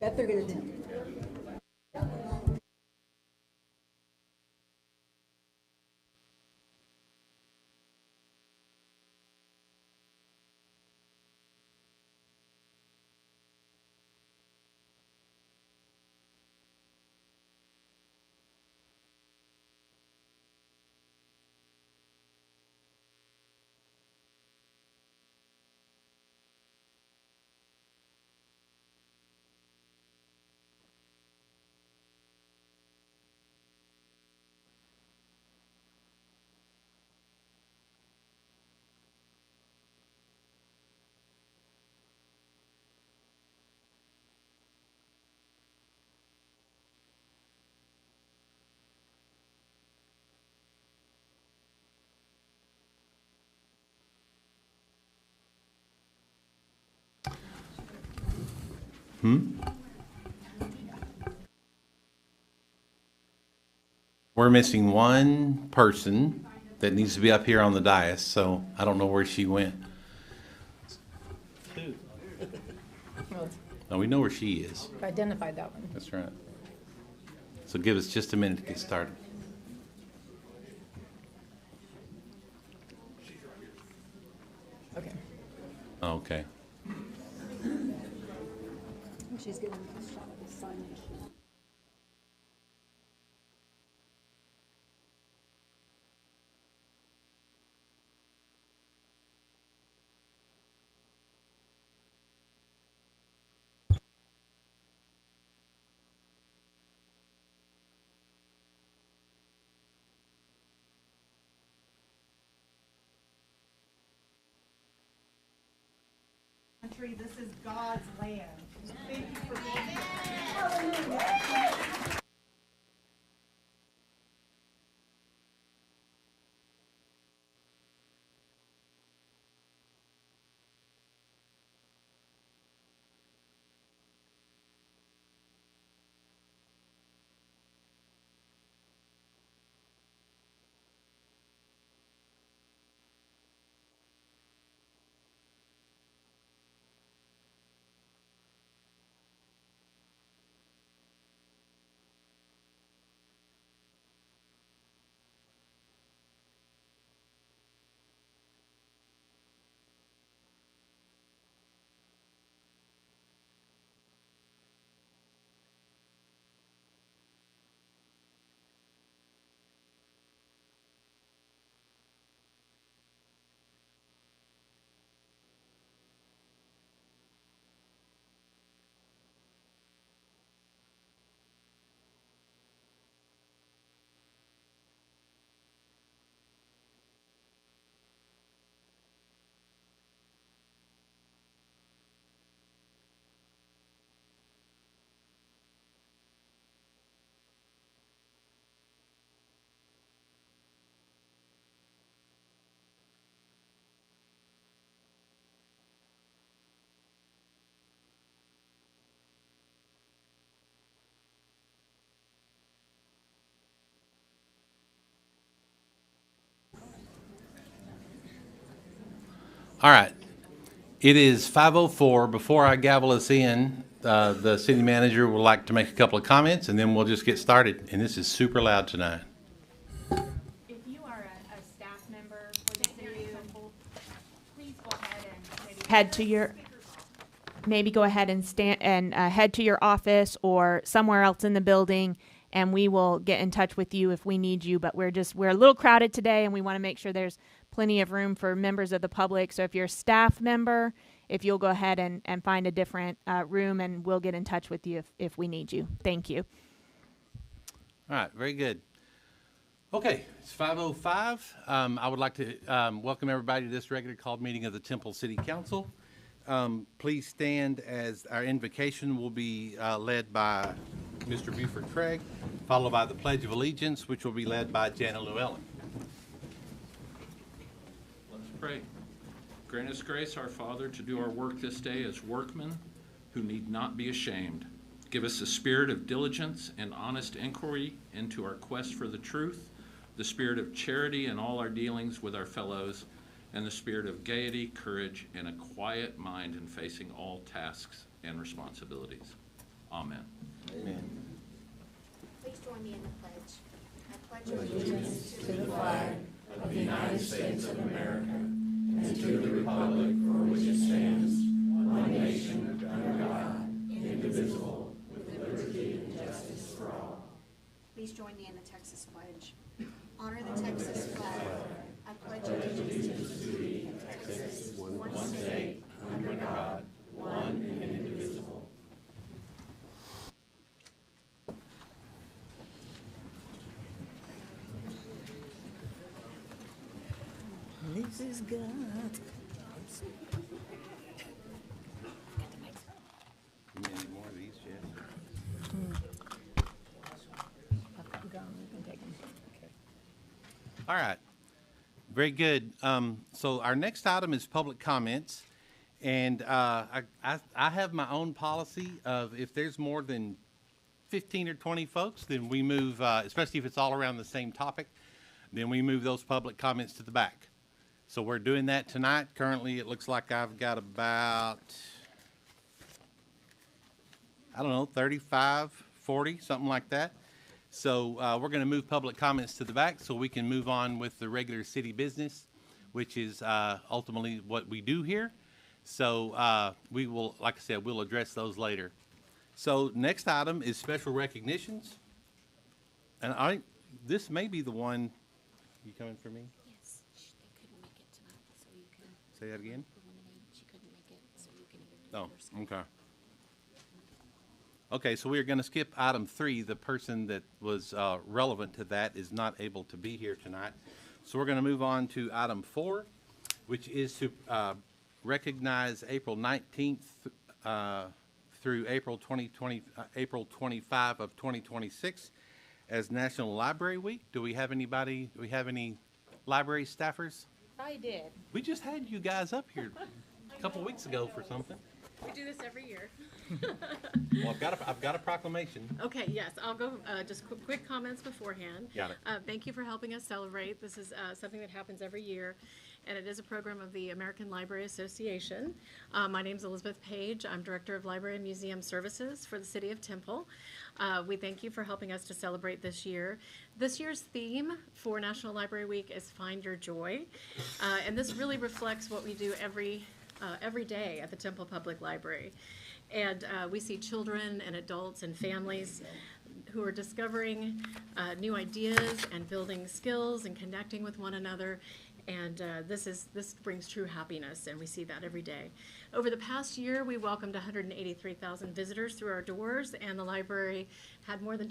Bet they're gonna tell me. We're missing one person that needs to be up here on the dais, so I don't know where she went. No, we know where she is. Identified that one. That's right. So give us just a minute to get started. Okay. Okay. She's getting a shot of the sun. Country, this is God's land. Thank you for being here. All right. It is 5:04. Before I gavel us in, the city manager would like to make a couple of comments, and then we'll just get started. And this is super loud tonight. If you are a staff member for the city of Temple, please go ahead and maybe head to your, maybe go ahead and stand and head to your office or somewhere else in the building, and we will get in touch with you if we need you. But we're a little crowded today, and we want to make sure there's plenty of room for members of the public. So if you're a staff member, if you'll go ahead and find a different room, and we'll get in touch with you if we need you. Thank you. All right, very good. Okay, it's 5:05. I would like to welcome everybody to this regularly called meeting of the Temple City Council. Please stand as our invocation will be led by Mr. Buford Craig, followed by the Pledge of Allegiance, which will be led by Jana Llewellyn. Let's pray. Grant us grace, our Father, to do our work this day as workmen who need not be ashamed. Give us a spirit of diligence and honest inquiry into our quest for the truth, the spirit of charity in all our dealings with our fellows, and the spirit of gaiety, courage, and a quiet mind in facing all tasks and responsibilities. Amen. Amen. Please join me in the pledge. I pledge allegiance to the flag of the United States of America and to the republic for which it stands, one nation, under God, indivisible, with liberty and justice for all. Please join me in the Texas pledge. Honor the Texas flag. I pledge allegiance to thee, Texas, one state, under God, one and indivisible. This is good. You need any more of these, Jeff? I've got them, you can take them. Okay. All right. Very good. So our next item is public comments. And I have my own policy of if there's more than 15 or 20 folks, then we move, especially if it's all around the same topic, then we move those public comments to the back. So we're doing that tonight. Currently, it looks like I've got about, I don't know, 35, 40, something like that. So we're going to move public comments to the back so we can move on with the regular city business, which is ultimately what we do here. So we will, like I said, we'll address those later. So next item is special recognitions. And this may be the one, you coming for me? Yes, they couldn't make it tonight, so you can Say that again? eliminate, she couldn't make it, so you can either do it Oh, or okay. Okay, so we are going to skip item 3. The person that was relevant to that is not able to be here tonight. So we're going to move on to item 4, which is to recognize April 19th through April 25 of 2026 as National Library Week. Do we have anybody, do we have any library staffers? I did. We just had you guys up here a couple weeks ago for something. We do this every year. Well, I've got a proclamation. Okay, yes, I'll go, just quick comments beforehand. Got it. Thank you for helping us celebrate. This is something that happens every year, and it is a program of the American Library Association. My name's Elizabeth Page. I'm Director of Library and Museum Services for the City of Temple. We thank you for helping us to celebrate this year. This year's theme for National Library Week is Find Your Joy, and this really reflects what we do every day at the Temple Public Library. And we see children and adults and families who are discovering new ideas and building skills and connecting with one another. And this brings true happiness, and we see that every day. Over the past year, we welcomed 183,000 visitors through our doors, and the library had more than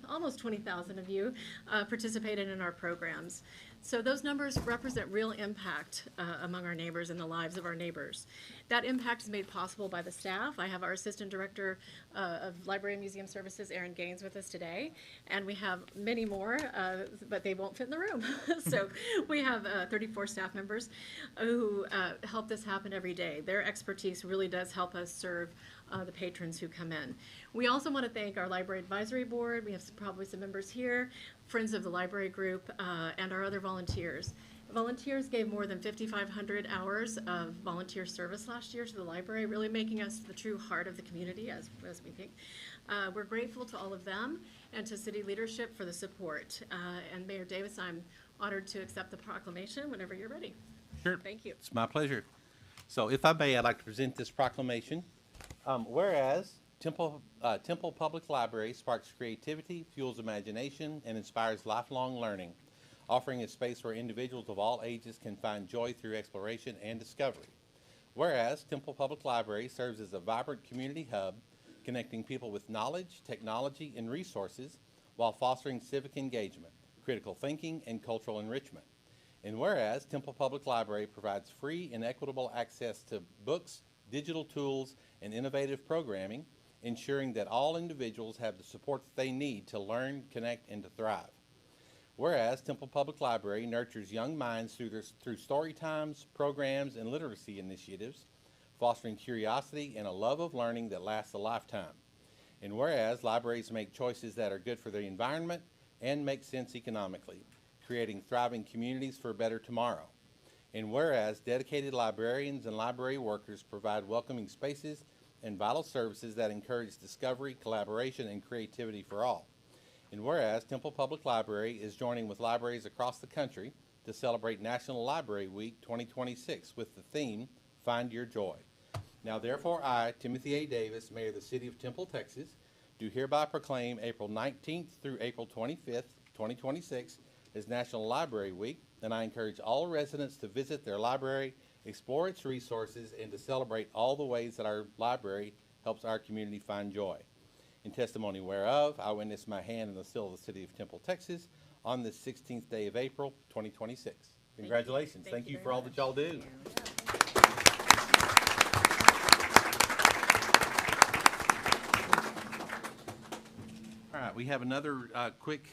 almost 20,000 of you participated in our programs. So those numbers represent real impact among our neighbors and the lives of our neighbors. That impact is made possible by the staff. I have our Assistant Director of Library and Museum Services, Erin Gaines, with us today, and we have many more, but they won't fit in the room. So we have 34 staff members who help this happen every day. Their expertise really does help us serve the patrons who come in. We also want to thank our Library Advisory Board. We have probably some members here, Friends of the Library Group, and our other volunteers. Volunteers gave more than 5,500 hours of volunteer service last year to the library, really making us the true heart of the community, as we think. We're grateful to all of them and to city leadership for the support. And Mayor Davis, I'm honored to accept the proclamation whenever you're ready. Sure. Thank you. It's my pleasure. So if I may, I'd like to present this proclamation. Whereas Temple Public Library sparks creativity, fuels imagination, and inspires lifelong learning, offering a space where individuals of all ages can find joy through exploration and discovery. Whereas Temple Public Library serves as a vibrant community hub, connecting people with knowledge, technology, and resources while fostering civic engagement, critical thinking, and cultural enrichment. And whereas Temple Public Library provides free and equitable access to books, digital tools, and innovative programming, ensuring that all individuals have the support that they need to learn, connect, and to thrive. Whereas Temple Public Library nurtures young minds through story times, programs, and literacy initiatives, fostering curiosity and a love of learning that lasts a lifetime. And whereas libraries make choices that are good for the environment and make sense economically, creating thriving communities for a better tomorrow. And whereas dedicated librarians and library workers provide welcoming spaces and vital services that encourage discovery, collaboration, and creativity for all. And whereas Temple Public Library is joining with libraries across the country to celebrate National Library Week 2026 with the theme, Find Your Joy. Now therefore I, Timothy A. Davis, Mayor of the City of Temple, Texas, do hereby proclaim April 19th through April 25th, 2026 as National Library Week, and I encourage all residents to visit their library, explore its resources, and to celebrate all the ways that our library helps our community find joy. In testimony whereof, I witness my hand in the seal of the City of Temple, Texas, on this 16th day of April, 2026. Congratulations. Thank you for all that y'all do. All right, we have another quick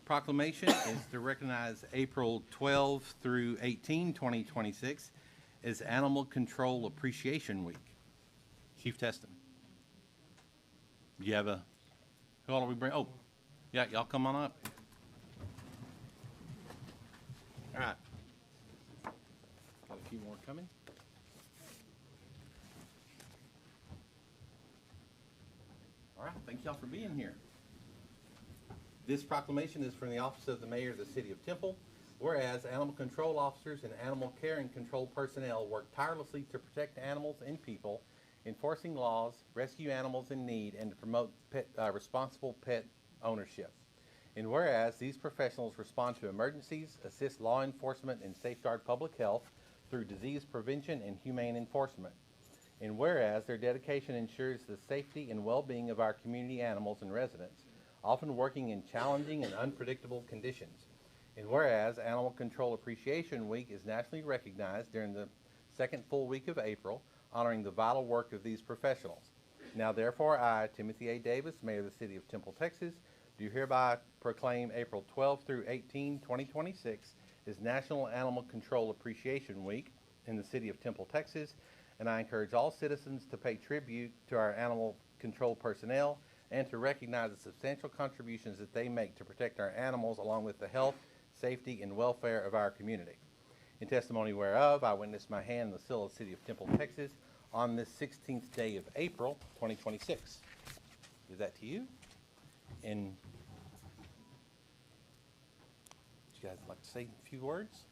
proclamation. Is to recognize April 12 through 18, 2026 as Animal Control Appreciation Week. Chief Teston. Do you have a, who all are we bring? Oh, yeah, y'all come on up. All right. Got a few more coming. All right, thank y'all for being here. This proclamation is from the Office of the Mayor of the City of Temple, whereas animal control officers and animal care and control personnel work tirelessly to protect animals and people, enforcing laws, rescue animals in need, and to promote responsible pet ownership. And whereas these professionals respond to emergencies, assist law enforcement, and safeguard public health through disease prevention and humane enforcement. And whereas their dedication ensures the safety and well-being of our community animals and residents, often working in challenging and unpredictable conditions. And whereas Animal Control Appreciation Week is nationally recognized during the second full week of April, honoring the vital work of these professionals. Now therefore I, Timothy A. Davis, Mayor of the City of Temple, Texas, do hereby proclaim April 12 through 18, 2026 as National Animal Control Appreciation Week in the City of Temple, Texas, and I encourage all citizens to pay tribute to our animal control personnel and to recognize the substantial contributions that they make to protect our animals along with the health, safety, and welfare of our community. In testimony whereof, I witness my hand in the seal of the City of Temple, Texas, on this 16th day of April, 2026. Is that to you? And would you guys like to say a few words?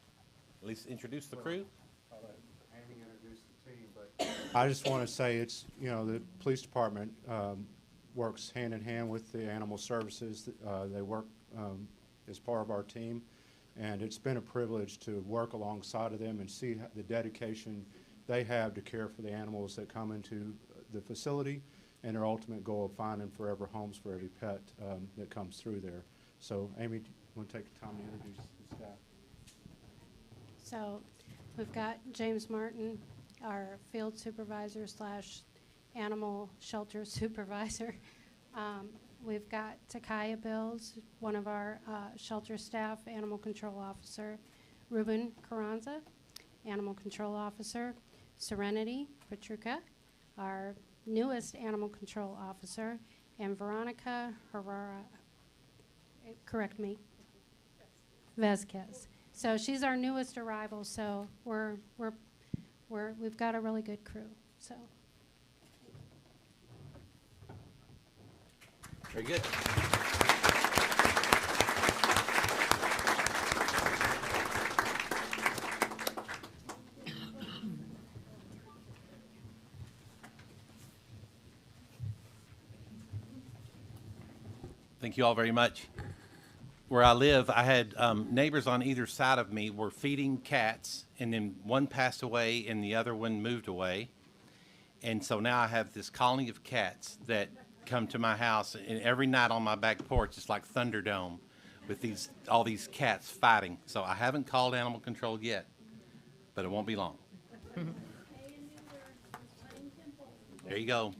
At least introduce the crew? I'll let Amy introduce the team, but I just want to say it's, the police department works hand in hand with the animal services. They work as part of our team, and it's been a privilege to work alongside of them and see the dedication they have to care for the animals that come into the facility and their ultimate goal of finding forever homes for every pet that comes through there. So, Amy, do you want to take the time to introduce the staff? So we've got James Martin, our field supervisor / animal shelter supervisor. We've got Takaya Bills, one of our shelter staff, animal control officer. Ruben Carranza, animal control officer. Serenity Petruca, our newest animal control officer. And Veronica Herrera, correct me, Vasquez. So she's our newest arrival, so we've got a really good crew, so. Very good. Thank you all very much. Where I live, I had neighbors on either side of me were feeding cats, and then one passed away and the other one moved away. And so now I have this colony of cats that come to my house, and every night on my back porch it's like Thunderdome with all these cats fighting. So I haven't called animal control yet, but it won't be long. There you go.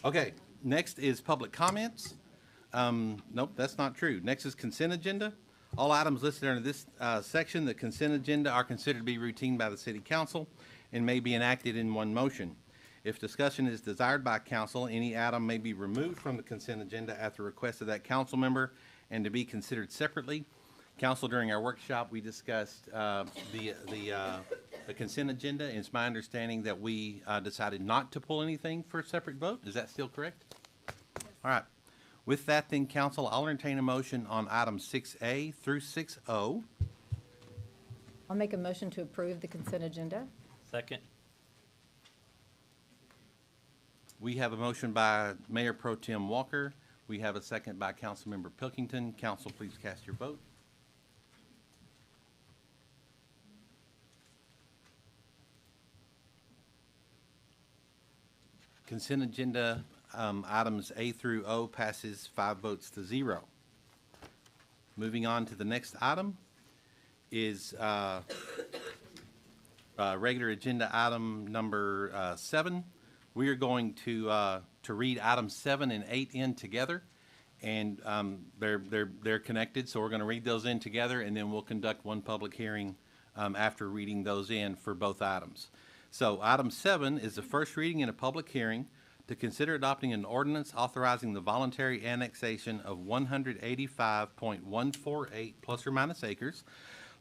Okay, next is public comments. Nope, that's not true. Next is consent agenda. All items listed under this section, the consent agenda, are considered to be routine by the City Council and may be enacted in one motion. If discussion is desired by council, any item may be removed from the consent agenda at the request of that council member and to be considered separately. Council, during our workshop, we discussed the a consent agenda, and it's my understanding that we decided not to pull anything for a separate vote. Is that still correct? All right. With that, then, council, I'll entertain a motion on items 6A through 6O. I'll make a motion to approve the consent agenda. Second. We have a motion by Mayor Pro Tem Walker. We have a second by Councilmember Pilkington. Council, please cast your vote. Consent agenda items A through O passes 5 votes to 0. Moving on to the next item is regular agenda item number 7. We are going to read items 7 and 8 in together, and they're connected. So we're going to read those in together, and then we'll conduct one public hearing after reading those in for both items. So item 7 is the first reading in a public hearing to consider adopting an ordinance authorizing the voluntary annexation of 185.148 plus or minus acres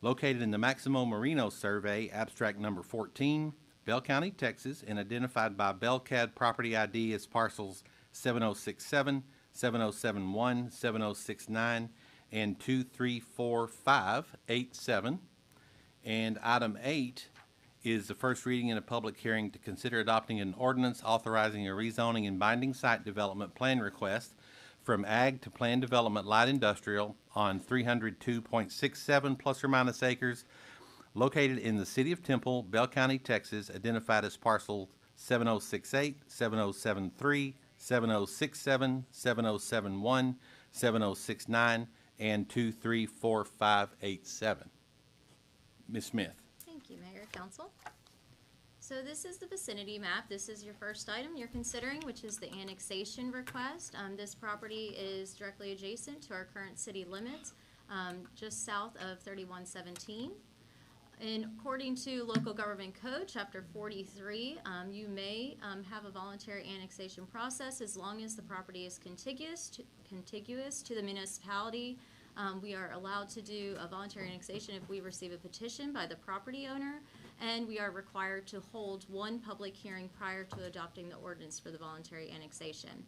located in the Maximo Marino Survey, abstract number 14, Bell County, Texas, and identified by Belcad property ID as parcels 7067, 7071, 7069, and 234587. And item 8 is the first reading in a public hearing to consider adopting an ordinance authorizing a rezoning and binding site development plan request from ag to planned development light industrial on 302.67 plus or minus acres located in the city of Temple, Bell County, Texas, identified as parcel 7068, 7073, 7067, 7071, 7069, and 234587. Ms. Smith. Thank you, Mayor, Council. So this is the vicinity map. This is your first item you're considering, which is the annexation request. This property is directly adjacent to our current city limits, just south of 3117. And according to Local Government Code, Chapter 43, you may have a voluntary annexation process as long as the property is contiguous to the municipality. We are allowed to do a voluntary annexation if we receive a petition by the property owner, and we are required to hold one public hearing prior to adopting the ordinance for the voluntary annexation.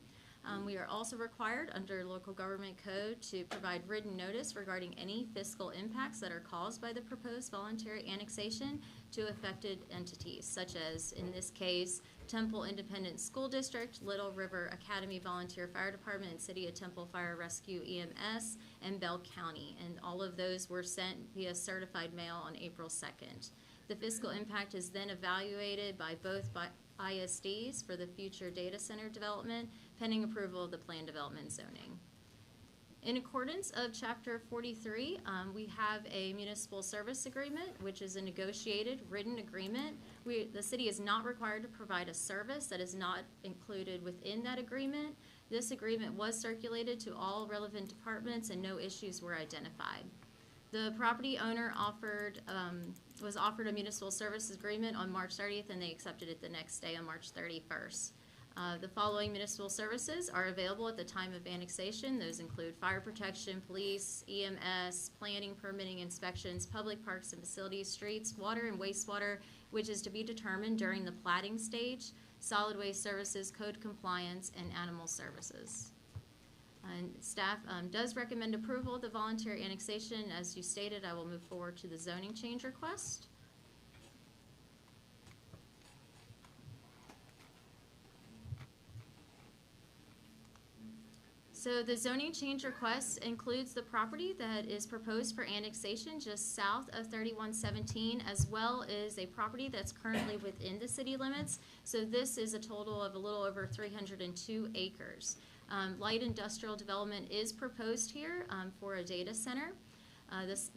We are also required under Local Government Code to provide written notice regarding any fiscal impacts that are caused by the proposed voluntary annexation to affected entities, such as, in this case, Temple Independent School District, Little River Academy Volunteer Fire Department, and City of Temple Fire Rescue EMS, and Bell County. And all of those were sent via certified mail on April 2nd. The fiscal impact is then evaluated by both ISDs for the future data center development, pending approval of the plan development zoning. In accordance of Chapter 43, we have a municipal service agreement, which is a negotiated written agreement. The city is not required to provide a service that is not included within that agreement. This agreement was circulated to all relevant departments and no issues were identified. The property owner was offered a municipal services agreement on March 30th, and they accepted it the next day on March 31st. The following municipal services are available at the time of annexation. Those include fire protection, police, EMS, planning, permitting, inspections, public parks and facilities, streets, water and wastewater, which is to be determined during the platting stage, solid waste services, code compliance, and animal services. And staff does recommend approval of the voluntary annexation. As you stated, I will move forward to the zoning change request. So the zoning change request includes the property that is proposed for annexation just south of 3117, as well as a property that's currently within the city limits. So this is a total of a little over 302 acres. Light industrial development is proposed here for a data center.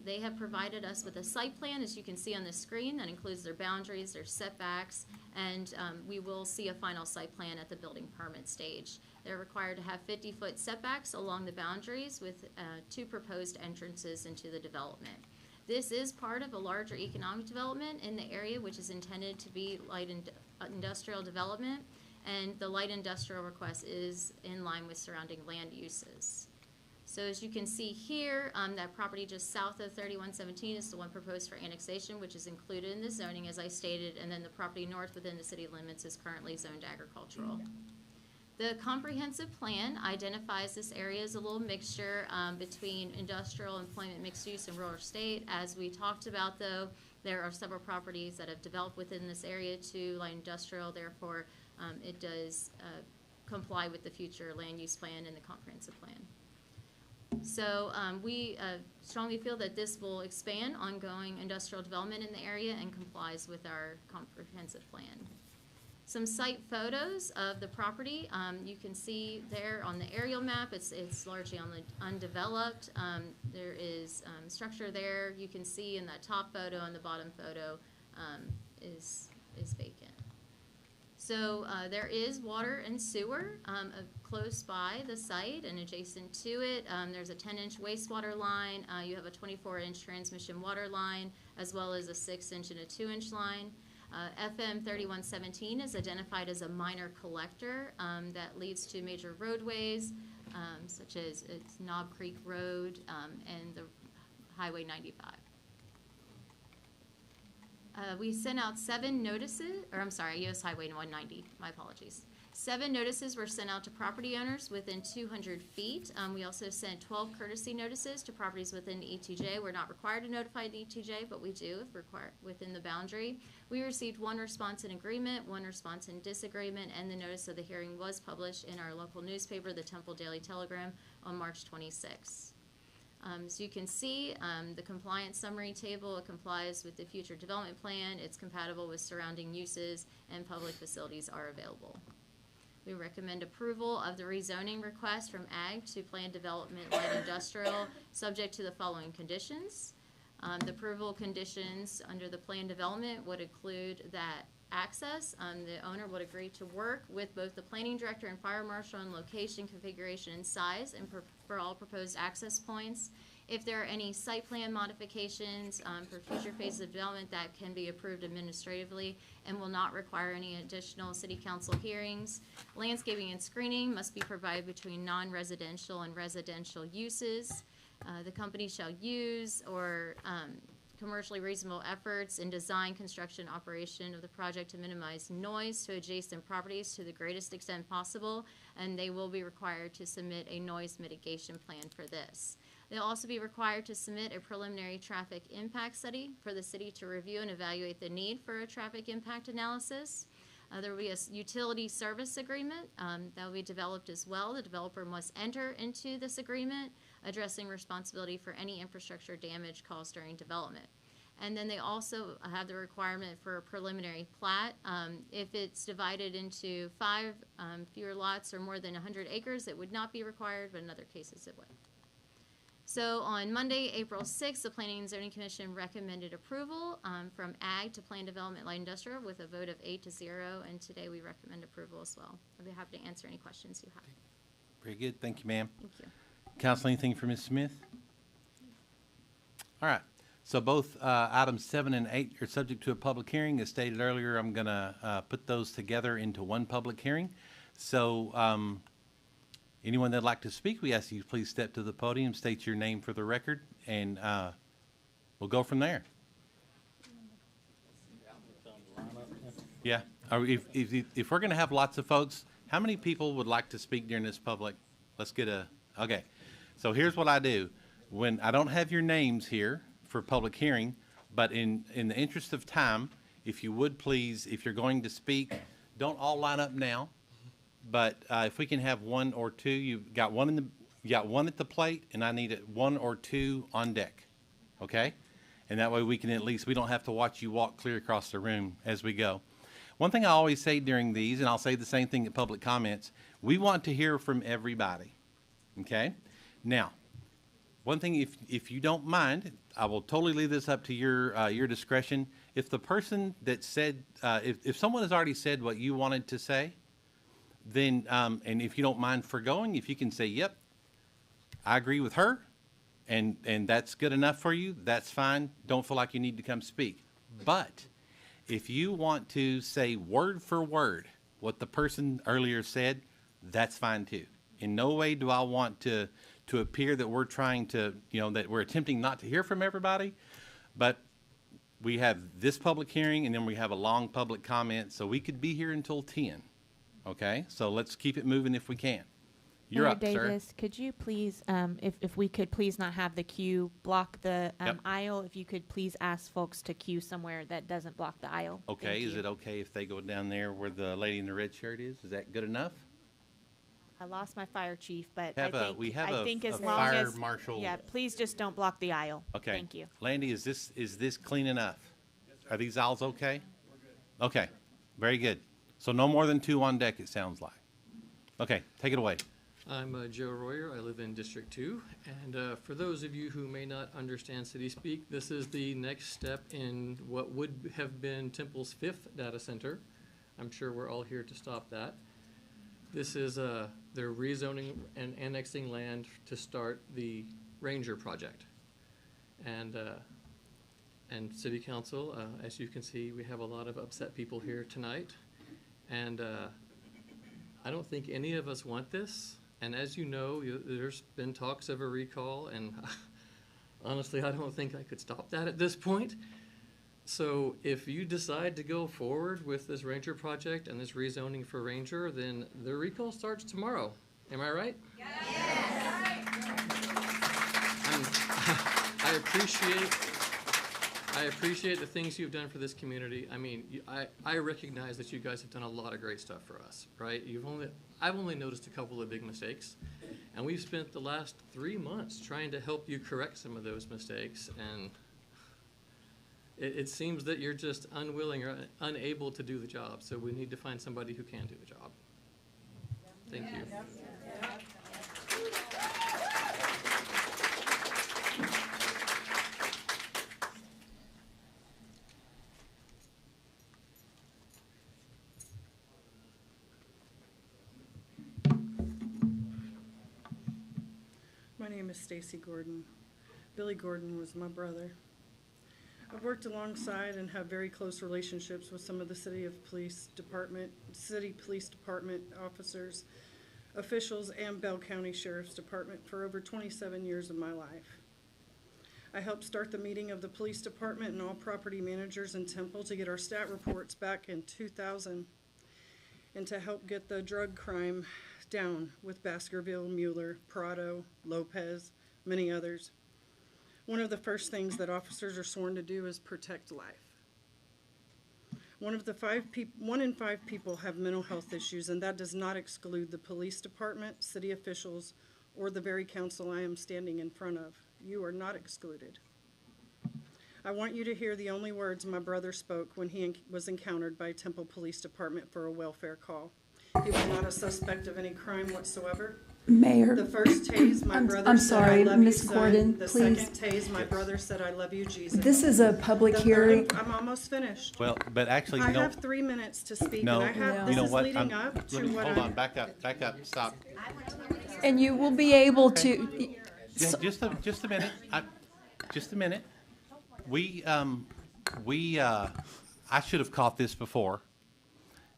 They have provided us with a site plan, as you can see on the screen, that includes their boundaries, their setbacks, and we will see a final site plan at the building permit stage. They're required to have 50-foot setbacks along the boundaries with 2 proposed entrances into the development. This is part of a larger economic development in the area, which is intended to be light industrial development, and the light industrial request is in line with surrounding land uses. So as you can see here, that property just south of 3117 is the one proposed for annexation, which is included in the zoning, as I stated, and then the property north within the city limits is currently zoned agricultural. The comprehensive plan identifies this area as a little mixture between industrial, employment, mixed use, and rural estate. As we talked about, though, there are several properties that have developed within this area to light industrial, therefore it does comply with the future land use plan and the comprehensive plan. So we strongly feel that this will expand ongoing industrial development in the area and complies with our comprehensive plan. Some site photos of the property. You can see there on the aerial map, it's largely undeveloped. There is structure there. You can see in that top photo and the bottom photo is vacant. So there is water and sewer close by the site and adjacent to it. There's a 10-inch wastewater line. You have a 24-inch transmission water line, as well as a 6-inch and a 2-inch line. FM 3117 is identified as a minor collector that leads to major roadways, such as Knob Creek Road and the Highway 95. We sent out 7 notices, or I'm sorry, US Highway 190, my apologies. 7 notices were sent out to property owners within 200 feet. We also sent 12 courtesy notices to properties within the ETJ. We're not required to notify the ETJ, but we do if required within the boundary. We received 1 response in agreement, 1 response in disagreement, and the notice of the hearing was published in our local newspaper, the Temple Daily Telegram, on March 26th. So you can see the compliance summary table. It complies with the future development plan. It's compatible with surrounding uses, and public facilities are available. We recommend approval of the rezoning request from Ag to Planned Development Light Industrial, subject to the following conditions. The approval conditions under the planned development would include that access. The owner would agree to work with both the planning director and fire marshal on location, configuration, and size, and for all proposed access points. If there are any site plan modifications for future phases of development, that can be approved administratively and will not require any additional city council hearings. Landscaping and screening must be provided between non-residential and residential uses. The company shall use or commercially reasonable efforts in design, construction, operation of the project to minimize noise to adjacent properties to the greatest extent possible, and they will be required to submit a noise mitigation plan for this. They'll also be required to submit a preliminary traffic impact study for the city to review and evaluate the need for a traffic impact analysis. There will be a utility service agreement that will be developed as well. The developer must enter into this agreement, addressing responsibility for any infrastructure damage caused during development. And then they also have the requirement for a preliminary plat. If it's divided into 5 fewer lots or more than 100 acres, it would not be required, but in other cases it would. So on Monday, April 6th, the Planning and Zoning Commission recommended approval from Ag to Planned Development Light Industrial with a vote of 8-0, and today we recommend approval as well. I'll be happy to answer any questions you have. Very good. Thank you, ma'am. Thank you. Council, anything for Ms. Smith? All right. So both items 7 and 8 are subject to a public hearing. As stated earlier, I'm going to put those together into one public hearing. So anyone that'd like to speak, we ask you please step to the podium, state your name for the record, and we'll go from there. Yeah. If we're going to have lots of folks, how many people would like to speak during this public? Let's get a, okay. So here's what I do. When I don't have your names here for public hearing, but in the interest of time, if you would please, if you're going to speak, don't all line up now. But if we can have 1 or 2, you got one at the plate, and I need 1 or 2 on deck, okay? And that way we can we don't have to watch you walk clear across the room as we go. One thing I always say during these, and I'll say the same thing at public comments, we want to hear from everybody, okay? Now, one thing, if you don't mind, I will totally leave this up to your discretion. If the person that said, if someone has already said what you wanted to say, then, and if you don't mind forgoing, if you can say, yep, I agree with her, and that's good enough for you, that's fine. Don't feel like you need to come speak. But if you want to say word for word what the person earlier said, that's fine too. In no way do I want to to appear that we're trying to, that we're attempting not to hear from everybody, but we have this public hearing and then we have a long public comment, so we could be here until 10. Okay, so let's keep it moving if we can. You're Mayor up, sir. Davis, could you please, if we could please not have the queue block the Yep. aisle, if you could please ask folks to queue somewhere that doesn't block the aisle. Okay, Thank is you. it okay if they go down there where the lady in the red shirt is? Is that good enough? I lost my fire chief, but We have I think a as long fire as, marshal. yeah, please just don't block the aisle. Okay. Thank you. Landy, is this clean enough? Are these aisles okay? We're good. Okay, very good. So no more than 2 on deck, it sounds like. Okay, take it away. I'm Joe Royer. I live in District 2. And for those of you who may not understand city speak, this is the next step in what would have been Temple's 5th data center. I'm sure we're all here to stop that. This is they're rezoning and annexing land to start the Ranger project. And City Council, as you can see, we have a lot of upset people here tonight. And I don't think any of us want this. And as you know, there's been talks of a recall, and honestly, I don't think I could stop that at this point. So if you decide to go forward with this Ranger project and this rezoning for Ranger, then the recall starts tomorrow. Am I right? Yes. I appreciate the things you've done for this community. I mean, I recognize that you guys have done a lot of great stuff for us, right? I've only noticed a couple of big mistakes, and we've spent the last 3 months trying to help you correct some of those mistakes, and it seems that you're just unwilling or unable to do the job, so we need to find somebody who can do the job. Thank you. My name is Stacy Gordon. Billy Gordon was my brother. I've worked alongside and have very close relationships with some of the city police department officers, officials, and Bell County Sheriff's Department for over 27 years of my life. I helped start the meeting of the police department and all property managers in Temple to get our stat reports back in 2000 and to help get the drug crime down with Baskerville, Mueller, Prado, Lopez, many others. One of the first things that officers are sworn to do is protect life. 1 in 5 people have mental health issues, and that does not exclude the police department, city officials, or the very council I am standing in front of. You are not excluded. I want you to hear the only words my brother spoke when he was encountered by Temple Police Department for a welfare call. He was not a suspect of any crime whatsoever. Mayor. The first tase, my brother I'm said, sorry, I love Ms. you, son. Gordon, The please. second tase, my brother said, I love you, Jesus. This is a public The hearing. third, I'm almost finished. Well, but actually, I have 3 minutes to speak, no, and I have, you know this is what? leading up to what Hold on, I, back up, stop. And you will be able to, Just a minute. Just a minute. I should have caught this before.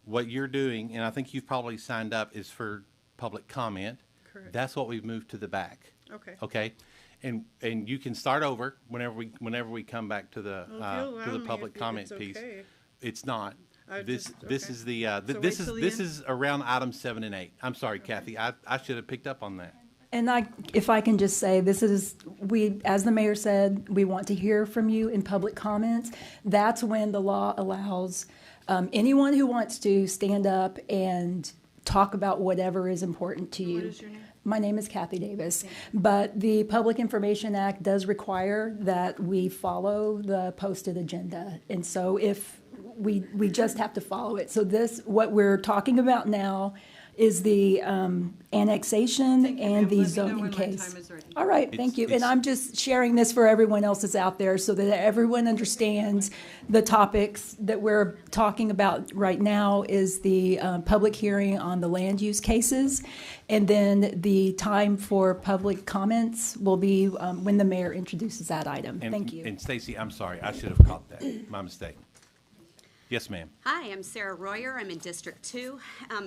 What you're doing, and I think you've probably signed up, is for public comment. Correct. That's what we've moved to the back. Okay. Okay? And you can start over whenever we come back to the Well, if you'll allow me, public if comment it's piece. okay. It's not. I This just- this okay. is the So this wait is till the this end? is around items 7 and 8. I'm sorry, Kathy. I should have picked up on that. and if I can just say, as the mayor said, we want to hear from you in public comments. That's when the law allows anyone who wants to stand up and talk about whatever is important to you. What is your name? My name is Kathy Davis, but the Public Information Act does require that we follow the posted agenda. And so if we just have to follow it. So what we're talking about now is the annexation and the zoning case. All right, thank you. And It's- I'm just sharing this for everyone else that's out there so that everyone understands the topics that we're talking about right now is the public hearing on the land use cases. And then the time for public comments will be when the mayor introduces that item. And, Thank you. And Stacy, I'm sorry. I should have caught that. My mistake. Yes, ma'am. Hi, I'm Sarah Royer. I'm in District 2.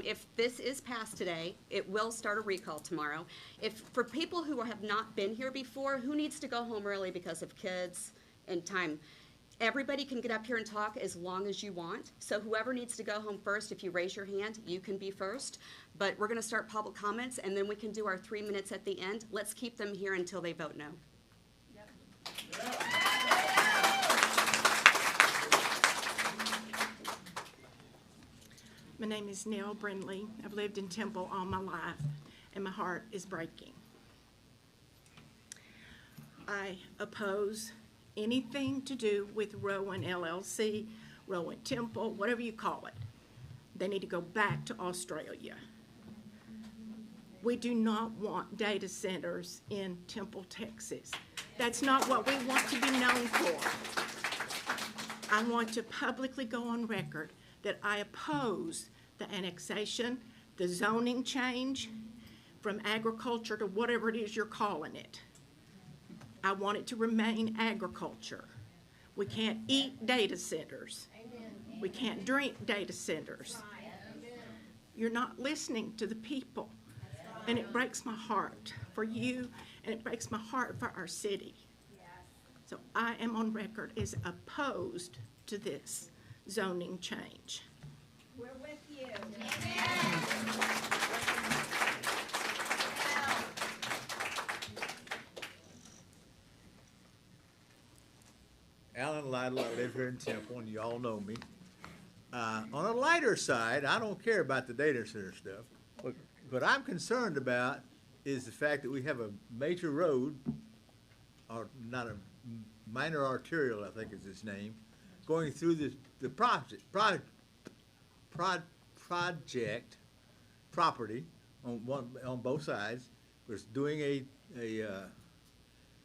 If this is passed today, it will start a recall tomorrow. For people who have not been here before, who needs to go home early because of kids and time, everybody can get up here and talk as long as you want. So whoever needs to go home first, if you raise your hand, you can be first. But we're going to start public comments, and then we can do our 3 minutes at the end. Let's keep them here until they vote no. My name is Nell Brindley. I've lived in Temple all my life, and my heart is breaking. I oppose anything to do with Rowan LLC, Rowan Temple, whatever you call it. They need to go back to Australia. We do not want data centers in Temple, Texas. That's not what we want to be known for. I want to publicly go on record that I oppose the annexation, the zoning change from agriculture to whatever it is you're calling it. I want it to remain agriculture. We can't eat data centers. We can't drink data centers. You're not listening to the people. And it breaks my heart for you, and it breaks my heart for our city. So I am on record as opposed to this zoning change. We're with you. Alan Lytle, I live here in Temple, and you all know me. On a lighter side, I don't care about the data center stuff. What I'm concerned about is the fact that we have a major road, or not a minor arterial, I think is its name, going through the project property on both sides. We're doing a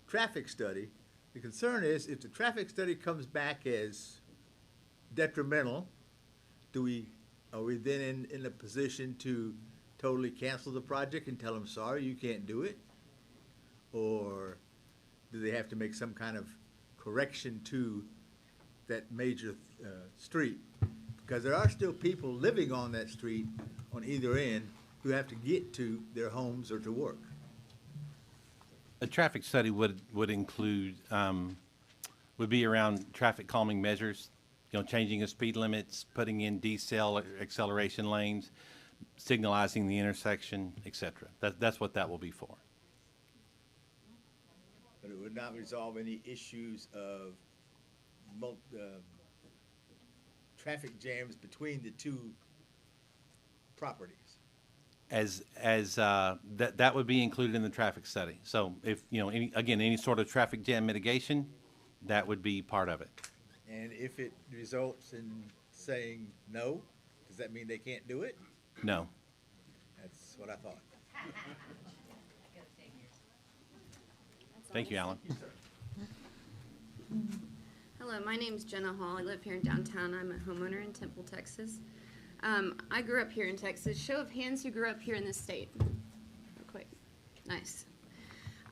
traffic study. The concern is if the traffic study comes back as detrimental, are we then in a position to totally cancel the project and tell them, sorry, you can't do it? Or do they have to make some kind of correction to that major street? Because there are still people living on that street on either end who have to get to their homes or to work. A traffic study would include, would be around traffic calming measures, changing of speed limits, putting in decel acceleration lanes, signalizing the intersection, et cetera. That's what that will be for. But it would not resolve any issues of traffic jams between the two properties. That would be included in the traffic study. So if, any sort of traffic jam mitigation, that would be part of it. And if it results in saying no, does that mean they can't do it? No. That's what I thought. Thank you, Alan. Hello, my name's Jenna Hall. I live here in downtown. I'm a homeowner in Temple, Texas. I grew up here in Texas. Show of hands who grew up here in this state. Real quick. Nice.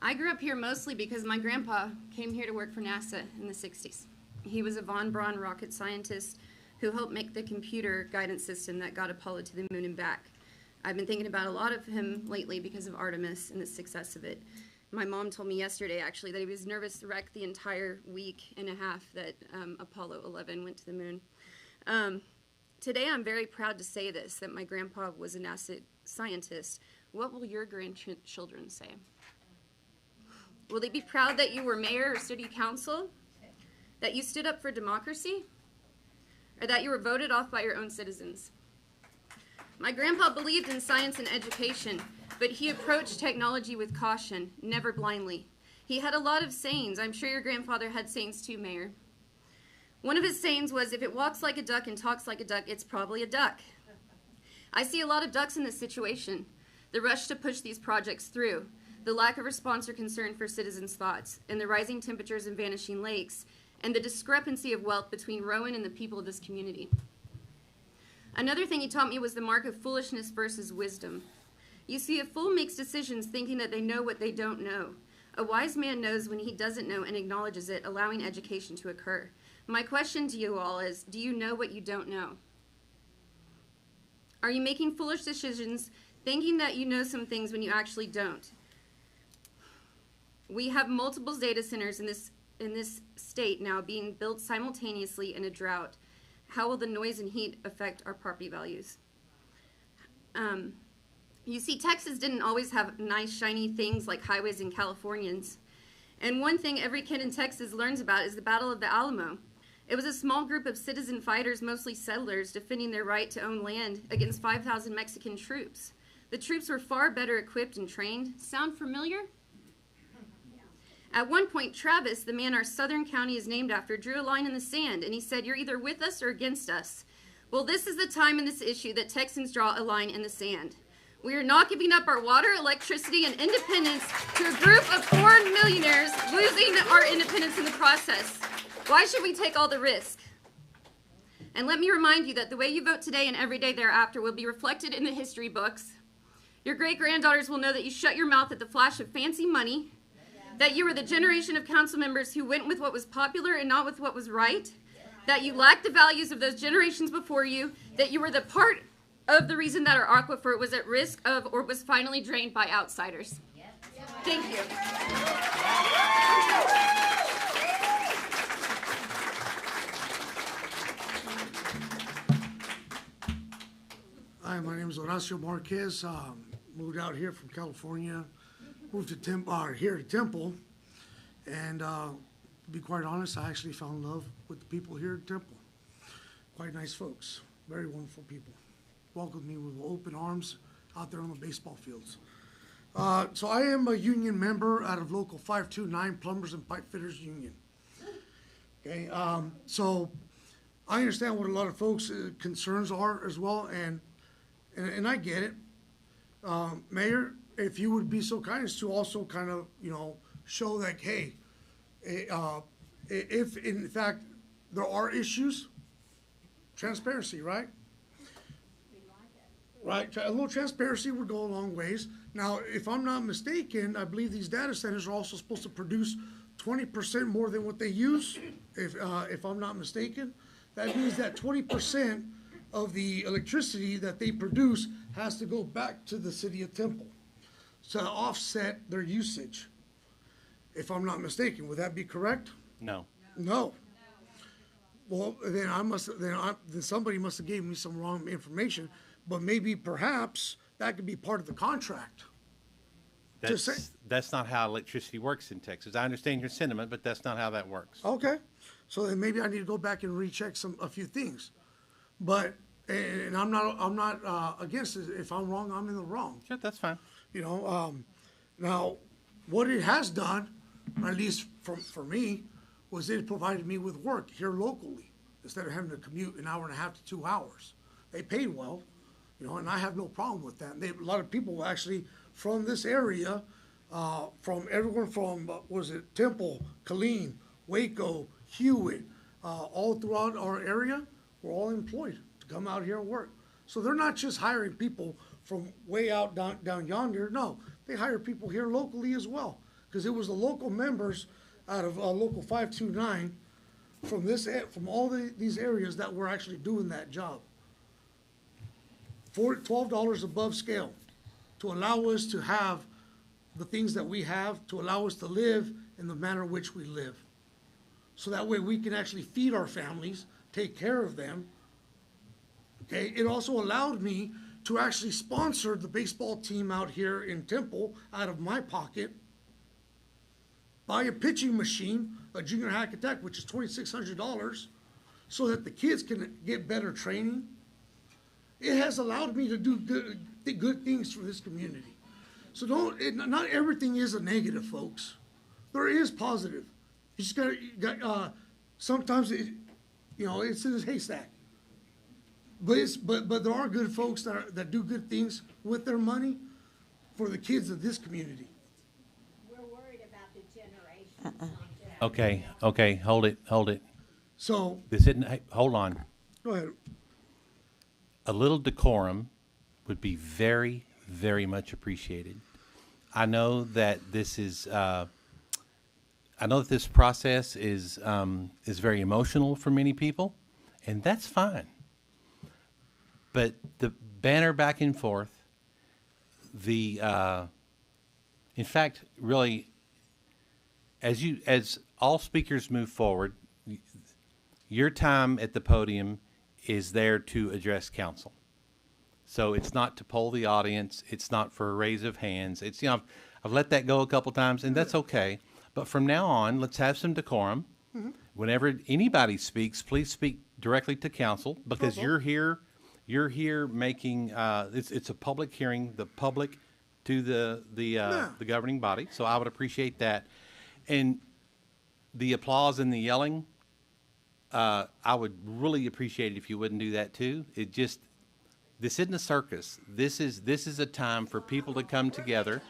I grew up here mostly because my grandpa came here to work for NASA in the 60s. He was a von Braun rocket scientist who helped make the computer guidance system that got Apollo to the moon and back. I've been thinking about a lot of him lately because of Artemis and the success of it. My mom told me yesterday, actually, that he was nervous wreck the entire week and a half that Apollo 11 went to the moon. Today, I'm very proud to say this, that my grandpa was a NASA scientist. What will your grandchildren say? Will they be proud that you were mayor or city council? That you stood up for democracy? Or that you were voted off by your own citizens? My grandpa believed in science and education, but he approached technology with caution, never blindly. He had a lot of sayings. I'm sure your grandfather had sayings too, Mayor. One of his sayings was, if it walks like a duck and talks like a duck, it's probably a duck. I see a lot of ducks in this situation. The rush to push these projects through, the lack of response or concern for citizens' thoughts, and the rising temperatures and vanishing lakes, and the discrepancy of wealth between Rowan and the people of this community. Another thing he taught me was the mark of foolishness versus wisdom. You see, a fool makes decisions thinking that they know what they don't know. A wise man knows when he doesn't know and acknowledges it, allowing education to occur. My question to you all is, do you know what you don't know? Are you making foolish decisions thinking that you know some things when you actually don't? We have multiple data centers in this state now being built simultaneously in a drought. How will the noise and heat affect our property values? You see, Texas didn't always have nice, shiny things like highways and Californians. And one thing every kid in Texas learns about is the Battle of the Alamo. It was a small group of citizen fighters, mostly settlers, defending their right to own land against 5,000 Mexican troops. The troops were far better equipped and trained. Sound familiar? At one point, Travis, the man our southern county is named after, drew a line in the sand, and he said, "You're either with us or against us." Well, this is the time in this issue that Texans draw a line in the sand. We are not giving up our water, electricity, and independence to a group of foreign millionaires, losing our independence in the process. Why should we take all the risk? And let me remind you that the way you vote today and every day thereafter will be reflected in the history books. Your great-granddaughters will know that you shut your mouth at the flash of fancy money, that you were the generation of council members who went with what was popular and not with what was right, that you lacked the values of those generations before you, that you were the part of the reason that our aquifer was at risk of or was finally drained by outsiders. Thank you. Hi, my name is Horacio Marquez. Moved out here from California, moved to here to Temple, and to be quite honest, I actually found love with the people here at Temple. Quite nice folks, very wonderful people. Welcomed me with open arms out there on the baseball fields. So I am a union member out of Local 529 Plumbers and Pipe Fitters Union. Okay, so I understand what a lot of folks' concerns are as well, and I get it. Mayor, if you would be so kind as to also kind of, show that, hey, if in fact there are issues, transparency, right? Right, a little transparency would go a long ways. Now, if I'm not mistaken, I believe these data centers are also supposed to produce 20% more than what they use, if I'm not mistaken. That means that 20% of the electricity that they produce has to go back to the city of Temple to offset their usage, if I'm not mistaken. Would that be correct? No. No. Well, then then somebody must have gave me some wrong information, but maybe perhaps that could be part of the contract. That's not how electricity works in Texas. I understand your sentiment, but that's not how that works. Okay, so then maybe I need to go back and recheck a few things. But, and I'm not against it. If I'm wrong, I'm in the wrong. Sure, that's fine. Now, what it has done, at least for me, was it provided me with work here locally instead of having to commute an hour and a half to 2 hours. They paid well, and I have no problem with that. A lot of people actually from this area, from everyone from, Temple, Killeen, Waco, Hewitt, all throughout our area, we're all employed to come out here and work. So they're not just hiring people from way out down yonder. No, they hire people here locally as well, because it was the local members out of Local 529 from all these areas that were actually doing that job. For $12 above scale to allow us to have the things that we have, to allow us to live in the manner in which we live. So that way we can actually feed our families, take care of them. Okay, it also allowed me to actually sponsor the baseball team out here in Temple out of my pocket, buy a pitching machine, a junior hack attack, which is $2,600, so that the kids can get better training. It has allowed me to do good things for this community. So not everything is a negative, folks. There is positive. You just got sometimes it's in a haystack. But there are good folks that do good things with their money for the kids of this community. We're worried about the generation. Okay, hold it. So hold on. Go ahead. A little decorum would be very, very much appreciated. I know that this is I know that this process is very emotional for many people, and that's fine. But the banner back and forth, in fact, really, as all speakers move forward, your time at the podium is there to address council. So it's not to poll the audience. It's not for a raise of hands. It's, you know, I've let that go a couple times, and that's okay. But from now on, let's have some decorum. Mhm. Whenever anybody speaks, please speak directly to council, because Okay. you're here making, it's a public hearing, the public to the governing body. So I would appreciate that. And the applause and the yelling, I would really appreciate it if you wouldn't do that too. This isn't a circus. This is a time for people to come together.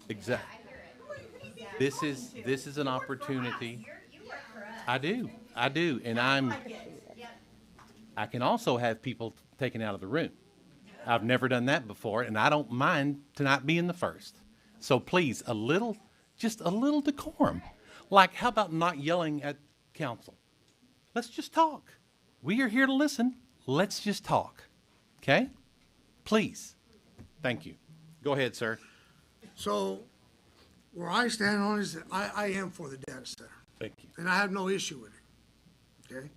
Exactly. This is an opportunity. I do, and I can also have people taken out of the room. I've never done that before, and I don't mind to not being the first. So please, just a little decorum. Like, how about not yelling at council? Let's just talk. We are here to listen. Let's just talk. Okay? Please. Thank you. Go ahead, sir. So where I stand on is that I am for the data center. Thank you. And I have no issue with it. Okay?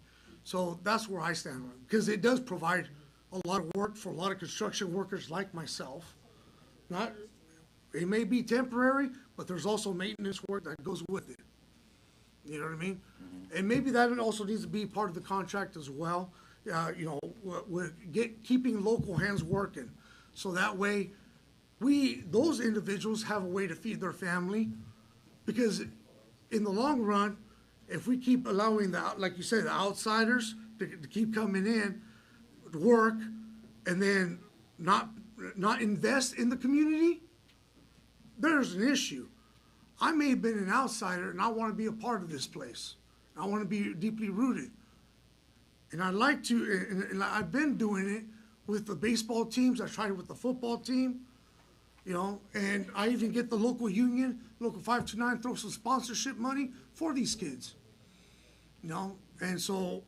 So that's where I stand on it, because it does provide a lot of work for a lot of construction workers like myself. It may be temporary, but there's also maintenance work that goes with it. You know what I mean? And maybe that also needs to be part of the contract as well. You know, keeping local hands working. So that way, those individuals have a way to feed their family. Because in the long run, if we keep allowing like you said, the outsiders to keep coming in, to work, and then not invest in the community, there's an issue. I may have been an outsider and I want to be a part of this place. I want to be deeply rooted. And I'd like to, and I've been doing it with the baseball teams. I tried it with the football team, you know, and I even get the local union, Local 529, throw some sponsorship money for these kids, you know. And so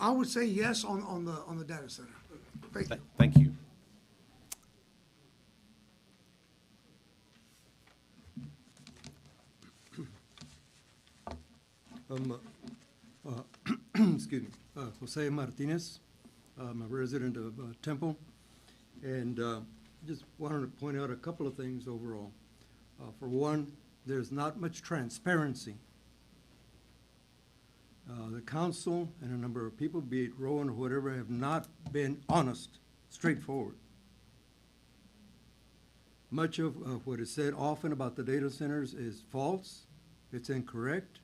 I would say yes on the data center. Thank you. Thank you. Excuse me, Jose Martinez. I'm a resident of Temple, and just wanted to point out a couple of things overall. For one, there's not much transparency. The council and a number of people, be it Rowan or whatever, have not been honest, straightforward. Much of what is said often about the data centers is false, it's incorrect.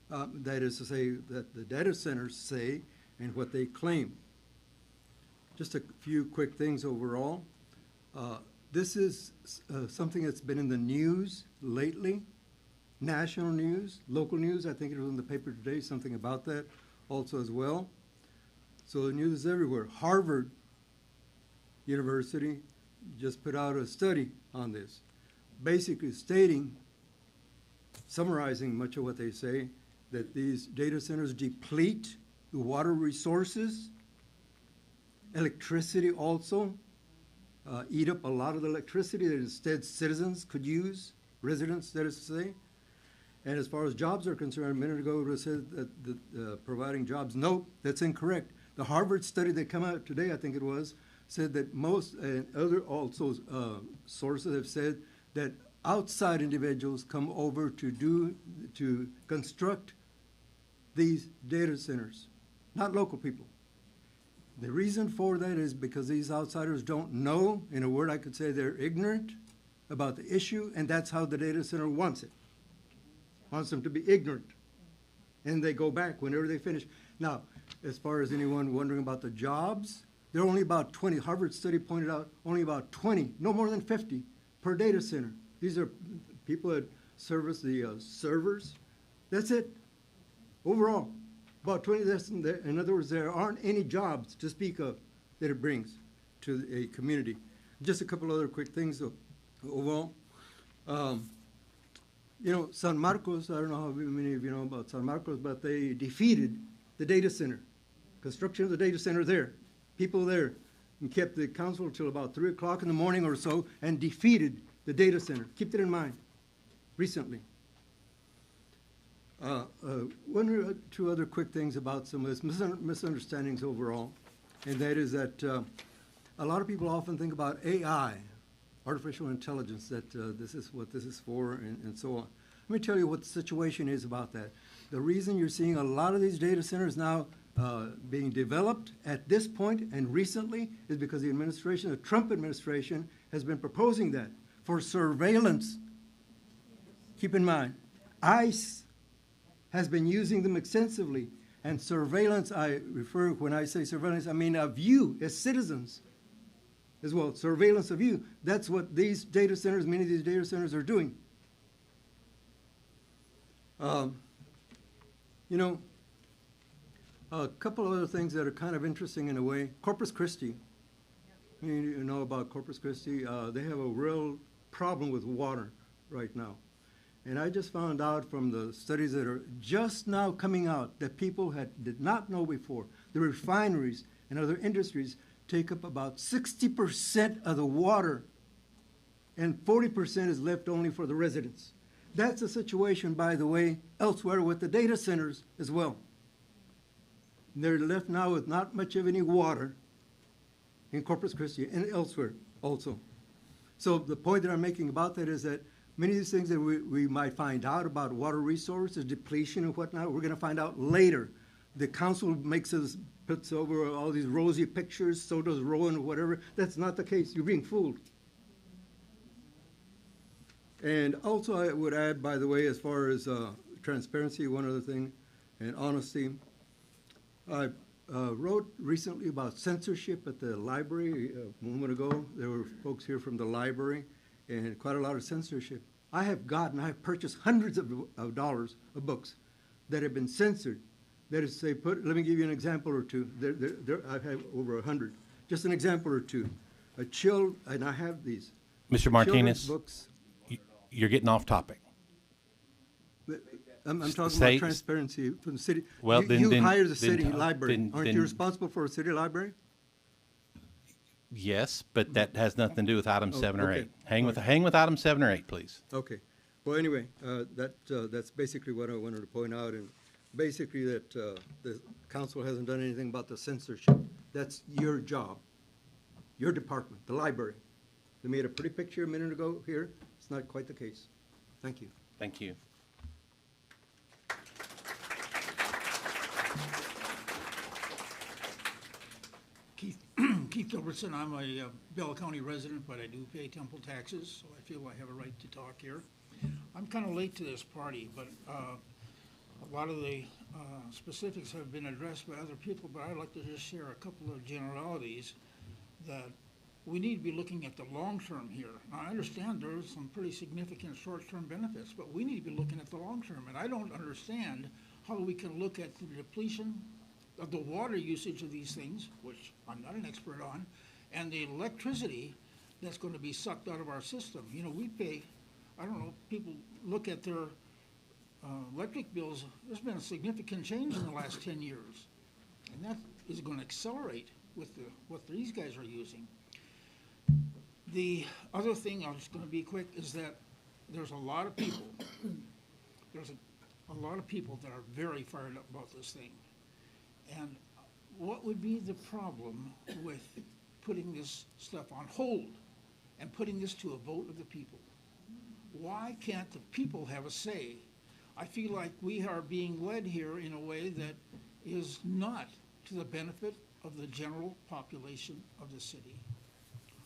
That is to say that the data centers say and what they claim. Just a few quick things overall. This is something that's been in the news lately, national news, local news. I think it was in the paper today, something about that also as well. So the news is everywhere. Harvard University just put out a study on this, basically stating, summarizing much of what they say, that these data centers deplete the water resources, electricity also, eat up a lot of the electricity that instead citizens could use, residents, that is to say. And as far as jobs are concerned, a minute ago it was said that providing jobs. No, that's incorrect. The Harvard study that came out today, I think it was, said that most and other also sources have said that outside individuals come over to construct these data centers, not local people. The reason for that is because these outsiders don't know, in a word I could say they're ignorant about the issue, and that's how the data center wants it. Wants them to be ignorant. And they go back whenever they finish. Now, as far as anyone wondering about the jobs, there are only about 20. Harvard study pointed out only about 20, no more than 50 per data center. These are people that service the servers. That's it. Overall, about 20. In other words, there aren't any jobs to speak of that it brings to a community. Just a couple other quick things, though. Overall, You know, San Marcos, I don't know how many of you know about San Marcos, but they defeated the data center. Construction of the data center there, people there, and kept the council till about 3 o'clock in the morning or so and defeated the data center. Keep that in mind, recently. One or two other quick things about some of this misunderstandings overall, and that is that a lot of people often think about AI, artificial intelligence, that this is what this is for and so on. Let me tell you what the situation is about that. The reason you're seeing a lot of these data centers now being developed at this point and recently is because the administration, the Trump administration, has been proposing that for surveillance. Keep in mind, ICE has been using them extensively, and surveillance, I refer, when I say surveillance, I mean of you as citizens as well, surveillance of you. That's what these data centers, many of these data centers are doing. You know, a couple other things that are kind of interesting in a way. Corpus Christi, you know about Corpus Christi, they have a real problem with water right now. And I just found out from the studies that are just now coming out that people did not know before. The refineries and other industries take up about 60% of the water, and 40% is left only for the residents. That's the situation, by the way, elsewhere with the data centers as well. They're left now with not much of any water in Corpus Christi and elsewhere also. So the point that I'm making about that is that many of these things that we might find out about water resources, depletion and whatnot, we're going to find out later. The council puts over all these rosy pictures, so does Rowan or whatever. That's not the case. You're being fooled. And also I would add, by the way, as far as transparency, one other thing, and honesty. I wrote recently about censorship at the library a moment ago. There were folks here from the library and quite a lot of censorship. I have purchased hundreds of dollars of books that have been censored. That is, say, let me give you an example or two. I've had over 100. Just an example or two. And I have these. Mr. Martinez, books. You're getting off topic. I'm talking about transparency from the city. Well, you hire the city library. Aren't you responsible for a city library? Yes, but that has nothing to do with item 7 or 8. Okay. Hang with item 7 or 8, please. Okay. Well, anyway, that's basically what I wanted to point out, and basically that the council hasn't done anything about the censorship. That's your job, your department, the library. They made a pretty picture a minute ago here. It's not quite the case. Thank you. Thank you. Keith Gilbertson. I'm a Bell County resident, but I do pay Temple taxes, so I feel I have a right to talk here. I'm kind of late to this party, but a lot of the specifics have been addressed by other people, but I'd like to just share a couple of generalities that we need to be looking at the long term here. Now, I understand there are some pretty significant short-term benefits, but we need to be looking at the long term, and I don't understand how we can look at the depletion of the water usage of these things, which I'm not an expert on, and the electricity that's going to be sucked out of our system. You know, we pay, I don't know, people look at their electric bills. There's been a significant change in the last 10 years, and that is going to accelerate with what these guys are using. The other thing, I'm just going to be quick, is that there's a lot of people, there's a lot of people that are very fired up about this thing. And what would be the problem with putting this stuff on hold and putting this to a vote of the people? Why can't the people have a say? I feel like we are being led here in a way that is not to the benefit of the general population of the city.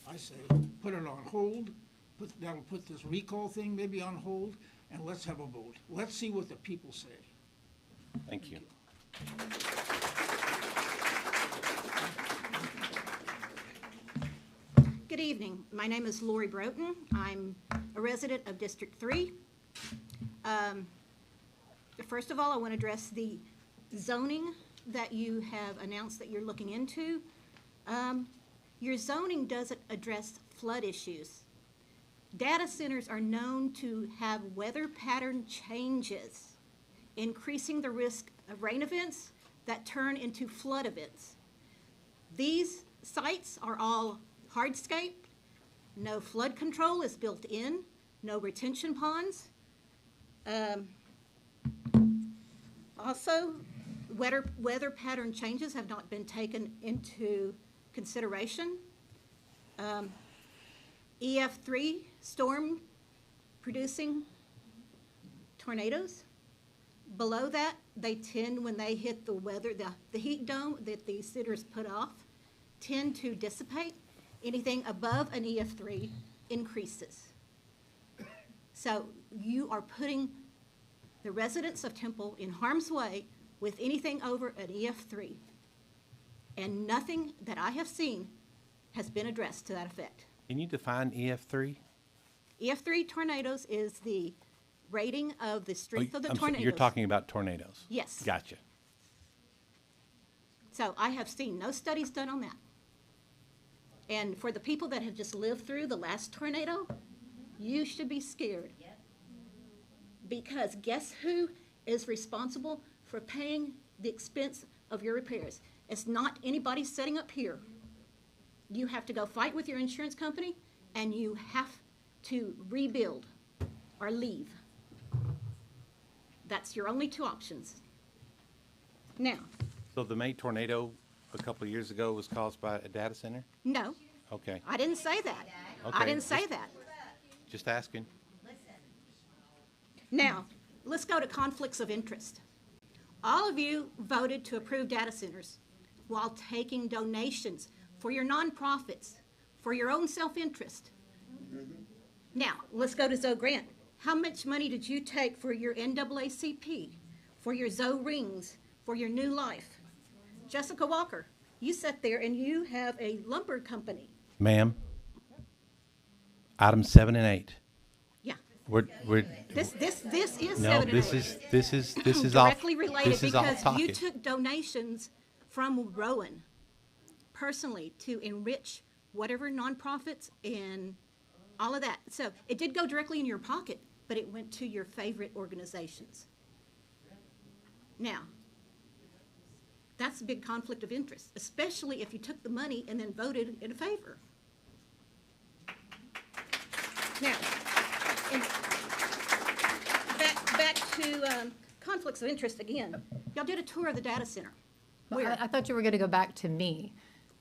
I say, put it on hold, that'll put this recall thing maybe on hold, and let's have a vote. Let's see what the people say. Thank you. Good evening. My name is Lori Broughton. I'm a resident of District 3. First of all, I want to address the zoning that you have announced that you're looking into. Your zoning doesn't address flood issues. Data centers are known to have weather pattern changes, increasing the risk of rain events that turn into flood events. These sites are all hardscape, no flood control is built in, no retention ponds. Also, weather pattern changes have not been taken into consideration. EF3 storm producing tornadoes. Below that, they tend, when they hit the weather, the heat dome that the centers put off, tend to dissipate. Anything above an EF3 increases. So you are putting the residents of Temple in harm's way with anything over an EF3. And nothing that I have seen has been addressed to that effect. Can you define EF3? EF3 tornadoes is the rating of the strength of the tornadoes. You're talking about tornadoes? Yes. Gotcha. So I have seen no studies done on that. And for the people that have just lived through the last tornado, you should be scared. Because guess who is responsible for paying the expense of your repairs? It's not anybody sitting up here. You have to go fight with your insurance company, and you have to rebuild or leave. That's your only two options. Now, So the May tornado a couple of years ago was caused by a data center? no, Okay, I didn't say that. I Okay, didn't say just- that. just asking. Now, let's go to conflicts of interest. All of you voted to approve data centers while taking donations for your nonprofits, for your own self-interest. Now, let's go to Zoe Grant. How much money did you take for your NAACP, for your Zoe Rings, for your New Life? Jessica Walker, you sat there and you have a lumber company. Ma'am, items 7 and 8. Yeah. We're, This is no, 7 and 8. this is off, Directly related this is off because you topic. took donations from Rowan personally to enrich whatever nonprofits and all of that. So it did go directly in your pocket, but it went to your favorite organizations. Now, that's a big conflict of interest, especially if you took the money and then voted in favor. Now, and back to conflicts of interest again. Y'all did a tour of the data center. Well, Where? I thought you were going to go back to me.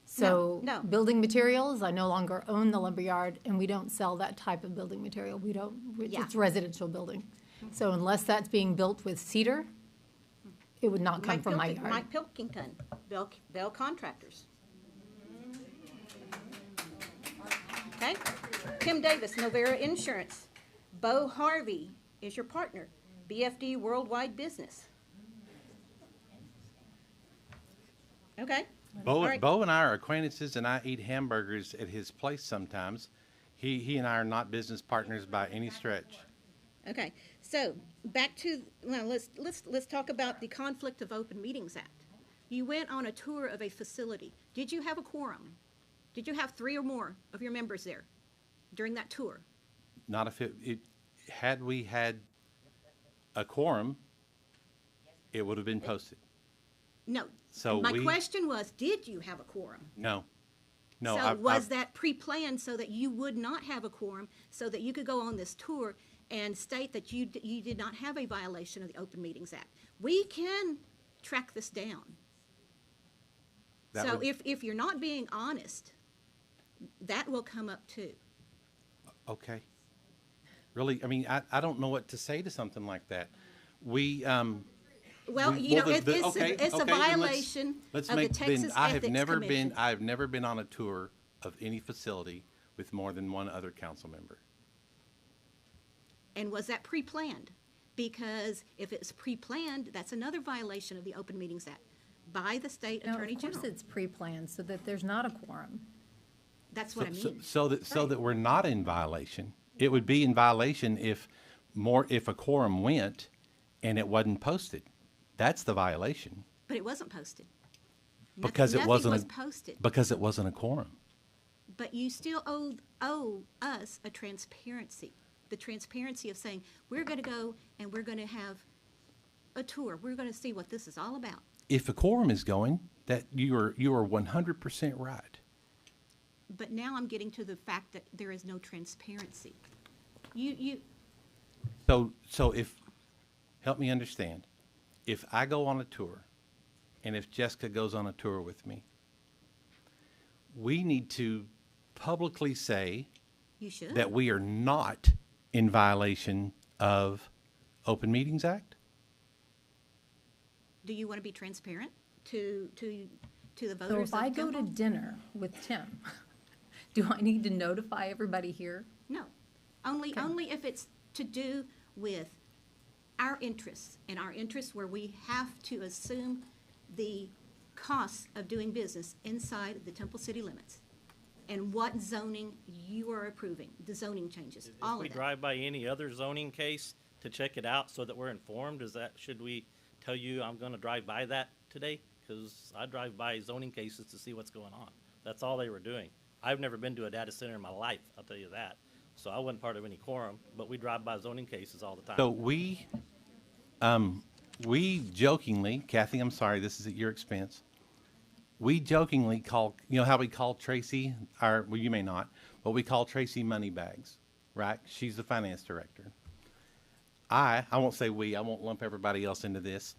So No. building materials, I no longer own the lumberyard, and we don't sell that type of building material. We don't, Yeah. it's residential building. So unless that's being built with cedar, it would not come Mike from my Pilking- yard. Mike Pilkington, Bell Contractors. Okay? Tim Davis, Novera Insurance. Bo Harvey is your partner, BFD Worldwide Business. Okay? All right. Bo and I are acquaintances, and I eat hamburgers at his place sometimes. He and I are not business partners by any stretch. Okay, so back to, well, let's talk about the Conflict of Open Meetings Act. You went on a tour of a facility. Did you have a quorum? Did you have 3 or more of your members there during that tour? Not if had we had a quorum, it would have been posted. No. So My question was, did you have a quorum? No. No. So I've- was I've- that pre-planned so that you would not have a quorum, so that you could go on this tour and state that you did not have a violation of the Open Meetings Act? We can track this down. That So would- if you're not being honest, that will come up too. Okay. Really, I mean, I don't know what to say to something like that. We, Well, we- you know, well, it's a okay, it's a okay, then violation let's of the make- then Texas I have Ethics never Commission. I have never been on a tour of any facility with more than one other council member. And was that pre-planned? Because if it's pre-planned, that's another violation of the Open Meetings Act by the state No, attorney of course general. it's pre-planned so that there's not a quorum. That's what I mean. So that we're not in violation. It would be in violation if a quorum went and it wasn't posted. That's the violation. But it wasn't posted. Because it Nothing wasn't. was posted. Because it wasn't a quorum. But you still owe us a transparency. The transparency of saying, we're gonna go and we're gonna have a tour. We're gonna see what this is all about. If a quorum is going, that you are 100% right. But now I'm getting to the fact that there is no transparency. So if, help me understand, if I go on a tour, and if Jessica goes on a tour with me, we need to publicly say You should. that we are not in violation of Open Meetings Act? Do you want to be transparent to the So voters if I of go to Temple? dinner with Tim, do I need to notify everybody here? No, only if it's to do with our interests, and our interests where we have to assume the costs of doing business inside the Temple city limits, and what zoning you are approving, the zoning changes, all If of we that. drive by any other zoning case to check it out so that we're informed, should we tell you I'm gonna drive by that today? Because I drive by zoning cases to see what's going on. That's all they were doing. I've never been to a data center in my life, I'll tell you that. So I wasn't part of any quorum, but we drive by zoning cases all the time. So we jokingly, Kathy, I'm sorry, this is at your expense. We jokingly call, you know how we call Tracy, well, you may not, but we call Tracy Moneybags, right? She's the finance director. I won't say we, I won't lump everybody else into this.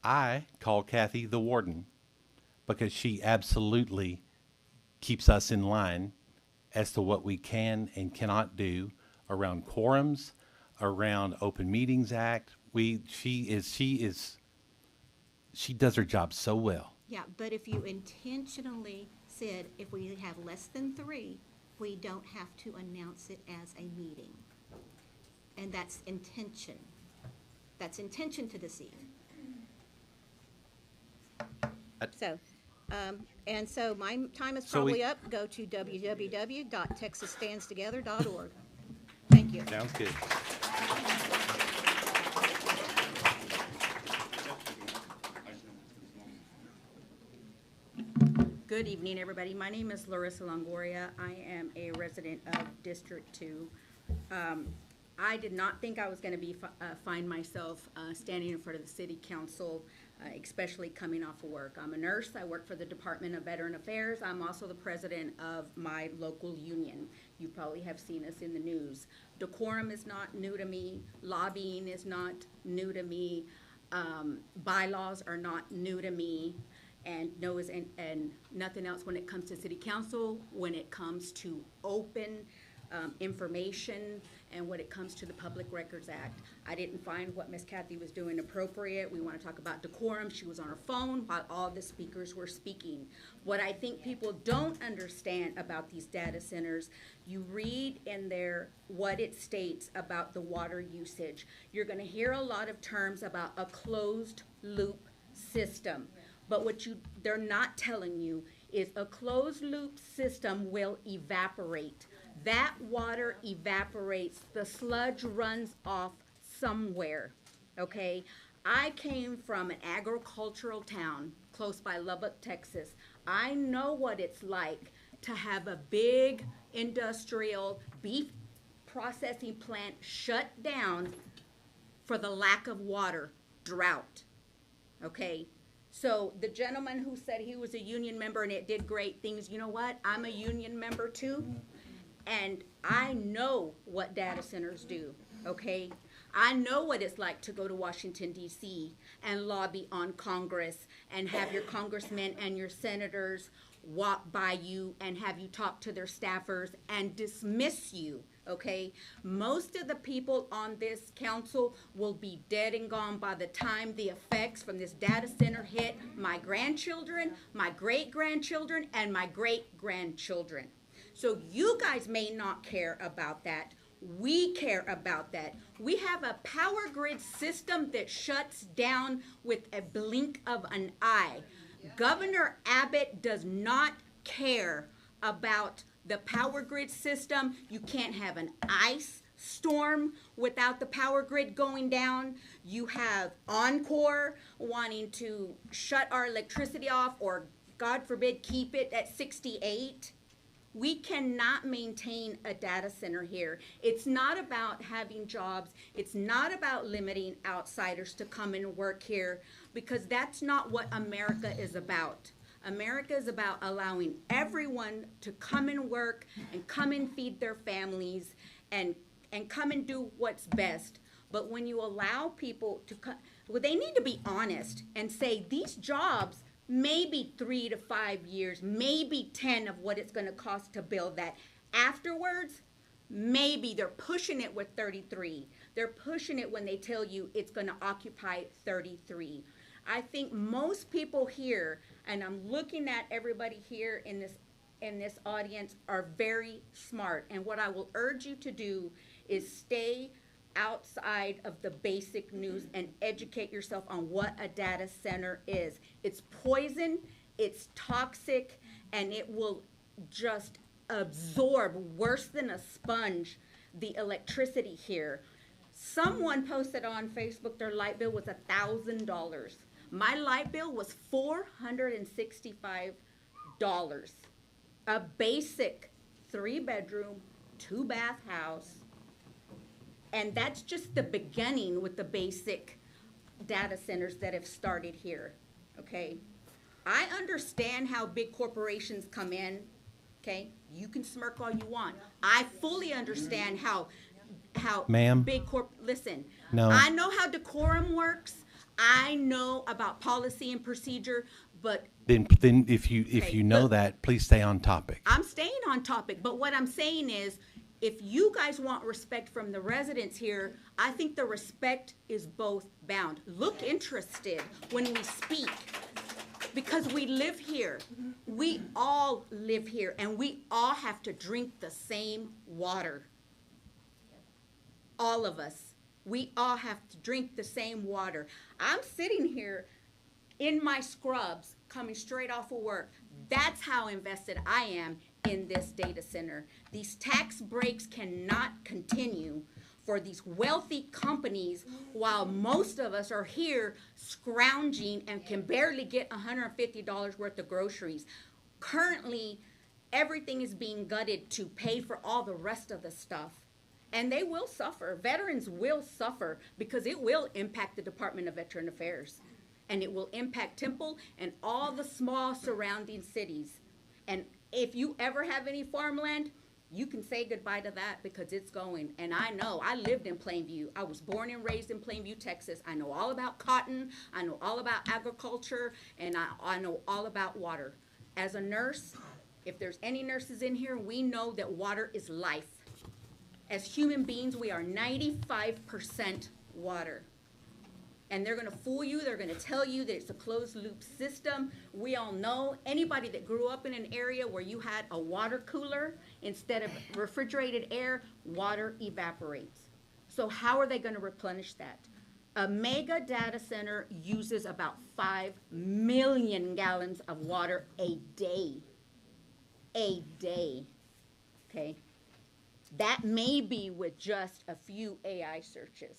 I call Kathy the warden because she absolutely keeps us in line as to what we can and cannot do around quorums, around Open Meetings Act. She does her job so well. Yeah, but if you intentionally said, if we have less than 3, we don't have to announce it as a meeting. And that's intention. That's intention to deceive. So, and so my time is So we- probably up. Go to www.texasstandstogether.org. Thank you. Sounds good. Good evening, everybody. My name is Larissa Longoria. I am a resident of District 2. I did not think I was going to find myself standing in front of the City Council, especially coming off of work. I'm a nurse. I work for the Department of Veteran Affairs. I'm also the president of my local union. You probably have seen us in the news. Decorum is not new to me. Lobbying is not new to me. Bylaws are not new to me. And nothing else when it comes to City Council, when it comes to open information, and when it comes to the Public Records Act. I didn't find what Miss Kathy was doing appropriate. We want to talk about decorum. She was on her phone while all the speakers were speaking. What I think people don't understand about these data centers, you read in there what it states about the water usage. You're going to hear a lot of terms about a closed loop system. But what they're not telling you is a closed loop system will evaporate. That water evaporates. The sludge runs off somewhere, okay? I came from an agricultural town close by Lubbock, Texas. I know what it's like to have a big industrial beef processing plant shut down for the lack of water, drought, okay? So the gentleman who said he was a union member and it did great things, you know what? I'm a union member too, and I know what data centers do, okay? I know what it's like to go to Washington, D.C. and lobby on Congress and have your congressmen and your senators walk by you and have you talk to their staffers and dismiss you, okay? Most of the people on this council will be dead and gone by the time the effects from this data center hit my grandchildren, my great-grandchildren, and my great-grandchildren. So you guys may not care about that. We care about that. We have a power grid system that shuts down with a blink of an eye. Governor Abbott does not care about the power grid system. You can't have an ice storm without the power grid going down. You have Encore wanting to shut our electricity off or, God forbid, keep it at 68. We cannot maintain a data center here. It's not about having jobs. It's not about limiting outsiders to come and work here, because that's not what America is about. America is about allowing everyone to come and work and come and feed their families and come and do what's best. But when you allow people to come, well, they need to be honest and say these jobs, maybe 3 to 5 years, maybe 10 of what it's going to cost to build that. Afterwards, maybe they're pushing it with 33. They're pushing it when they tell you it's going to occupy 33. I think most people here, and I'm looking at everybody here in this audience, are very smart. And what I will urge you to do is stay outside of the basic news and educate yourself on what a data center is. It's poison, it's toxic, and it will just absorb, worse than a sponge, the electricity here. Someone posted on Facebook their light bill was $1,000. My light bill was $465. A basic 3-bedroom, 2-bath house. And that's just the beginning with the basic data centers that have started here, okay? I understand how big corporations come in, okay? You can smirk all you want. I fully understand how Ma'am? big listen, No. I know how decorum works. I know about policy and procedure, but Then if you know that, please stay on topic. I'm staying on topic. But what I'm saying is, if you guys want respect from the residents here, I think the respect is both bound. Look interested when we speak, because we live here. We all live here, and we all have to drink the same water. All of us. We all have to drink the same water. I'm sitting here in my scrubs, coming straight off of work. That's how invested I am in this data center. These tax breaks cannot continue for these wealthy companies while most of us are here scrounging and can barely get $150 worth of groceries. Currently, everything is being gutted to pay for all the rest of the stuff. And they will suffer. Veterans will suffer because it will impact the Department of Veteran Affairs. And it will impact Temple and all the small surrounding cities. And if you ever have any farmland, you can say goodbye to that because it's going. And I know, I lived in Plainview. I was born and raised in Plainview, Texas. I know all about cotton. I know all about agriculture. And I know all about water. As a nurse, if there's any nurses in here, we know that water is life. As human beings, we are 95% water. And they're going to fool you. They're going to tell you that it's a closed loop system. We all know, anybody that grew up in an area where you had a water cooler instead of refrigerated air, water evaporates. So how are they going to replenish that? A mega data center uses about 5 million gallons of water a day. A day. Okay? That may be with just a few AI searches.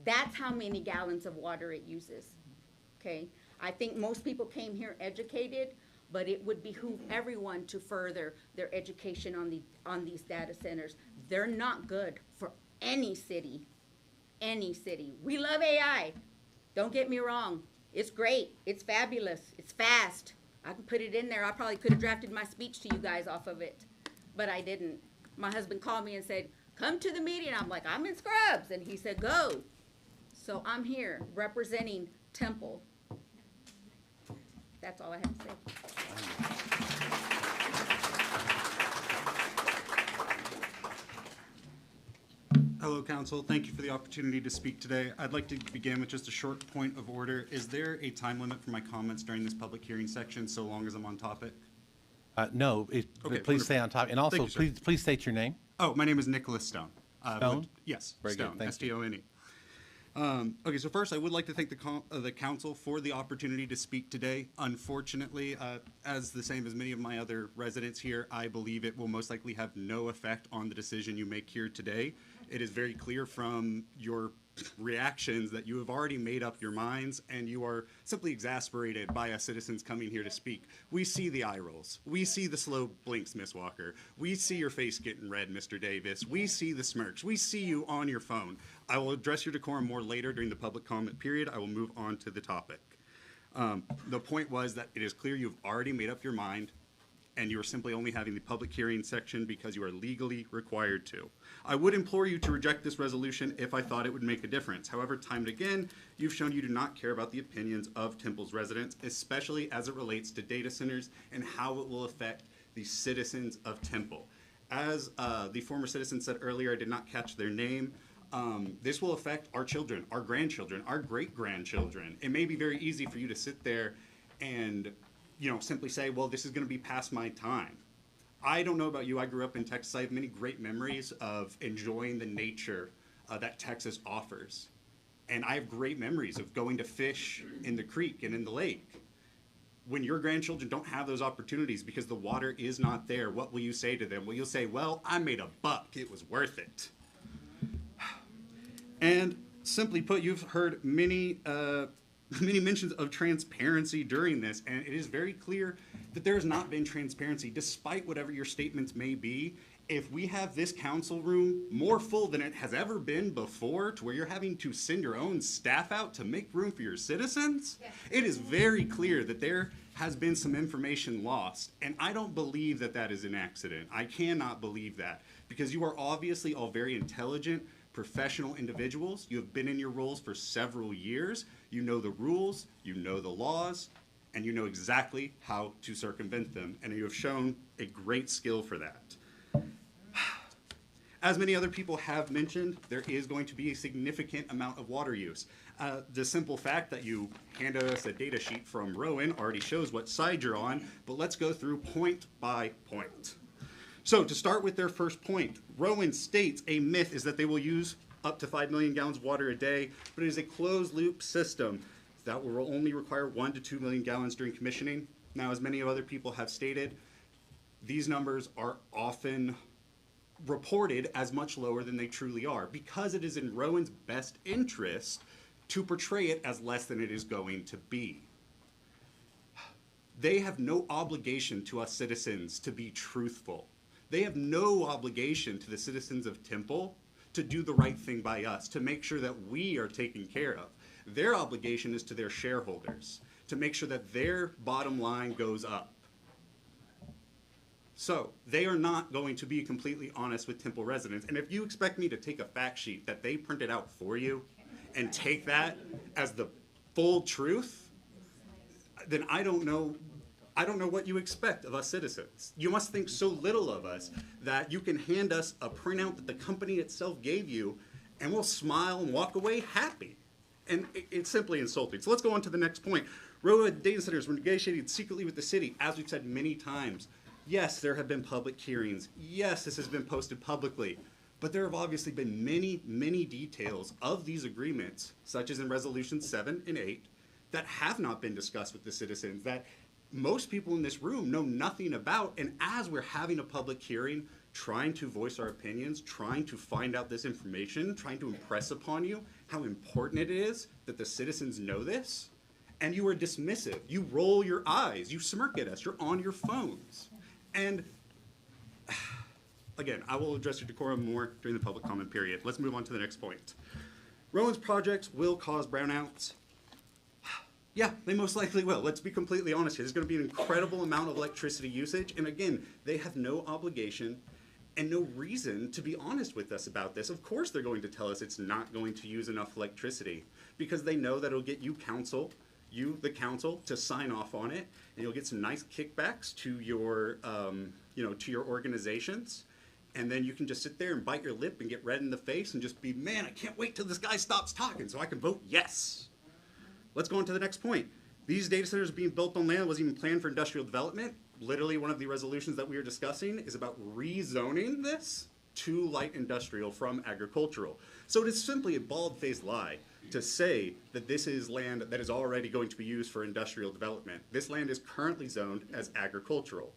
That's how many gallons of water it uses, okay? I think most people came here educated, but it would behoove everyone to further their education on these data centers. They're not good for any city, any city. We love AI, don't get me wrong. It's great, it's fabulous, it's fast. I can put it in there. I probably could have drafted my speech to you guys off of it, but I didn't. My husband called me and said, come to the meeting. I'm like, I'm in scrubs. And he said, go. So I'm here representing Temple. That's all I have to say. Hello, Council. Thank you for the opportunity to speak today. I'd like to begin with just a short point of order. Is there a time limit for my comments during this public hearing section, so long as I'm on topic? No, Okay, please stay on top. And also, Thank you, sir. please state your name. Oh, my name is Nicholas Stone. Stone? Yes, Very good. Stone, Thank you. S-T-O-N-E. Okay, so first I would like to thank the council for the opportunity to speak today. Unfortunately, as the same as many of my other residents here, I believe it will most likely have no effect on the decision you make here today. It is very clear from your reactions that you have already made up your minds and you are simply exasperated by us citizens coming here to speak. We see the eye rolls. We see the slow blinks, Miss Walker. We see your face getting red, Mr. Davis. We see the smirks. We see you on your phone. I will address your decorum more later during the public comment period. I will move on to the topic. The point was that it is clear you've already made up your mind and you are simply only having the public hearing section because you are legally required to. I would implore you to reject this resolution if I thought it would make a difference. However, time and again, you've shown you do not care about the opinions of Temple's residents, especially as it relates to data centers and how it will affect the citizens of Temple. As the former citizen said earlier, I did not catch their name. This will affect our children, our grandchildren, our great-grandchildren. It may be very easy for you to sit there and simply say, well, this is going to be past my time. I don't know about you. I grew up in Texas. I have many great memories of enjoying the nature that Texas offers. And I have great memories of going to fish in the creek and in the lake. When your grandchildren don't have those opportunities because the water is not there, what will you say to them? Well, you'll say, well, I made a buck. It was worth it. And simply put, you've heard many mentions of transparency during this, and it is very clear that there has not been transparency, despite whatever your statements may be. If we have this council room more full than it has ever been before, to where you're having to send your own staff out to make room for your citizens, it is very clear that there has been some information lost, and I don't believe that that is an accident. I cannot believe that, because you are obviously all very intelligent, professional individuals. You have been in your roles for several years. You know the rules, you know the laws, and you know exactly how to circumvent them. And you have shown a great skill for that. As many other people have mentioned, there is going to be a significant amount of water use. The simple fact that you handed us a data sheet from Rowan already shows what side you're on, but let's go through point by point. So to start with their first point, Rowan states a myth is that they will use up to 5 million gallons of water a day, but it is a closed loop system that will only require 1 to 2 million gallons during commissioning. Now, as many other people have stated, these numbers are often reported as much lower than they truly are, because it is in Rowan's best interest to portray it as less than it is going to be. They have no obligation to us citizens to be truthful. They have no obligation to the citizens of Temple to do the right thing by us, to make sure that we are taken care of. Their obligation is to their shareholders, to make sure that their bottom line goes up. So they are not going to be completely honest with Temple residents. And if you expect me to take a fact sheet that they printed out for you and take that as the full truth, then I don't know what you expect of us citizens. You must think so little of us that you can hand us a printout that the company itself gave you and we'll smile and walk away happy. And it's simply insulting. So let's go on to the next point. Rowan data centers were negotiated secretly with the city, as we've said many times. Yes, there have been public hearings. Yes, this has been posted publicly. But there have obviously been many, many details of these agreements, such as in Resolutions 7 and 8, that have not been discussed with the citizens, that most people in this room know nothing about. And as we're having a public hearing, trying to voice our opinions, trying to find out this information, trying to impress upon you how important it is that the citizens know this, and you are dismissive. You roll your eyes. You smirk at us. You're on your phones. And again, I will address your decorum more during the public comment period. Let's move on to the next point. Rowan's projects will cause brownouts. Yeah, they most likely will. Let's be completely honest here. There's going to be an incredible amount of electricity usage. And again, they have no obligation and no reason to be honest with us about this. Of course, they're going to tell us it's not going to use enough electricity because they know that it'll get you, the council, to sign off on it. And you'll get some nice kickbacks to your, to your organizations. And then you can just sit there and bite your lip and get red in the face and just be, man, I can't wait till this guy stops talking so I can vote yes. Let's go on to the next point. These data centers being built on land that wasn't even planned for industrial development. Literally, one of the resolutions that we are discussing is about rezoning this to light industrial from agricultural. So it is simply a bald-faced lie to say that this is land that is already going to be used for industrial development. This land is currently zoned as agricultural.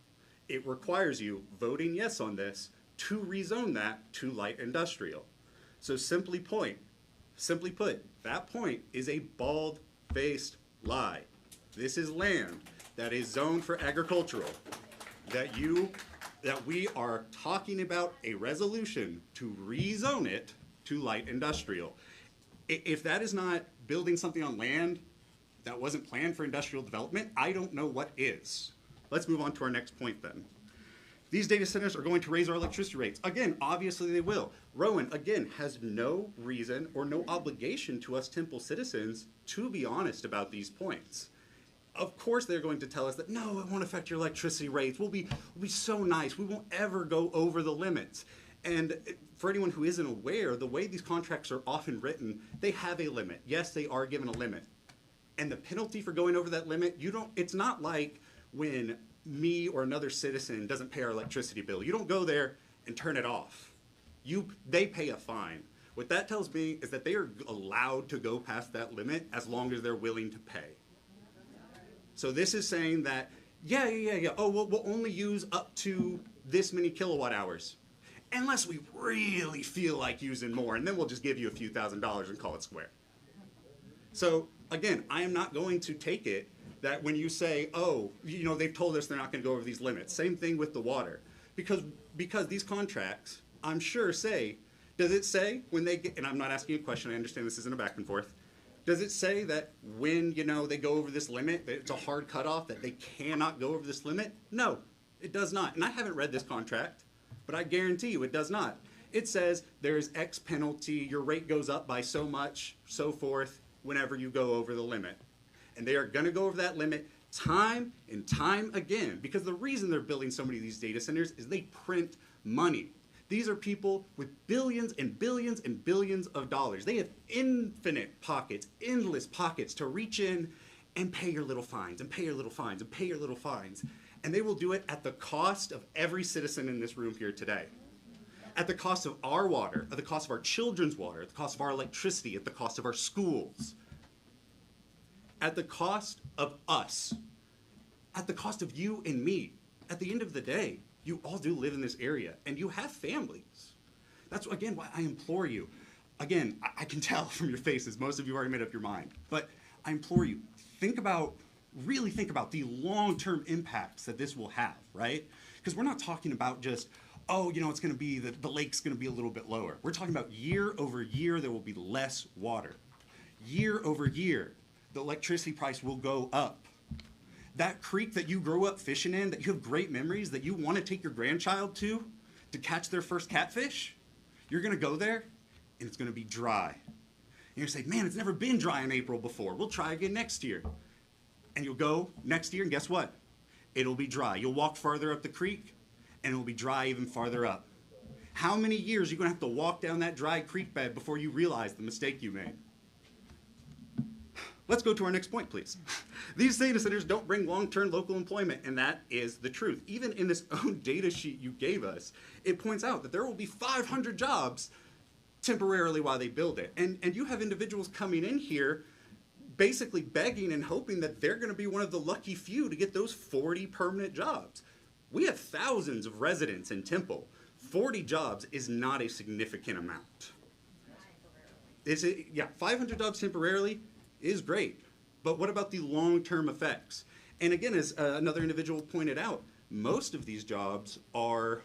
It requires you voting yes on this to rezone that to light industrial. So simply put, that point is a bald-faced lie. This is land that is zoned for agricultural, that we are talking about a resolution to rezone it to light industrial. If that is not building something on land that wasn't planned for industrial development, I don't know what is. Let's move on to our next point then. These data centers are going to raise our electricity rates. Again, obviously they will. Rowan, again, has no reason or no obligation to us Temple citizens to be honest about these points. Of course they're going to tell us that, no, it won't affect your electricity rates. We'll be so nice. We won't ever go over the limits. And for anyone who isn't aware, the way these contracts are often written, they have a limit. Yes, they are given a limit. And the penalty for going over that limit, it's not like when me or another citizen doesn't pay our electricity bill. You don't go there and turn it off. They pay a fine. What that tells me is that they are allowed to go past that limit as long as they're willing to pay. So this is saying that, yeah, oh, we'll only use up to this many kilowatt hours, unless we really feel like using more, and then we'll just give you a few $1,000s and call it square. So again, I am not going to take it that when you say, oh, they've told us they're not going to go over these limits. Same thing with the water. Because these contracts, I'm sure say, does it say when they get, and I'm not asking you a question, I understand this isn't a back and forth. Does it say that when, they go over this limit, that it's a hard cutoff, that they cannot go over this limit? No, it does not. And I haven't read this contract, but I guarantee you it does not. It says there's X penalty, your rate goes up by so much, so forth, whenever you go over the limit. And they are going to go over that limit time and time again, because the reason they're building so many of these data centers is they print money. These are people with billions and billions and billions of dollars. They have infinite pockets, endless pockets to reach in and pay your little fines and pay your little fines and pay your little fines. And they will do it at the cost of every citizen in this room here today. At the cost of our water, at the cost of our children's water, at the cost of our electricity, at the cost of our schools. At the cost of us. At the cost of you and me. At the end of the day, you all do live in this area, and you have families. That's, again, why I implore you. Again, I can tell from your faces, most of you already made up your mind, but I implore you, really think about the long-term impacts that this will have, right? Because we're not talking about just, oh, it's going to be, the lake's going to be a little bit lower. We're talking about year over year, there will be less water. Year over year, the electricity price will go up. That creek that you grew up fishing in, that you have great memories, that you want to take your grandchild to catch their first catfish, you're going to go there, and it's going to be dry. And you're going to say, man, it's never been dry in April before. We'll try again next year. And you'll go next year, and guess what? It'll be dry. You'll walk farther up the creek, and it'll be dry even farther up. How many years are you going to have to walk down that dry creek bed before you realize the mistake you made? Let's go to our next point, please. These data centers don't bring long-term local employment, and that is the truth. Even in this own data sheet you gave us, it points out that there will be 500 jobs temporarily while they build it. And you have individuals coming in here basically begging and hoping that they're going to be one of the lucky few to get those 40 permanent jobs. We have thousands of residents in Temple. 40 jobs is not a significant amount. Is it? Yeah, 500 jobs temporarily is great, but what about the long-term effects? And again, as another individual pointed out, most of these jobs are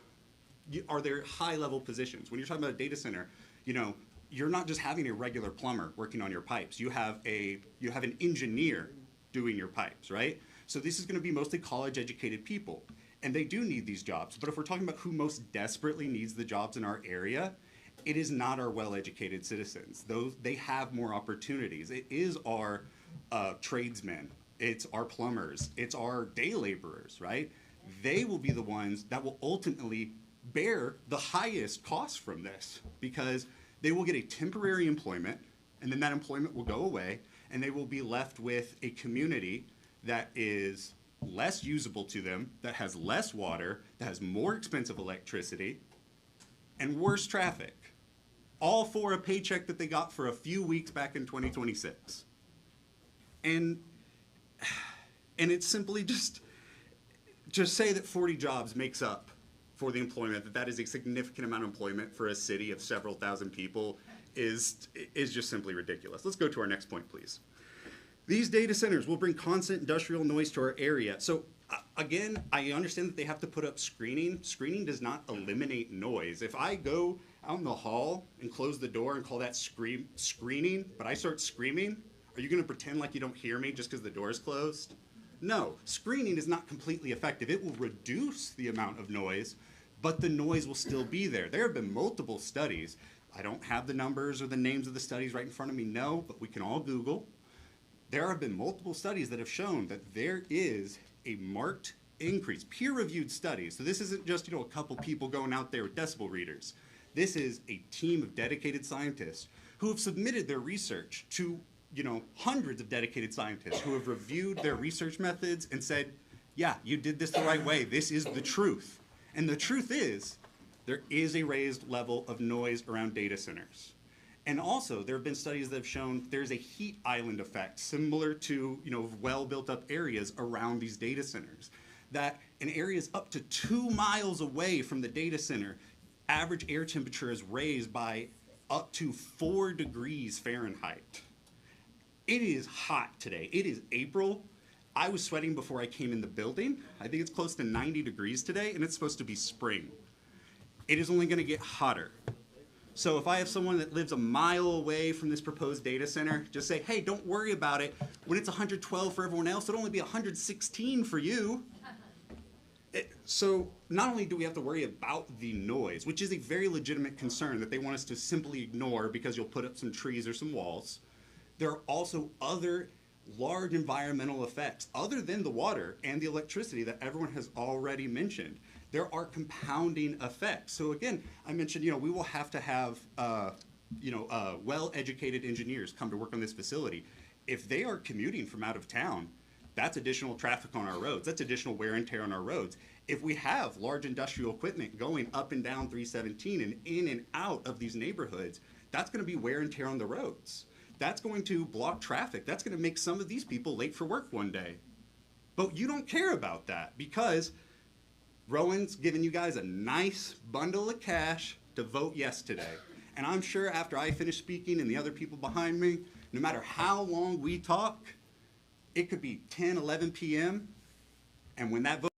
their high-level positions. When you're talking about a data center, you're not just having a regular plumber working on your pipes. You have an engineer doing your pipes, right? So this is going to be mostly college-educated people, and they do need these jobs. But if we're talking about who most desperately needs the jobs in our area, it is not our well-educated citizens. They have more opportunities. It is our tradesmen. It's our plumbers. It's our day laborers, right? They will be the ones that will ultimately bear the highest cost from this, because they will get a temporary employment, and then that employment will go away, and they will be left with a community that is less usable to them, that has less water, that has more expensive electricity, and worse traffic. All for a paycheck that they got for a few weeks back in 2026. And it's simply just say that 40 jobs makes up for the employment, that is a significant amount of employment for a city of several thousand people is just simply ridiculous. Let's go to our next point, please. These data centers will bring constant industrial noise to our area. So again, I understand that they have to put up screening. Screening does not eliminate noise. If I go out in the hall and close the door and call that screening, but I start screaming, are you gonna pretend like you don't hear me just because the door is closed? No, screening is not completely effective. It will reduce the amount of noise, but the noise will still be there. There have been multiple studies. I don't have the numbers or the names of the studies right in front of me, no, but we can all Google. There have been multiple studies that have shown that there is a marked increase, peer-reviewed studies. So this isn't just, a couple people going out there with decibel readers. This is a team of dedicated scientists who have submitted their research to, hundreds of dedicated scientists who have reviewed their research methods and said, yeah, you did this the right way. This is the truth. And the truth is, there is a raised level of noise around data centers. And also, there have been studies that have shown there's a heat island effect similar to, well-built up areas around these data centers. That in areas up to 2 miles away from the data center, average air temperature is raised by up to 4 degrees Fahrenheit. It is hot today. It is April. I was sweating before I came in the building. I think it's close to 90 degrees today, and it's supposed to be spring. It is only gonna get hotter. So if I have someone that lives a mile away from this proposed data center, just say, hey, don't worry about it. When it's 112 for everyone else, it'll only be 116 for you. So not only do we have to worry about the noise, which is a very legitimate concern that they want us to simply ignore because you'll put up some trees or some walls, there are also other large environmental effects other than the water and the electricity that everyone has already mentioned. There are compounding effects. So again, I mentioned, we will have to have, well-educated engineers come to work on this facility. If they are commuting from out of town, that's additional traffic on our roads. That's additional wear and tear on our roads. If we have large industrial equipment going up and down 317 and in and out of these neighborhoods, that's gonna be wear and tear on the roads. That's going to block traffic. That's gonna make some of these people late for work one day. But you don't care about that because Rowan's giving you guys a nice bundle of cash to vote yes today. And I'm sure after I finish speaking and the other people behind me, no matter how long we talk, it could be 10, 11 p.m. And when that vote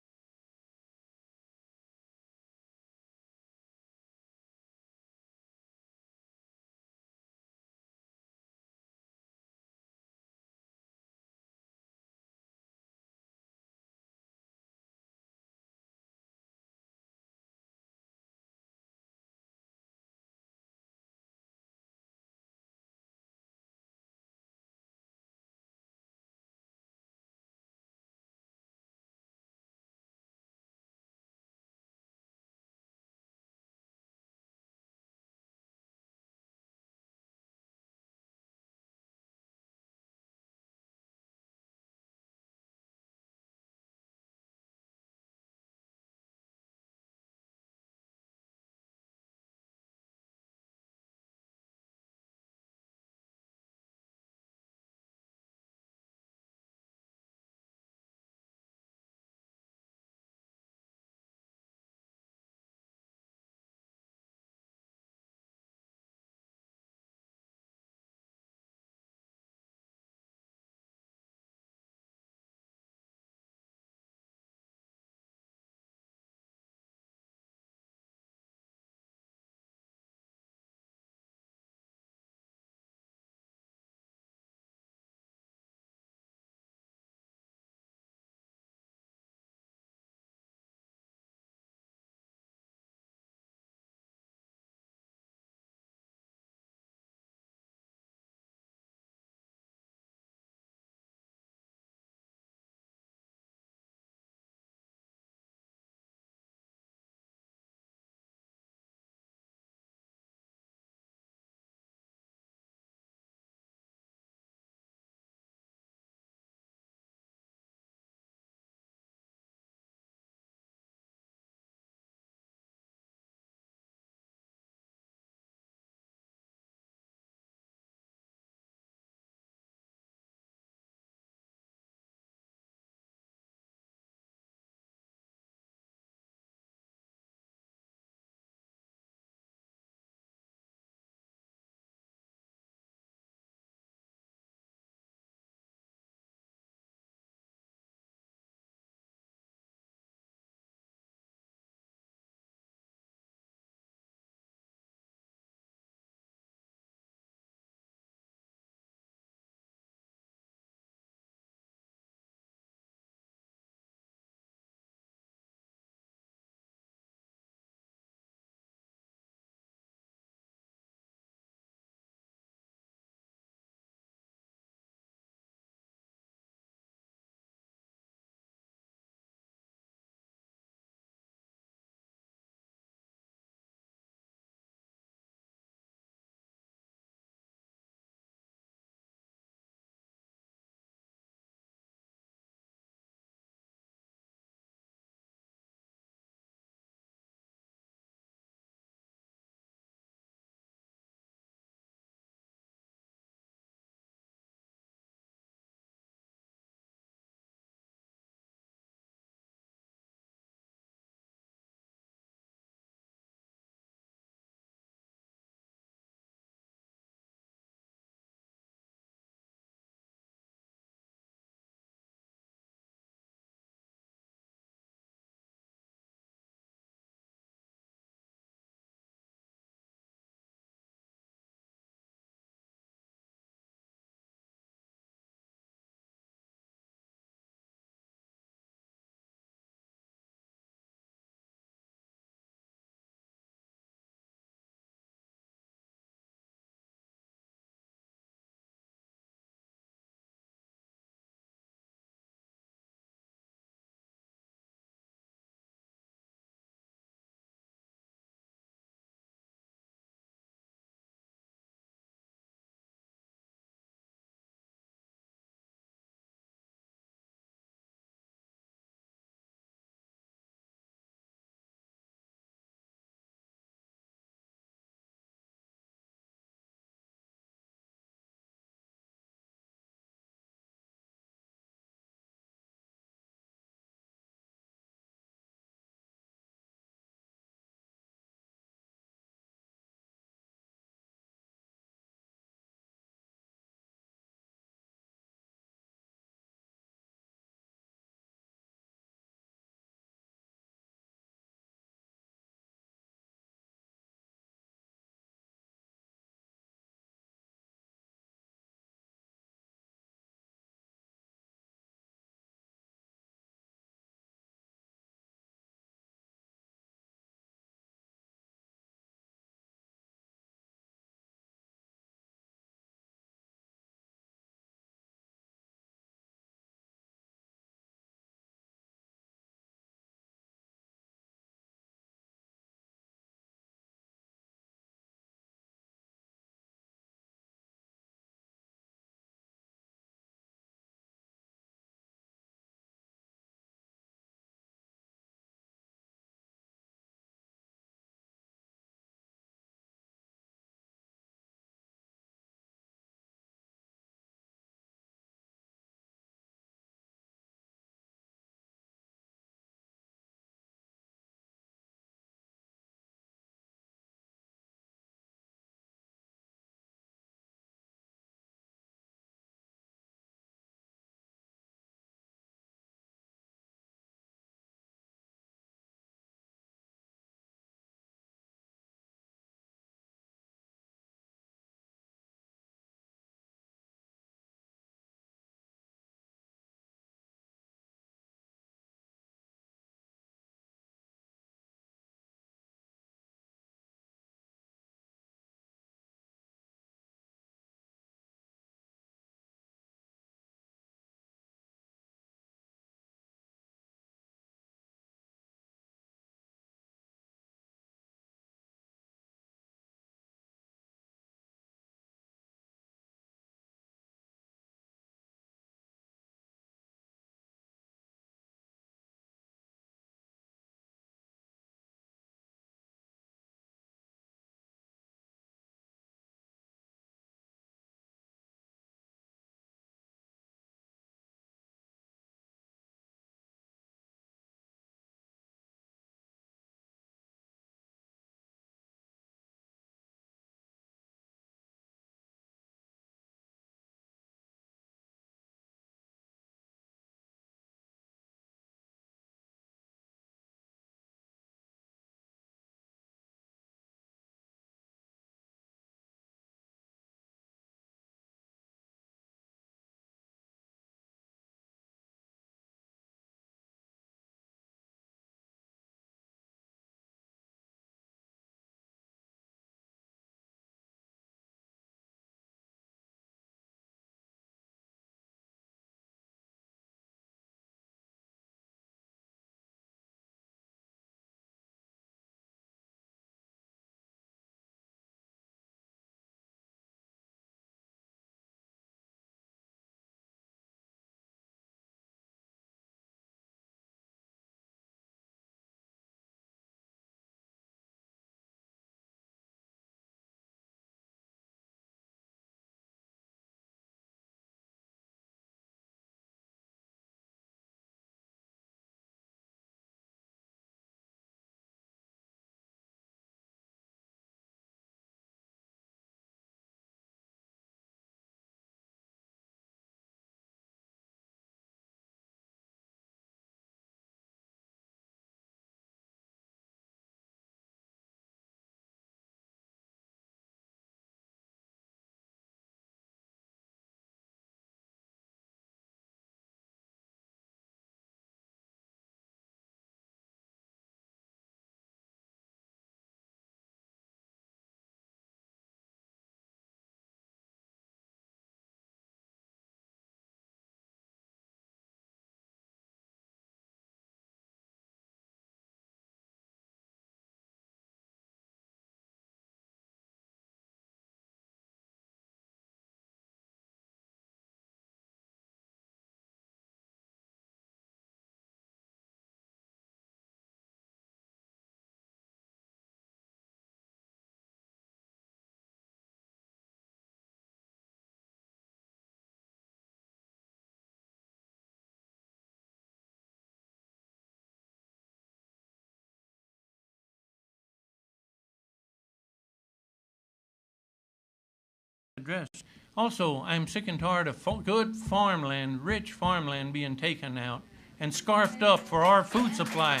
address. Also, I'm sick and tired of good farmland, rich farmland being taken out and scarfed up for our food supply.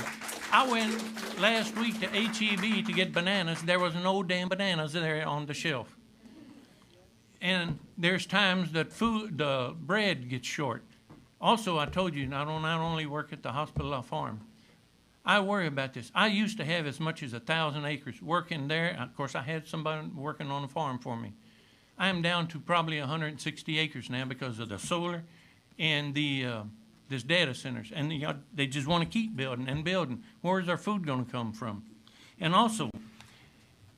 I went last week to H-E-B to get bananas. There was no damn bananas there on the shelf. And there's times that the bread gets short. Also, I told you, I don't not only work at the hospital or farm. I worry about this. I used to have as much as 1,000 acres working there. Of course, I had somebody working on the farm for me. I am down to probably 160 acres now because of the solar and the this data centers. And they just want to keep building and building. Where's our food going to come from? And also,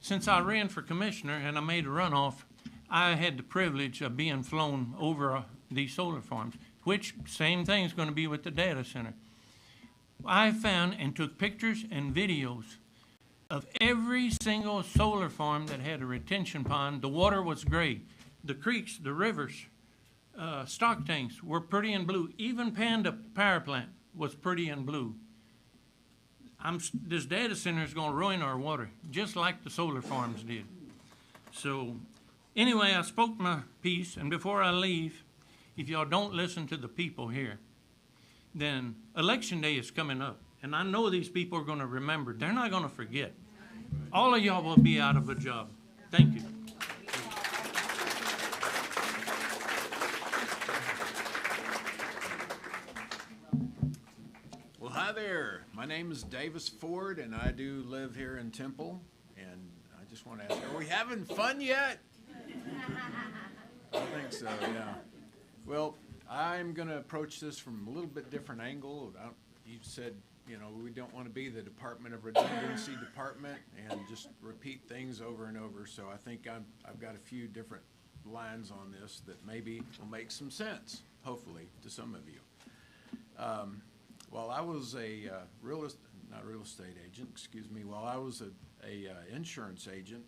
since I ran for commissioner and I made a runoff, I had the privilege of being flown over these solar farms, which same thing is going to be with the data center. I found and took pictures and videos of every single solar farm that had a retention pond. The water was gray. The creeks, the rivers, stock tanks were pretty in blue. Even Panda Power Plant was pretty in blue. This data center is going to ruin our water, just like the solar farms did. So anyway, I spoke my piece, and before I leave, if y'all don't listen to the people here, then election day is coming up. And I know these people are going to remember. They're not going to forget. All of y'all will be out of a job. Thank you. Well, hi there. My name is Davis Ford, and I do live here in Temple. And I just want to ask, are we having fun yet? I think so, yeah. Well, I'm going to approach this from a little bit different angle. You said, you know, we don't want to be the Department of Redundancy department and just repeat things over and over. So I think I've got a few different lines on this that maybe will make some sense, hopefully, to some of you. While I was a not real estate agent, excuse me, while I was a insurance agent,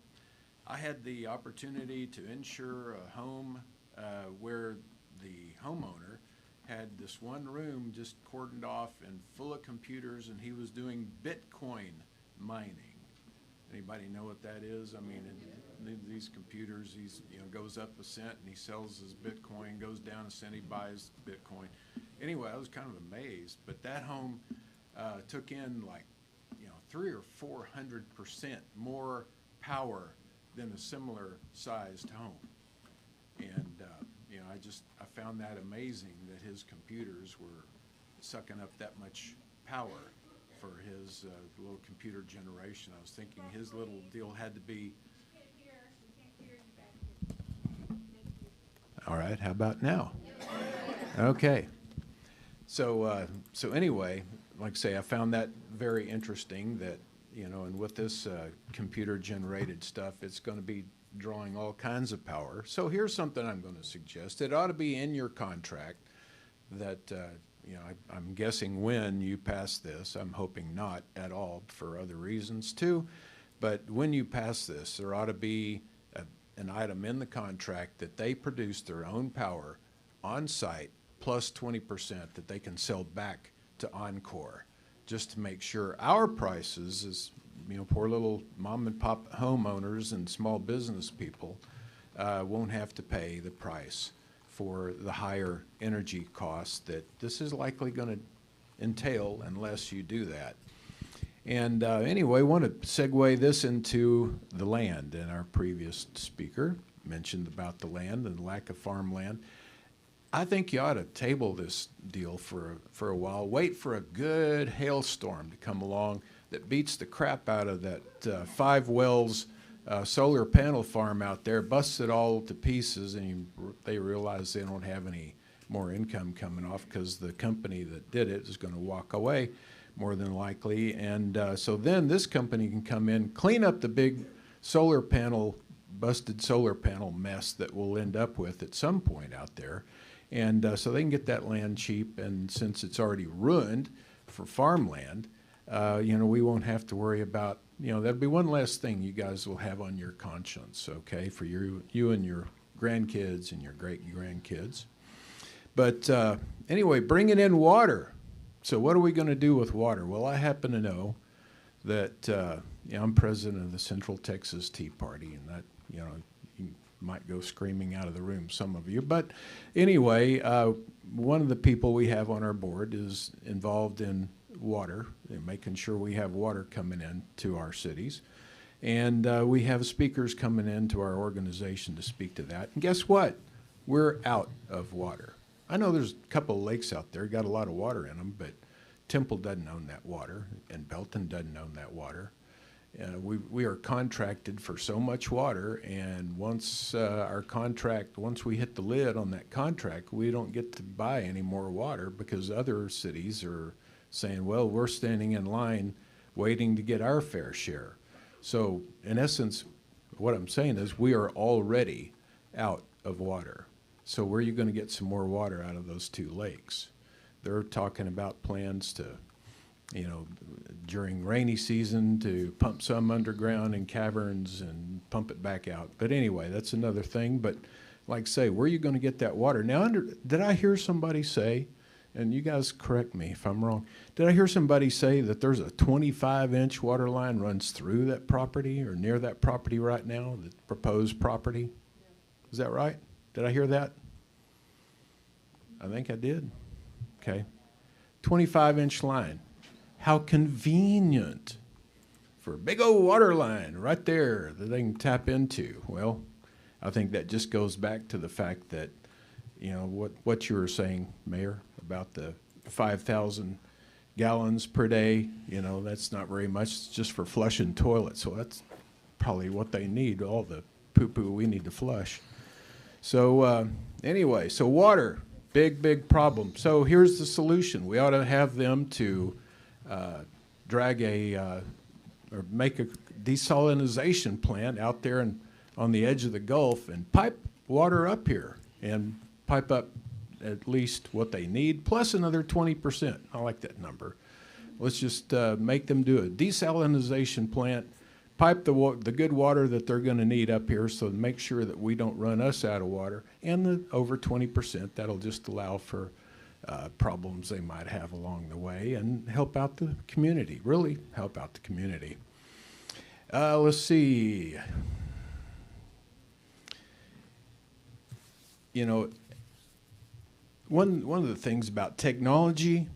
I had the opportunity to insure a home where the homeowner had this one room just cordoned off and full of computers, and he was doing Bitcoin mining. Anybody know what that is? I mean, these computers, he's goes up a cent and he sells his Bitcoin, goes down a cent, he buys Bitcoin. Anyway, I was kind of amazed, but that home took in like 300 or 400% more power than a similar sized home. And I found that amazing that his computers were sucking up that much power for his little computer generation. I was thinking his little deal had to be. All right, how about now? Okay. So anyway, like I say, I found that very interesting that, and with this computer generated stuff, it's going to be drawing all kinds of power. So here's something I'm going to suggest. It ought to be in your contract that, I'm guessing when you pass this, I'm hoping not at all for other reasons too, but when you pass this, there ought to be an item in the contract that they produce their own power on site plus 20% that they can sell back to Encore, just to make sure our prices as poor little mom and pop homeowners and small business people won't have to pay the price for the higher energy costs that this is likely going to entail unless you do that. And anyway, I want to segue this into the land. And our previous speaker mentioned about the land and the lack of farmland. I think you ought to table this deal for a while. Wait for a good hailstorm to come along that beats the crap out of that 5 wells solar panel farm out there, busts it all to pieces, and they realize they don't have any more income coming off because the company that did it is going to walk away more than likely. And so then this company can come in, clean up the big busted solar panel mess that we'll end up with at some point out there. And so they can get that land cheap, and since it's already ruined for farmland, we won't have to worry about, that'll be one less thing you guys will have on your conscience, okay, for you and your grandkids and your great-grandkids. But anyway, bringing in water. So what are we going to do with water? Well, I happen to know that I'm president of the Central Texas Tea Party, and that, might go screaming out of the room, some of you. But anyway, one of the people we have on our board is involved in water, and making sure we have water coming in to our cities. And we have speakers coming into our organization to speak to that. And guess what? We're out of water. I know there's a couple of lakes out there, got a lot of water in them, but Temple doesn't own that water, and Belton doesn't own that water. We are contracted for so much water, and once once we hit the lid on that contract, we don't get to buy any more water because other cities are saying, well, we're standing in line waiting to get our fair share. So in essence, what I'm saying is we are already out of water. So where are you going to get some more water out of those two lakes? They're talking about plans to, during rainy season to pump some underground in caverns and pump it back out. But anyway, that's another thing. But like I say, where are you going to get that water? Now, did I hear somebody say, and you guys correct me if I'm wrong, did I hear somebody say that there's a 25-inch water line runs through that property or near that property right now, the proposed property? Is that right? Did I hear that? I think I did. Okay. 25-inch line. How convenient for a big old water line right there that they can tap into. Well, I think that just goes back to the fact that, what you were saying, Mayor, about the 5,000 gallons per day, that's not very much. It's just for flushing toilets. So that's probably what they need, all the poo-poo we need to flush. So anyway, so water, big problem. So here's the solution. We ought to have them to drag or make a desalinization plant out there on the edge of the Gulf and pipe water up here and pipe up at least what they need, plus another 20%. I like that number. Let's just make them do a desalinization plant, pipe the good water that they're going to need up here, so make sure that we don't run us out of water, and the over 20%, that'll just allow for problems they might have along the way and help out the community, really help out the community. Let's see. One of the things about technology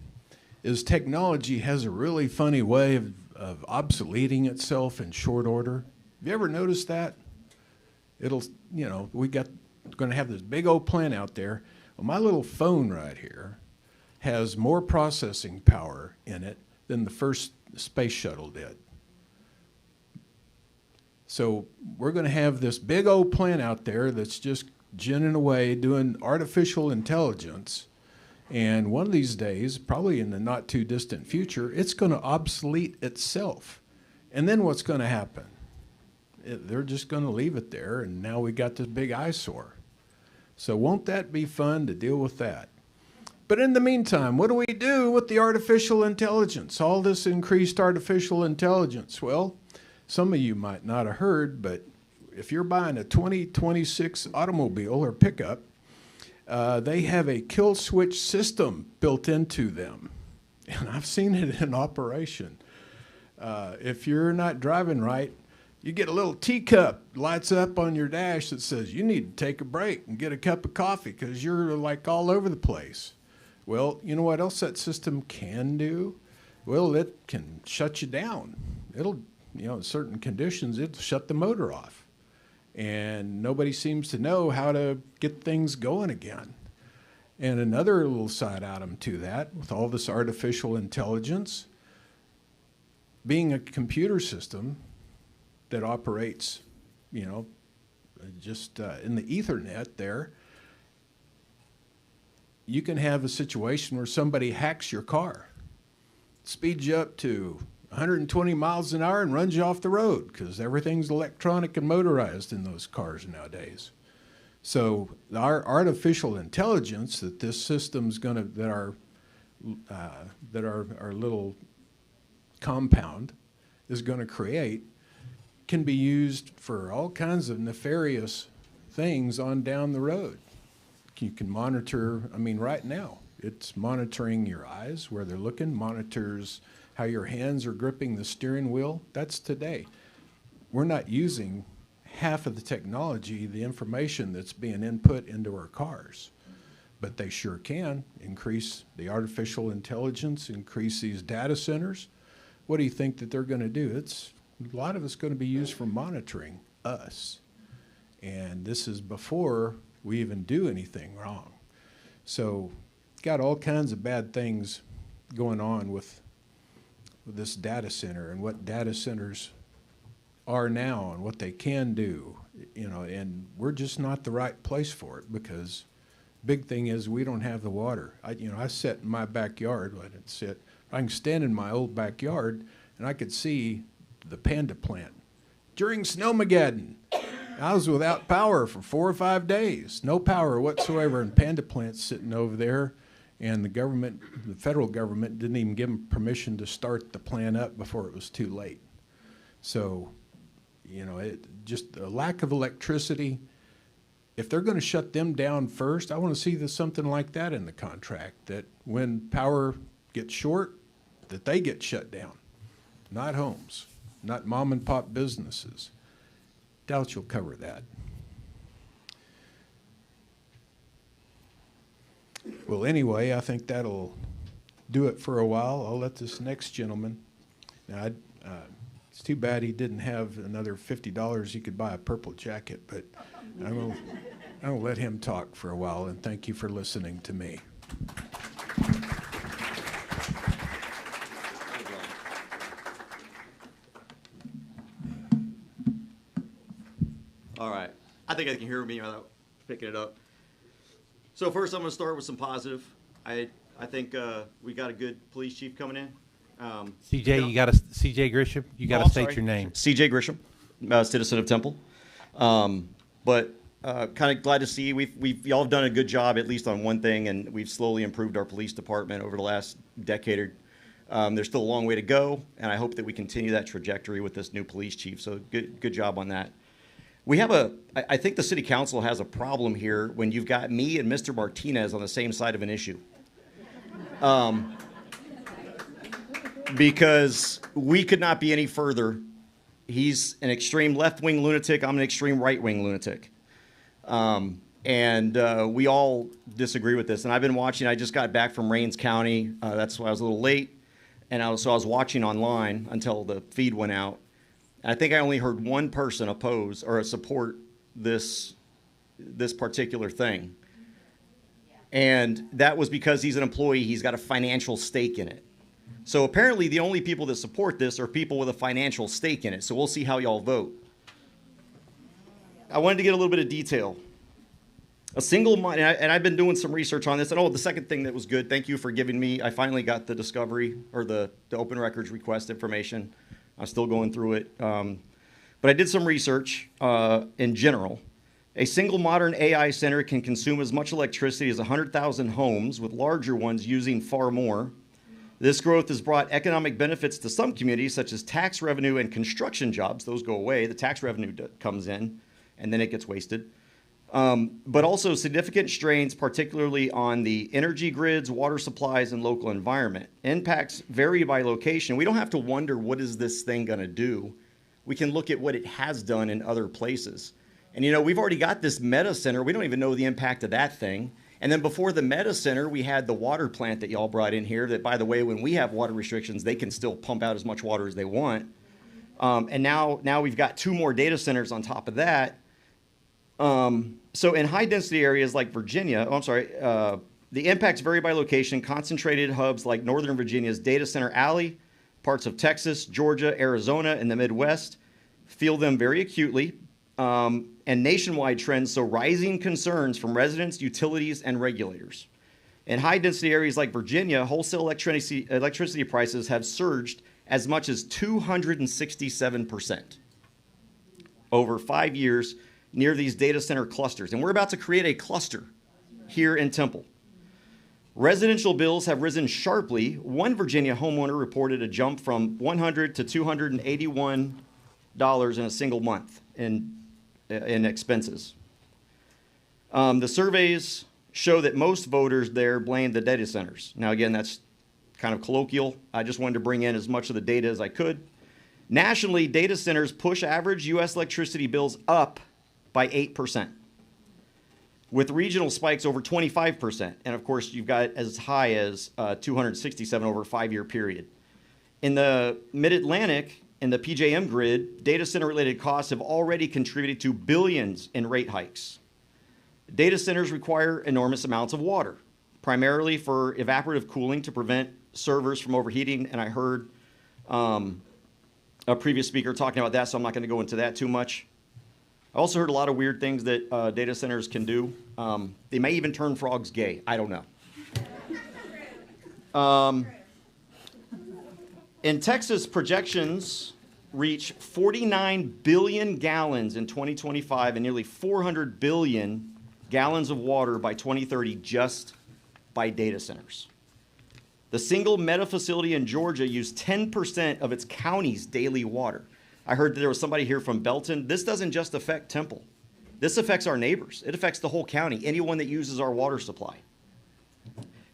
is technology has a really funny way of obsoleting itself in short order. Have you ever noticed that? We're going to have this big old plant out there. Well, my little phone right here has more processing power in it than the first space shuttle did. So we're going to have this big old plant out there that's just ginning away, doing artificial intelligence. And one of these days, probably in the not too distant future, it's going to obsolete itself. And then what's going to happen? They're just going to leave it there, and now we got this big eyesore. So won't that be fun to deal with that? But in the meantime, what do we do with the artificial intelligence, all this increased artificial intelligence? Well, some of you might not have heard, but if you're buying a 2026 automobile or pickup, they have a kill switch system built into them. And I've seen it in operation. If you're not driving right, you get a little teacup lights up on your dash that says you need to take a break and get a cup of coffee because you're like all over the place. Well, you know what else that system can do? Well, it can shut you down. It'll, in certain conditions, it'll shut the motor off. And nobody seems to know how to get things going again. And another little side item to that, with all this artificial intelligence, being a computer system that operates, just in the Ethernet there, you can have a situation where somebody hacks your car, speeds you up to 120 miles an hour and runs you off the road because everything's electronic and motorized in those cars nowadays. So our artificial intelligence that this system's going to, that our little compound is going to create, can be used for all kinds of nefarious things on down the road. You can monitor, right now, it's monitoring your eyes, where they're looking, monitors how your hands are gripping the steering wheel. That's today. We're not using half of the technology, the information that's being input into our cars. But they sure can increase the artificial intelligence, increase these data centers. What do you think that they're going to do? A lot of it's going to be used for monitoring us. And this is before we even do anything wrong. So got all kinds of bad things going on with this data center and what data centers are now and what they can do, you know, and we're just not the right place for it because big thing is we don't have the water. I sit in my backyard. Well, I didn't sit. I can stand in my old backyard and I could see the Panda plant during Snowmageddon. I was without power for 4 or 5 days, no power whatsoever, and Panda plant's sitting over there, and the federal government didn't even give them permission to start the plant up before it was too late. So, you know, just a lack of electricity. If they're going to shut them down first, I want to see something like that in the contract, that when power gets short, that they get shut down, not homes, not mom and pop businesses. Doubt you'll cover that. Well, anyway, I think that'll do it for a while. I'll let this next gentleman. Now, it's too bad he didn't have another $50 he could buy a purple jacket, but I'm gonna let him talk for a while, and thank you for listening to me. All right. I think I can hear me without picking it up. So first, I'm going to start with some positive. I think we got a good police chief coming in. CJ, CJ Grisham, you got to state your name. CJ Grisham, citizen of Temple. But kind of glad to see y'all have done a good job, at least on one thing, and we've slowly improved our police department over the last decade. There's still a long way to go, and I hope that we continue that trajectory with this new police chief. So good job on that. We have I think the city council has a problem here when you've got me and Mr. Martinez on the same side of an issue. Because we could not be any further. He's an extreme left-wing lunatic. I'm an extreme right-wing lunatic. And we all disagree with this. And I've been watching. I just got back from Rains County. That's why I was a little late. And so I was watching online until the feed went out. I think I only heard one person oppose or support this particular thing. And that was because he's an employee. He's got a financial stake in it. So apparently the only people that support this are people with a financial stake in it. So we'll see how y'all vote. I wanted to get a little bit of detail. A single mine, and I've been doing some research on this. And the second thing that was good, thank you for giving me, I finally got the discovery or the open records request information. I'm still going through it. But I did some research in general. A single modern AI center can consume as much electricity as 100,000 homes, with larger ones using far more. This growth has brought economic benefits to some communities, such as tax revenue and construction jobs. Those go away. The tax revenue comes in, and then it gets wasted. But also significant strains, particularly on the energy grids, water supplies, and local environment. Impacts vary by location. We don't have to wonder, what is this thing going to do? We can look at what it has done in other places. And, you know, we've already got this Meta Center. We don't even know the impact of that thing. And then before the Meta Center, we had the water plant that y'all brought in here that, by the way, when we have water restrictions, they can still pump out as much water as they want. And now we've got 2 more data centers on top of that. So in high-density areas like Virginia, the impacts vary by location. Concentrated hubs like Northern Virginia's Data Center Alley, parts of Texas, Georgia, Arizona, and the Midwest feel them very acutely. And nationwide trends, so rising concerns from residents, utilities, and regulators. In high-density areas like Virginia, wholesale electricity prices have surged as much as 267% over 5 years near these data center clusters. And we're about to create a cluster here in Temple. Residential bills have risen sharply. One Virginia homeowner reported a jump from $100 to $281 in a single month in expenses. The surveys show that most voters there blame the data centers. Now, again, that's kind of colloquial. I just wanted to bring in as much of the data as I could. Nationally, data centers push average U.S. electricity bills up by 8%, with regional spikes over 25%. And of course, you've got as high as 267 over a 5-year period. In the Mid-Atlantic, in the PJM grid, data center-related costs have already contributed to billions in rate hikes. Data centers require enormous amounts of water, primarily for evaporative cooling to prevent servers from overheating. And I heard a previous speaker talking about that, so I'm not going to go into that too much. I also heard a lot of weird things that data centers can do. They may even turn frogs gay. I don't know. In Texas, projections reach 49 billion gallons in 2025 and nearly 400 billion gallons of water by 2030 just by data centers. The single meta facility in Georgia used 10% of its county's daily water. I heard that there was somebody here from Belton. This doesn't just affect Temple. This affects our neighbors. It affects the whole county, anyone that uses our water supply.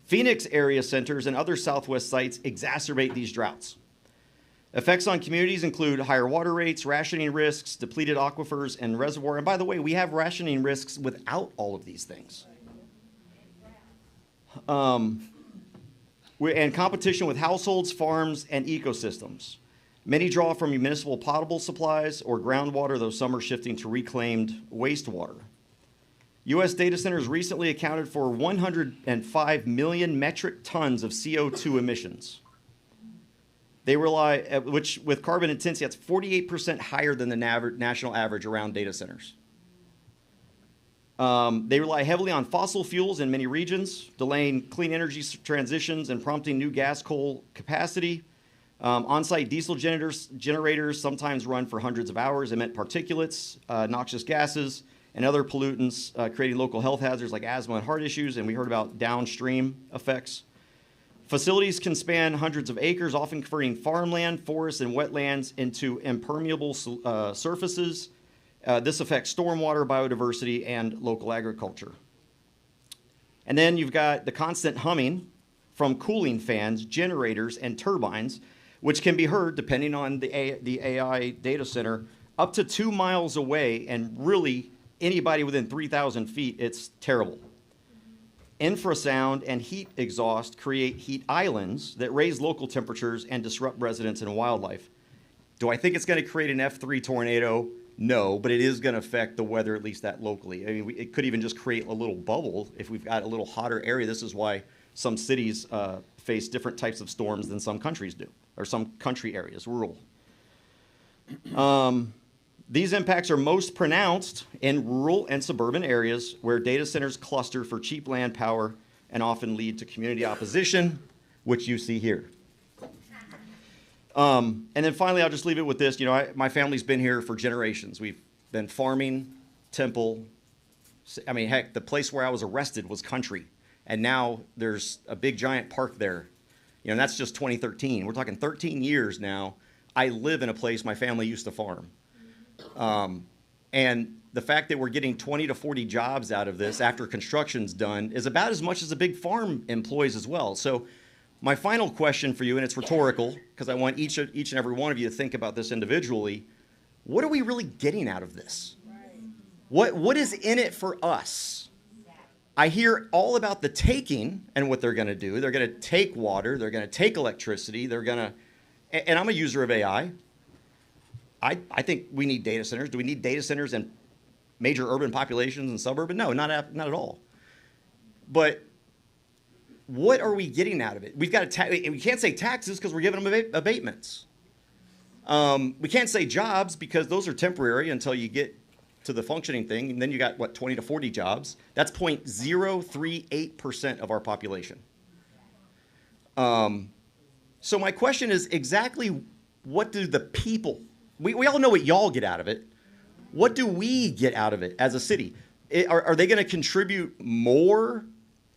Phoenix area centers and other Southwest sites exacerbate these droughts. Effects on communities include higher water rates, rationing risks, depleted aquifers, and reservoir. And by the way, we have rationing risks without all of these things. And competition with households, farms, and ecosystems. Many draw from municipal potable supplies or groundwater, though some are shifting to reclaimed wastewater. U.S. data centers recently accounted for 105 million metric tons of CO2 emissions. They rely, which with carbon intensity, that's 48% higher than the national average around data centers. They rely heavily on fossil fuels in many regions, delaying clean energy transitions and prompting new gas-coal capacity. On-site diesel generators sometimes run for hundreds of hours, emit particulates, noxious gases, and other pollutants, creating local health hazards like asthma and heart issues, and we heard about downstream effects. Facilities can span hundreds of acres, often converting farmland, forests, and wetlands into impermeable surfaces. This affects stormwater, biodiversity, and local agriculture. And then you've got the constant humming from cooling fans, generators, and turbines, which can be heard, depending on the AI data center, up to 2 miles away, and really anybody within 3,000 feet, it's terrible. Infrasound and heat exhaust create heat islands that raise local temperatures and disrupt residents and wildlife. Do I think it's going to create an F3 tornado? No, but it is going to affect the weather, at least that locally. I mean, it could even just create a little bubble if we've got a little hotter area. This is why some cities face different types of storms than some countries do, or some country areas, rural. These impacts are most pronounced in rural and suburban areas where data centers cluster for cheap land power and often lead to community opposition, which you see here. And then finally, I'll just leave it with this. You know, my family's been here for generations. We've been farming, Temple. I mean, heck, the place where I was arrested was country. And now there's a big giant park there. You know, and that's just 2013. We're talking 13 years now. I live in a place my family used to farm. And the fact that we're getting 20 to 40 jobs out of this after construction's done is about as much as a big farm employs as well. So my final question for you, and it's rhetorical, because I want each and every one of you to think about this individually. What are we really getting out of this? What is in it for us? I hear all about the taking and what they're going to do. They're going to take water. They're going to take electricity. They're going to, and I'm a user of AI. I think we need data centers. Do we need data centers in major urban populations and suburban? No, not at all. But what are we getting out of it? We've got we can't say taxes because we're giving them abatements. We can't say jobs because those are temporary until you get to the functioning thing, and then you got, what, 20 to 40 jobs. That's 0.038% of our population. So my question is exactly what do the people, we all know what y'all get out of it. What do we get out of it as a city? Are they going to contribute more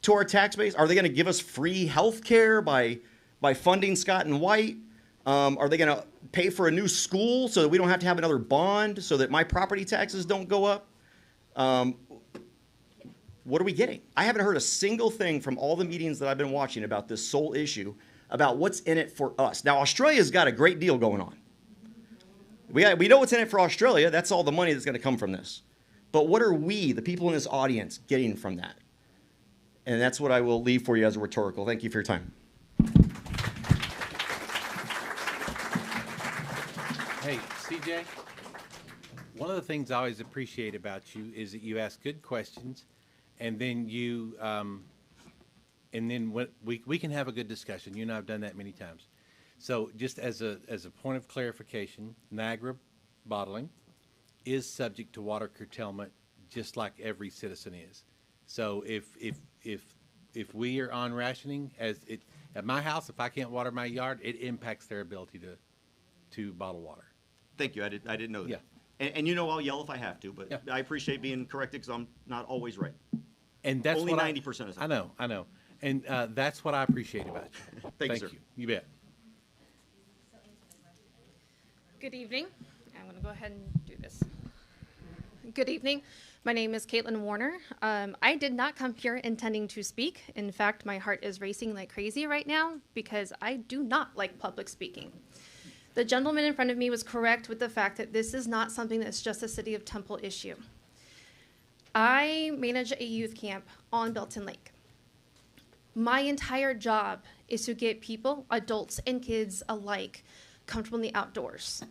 to our tax base? Are they going to give us free health care by funding Scott and White? Are they going to pay for a new school so that we don't have to have another bond so that my property taxes don't go up? What are we getting? I haven't heard a single thing from all the meetings that I've been watching about this sole issue, about what's in it for us. Now, Australia's got a great deal going on. We know what's in it for Australia. That's all the money that's going to come from this. But what are we, the people in this audience, getting from that? And that's what I will leave for you as a rhetorical. Thank you for your time. Hey, CJ, one of the things I always appreciate about you is that you ask good questions, and then we can have a good discussion. You and I have done that many times. So just as a point of clarification, Niagara Bottling is subject to water curtailment, just like every citizen is. So if we are on rationing, at my house, if I can't water my yard, it impacts their ability to bottle water. Thank you. I didn't know that. Yeah. And you know I'll yell if I have to, but yeah. I appreciate being corrected because I'm not always right. And that's only what 90% of the time. I know. And that's what I appreciate about you. Thank you, sir. You bet. Good evening. I'm going to go ahead and do this. Good evening. My name is Caitlin Warner. I did not come here intending to speak. In fact, my heart is racing like crazy right now because I do not like public speaking. The gentleman in front of me was correct with the fact that this is not something that's just a City of Temple issue. I manage a youth camp on Belton Lake. My entire job is to get people, adults and kids alike, comfortable in the outdoors.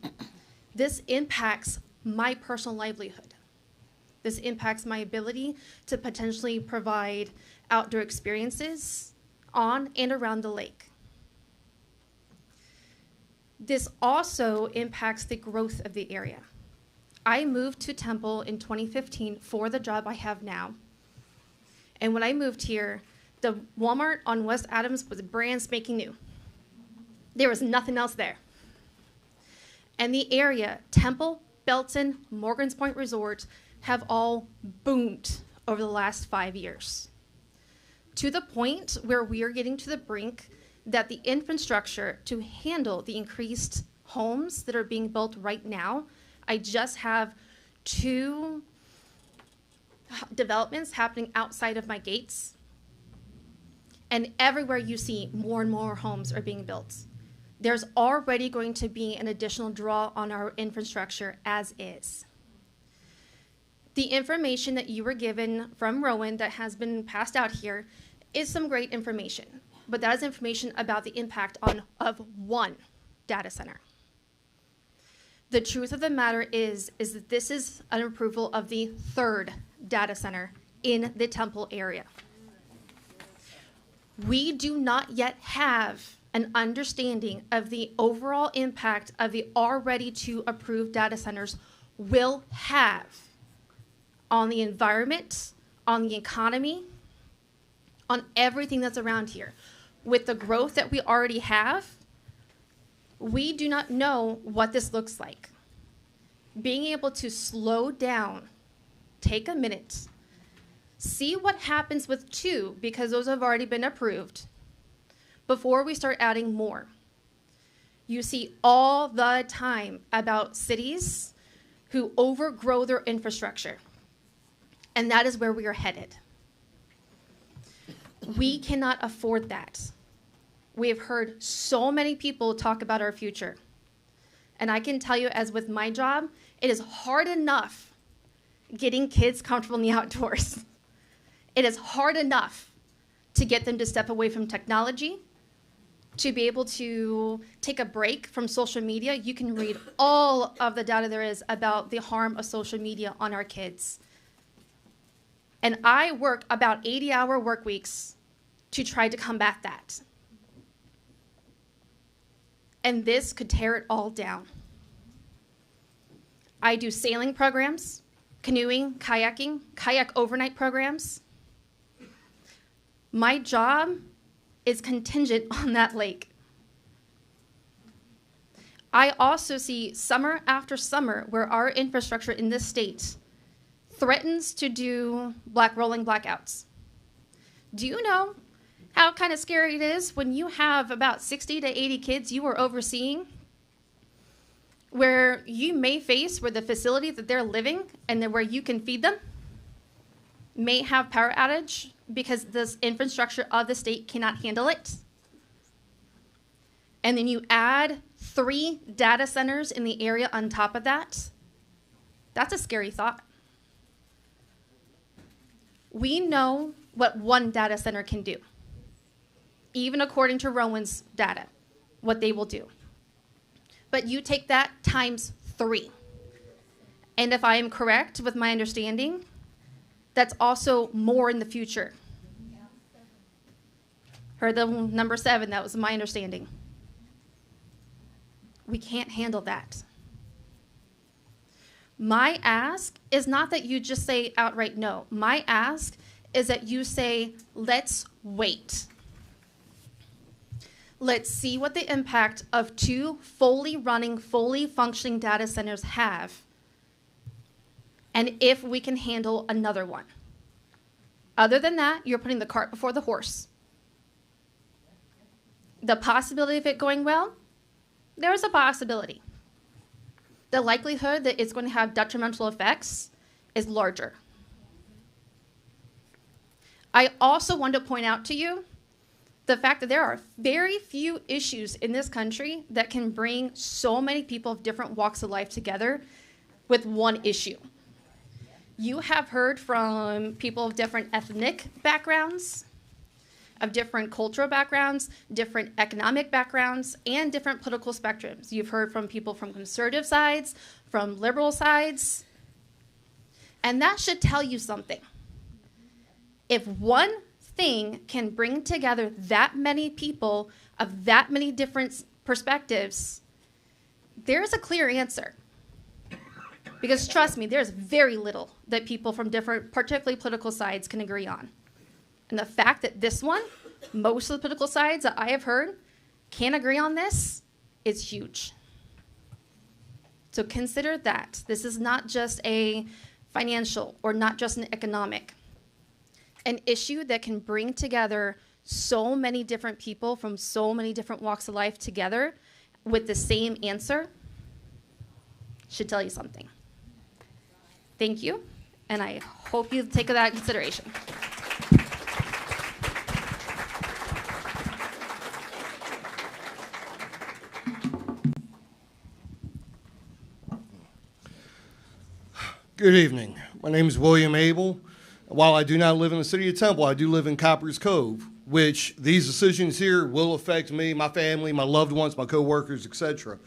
This impacts my personal livelihood. This impacts my ability to potentially provide outdoor experiences on and around the lake. This also impacts the growth of the area. I moved to Temple in 2015 for the job I have now. And when I moved here, the Walmart on West Adams was brand spanking new. There was nothing else there. And the area, Temple, Belton, Morgan's Point Resort, have all boomed over the last 5 years. To the point where we are getting to the brink that the infrastructure to handle the increased homes that are being built right now, I just have 2 developments happening outside of my gates. And everywhere you see, more and more homes are being built. There's already going to be an additional draw on our infrastructure as is. The information that you were given from Rowan that has been passed out here is some great information, but that is information about the impact of one data center. The truth of the matter is that this is an approval of the 3rd data center in the Temple area. We do not yet have an understanding of the overall impact of the already 2 approved data centers will have on the environment, on the economy, on everything that's around here. With the growth that we already have, we do not know what this looks like. Being able to slow down, take a minute, see what happens with 2, because those have already been approved, before we start adding more. You see all the time about cities who overgrow their infrastructure, and that is where we are headed. We cannot afford that. We have heard so many people talk about our future. And I can tell you, as with my job, it is hard enough getting kids comfortable in the outdoors. It is hard enough to get them to step away from technology, to be able to take a break from social media. You can read all of the data there is about the harm of social media on our kids. And I work about 80-hour work weeks to try to combat that. And this could tear it all down. I do sailing programs, canoeing, kayaking, kayak overnight programs. My job is contingent on that lake. I also see summer after summer where our infrastructure in this state threatens to do rolling blackouts. Do you know how kind of scary it is when you have about 60 to 80 kids you are overseeing, where you may face where the facility that they're living and then where you can feed them may have power outage because this infrastructure of the state cannot handle it? and then you add 3 data centers in the area on top of that, that's a scary thought. We know what one data center can do, even according to Rowan's data, what they will do. But you take that times 3. And if I am correct with my understanding, that's also more in the future. Heard the number 7, that was my understanding. We can't handle that. My ask is not that you just say outright no. My ask is that you say, let's wait. Let's see what the impact of 2 fully running, fully functioning data centers have, and if we can handle another one. Other than that, you're putting the cart before the horse. The possibility of it going well, there's a possibility. The likelihood that it's going to have detrimental effects is larger. I also want to point out to you the fact that there are very few issues in this country that can bring so many people of different walks of life together with one issue. You have heard from people of different ethnic backgrounds, of different cultural backgrounds, different economic backgrounds, and different political spectrums. You've heard from people from conservative sides, from liberal sides, and that should tell you something. If one thing can bring together that many people of that many different perspectives, there's a clear answer. Because trust me, there's very little that people from different, particularly political sides, can agree on. And the fact that this one, most of the political sides that I have heard can't agree on this is huge. So consider that. This is not just a financial or not just an economic. An issue that can bring together so many different people from so many different walks of life together with the same answer should tell you something. Thank you, and I hope you take that into consideration. Good evening. My name is William Abel. While I do not live in the city of Temple, I do live in Coppers Cove, which these decisions here will affect me, my family, my loved ones, my coworkers, etc.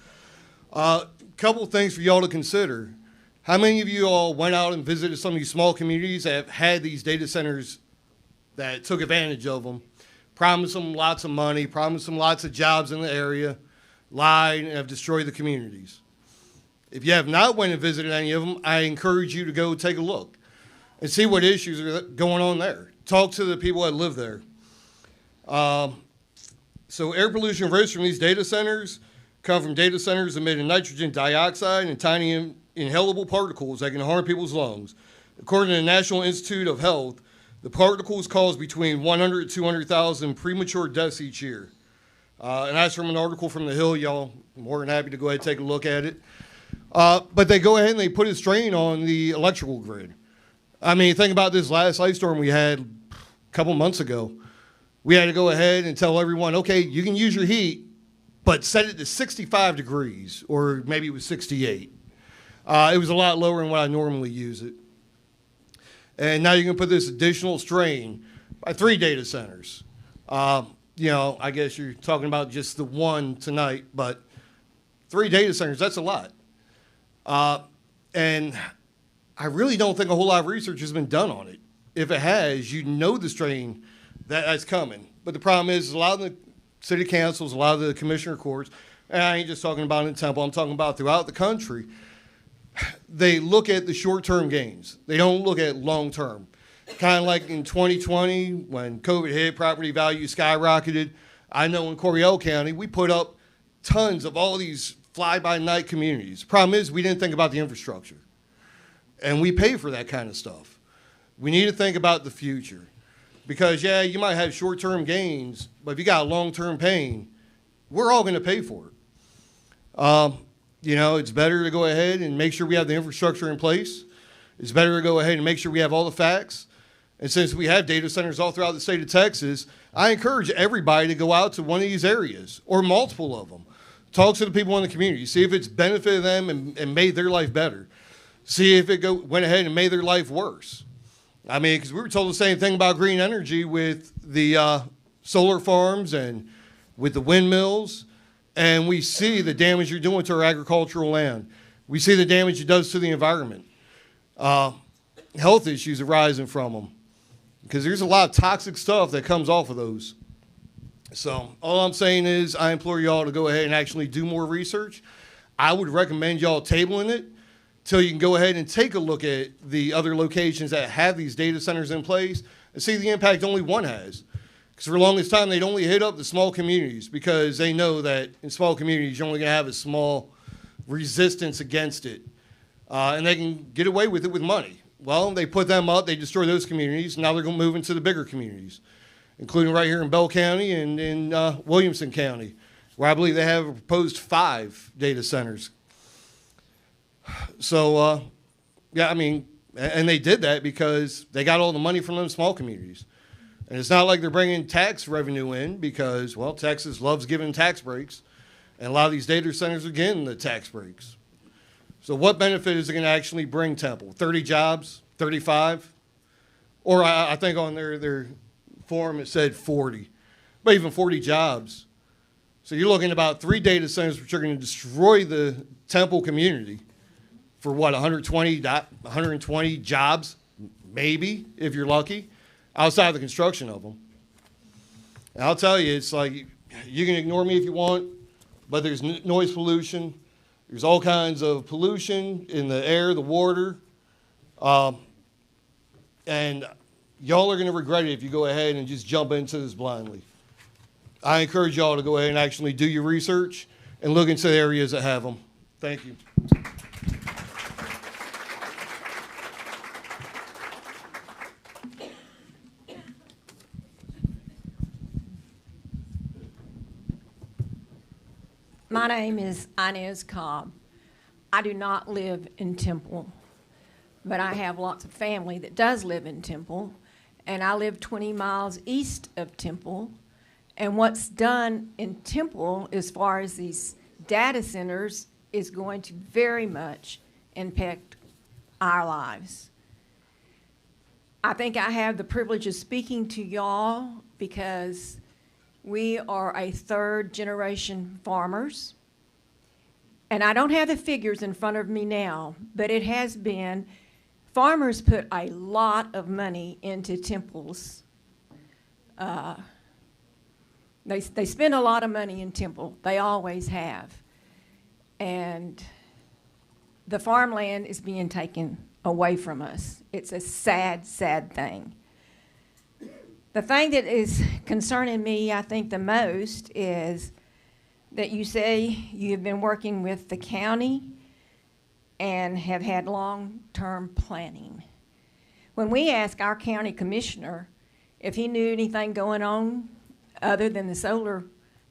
Couple things for y'all to consider. How many of you all went out and visited some of these small communities that have had these data centers that took advantage of them, promised them lots of money, promised them lots of jobs in the area, lied, and have destroyed the communities? If you have not went and visited any of them, I encourage you to go take a look and see what issues are going on there. Talk to the people that live there. So air pollution risks from these data centers come from data centers emitting nitrogen dioxide and tiny inhalable particles that can harm people's lungs. According to the National Institute of Health, the particles cause between 100 and 200,000 premature deaths each year. And that's from an article from The Hill. Y'all more than happy to go ahead and take a look at it. But they go ahead and they put a strain on the electrical grid. I mean, think about this last ice storm we had a couple months ago. We had to go ahead and tell everyone, okay, you can use your heat, but set it to 65 degrees, or maybe it was 68. It was a lot lower than what I normally use it. And now you can put this additional strain by 3 data centers. You know, I guess you're talking about just the one tonight, but 3 data centers, that's a lot. And I really don't think a whole lot of research has been done on it. If it has, you know the strain that's coming. But the problem is a lot of the city councils, a lot of the commissioner courts, and I ain't just talking about in Temple, I'm talking about throughout the country, they look at the short-term gains. They don't look at long-term. Kind of like in 2020 when COVID hit, property values skyrocketed. I know in Coryell County, we put up tons of all these fly-by-night communities. Problem is we didn't think about the infrastructure. And we pay for that kind of stuff. We need to think about the future. Because, yeah, you might have short-term gains, but if you got long-term pain, we're all going to pay for it. You know, it's better to go ahead and make sure we have the infrastructure in place. It's better to go ahead and make sure we have all the facts. And since we have data centers all throughout the state of Texas, I encourage everybody to go out to one of these areas or multiple of them. Talk to the people in the community. See if it's benefited them and made their life better. See if it went ahead and made their life worse. I mean, because we were told the same thing about green energy with the solar farms and with the windmills. And we see the damage you're doing to our agricultural land. We see the damage it does to the environment. Health issues arising from them. Because there's a lot of toxic stuff that comes off of those. So all I'm saying is I implore y'all to go ahead and actually do more research. I would recommend y'all tabling it till you can go ahead and take a look at the other locations that have these data centers in place and see the impact only one has. Because for the longest time, they'd only hit up the small communities because they know that in small communities, you're only going to have a small resistance against it. And they can get away with it with money. Well, they put them up, they destroy those communities, now they're going to move into the bigger communities, including right here in Bell County and in Williamson County, where I believe they have proposed 5 data centers. So, yeah, I mean, and they did that because they got all the money from them small communities. And it's not like they're bringing tax revenue in because, well, Texas loves giving tax breaks, and a lot of these data centers are getting the tax breaks. So what benefit is it going to actually bring Temple? 30 jobs? 35? Or I think on their form it said 40. But even 40 jobs. So you're looking at about 3 data centers which are going to destroy the Temple community for what, 120 jobs? Maybe, if you're lucky, outside of the construction of them. And I'll tell you, it's like, you can ignore me if you want, but there's noise pollution. There's all kinds of pollution in the air, the water. And y'all are going to regret it if you go ahead and just jump into this blindly. I encourage y'all to go ahead and actually do your research and look into the areas that have them. Thank you. My name is Inez Cobb. I do not live in Temple, but I have lots of family that does live in Temple, and I live 20 miles east of Temple. And what's done in Temple as far as these data centers is going to very much impact our lives. I think I have the privilege of speaking to y'all because we are a 3rd generation farmers. And I don't have the figures in front of me now, but it has been, farmers put a lot of money into Temple's. They spend a lot of money in Temple. They always have. And the farmland is being taken away from us. It's a sad, sad thing. The thing that is concerning me, I think, the most is that you say you've been working with the county and have had long-term planning. When we asked our county commissioner if he knew anything going on other than the solar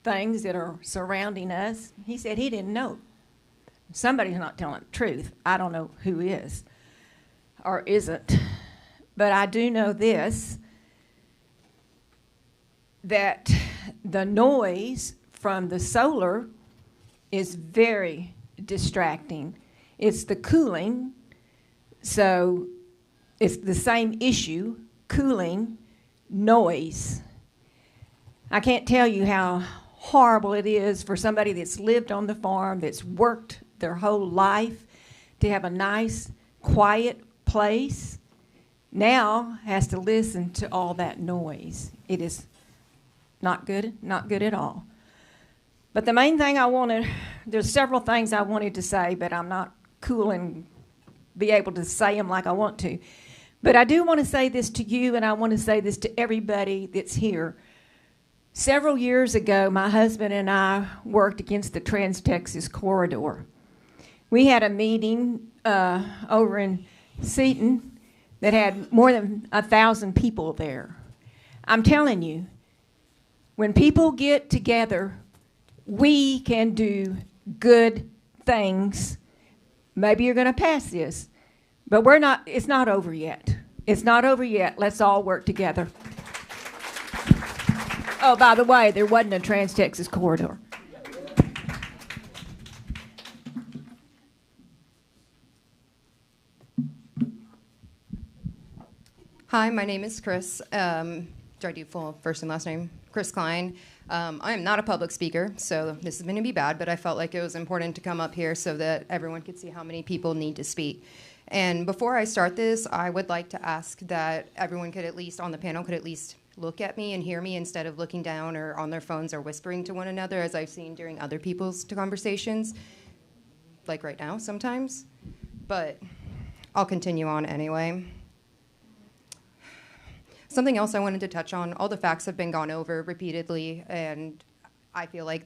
things that are surrounding us, he said he didn't know. Somebody's not telling the truth. I don't know who is or isn't. But I do know this, that the noise from the solar is very distracting. It's the cooling, so it's the same issue, cooling, noise. I can't tell you how horrible it is for somebody that's lived on the farm, that's worked their whole life, to have a nice, quiet place, now has to listen to all that noise. It is not good at all. But the main thing there's several things I wanted to say, but I'm not cool and be able to say them like I want to. But I do want to say this to you, and I want to say this to everybody that's here. Several years ago, my husband and I worked against the Trans-Texas Corridor. We had a meeting over in Seaton that had more than 1,000 people there. I'm telling you, when people get together, we can do good things. Maybe you're going to pass this, but it's not over yet. It's not over yet. Let's all work together. Oh, by the way, there wasn't a Trans-Texas corridor. Hi, my name is Chris. Do I do full first and last name? Chris Klein. I am not a public speaker, so this is going to be bad, but I felt like it was important to come up here so that everyone could see how many people need to speak. And before I start this, I would like to ask that everyone could at least, on the panel, could at least look at me and hear me instead of looking down or on their phones or whispering to one another, as I've seen during other people's conversations, like right now sometimes. But I'll continue on anyway. Something else I wanted to touch on, all the facts have been gone over repeatedly, and I feel like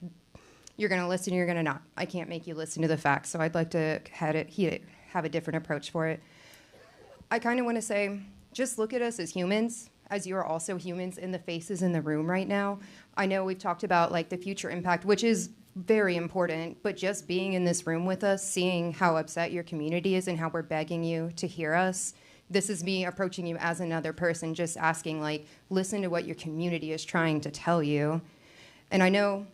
you're going to listen, you're going to not. I can't make you listen to the facts, so I'd like to have a different approach for it. I kind of want to say, just look at us as humans, as you are also humans in the faces in the room right now. I know we've talked about like the future impact, which is very important, but just being in this room with us, seeing how upset your community is and how we're begging you to hear us. This is me approaching you as another person, just asking, like, listen to what your community is trying to tell you. And I know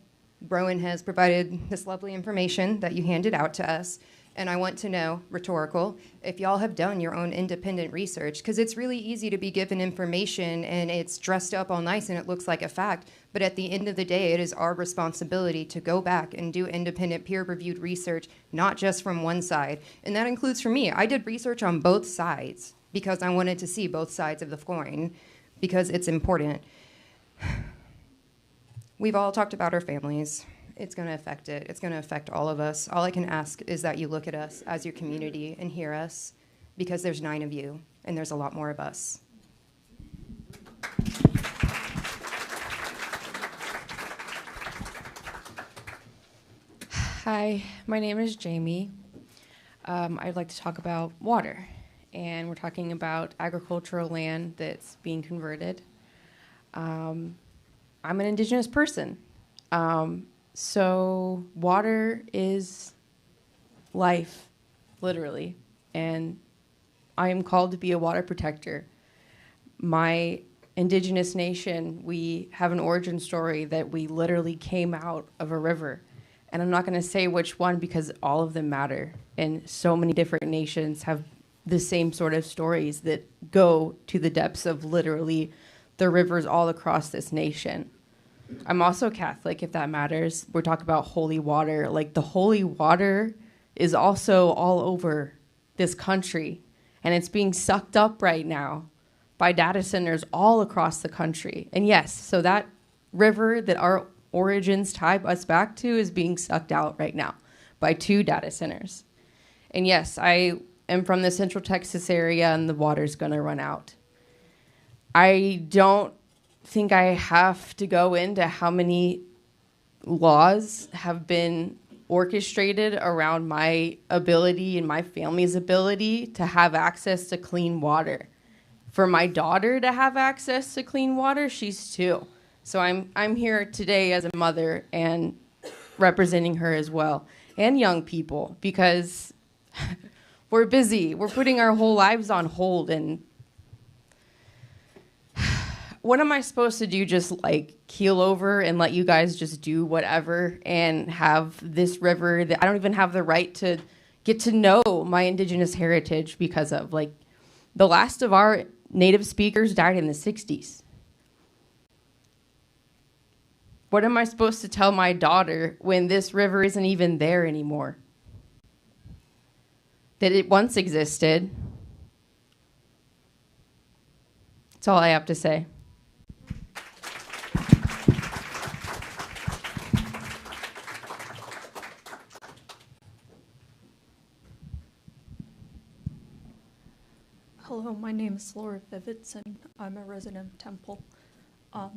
Rowan has provided this lovely information that you handed out to us, and I want to know, rhetorical, if y'all have done your own independent research, because it's really easy to be given information and it's dressed up all nice and it looks like a fact, but at the end of the day, it is our responsibility to go back and do independent peer-reviewed research, not just from one side. And that includes for me. I did research on both sides, because I wanted to see both sides of the coin, because it's important. We've all talked about our families. It's going to affect it. It's going to affect all of us. All I can ask is that you look at us as your community and hear us, because there's 9 of you, and there's a lot more of us. Hi, my name is Jamie. I'd like to talk about water. And we're talking about agricultural land that's being converted. I'm an Indigenous person. So water is life, literally. And I am called to be a water protector. My Indigenous nation, we have an origin story that we literally came out of a river. And I'm not going to say which one because all of them matter. And so many different nations have the same sort of stories that go to the depths of literally the rivers all across this nation. I'm also Catholic, if that matters. We're talking about holy water. Like, the holy water is also all over this country, and it's being sucked up right now by data centers all across the country. And yes, so that river that our origins tie us back to is being sucked out right now by 2 data centers. And yes, I am from the Central Texas area, and the water's going to run out. I don't think I have to go into how many laws have been orchestrated around my ability and my family's ability to have access to clean water. For my daughter to have access to clean water, she's 2. So I'm here today as a mother and representing her as well, and young people, because we're busy. We're putting our whole lives on hold. And what am I supposed to do? Just like keel over and let you guys just do whatever and have this river that I don't even have the right to get to know my Indigenous heritage because of? Like, the last of our native speakers died in the 60s. What am I supposed to tell my daughter when this river isn't even there anymore? That it once existed. That's all I have to say. Hello, my name is Laura Vivitzon. I'm a resident of Temple. I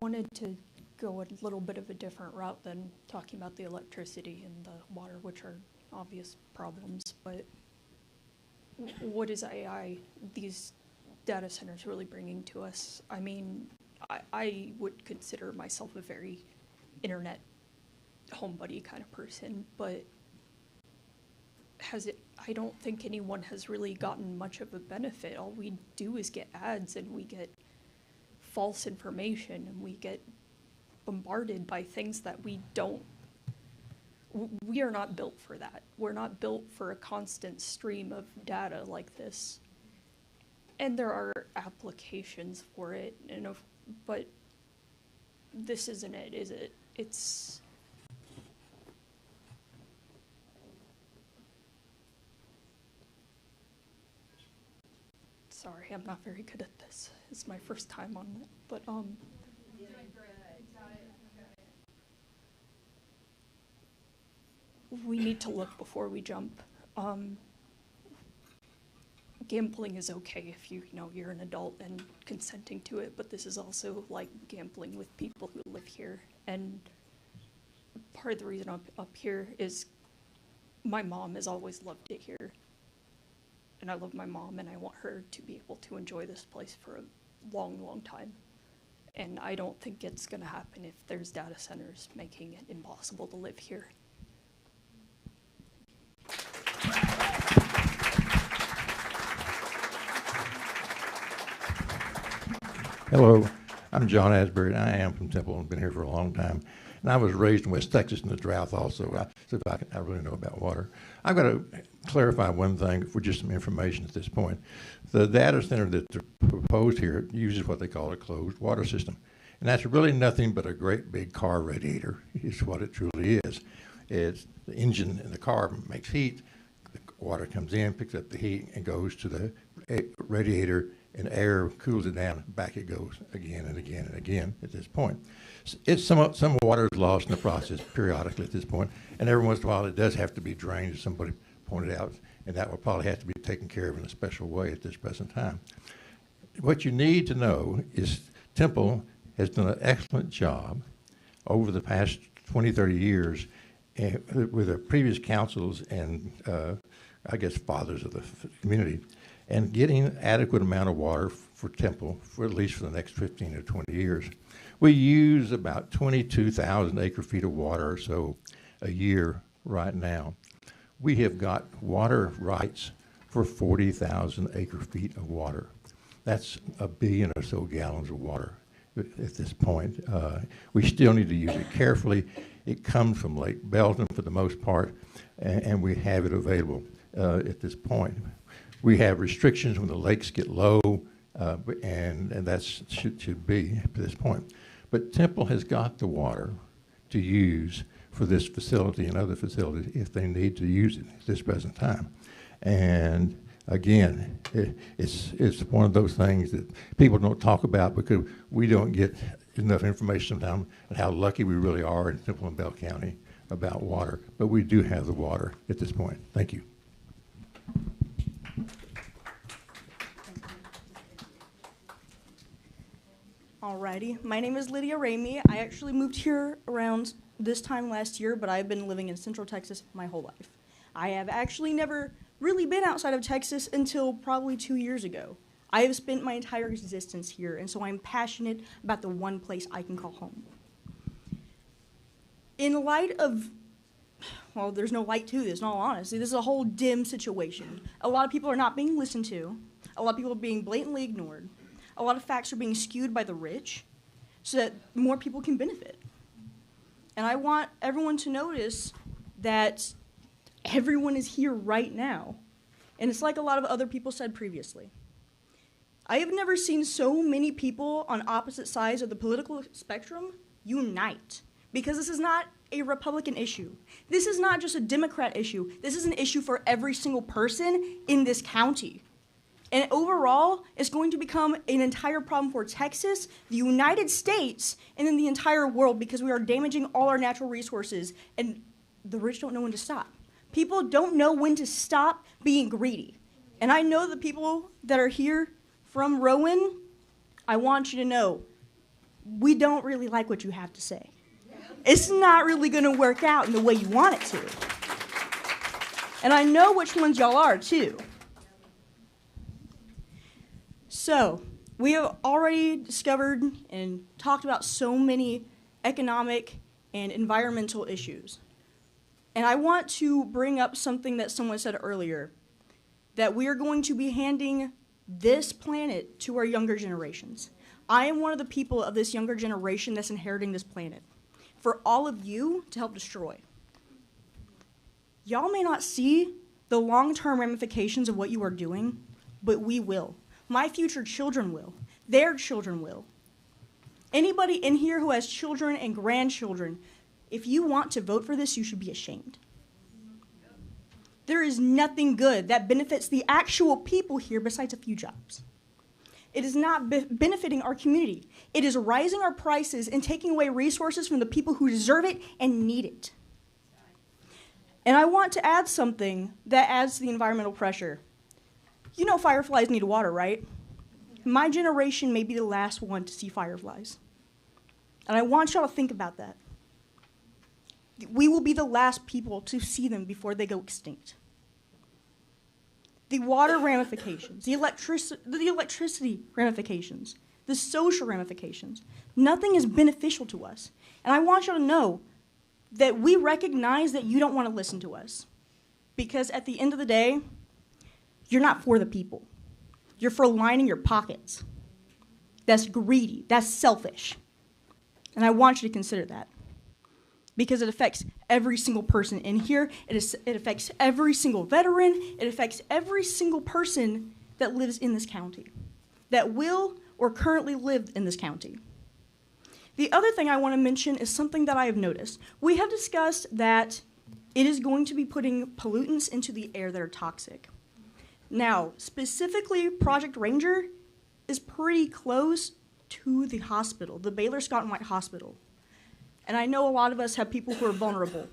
wanted to go a little bit of a different route than talking about the electricity and the water, which are obvious problems, but what is AI, these data centers, really bringing to us? I mean, I would consider myself a very internet homebody kind of person, but I don't think anyone has really gotten much of a benefit. All we do is get ads and we get false information and we get bombarded by things that we are not built for that. We're not built for a constant stream of data like this. And there are applications for it, but this isn't it, is it? It's... Sorry, I'm not very good at this. It's my first time on it, but we need to look before we jump. Gambling is okay if you're an adult and consenting to it, but this is also like gambling with people who live here. And part of the reason I'm up here is my mom has always loved it here. And I love my mom and I want her to be able to enjoy this place for a long, long time. And I don't think it's gonna happen if there's data centers making it impossible to live here. Hello, I'm John Asbury, and I am from Temple and been here for a long time. And I was raised in West Texas in the drought also, so I really know about water. I've got to clarify one thing for just some information at this point. The data center that's proposed here uses what they call a closed water system. And that's really nothing but a great big car radiator, is what it truly is. It's the engine in the car makes heat, the water comes in, picks up the heat, and goes to the radiator, and air cools it down, back it goes again and again and again at this point. It's some water is lost in the process periodically at this point, and every once in a while it does have to be drained, as somebody pointed out, and that will probably have to be taken care of in a special way at this present time. What you need to know is Temple has done an excellent job over the past 20, 30 years with the previous councils and I guess fathers of the community, and getting adequate amount of water for Temple for at least for the next 15 or 20 years. We use about 22,000 acre feet of water or so a year right now. We have got water rights for 40,000 acre feet of water. That's 1 billion or so gallons of water at this point. We still need to use it carefully. It comes from Lake Belton for the most part, and we have it available at this point. We have restrictions when the lakes get low, and that should be at this point. But Temple has got the water to use for this facility and other facilities if they need to use it at this present time. And again, it's one of those things that people don't talk about because we don't get enough information sometimes on how lucky we really are in Temple and Bell County about water. But we do have the water at this point. Thank you. Alrighty, my name is Lydia Ramey. I actually moved here around this time last year, but I've been living in Central Texas my whole life. I have actually never really been outside of Texas until probably 2 years ago. I have spent my entire existence here, and so I'm passionate about the one place I can call home. In light of, well, there's no light to this, in all honesty. This is a whole dim situation. A lot of people are not being listened to. A lot of people are being blatantly ignored. A lot of facts are being skewed by the rich so that more people can benefit. And I want everyone to notice that everyone is here right now. And it's like a lot of other people said previously. I have never seen so many people on opposite sides of the political spectrum unite, because this is not a Republican issue. This is not just a Democrat issue. This is an issue for every single person in this county. And overall, it's going to become an entire problem for Texas, the United States, and then the entire world, because we are damaging all our natural resources, and the rich don't know when to stop. People don't know when to stop being greedy. And I know the people that are here from Rowan, I want you to know, we don't really like what you have to say. It's not really going to work out in the way you want it to. And I know which ones y'all are, too. So, we have already discovered and talked about so many economic and environmental issues. And I want to bring up something that someone said earlier, that we are going to be handing this planet to our younger generations. I am one of the people of this younger generation that's inheriting this planet for all of you to help destroy. Y'all may not see the long-term ramifications of what you are doing, but we will. My future children will. Their children will. Anybody in here who has children and grandchildren, if you want to vote for this, you should be ashamed. There is nothing good that benefits the actual people here besides a few jobs. It is not benefiting our community. It is rising our prices and taking away resources from the people who deserve it and need it. And I want to add something that adds to the environmental pressure. You know fireflies need water, right? My generation may be the last one to see fireflies. And I want y'all to think about that. We will be the last people to see them before they go extinct. The water ramifications, the electricity ramifications, the social ramifications, nothing is beneficial to us. And I want y'all to know that we recognize that you don't want to listen to us. Because at the end of the day, you're not for the people. You're for lining your pockets. That's greedy. That's selfish. And I want you to consider that. Because it affects every single person in here. It affects every single veteran. It affects every single person that lives in this county, that will or currently live in this county. The other thing I want to mention is something that I have noticed. We have discussed that it is going to be putting pollutants into the air that are toxic. Now, specifically, Project Ranger is pretty close to the hospital, the Baylor Scott and White Hospital. And I know a lot of us have people who are vulnerable,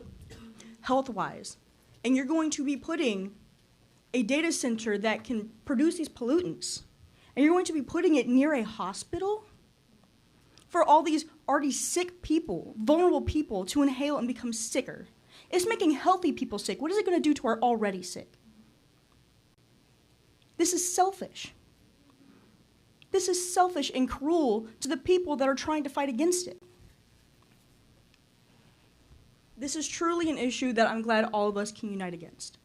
health-wise. And you're going to be putting a data center that can produce these pollutants, and you're going to be putting it near a hospital for all these already sick people, vulnerable people, to inhale and become sicker. It's making healthy people sick. What is it going to do to our already sick? This is selfish. This is selfish and cruel to the people that are trying to fight against it. This is truly an issue that I'm glad all of us can unite against.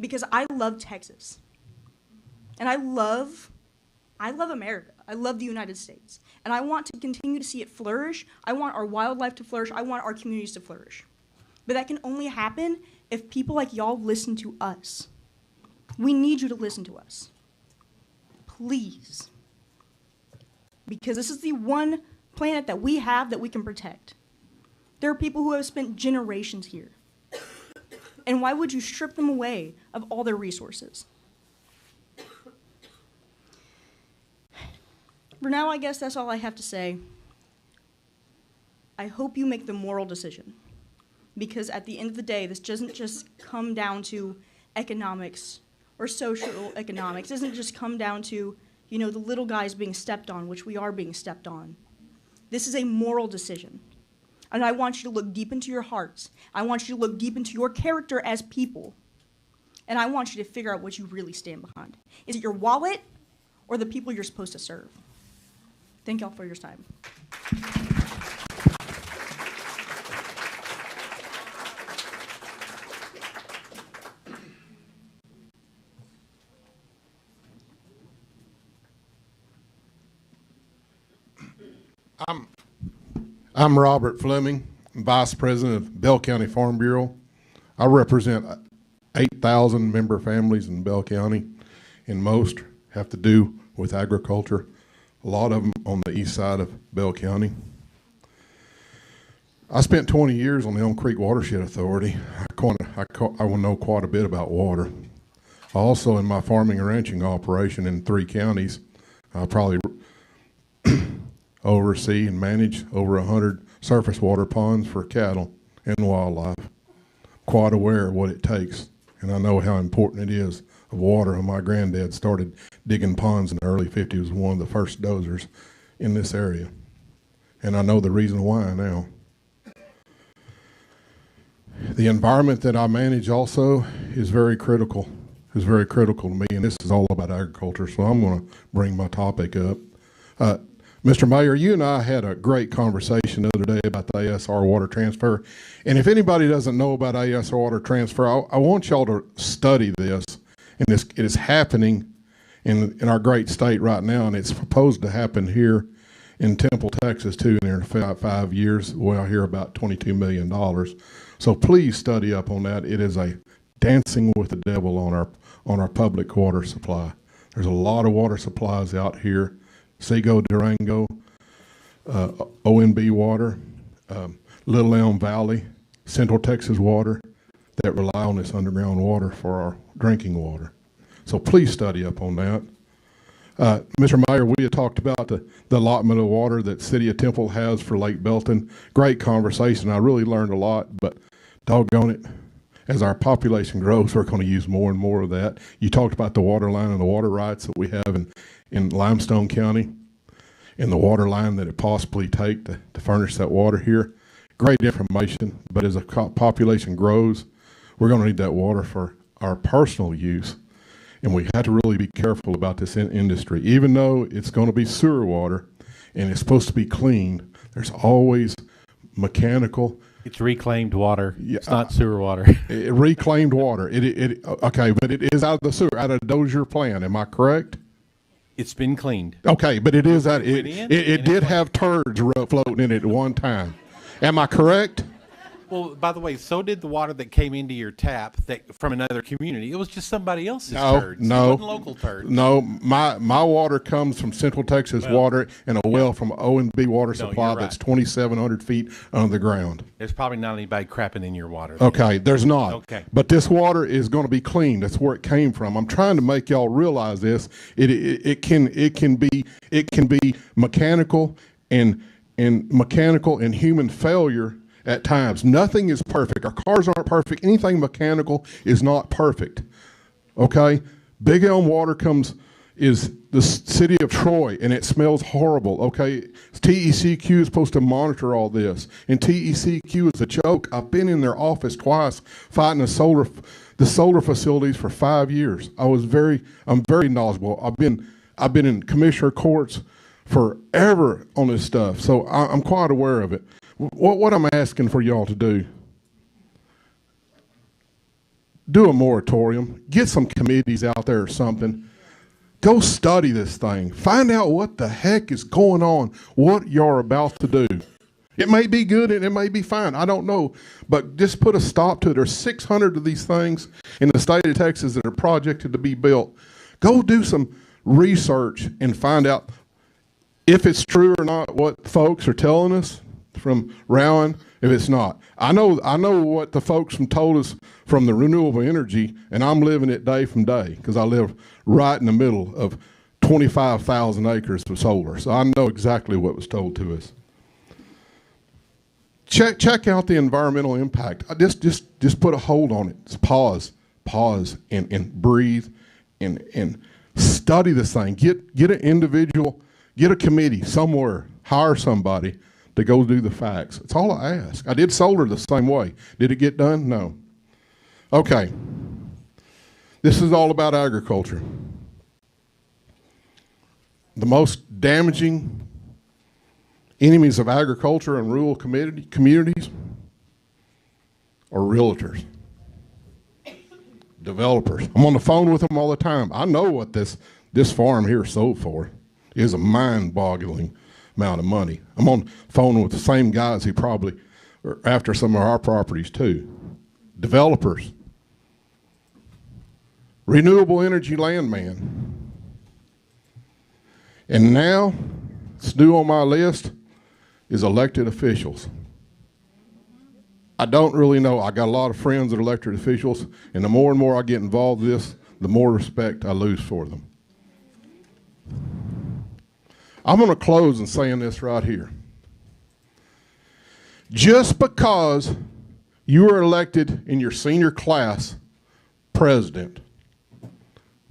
Because I love Texas. And I love America. I love the United States. And I want to continue to see it flourish. I want our wildlife to flourish. I want our communities to flourish. But that can only happen if people like y'all listen to us. We need you to listen to us. Please. Because this is the one planet that we have that we can protect. There are people who have spent generations here. And why would you strip them away of all their resources? For now, I guess that's all I have to say. I hope you make the moral decision. Because at the end of the day, this doesn't just come down to economics or social economics. It doesn't just come down to, the little guys being stepped on, which we are being stepped on. This is a moral decision. And I want you to look deep into your hearts. I want you to look deep into your character as people. And I want you to figure out what you really stand behind. Is it your wallet or the people you're supposed to serve? Thank y'all for your time. I'm Robert Fleming, Vice President of Bell County Farm Bureau. I represent 8,000 member families in Bell County, and most have to do with agriculture, a lot of them on the east side of Bell County. I spent 20 years on the Elm Creek Watershed Authority. I will know quite a bit about water. Also, in my farming and ranching operation in 3 counties, I probably oversee and manage over 100 surface water ponds for cattle and wildlife. Quite aware of what it takes, and I know how important it is of water. And my granddad started digging ponds in the early 50s, was one of the first dozers in this area. And I know the reason why now. The environment that I manage also is very critical to me, and this is all about agriculture, so I'm going to bring my topic up. Mr. Mayor, you and I had a great conversation the other day about the ASR water transfer. And if anybody doesn't know about ASR water transfer, I want y'all to study this. And it is happening in our great state right now, and it's proposed to happen here in Temple, Texas, too, in 5 years. Well, I hear about $22 million. So please study up on that. It is a dancing with the devil on our public water supply. There's a lot of water supplies out here. Sego, Durango, ONB Water, Little Elm Valley, Central Texas Water that rely on this underground water for our drinking water. So please study up on that. Mr. Mayor, we had talked about the allotment of water that City of Temple has for Lake Belton. Great conversation. I really learned a lot, but doggone it, as our population grows, we're going to use more and more of that. You talked about the water line and the water rights that we have in Limestone County and the water line that it possibly take to furnish that water here. Great information, but as a population grows, we're going to need that water for our personal use. And we have to really be careful about this industry. Even though it's going to be sewer water and it's supposed to be clean, there's always mechanical. It's reclaimed water. Yeah, it's not sewer water. Reclaimed water. Okay, but it is out of the sewer, out of the Dozier plant. Am I correct? It's been cleaned. Okay, but it is out. It did have turds floating in it at one time. Am I correct? Well, by the way, so did the water that came into your tap from another community. It was just somebody else's turds. No, it wasn't local turds. No, my water comes from Central Texas Water and a well from ONB Water Supply you're right. that's 2,700 feet under the ground. There's probably not anybody crapping in your water. Okay, there's not. Okay. But this water is going to be clean. That's where it came from. I'm trying to make y'all realize this. It can be mechanical and mechanical and human failure at times. Nothing is perfect. Our cars aren't perfect. Anything mechanical is not perfect. Okay? Big Elm Water is the city of Troy, and it smells horrible. Okay? TECQ is supposed to monitor all this, and TECQ is a joke. I've been in their office twice fighting the solar facilities for 5 years. I'm very knowledgeable. I've been in commissioner courts forever on this stuff, so I'm quite aware of it. What I'm asking for y'all to do a moratorium, get some committees out there or something, go study this thing, find out what the heck is going on, what you're about to do. It may be good and it may be fine, I don't know, but just put a stop to it. There's 600 of these things in the state of Texas that are projected to be built. Go do some research and find out if it's true or not what folks are telling us from Rowan, if it's not. I know what the folks told us from the renewable energy, and I'm living it day from day because I live right in the middle of 25,000 acres of solar. So I know exactly what was told to us. Check out the environmental impact. Just put a hold on it. Just pause and breathe and study this thing. Get an individual, get a committee somewhere, hire somebody to go do the facts. That's all I ask. I did solar the same way. Did it get done? No. Okay. This is all about agriculture. The most damaging enemies of agriculture and rural communities are realtors, developers. I'm on the phone with them all the time. I know what this farm here sold for. It is a mind-boggling amount of money. I'm on the phone with the same guys who probably are after some of our properties too. Developers. Renewable energy landman. And now, it's new on my list, is elected officials. I don't really know. I got a lot of friends that are elected officials, and the more and more I get involved in this, the more respect I lose for them. I'm going to close in saying this right here. Just because you are elected in your senior class president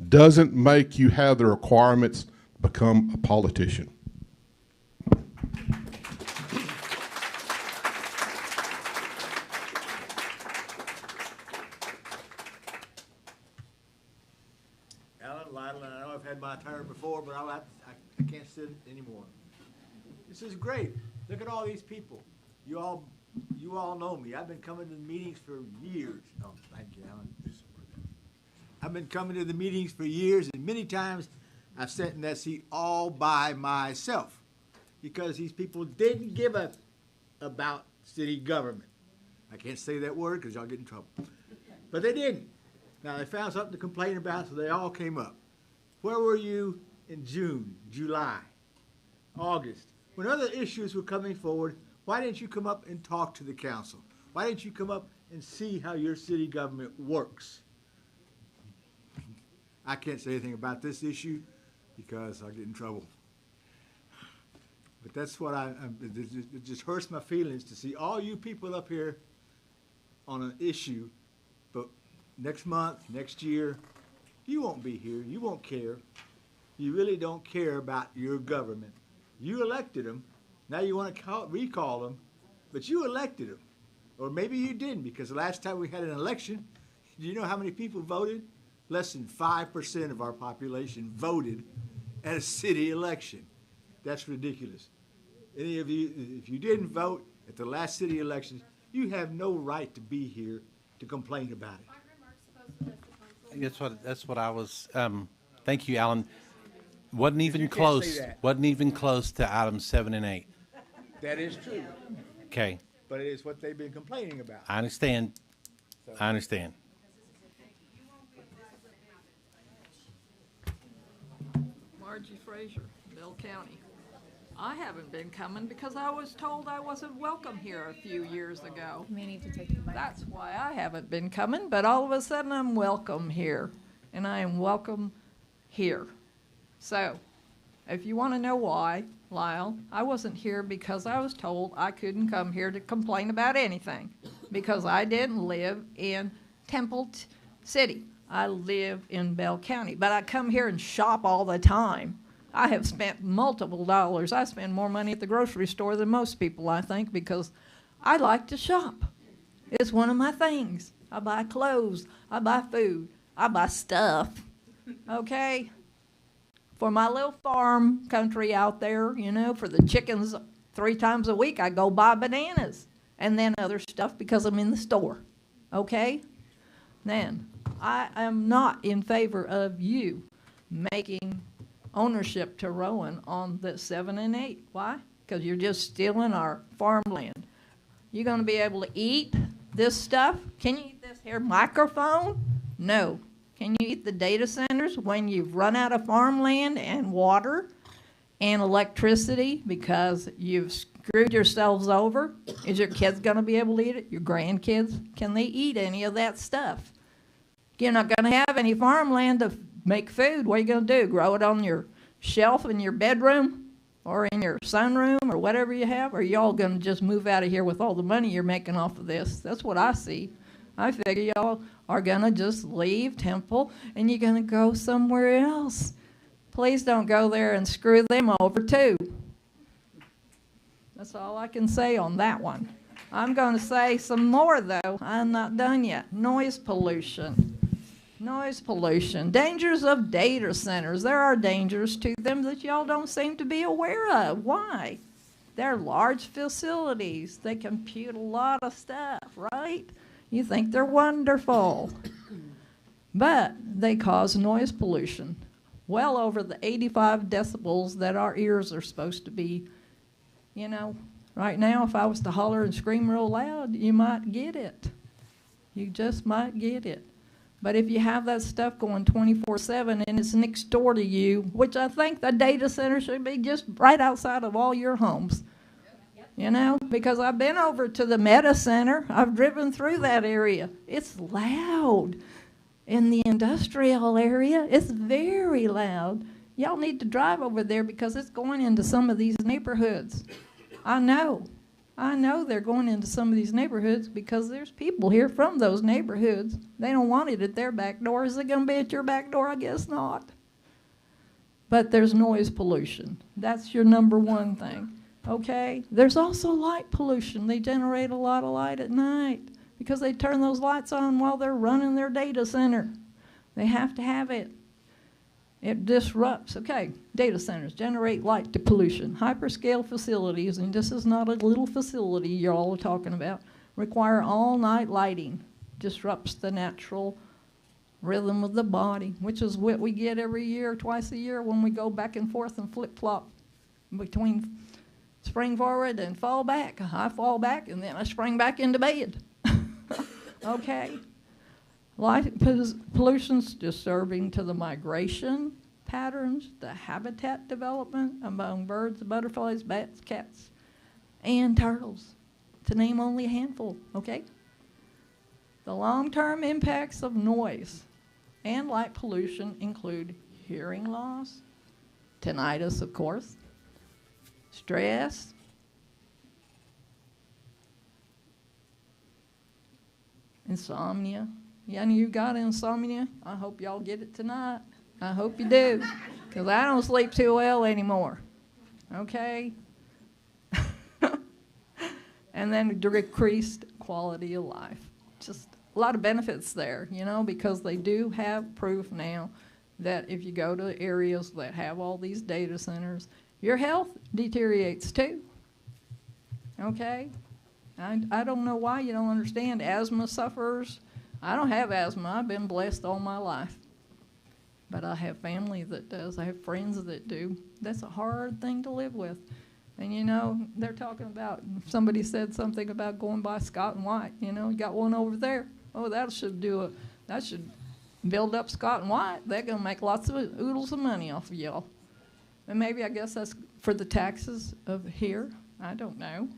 doesn't make you have the requirements to become a politician. Alan Lytle, I know I've had my turn before, but I can't sit anymore. This is great. Look at all these people. You all know me. I've been coming to the meetings for years. Oh, thank you, Alan. I've been coming to the meetings for years, and many times I've sat in that seat all by myself because these people didn't give a about city government. I can't say that word because y'all get in trouble. But they didn't. Now, they found something to complain about, so they all came up. Where were you in June, July, August? When other issues were coming forward, why didn't you come up and talk to the council? Why didn't you come up and see how your city government works? I can't say anything about this issue because I'll get in trouble. But that's what it just hurts my feelings to see all you people up here on an issue, but next month, next year, you won't be here. You won't care. You really don't care about your government. You elected them. Now you want to recall them, but you elected them. Or maybe you didn't, because the last time we had an election, do you know how many people voted? Less than 5% of our population voted at a city election. That's ridiculous. Any of you, if you didn't vote at the last city election, you have no right to be here to complain about it. That's what I was, thank you, Alan. Wasn't even you can't close, say that. wasn't even close to items 7 and 8. That is true. Okay, But it is what they've been complaining about. I understand. I understand. Margie Frazier, Bell County. I haven't been coming because I was told I wasn't welcome here a few years ago. You may need to take the mic. That's why I haven't been coming, but all of a sudden I'm welcome here, and I am welcome here. So, if you want to know why, Lyle, I wasn't here because I was told I couldn't come here to complain about anything because I didn't live in Temple City. I live in Bell County, but I come here and shop all the time. I have spent multiple dollars. I spend more money at the grocery store than most people, I think, because I like to shop. It's one of my things. I buy clothes. I buy food. I buy stuff. Okay? For my little farm country out there, you know, for the chickens 3 times a week, I go buy bananas and then other stuff because I'm in the store. Okay? Then, I am not in favor of you making ownership to Rowan on the 7 and 8. Why? Because you're just stealing our farmland. You're going to be able to eat this stuff? Can you eat this here microphone? No. Can you eat the data centers when you've run out of farmland and water and electricity because you've screwed yourselves over? Is your kids going to be able to eat it? Your grandkids? Can they eat any of that stuff? You're not going to have any farmland to make food. What are you going to do? Grow it on your shelf in your bedroom or in your sunroom or whatever you have? Or are y'all going to just move out of here with all the money you're making off of this? That's what I see. I figure y'all are going to just leave Temple and you're going to go somewhere else. Please don't go there and screw them over too. That's all I can say on that one. I'm going to say some more though. I'm not done yet. Noise pollution. Noise pollution. Dangers of data centers. There are dangers to them that y'all don't seem to be aware of. Why? They're large facilities. They compute a lot of stuff, right? You think they're wonderful. But they cause noise pollution. Well over the 85 decibels that our ears are supposed to be. You know, right now if I was to holler and scream real loud, you might get it. You just might get it. But if you have that stuff going 24/7 and it's next door to you, which I think the data center should be just right outside of all your homes. You know, because I've been over to the Meta Center. I've driven through that area. It's loud. In the industrial area, it's very loud. Y'all need to drive over there because it's going into some of these neighborhoods. I know they're going into some of these neighborhoods because there's people here from those neighborhoods. They don't want it at their back door. Is it going to be at your back door? I guess not. But there's noise pollution. That's your number one thing. Okay? There's also light pollution. They generate a lot of light at night because they turn those lights on while they're running their data center. They have to have it. It disrupts, okay, data centers generate light to pollution. Hyperscale facilities, and this is not a little facility you're all talking about, require all-night lighting. Disrupts the natural rhythm of the body, which is what we get every year, twice a year, when we go back and forth and flip-flop between spring forward and fall back. I fall back, and then I spring back into bed. Okay? Light pollution's disturbing to the migration patterns, the habitat development among birds, butterflies, bats, cats, and turtles, to name only a handful, okay? The long-term impacts of noise and light pollution include hearing loss, tinnitus, of course, stress, insomnia. Yeah, and you got insomnia? I hope y'all get it tonight. I hope you do, because I don't sleep too well anymore. Okay? And then decreased quality of life. Just a lot of benefits there, you know, because they do have proof now that if you go to areas that have all these data centers, your health deteriorates too. Okay? I don't know why you don't understand. Asthma sufferers. I don't have asthma. I've been blessed all my life. But I have family that does. I have friends that do. That's a hard thing to live with. And, you know, they're talking about, somebody said something about going by Scott and White. You know, you got one over there. Oh, that should build up Scott and White. They're going to make lots of oodles of money off of y'all. And maybe, I guess that's for the taxes of here. I don't know.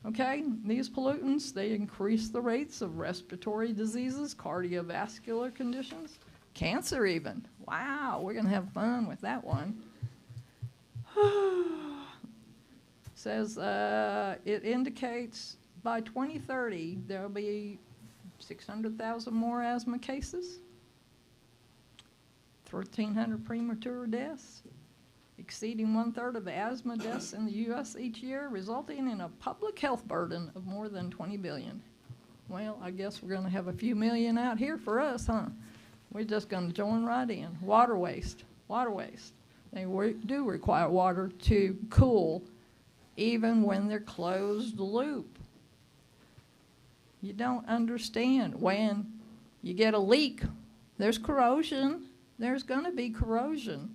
Okay, these pollutants, they increase the rates of respiratory diseases, cardiovascular conditions, cancer even. Wow, we're going to have fun with that one. Says it indicates by 2030 there will be 600,000 more asthma cases, 1,300 premature deaths, exceeding 1/3 of asthma deaths in the U.S. each year, resulting in a public health burden of more than $20 billion. Well, I guess we're going to have a few million out here for us, huh? We're just going to join right in. Water waste, water waste. They do require water to cool even when they're closed loop. You don't understand. When you get a leak, there's corrosion. There's going to be corrosion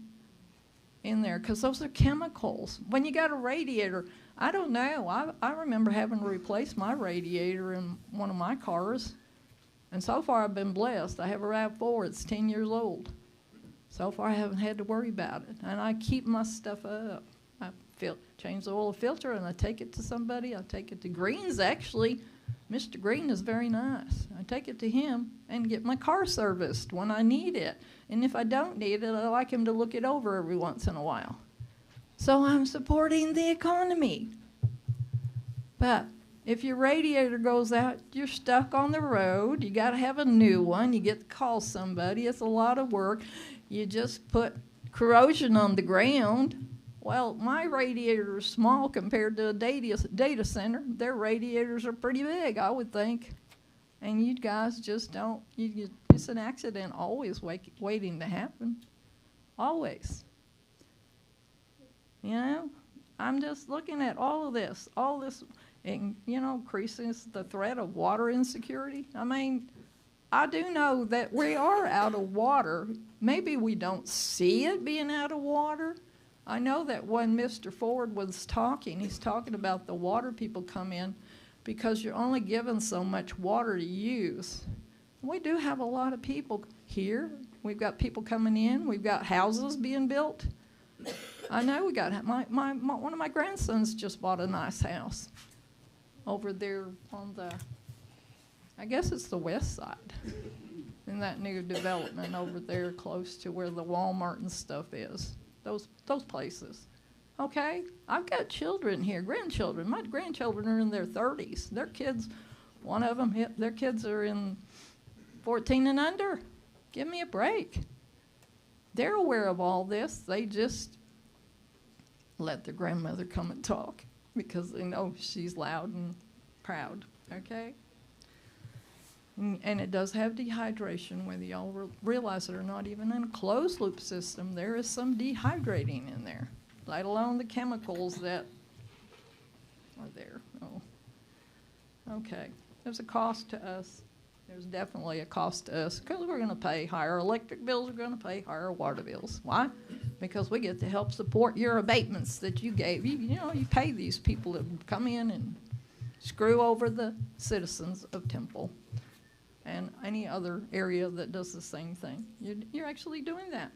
in there because those are chemicals. When you got a radiator, I don't know. I remember having to replace my radiator in one of my cars. And so far I've been blessed. I have a RAV4. It's 10 years old. So far I haven't had to worry about it. And I keep my stuff up. I change the oil filter and I take it to somebody. I take it to Green's actually. Mr. Green is very nice. I take it to him and get my car serviced when I need it. And if I don't need it, I like him to look it over every once in a while. So I'm supporting the economy. But if your radiator goes out, you're stuck on the road. You got to have a new one. You get to call somebody. It's a lot of work. You just put corrosion on the ground. Well, my radiator is small compared to a data center. Their radiators are pretty big, I would think. And you guys just don't, it's an accident always waiting to happen. Always. You know, I'm just looking at all this, and, you know, increases the threat of water insecurity. I mean, I do know that we are out of water. Maybe we don't see it being out of water. I know that when Mr. Ford was talking, he's talking about the water people come in because you're only given so much water to use. We do have a lot of people here. We've got people coming in. We've got houses being built. I know we got, one of my grandsons just bought a nice house over there on the, I guess it's the west side, in that new development over there close to where the Walmart and stuff is. Those places. Okay? I've got children here, grandchildren. My grandchildren are in their 30s. Their kids, one of them, their kids are in 14 and under. Give me a break. They're aware of all this. They just let their grandmother come and talk because they know she's loud and proud. Okay? And it does have dehydration, whether y'all realize it or not. Even in a closed loop system, there is some dehydrating in there, let alone the chemicals that are there. Oh, okay. There's a cost to us. There's definitely a cost to us because we're going to pay higher electric bills. We're going to pay higher water bills. Why? Because we get to help support your abatements that you gave. You know, you pay these people to come in and screw over the citizens of Temple and any other area that does the same thing. You're actually doing that.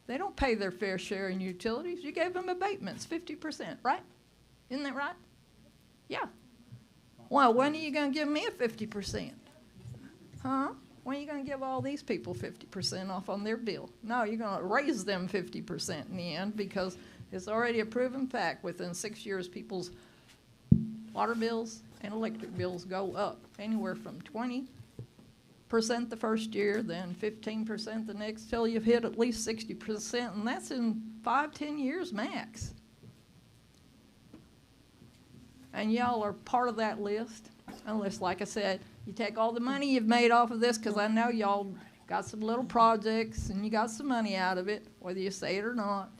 They don't pay their fair share in utilities. You gave them abatements, 50%, right? Isn't that right? Yeah. Well, when are you going to give me a 50%? Huh? When are you going to give all these people 50% off on their bill? No, you're going to raise them 50% in the end because it's already a proven fact within 6 years people's water bills and electric bills go up anywhere from 20% the first year, then 15% the next, till you've hit at least 60%, and that's in 5-10 years max. And y'all are part of that list, unless, like I said, you take all the money you've made off of this, because I know y'all got some little projects and you got some money out of it, whether you say it or not.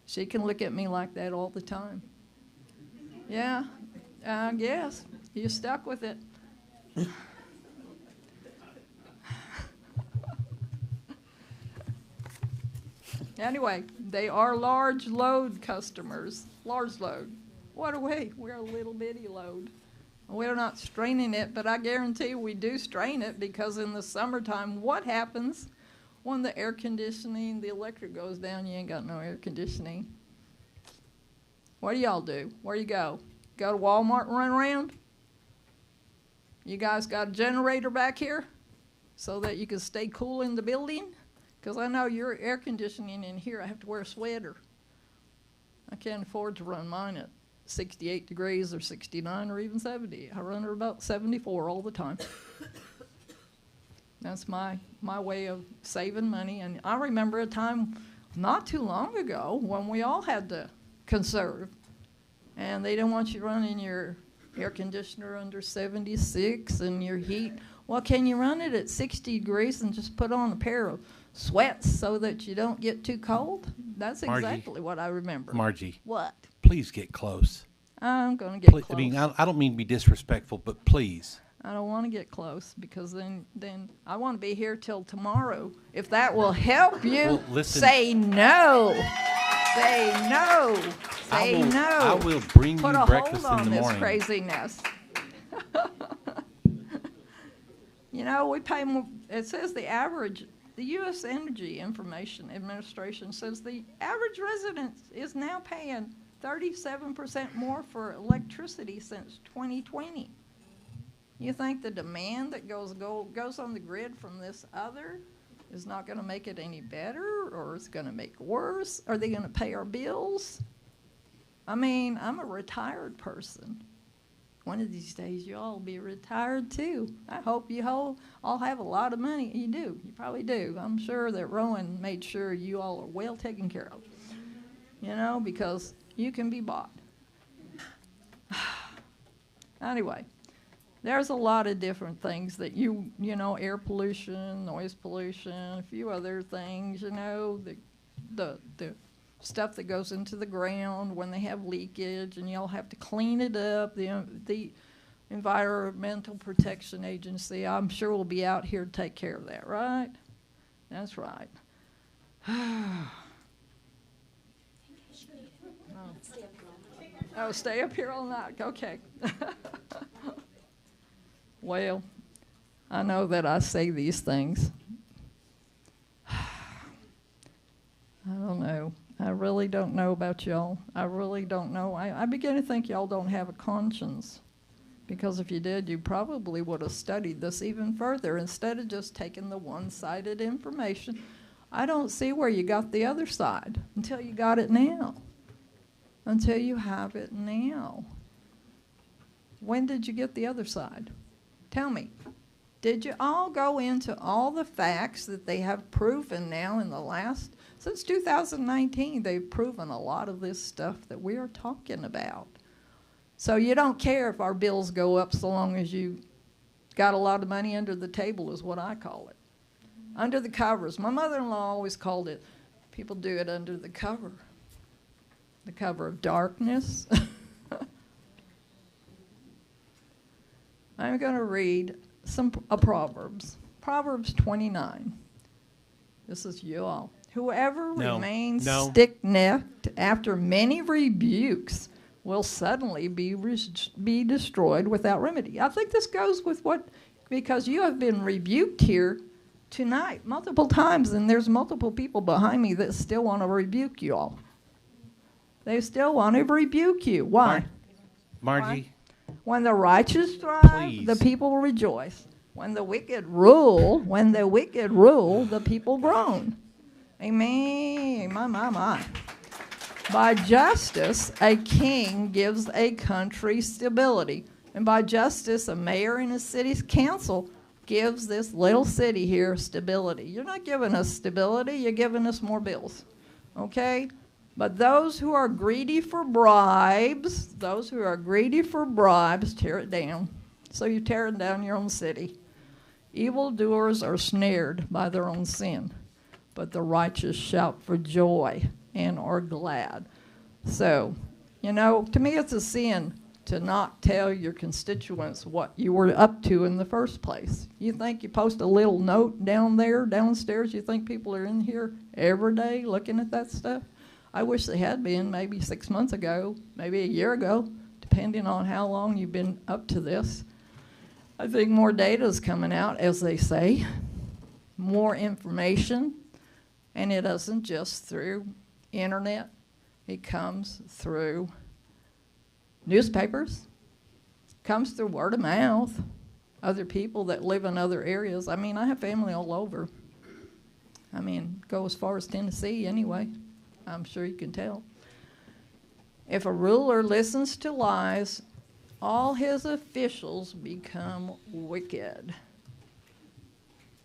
She can look at me like that all the time. Yeah, I guess. You're stuck with it. Anyway, they are large load customers. Large load. What are we? We're a little bitty load. We're not straining it, but I guarantee we do strain it because in the summertime, what happens when the air conditioning, the electric goes down? You ain't got no air conditioning. What do y'all do? Where you go? Go to Walmart and run around? You guys got a generator back here so that you can stay cool in the building? Because I know your air conditioning in here, I have to wear a sweater. I can't afford to run mine at 68 degrees or 69 or even 70. I run her about 74 all the time. That's my way of saving money. And I remember a time not too long ago when we all had to conserve. And they didn't want you running your air conditioner under 76 and your heat. Well, can you run it at 60 degrees and just put on a pair of sweats so that you don't get too cold? That's Margie, exactly what I remember. Margie. What? Please get close. I'm going to get close. I mean, I don't mean to be disrespectful, but please. I don't want to get close because then I want to be here till tomorrow. If that will help you, Well, listen. say no. Say no. Say no. I will bring Put you a breakfast hold in on the this morning. craziness. You know, we pay more. It says the average. The U.S. Energy Information Administration says the average resident is now paying 37% more for electricity since 2020. You think the demand that goes on the grid from this other is not going to make it any better, or it's going to make it worse? Are they going to pay our bills? I mean, I'm a retired person. One of these days, you all will be retired too. I hope you all have a lot of money. You do. You probably do. I'm sure that Rowan made sure you all are well taken care of. You know, because you can be bought. Anyway, there's a lot of different things that you know, air pollution, noise pollution, a few other things, you know, the stuff that goes into the ground when they have leakage and y'all have to clean it up. The Environmental Protection Agency, I'm sure, will be out here to take care of that, right? That's right. Oh, stay up here all night. Okay. Well, I know that I say these things. I don't know. I really don't know about y'all. I really don't know. I begin to think y'all don't have a conscience. Because if you did, you probably would have studied this even further instead of just taking the one-sided information. I don't see where you got the other side until you got it now. Until you have it now. When did you get the other side? Tell me. Did you all go into all the facts that they have proven now in the last, since 2019, they've proven a lot of this stuff that we are talking about. So you don't care if our bills go up so long as you got a lot of money under the table is what I call it. Under the covers. My mother-in-law always called it, people do it under the cover of darkness. I'm going to read a Proverbs. Proverbs 29. This is you all. Whoever remains stiff-necked after many rebukes will suddenly be destroyed without remedy. I think this goes with because you have been rebuked here tonight multiple times, and there's multiple people behind me that still want to rebuke you all. They still want to rebuke you. Why? Margie. When the righteous thrive, Please. the people rejoice. When the wicked rule, the people groan. Amen. My. By justice, a king gives a country stability. And by justice, a mayor and a city's council gives this little city here stability. You're not giving us stability, you're giving us more bills. Okay? But those who are greedy for bribes, tear it down. So you're tearing down your own city. Evildoers are snared by their own sin, but the righteous shout for joy and are glad. So, to me it's a sin to not tell your constituents what you were up to in the first place. You think you post a little note downstairs, you think people are in here every day looking at that stuff? I wish they had been maybe 6 months ago, maybe a year ago, depending on how long you've been up to this. I think more data is coming out, as they say, more information, and it isn't just through internet. It comes through newspapers, comes through word of mouth, other people that live in other areas. I mean, I have family all over. Go as far as Tennessee anyway. I'm sure you can tell. If a ruler listens to lies, all his officials become wicked.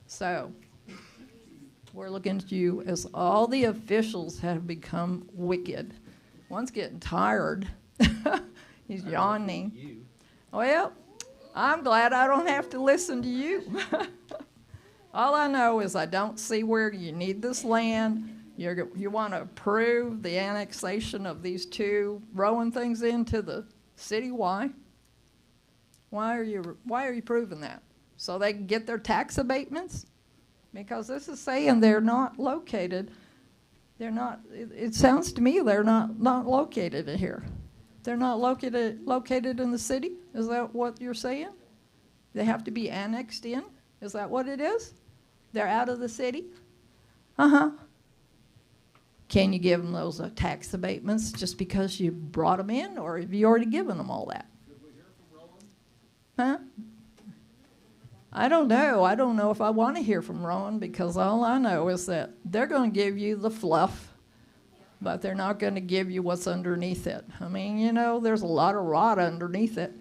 So, we're looking at you as all the officials have become wicked. One's getting tired. He's yawning. Well, I'm glad I don't have to listen to you. All I know is I don't see where you need this land. You want to approve the annexation of these two Rowan things into the city. Why? Why are you proving that? So they can get their tax abatements? Because this is saying they're not located. They're not. It sounds to me they're not located here. They're not located in the city. Is that what you're saying? They have to be annexed in. Is that what it is? They're out of the city. Can you give them those tax abatements just because you brought them in, or have you already given them all that? Huh? I don't know. I don't know if I want to hear from Rowan, because all I know is that they're going to give you the fluff, but they're not going to give you what's underneath it. There's a lot of rot underneath it.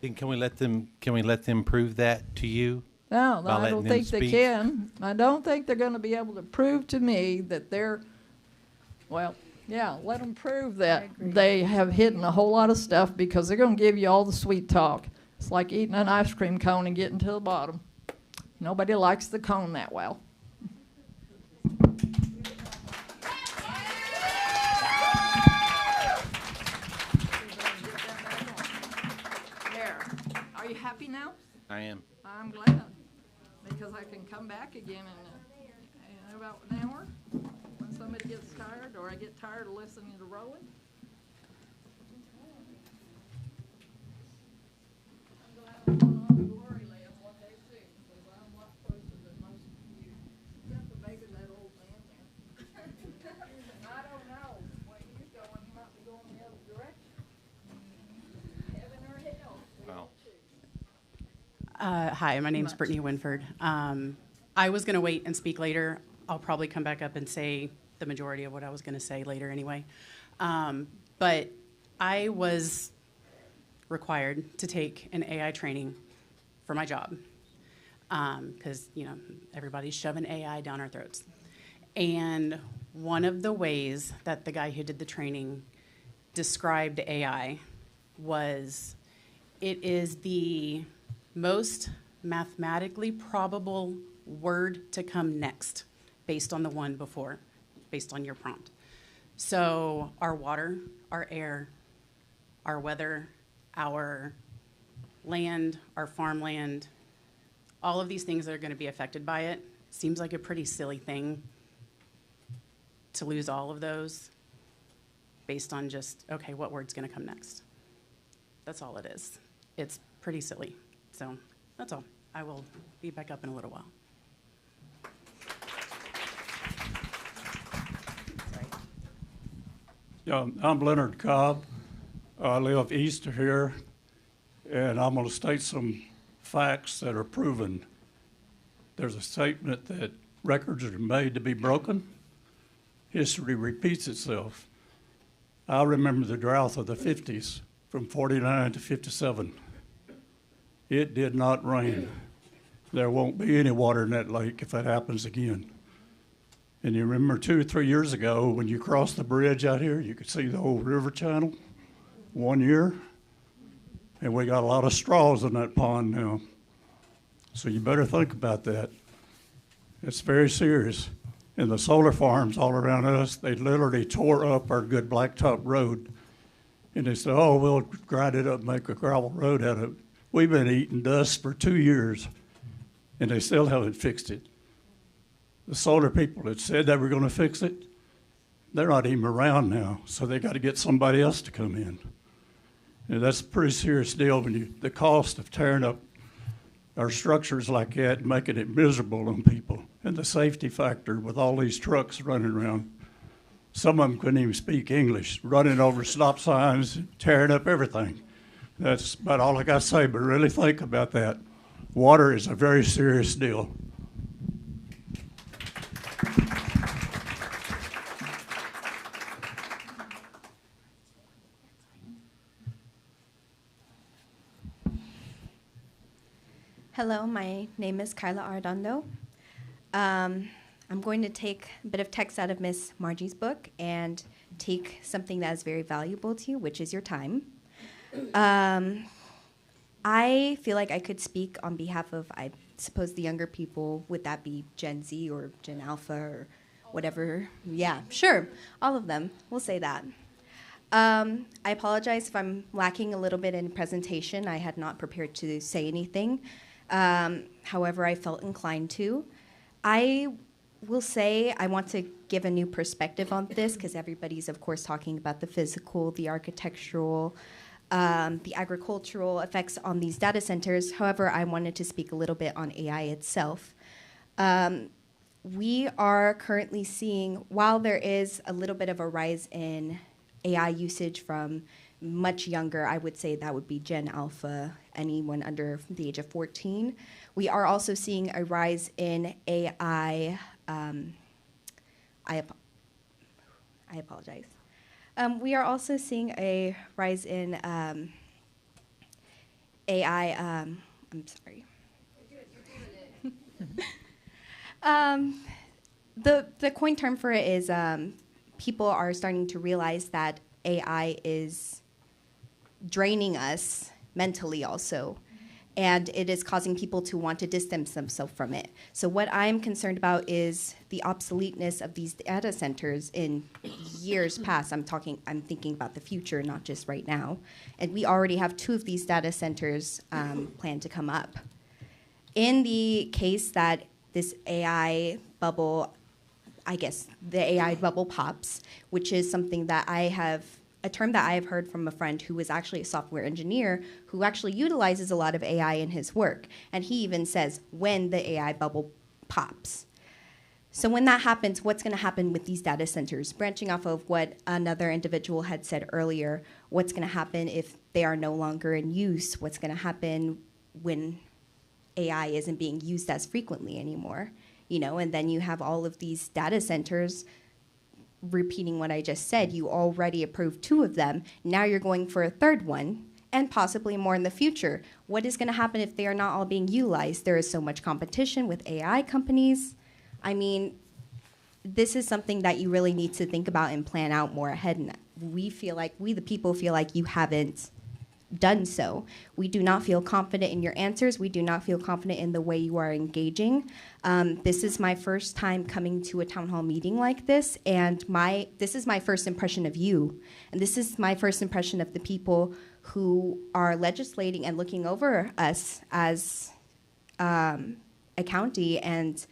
Then can we let them prove that to you? No, I don't think they can. I don't think they're going to be able to prove to me that they're, let them prove that they have hidden a whole lot of stuff, because they're going to give you all the sweet talk. It's like eating an ice cream cone and getting to the bottom. Nobody likes the cone that well. There. Are you happy now? I am. I'm glad, because I can come back again in about an hour when somebody gets tired, or I get tired of listening to Rowan. Hi, my name's Brittany Winford. I was going to wait and speak later. I'll probably come back up and say the majority of what I was going to say later anyway. But I was required to take an AI training for my job because, everybody's shoving AI down our throats. And one of the ways that the guy who did the training described AI was it is the most mathematically probable word to come next based on the one before, based on your prompt. So our water, our air, our weather, our land, our farmland, all of these things that are going to be affected by it, seems like a pretty silly thing to lose all of those based on just, okay, what word's going to come next? That's all it is. It's pretty silly. So that's all. I will be back up in a little while. Yeah, I'm Leonard Cobb. I live east of here, and I'm going to state some facts that are proven. There's a statement that records are made to be broken. History repeats itself. I remember the drought of the 50s from 49 to 57. It did not rain. There won't be any water in that lake if that happens again. And you remember 2 or 3 years ago when you crossed the bridge out here, you could see the old river channel 1 year. And we got a lot of straws in that pond now. So you better think about that. It's very serious. And the solar farms all around us, they literally tore up our good blacktop road. And they said, oh, we'll grind it up and make a gravel road out of it. We've been eating dust for 2 years, and they still haven't fixed it. The solar people that said they were going to fix it, they're not even around now, so they got to get somebody else to come in. And that's a pretty serious deal when the cost of tearing up our structures like that and making it miserable on people, and the safety factor with all these trucks running around. Some of them couldn't even speak English, running over stop signs, tearing up everything. That's about all I got to say, but really think about that. Water is a very serious deal. Hello, my name is Kyla Arredondo. I'm going to take a bit of text out of Miss Margie's book and take something that is very valuable to you, which is your time. I feel like I could speak on behalf of, I suppose, the younger people. Would that be Gen Z or Gen Alpha or whatever? Yeah, sure, all of them. We'll say that. I apologize if I'm lacking a little bit in presentation. I had not prepared to say anything. However, I felt inclined to. I will say I want to give a new perspective on this because everybody's, of course, talking about the physical, the architectural, the agricultural effects on these data centers. However, I wanted to speak a little bit on AI itself. We are currently seeing, while there is a little bit of a rise in AI usage from much younger, I would say that would be Gen Alpha, anyone under the age of 14. We are also seeing a rise in AI. I apologize. We are also seeing a rise in AI. I'm sorry. The coin term for it is people are starting to realize that AI is draining us mentally also, and it is causing people to want to distance themselves from it. So what I'm concerned about is the obsoleteness of these data centers in years past. I'm thinking about the future, not just right now. And we already have 2 of these data centers planned to come up. In the case that this AI bubble, I guess the AI bubble pops, which is something that a term that I have heard from a friend who is actually a software engineer who actually utilizes a lot of AI in his work. And he even says when the AI bubble pops. So when that happens, what's going to happen with these data centers? Branching off of what another individual had said earlier, what's going to happen if they are no longer in use? What's going to happen when AI isn't being used as frequently anymore? And then you have all of these data centers. Repeating what I just said, you already approved 2 of them. Now you're going for a 3rd one, and possibly more in the future. What is going to happen if they are not all being utilized? There is so much competition with AI companies. I mean, this is something that you really need to think about and plan out more ahead. And we the people feel like you haven't done so. We do not feel confident in your answers. We do not feel confident in the way you are engaging. This is my first time coming to a town hall meeting like this, and this is my first impression of you. And this is my first impression of the people who are legislating and looking over us as a county. And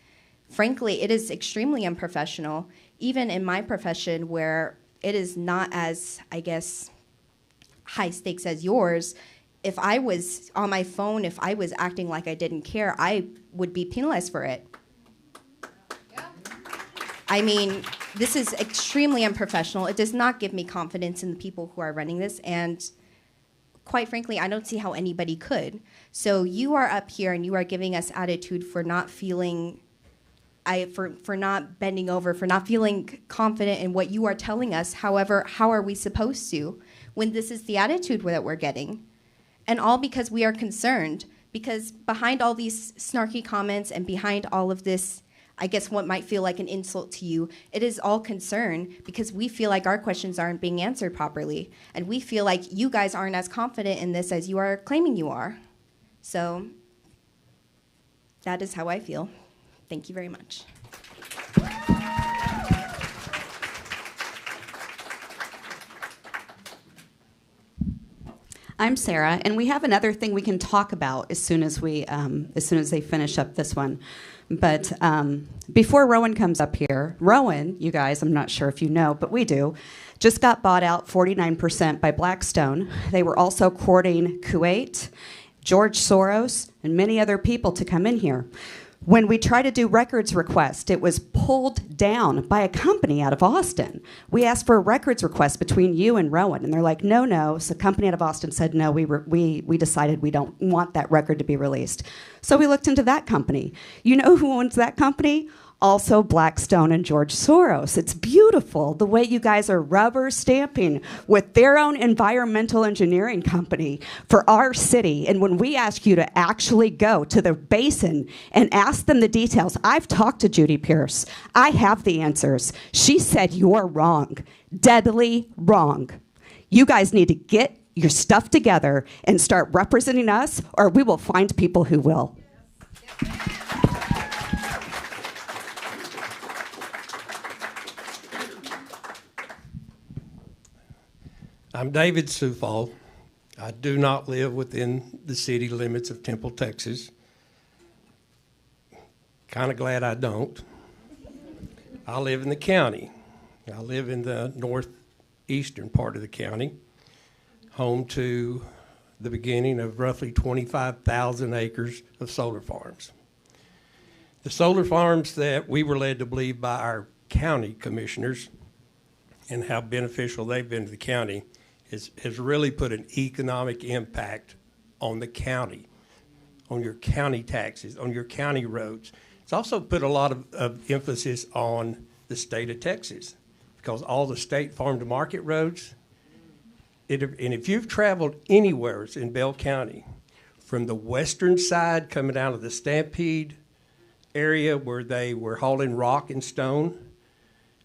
frankly, it is extremely unprofessional, even in my profession where it is not as, I guess, high stakes as yours. If I was on my phone, if I was acting like I didn't care, I would be penalized for it. I mean, this is extremely unprofessional. It does not give me confidence in the people who are running this, and quite frankly, I don't see how anybody could. So you are up here and you are giving us attitude for not feeling, for not bending over, for not feeling confident in what you are telling us. However, how are we supposed to when this is the attitude that we're getting? And all because we are concerned, because behind all these snarky comments and behind all of this, I guess what might feel like an insult to you, it is all concern because we feel like our questions aren't being answered properly. And we feel like you guys aren't as confident in this as you are claiming you are. So that is how I feel. Thank you very much. I'm Sarah, and we have another thing we can talk about as soon as they finish up this one. But before Rowan comes up here, Rowan, you guys, I'm not sure if you know, but we do, just got bought out 49% by Blackstone. They were also courting Kuwait, George Soros, and many other people to come in here. When we tried to do records request, it was pulled down by a company out of Austin. We asked for a records request between you and Rowan, and they're like, no. So the company out of Austin said, no, we decided we don't want that record to be released. So we looked into that company. You know who owns that company? Also Blackstone and George Soros. It's beautiful the way you guys are rubber stamping with their own environmental engineering company for our city. And when we ask you to actually go to the basin and ask them the details, I've talked to Judy Pierce. I have the answers. She said you're wrong, deadly wrong. You guys need to get your stuff together and start representing us, or we will find people who will. I'm David Sufall. I do not live within the city limits of Temple, Texas. Kind of glad I don't. I live in the county. I live in the northeastern part of the county, home to the beginning of roughly 25,000 acres of solar farms. The solar farms that we were led to believe by our county commissioners and how beneficial they've been to the county has really put an economic impact on the county, on your county taxes, on your county roads. It's also put a lot of emphasis on the state of Texas because all the state farm to market roads, and if you've traveled anywhere in Bell County, from the western side coming out of the Stampede area where they were hauling rock and stone,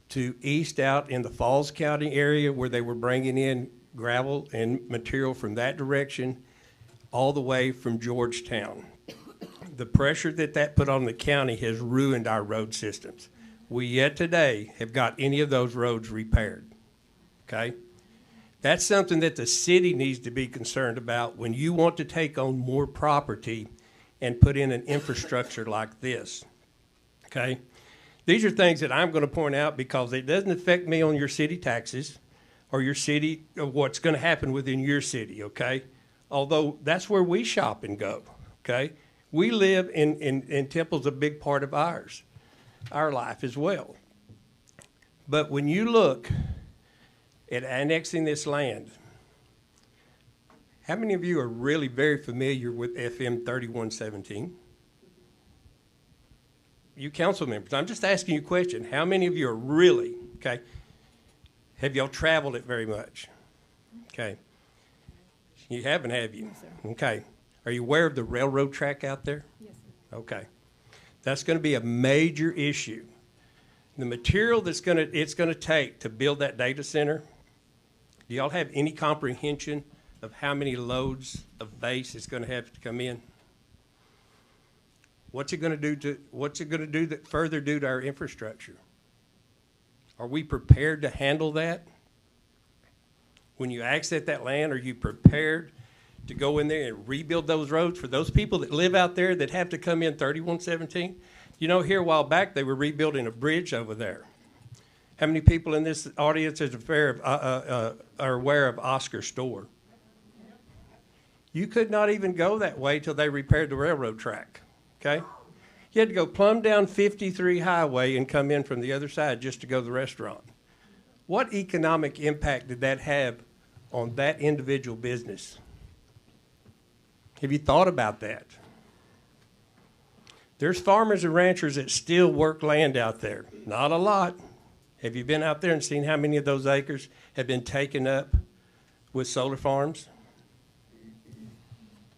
to east out in the Falls County area where they were bringing in gravel and material from that direction, all the way from Georgetown. The pressure that put on the county has ruined our road systems. We yet today have got any of those roads repaired, okay? That's something that the city needs to be concerned about when you want to take on more property and put in an infrastructure like this, okay? These are things that I'm going to point out because it doesn't affect me on your city taxes or your city, or what's going to happen within your city, okay? Although that's where we shop and go, okay? We live in Temple's a big part of our life as well. But when you look at annexing this land, how many of you are really very familiar with FM 3117? You council members, I'm just asking you a question. How many of you are really, okay? Have y'all traveled it very much? Okay. You haven't, have you? Yes, sir. Okay. Are you aware of the railroad track out there? Yes, sir. Okay. That's going to be a major issue. The material it's going to take to build that data center, do y'all have any comprehension of how many loads of base is gonna have to come in? What's it gonna further do to our infrastructure? Are we prepared to handle that? When you access that land, are you prepared to go in there and rebuild those roads for those people that live out there that have to come in 3117? You know, here a while back, they were rebuilding a bridge over there. How many people in this audience are aware of Oscar Store? You could not even go that way till they repaired the railroad track, okay? You had to go plumb down 53 Highway and come in from the other side just to go to the restaurant. What economic impact did that have on that individual business? Have you thought about that? There's farmers and ranchers that still work land out there. Not a lot. Have you been out there and seen how many of those acres have been taken up with solar farms?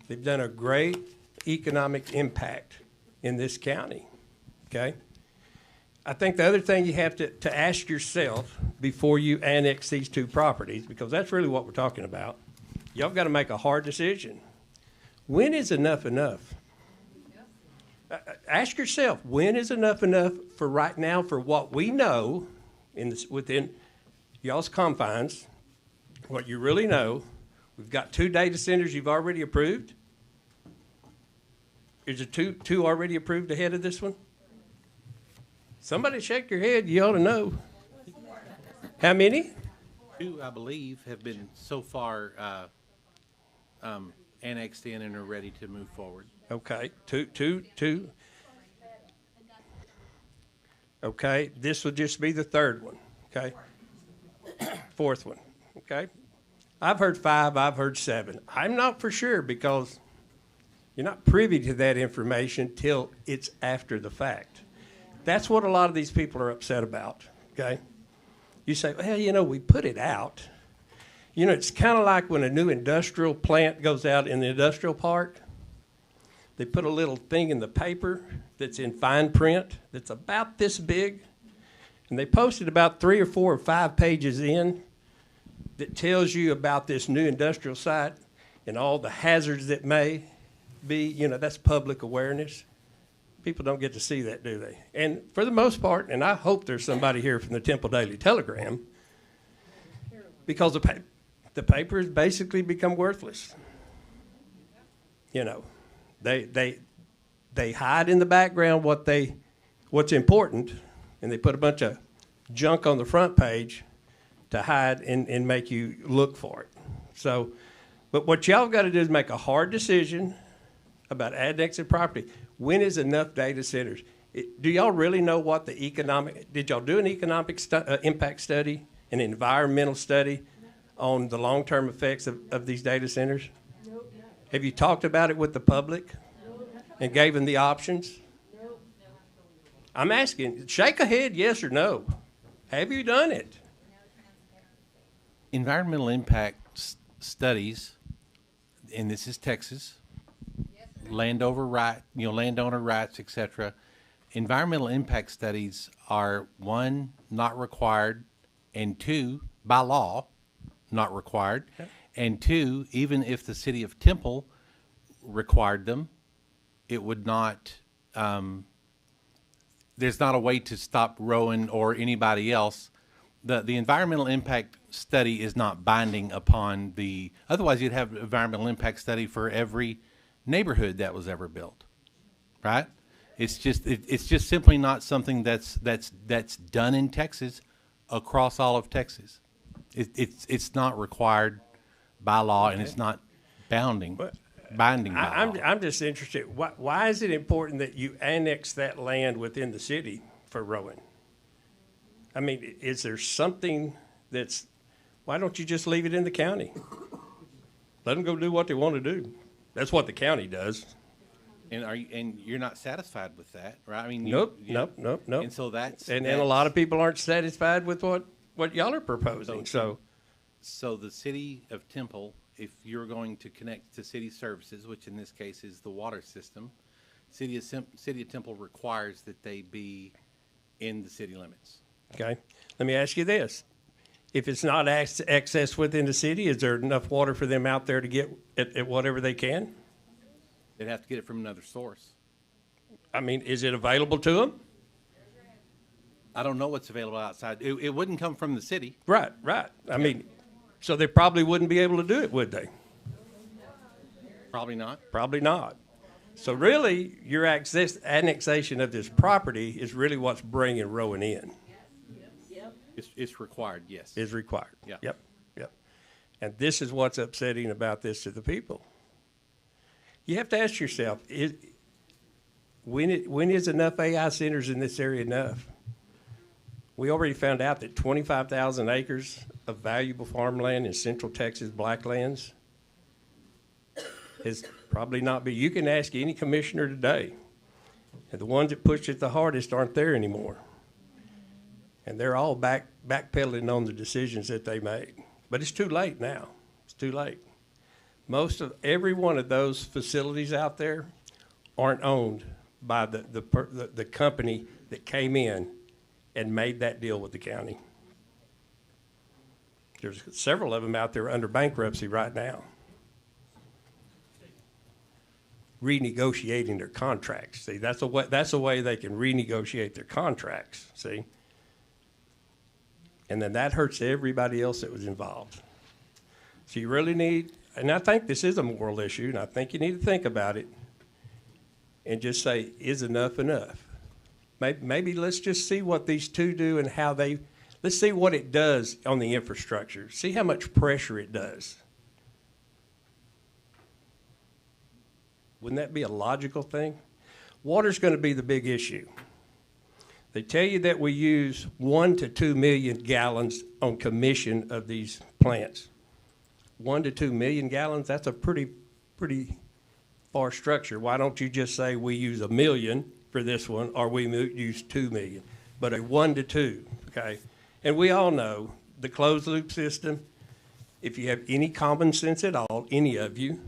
They've done a great economic impact in this county, okay? I think the other thing you have to ask yourself before you annex these two properties, because that's really what we're talking about, y'all got to make a hard decision. When is enough enough? Ask yourself, when is enough for right now for what we know within y'all's confines, what you really know? We've got 2 data centers you've already approved. Is there two already approved ahead of this one? Somebody shake your head, you ought to know. How many? 2, I believe, have been so far annexed in and are ready to move forward. Okay, two. Okay, this will just be the 3rd one, okay? 4th one, okay? I've heard 5, I've heard 7. I'm not for sure because you're not privy to that information till it's after the fact. That's what a lot of these people are upset about, okay? You say, well, you know, we put it out. You know, it's kind of like when a new industrial plant goes out in the industrial park. They put a little thing in the paper that's in fine print that's about this big, and they post it about 3 or 4 or 5 pages in that tells you about this new industrial site and all the hazards that may be. You know, that's public awareness. People don't get to see that, do they? And for the most part, and I hope there's somebody here from the Temple Daily Telegram, because the paper has basically become worthless. You know, they hide in the background what's important, and they put a bunch of junk on the front page to hide and make you look for it. So, but what y'all got to do is make a hard decision about annexing property. When is enough data centers? Do y'all really know what the economic, did y'all do an economic impact study, an environmental study on the long-term effects of these data centers? Nope. Have you talked about it with the public and gave them the options? Nope. I'm asking, shake a head, yes or no. Have you done it? Environmental impact studies, and this is Texas, landowner rights, etc. Environmental impact studies are 1, not required, and 2, by law, not required, and 2, even if the city of Temple required them, it would not. There's not a way to stop Rowan or anybody else. The environmental impact study is not binding upon the. Otherwise, you'd have an environmental impact study for every neighborhood that was ever built, right? It's just simply not something that's done in Texas across all of Texas. It's not required by law, and it's not binding by law. I'm just interested. Why is it important that you annex that land within the city for Rowan? I mean, is there something that's? Why don't you just leave it in the county? Let them go do what they want to do. That's what the county does. And you're not satisfied with that, right? I mean, Nope. And so and a lot of people aren't satisfied with what y'all are proposing. So the city of Temple, if you're going to connect to city services, which in this case is the water system, city of Temple requires that they be in the city limits. Okay. Let me ask you this: If it's not accessed within the city, is there enough water for them out there to get at whatever they can? They'd have to get it from another source. I mean, is it available to them? I don't know what's available outside. It wouldn't come from the city. Right, right. I mean, so they probably wouldn't be able to do it, would they? Probably not. Probably not. So really, your annexation of this property is really what's bringing Rowan in. It's required, yes. Is required. Yeah. Yep, yep. And this is what's upsetting about this to the people. You have to ask yourself, when is enough AI centers in this area enough? We already found out that 25,000 acres of valuable farmland in Central Texas Blacklands is probably not be. You can ask any commissioner today, and the ones that pushed it the hardest aren't there anymore. And they're all backpedaling on the decisions that they made. But it's too late now. It's too late. Most of every one of those facilities out there aren't owned by the company that came in and made that deal with the county. There's several of them out there under bankruptcy right now, renegotiating their contracts. See, that's a way they can renegotiate their contracts, see? And then that hurts everybody else that was involved. So you really need, and I think this is a moral issue, and I think you need to think about it and just say, is enough enough? Maybe let's just see what these two do and how let's see what it does on the infrastructure. See how much pressure it does. Wouldn't that be a logical thing? Water's going to be the big issue. They tell you that we use 1 to 2 million gallons on commission of these plants. 1 to 2 million gallons, that's a pretty far structure. Why don't you just say we use 1 million for this one, or we use 2 million, but a 1 to 2, okay? And we all know the closed loop system, if you have any common sense at all, any of you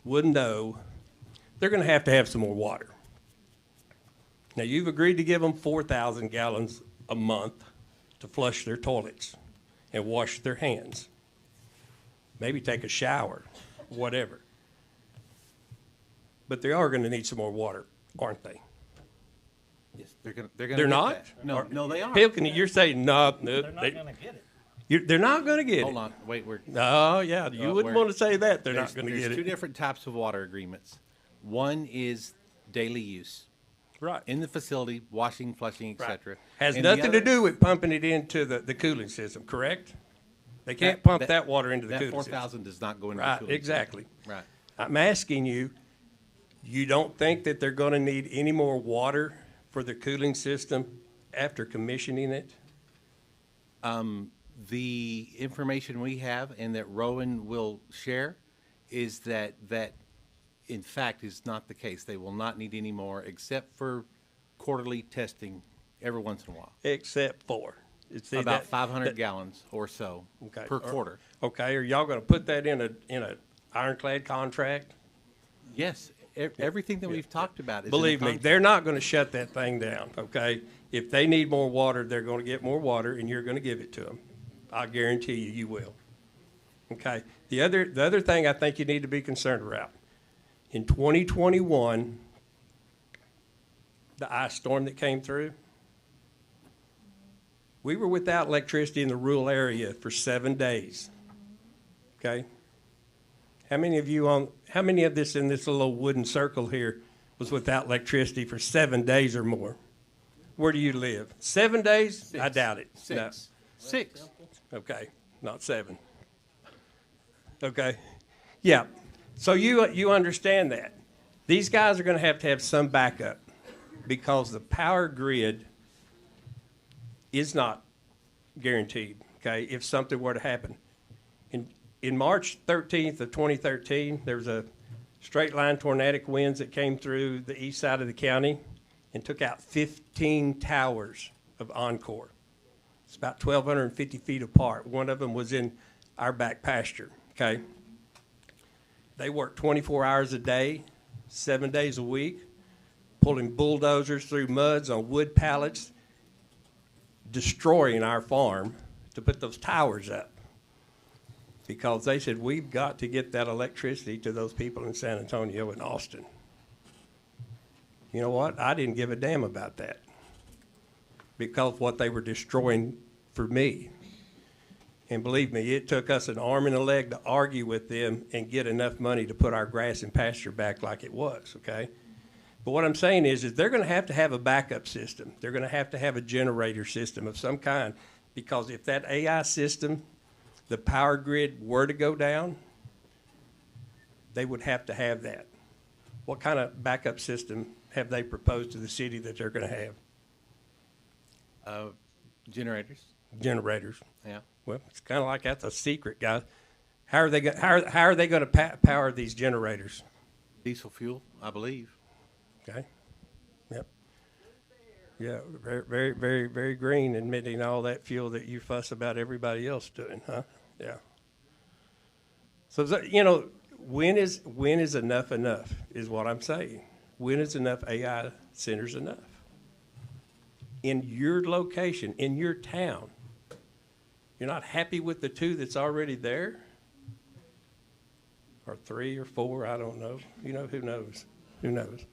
would know they're going to have some more water. Now, you've agreed to give them 4,000 gallons a month to flush their toilets and wash their hands, maybe take a shower, whatever. But they are going to need some more water, aren't they? Yes, they're not? That. No, they aren't. Pilkington, you're saying no. They're not going to get it. They're not going to get it. Hold on, wait. Oh, yeah, you wouldn't want to say that. They're not going to get it. There's two different types of water agreements. One is daily use. Right. In the facility, washing, flushing, etc. Has nothing to do with pumping it into the cooling system, correct? They can't pump that water into the cooling system. That 4,000 does not go into the the cooling system. Exactly. Right. I'm asking you, you don't think that they're going to need any more water for the cooling system after commissioning it? The information we have and that Rowan will share is that in fact is not the case. They will not need any more except for quarterly testing every once in a while. Except for? About 500 gallons or so per quarter. Okay, are y'all going to put that in a ironclad contract? Yes, everything that we've talked about is Believe me, they're not going to shut that thing down, okay? If they need more water, they're going to get more water, and you're going to give it to them. I guarantee you will. Okay? The other thing I think you need to be concerned about, in 2021, the ice storm that came through, we were without electricity in the rural area for 7 days. Okay? How many of this in this little wooden circle here was without electricity for 7 days or more? Where do you live? 7 days? 6. I doubt it. 6. No. 6. Okay, not 7. Okay? Yeah. So you understand that. These guys are going to have some backup because the power grid is not guaranteed, okay, if something were to happen. In March 13th of 2013, there was a straight line tornadic winds that came through the east side of the county and took out 15 towers of Encore. It's about 1,250 feet apart. One of them was in our back pasture, okay? They worked 24 hours a day, 7 days a week, pulling bulldozers through muds on wood pallets, destroying our farm to put those towers up because they said, we've got to get that electricity to those people in San Antonio and Austin. You know what? I didn't give a damn about that because of what they were destroying for me. And believe me, it took us an arm and a leg to argue with them and get enough money to put our grass and pasture back like it was, okay? But what I'm saying is they're going to have a backup system. They're going to have a generator system of some kind because if that AI system, the power grid were to go down, they would have to have that. What kind of backup system have they proposed to the city that they're going to have? Generators. Generators. Yeah. Well, it's kind of like that's a secret, guys. How are they going to power these generators? Diesel fuel, I believe. Okay. Yep. Yeah, very, very, very, very green, admitting all that fuel that you fuss about everybody else doing, huh? Yeah. So, when is enough is what I'm saying. When is enough AI centers enough? In your location, in your town, you're not happy with the 2 that's already there? Or 3 or 4, I don't know. Who knows? Who knows?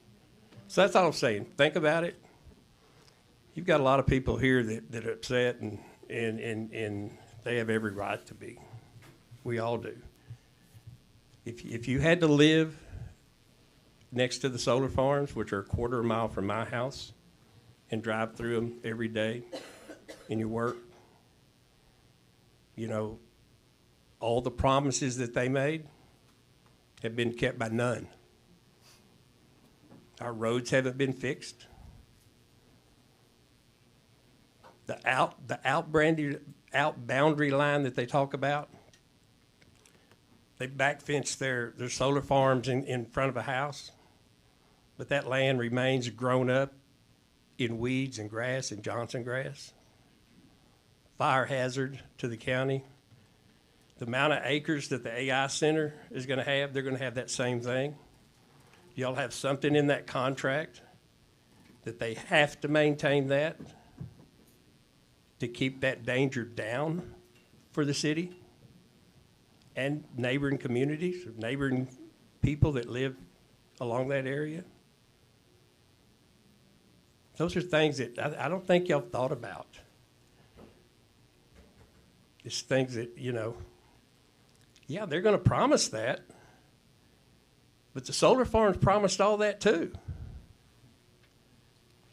So that's all I'm saying. Think about it. You've got a lot of people here that are upset, and they have every right to be. We all do. If you had to live next to the solar farms, which are a quarter of a mile from my house, and drive through them every day in your work, all the promises that they made have been kept by none. Our roads haven't been fixed. The out boundary line that they talk about, they back fence their solar farms in front of a house, but that land remains grown up in weeds and grass and Johnson grass. Fire hazard to the county. The amount of acres that the AI Center is going to have, they're going to have that same thing. Y'all have something in that contract that they have to maintain that to keep that danger down for the city and neighboring communities, neighboring people that live along that area. Those are things that I don't think y'all thought about. It's things that, yeah, they're going to promise that, but the solar farms promised all that too.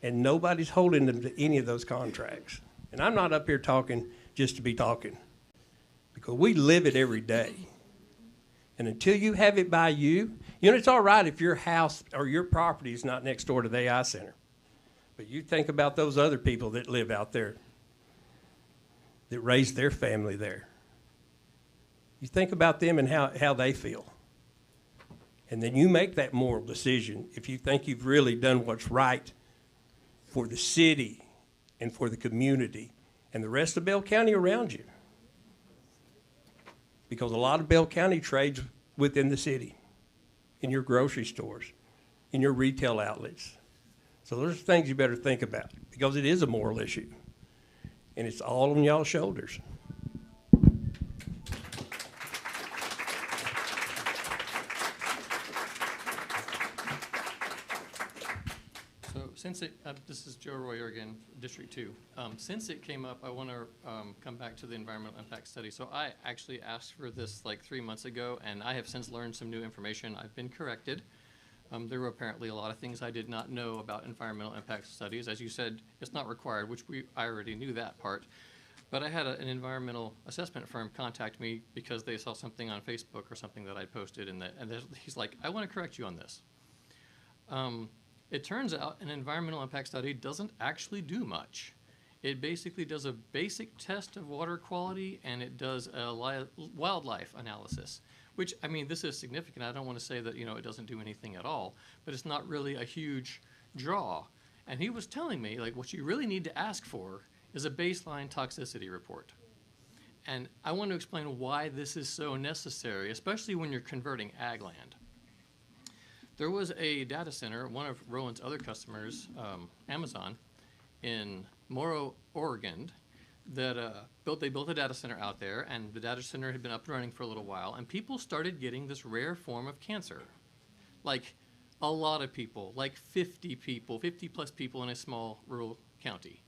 And nobody's holding them to any of those contracts. And I'm not up here talking just to be talking, because we live it every day. And until you have it by you, it's all right if your house or your property is not next door to the AI Center. But you think about those other people that live out there, that raise their family there. You think about them and how they feel. And then you make that moral decision if you think you've really done what's right for the city and for the community and the rest of Bell County around you. Because a lot of Bell County trades within the city, in your grocery stores, in your retail outlets. So those are things you better think about, because it is a moral issue. And it's all on y'all's shoulders. So since this is Joe Royer again, District 2. Since it came up, I want to come back to the environmental impact study. So I actually asked for this like 3 months ago, and I have since learned some new information. I've been corrected. There were apparently a lot of things I did not know about environmental impact studies. As you said, it's not required, which I already knew that part. But I had an environmental assessment firm contact me because they saw something on Facebook or something that I posted, and he's like, I want to correct you on this. It turns out an environmental impact study doesn't actually do much. It basically does a basic test of water quality, and it does a wildlife analysis, which, I mean, this is significant. I don't want to say that, it doesn't do anything at all, but it's not really a huge draw. And he was telling me, like, what you really need to ask for is a baseline toxicity report. And I want to explain why this is so necessary, especially when you're converting ag land. There was a data center, one of Rowan's other customers, Amazon, in Moro, Oregon, that they built a data center out there, and the data center had been up and running for a little while, and people started getting this rare form of cancer. Like a lot of people, like 50 plus people in a small rural county.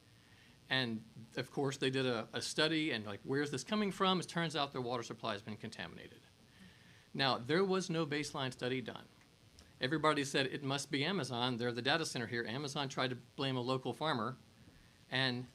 And of course, they did a study and like, where's this coming from? It turns out their water supply has been contaminated. Now, there was no baseline study done. Everybody said it must be Amazon. They're the data center here. Amazon tried to blame a local farmer, and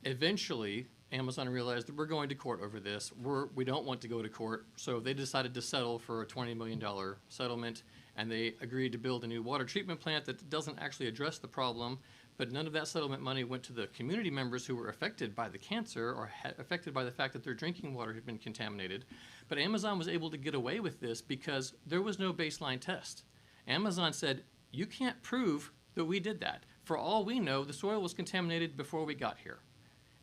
eventually Amazon realized that we're going to court over this. We don't want to go to court, so they decided to settle for a $20 million settlement, and they agreed to build a new water treatment plant that doesn't actually address the problem, but none of that settlement money went to the community members who were affected by the cancer or affected by the fact that their drinking water had been contaminated. But Amazon was able to get away with this because there was no baseline test. Amazon said, you can't prove that we did that. For all we know, the soil was contaminated before we got here.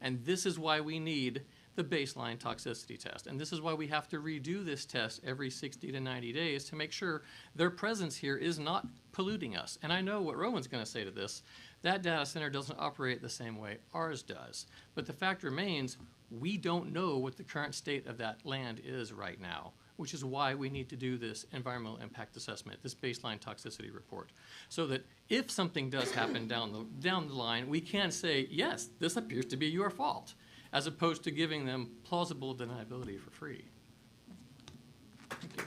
And this is why we need the baseline toxicity test. And this is why we have to redo this test every 60 to 90 days to make sure their presence here is not polluting us. And I know what Rowan's going to say to this. That data center doesn't operate the same way ours does. But the fact remains, we don't know what the current state of that land is right now, which is why we need to do this environmental impact assessment, this baseline toxicity report, so that if something does happen down the line, we can say, yes, this appears to be your fault, as opposed to giving them plausible deniability for free. Thank you.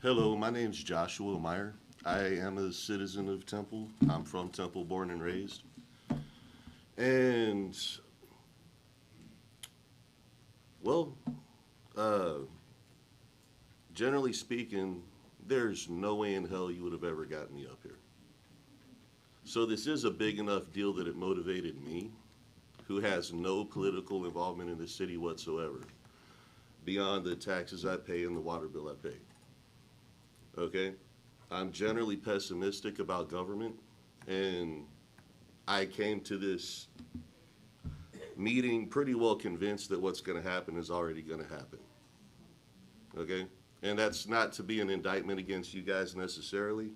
Hello, my name's Joshua Meyer. I am a citizen of Temple. I'm from Temple, born and raised. And, well, generally speaking, there's no way in hell you would have ever gotten me up here. So this is a big enough deal that it motivated me, who has no political involvement in the city whatsoever, beyond the taxes I pay and the water bill I pay. Okay? I'm generally pessimistic about government, and I came to this meeting pretty well convinced that what's going to happen is already going to happen. Okay? And that's not to be an indictment against you guys necessarily,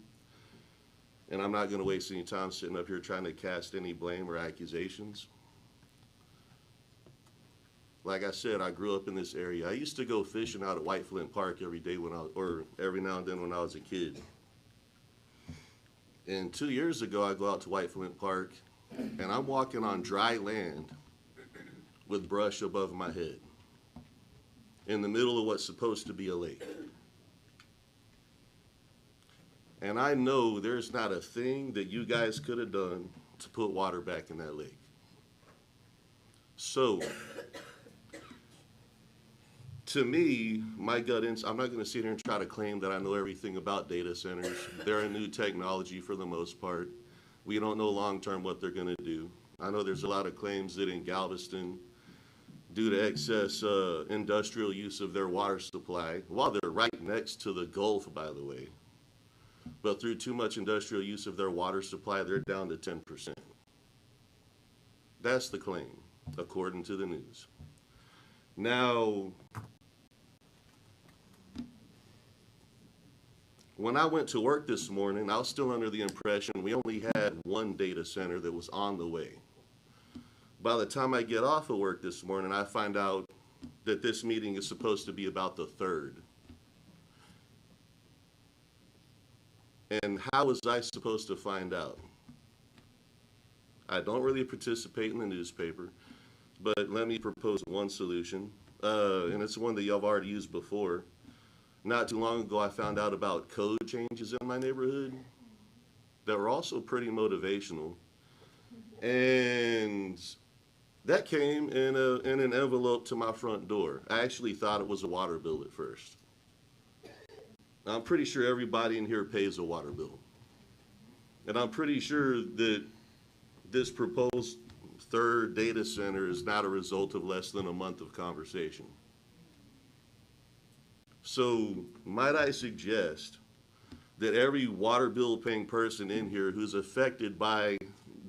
and I'm not going to waste any time sitting up here trying to cast any blame or accusations. Like I said, I grew up in this area. I used to go fishing out at White Flint Park every day every now and then when I was a kid. And 2 years ago, I go out to White Flint Park, and I'm walking on dry land with brush above my head in the middle of what's supposed to be a lake. And I know there's not a thing that you guys could have done to put water back in that lake. So, to me, my gut instinct, I'm not going to sit here and try to claim that I know everything about data centers. They're a new technology for the most part. We don't know long-term what they're going to do. I know there's a lot of claims that in Galveston, due to excess industrial use of their water supply, while they're right next to the Gulf, by the way, but through too much industrial use of their water supply, they're down to 10%. That's the claim, according to the news. Now, when I went to work this morning, I was still under the impression we only had one data center that was on the way. By the time I get off of work this morning, I find out that this meeting is supposed to be about the third. And how was I supposed to find out? I don't really participate in the newspaper, but let me propose one solution, and it's one that y'all have already used before. Not too long ago, I found out about code changes in my neighborhood that were also pretty motivational. And that came in an envelope to my front door. I actually thought it was a water bill at first. I'm pretty sure everybody in here pays a water bill. And I'm pretty sure that this proposed third data center is not a result of less than a month of conversation. So might I suggest that every water bill paying person in here who's affected by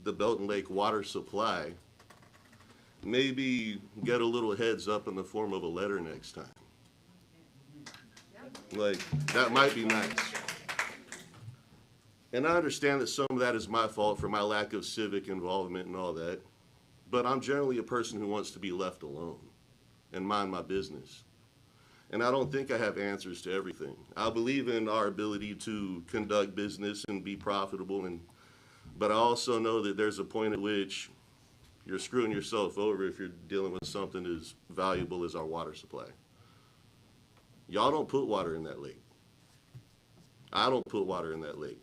the Belton Lake water supply maybe get a little heads up in the form of a letter next time. Like, that might be nice. And I understand that some of that is my fault for my lack of civic involvement and all that, but I'm generally a person who wants to be left alone and mind my business. And I don't think I have answers to everything. I believe in our ability to conduct business and be profitable, but I also know that there's a point at which you're screwing yourself over if you're dealing with something as valuable as our water supply. Y'all don't put water in that lake. I don't put water in that lake.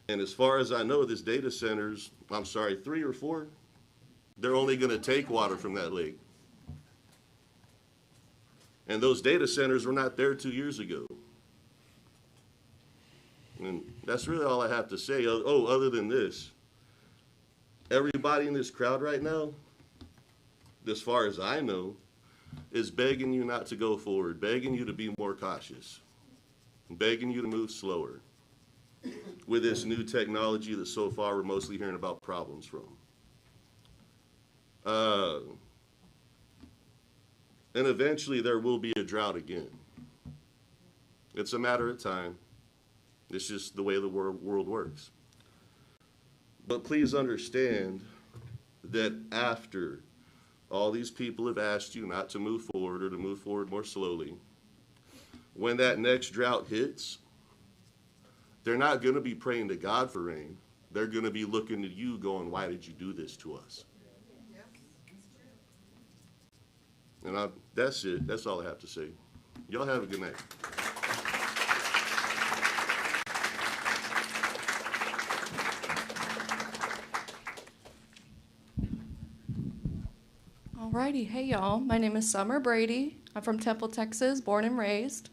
And as far as I know, this data centers, 3 or 4, they're only going to take water from that lake. And those data centers were not there 2 years ago. And that's really all I have to say. Oh, other than this, everybody in this crowd right now, as far as I know, is begging you not to go forward, begging you to be more cautious, begging you to move slower with this new technology that so far we're mostly hearing about problems from. And eventually there will be a drought again. It's a matter of time. It's just the way the world works. But please understand that after all these people have asked you not to move forward or to move forward more slowly, when that next drought hits, they're not going to be praying to God for rain. They're going to be looking at you going, why did you do this to us? And that's it. That's all I have to say. Y'all have a good night. Alrighty, hey y'all, my name is Summer Brady. I'm from Temple, Texas, born and raised.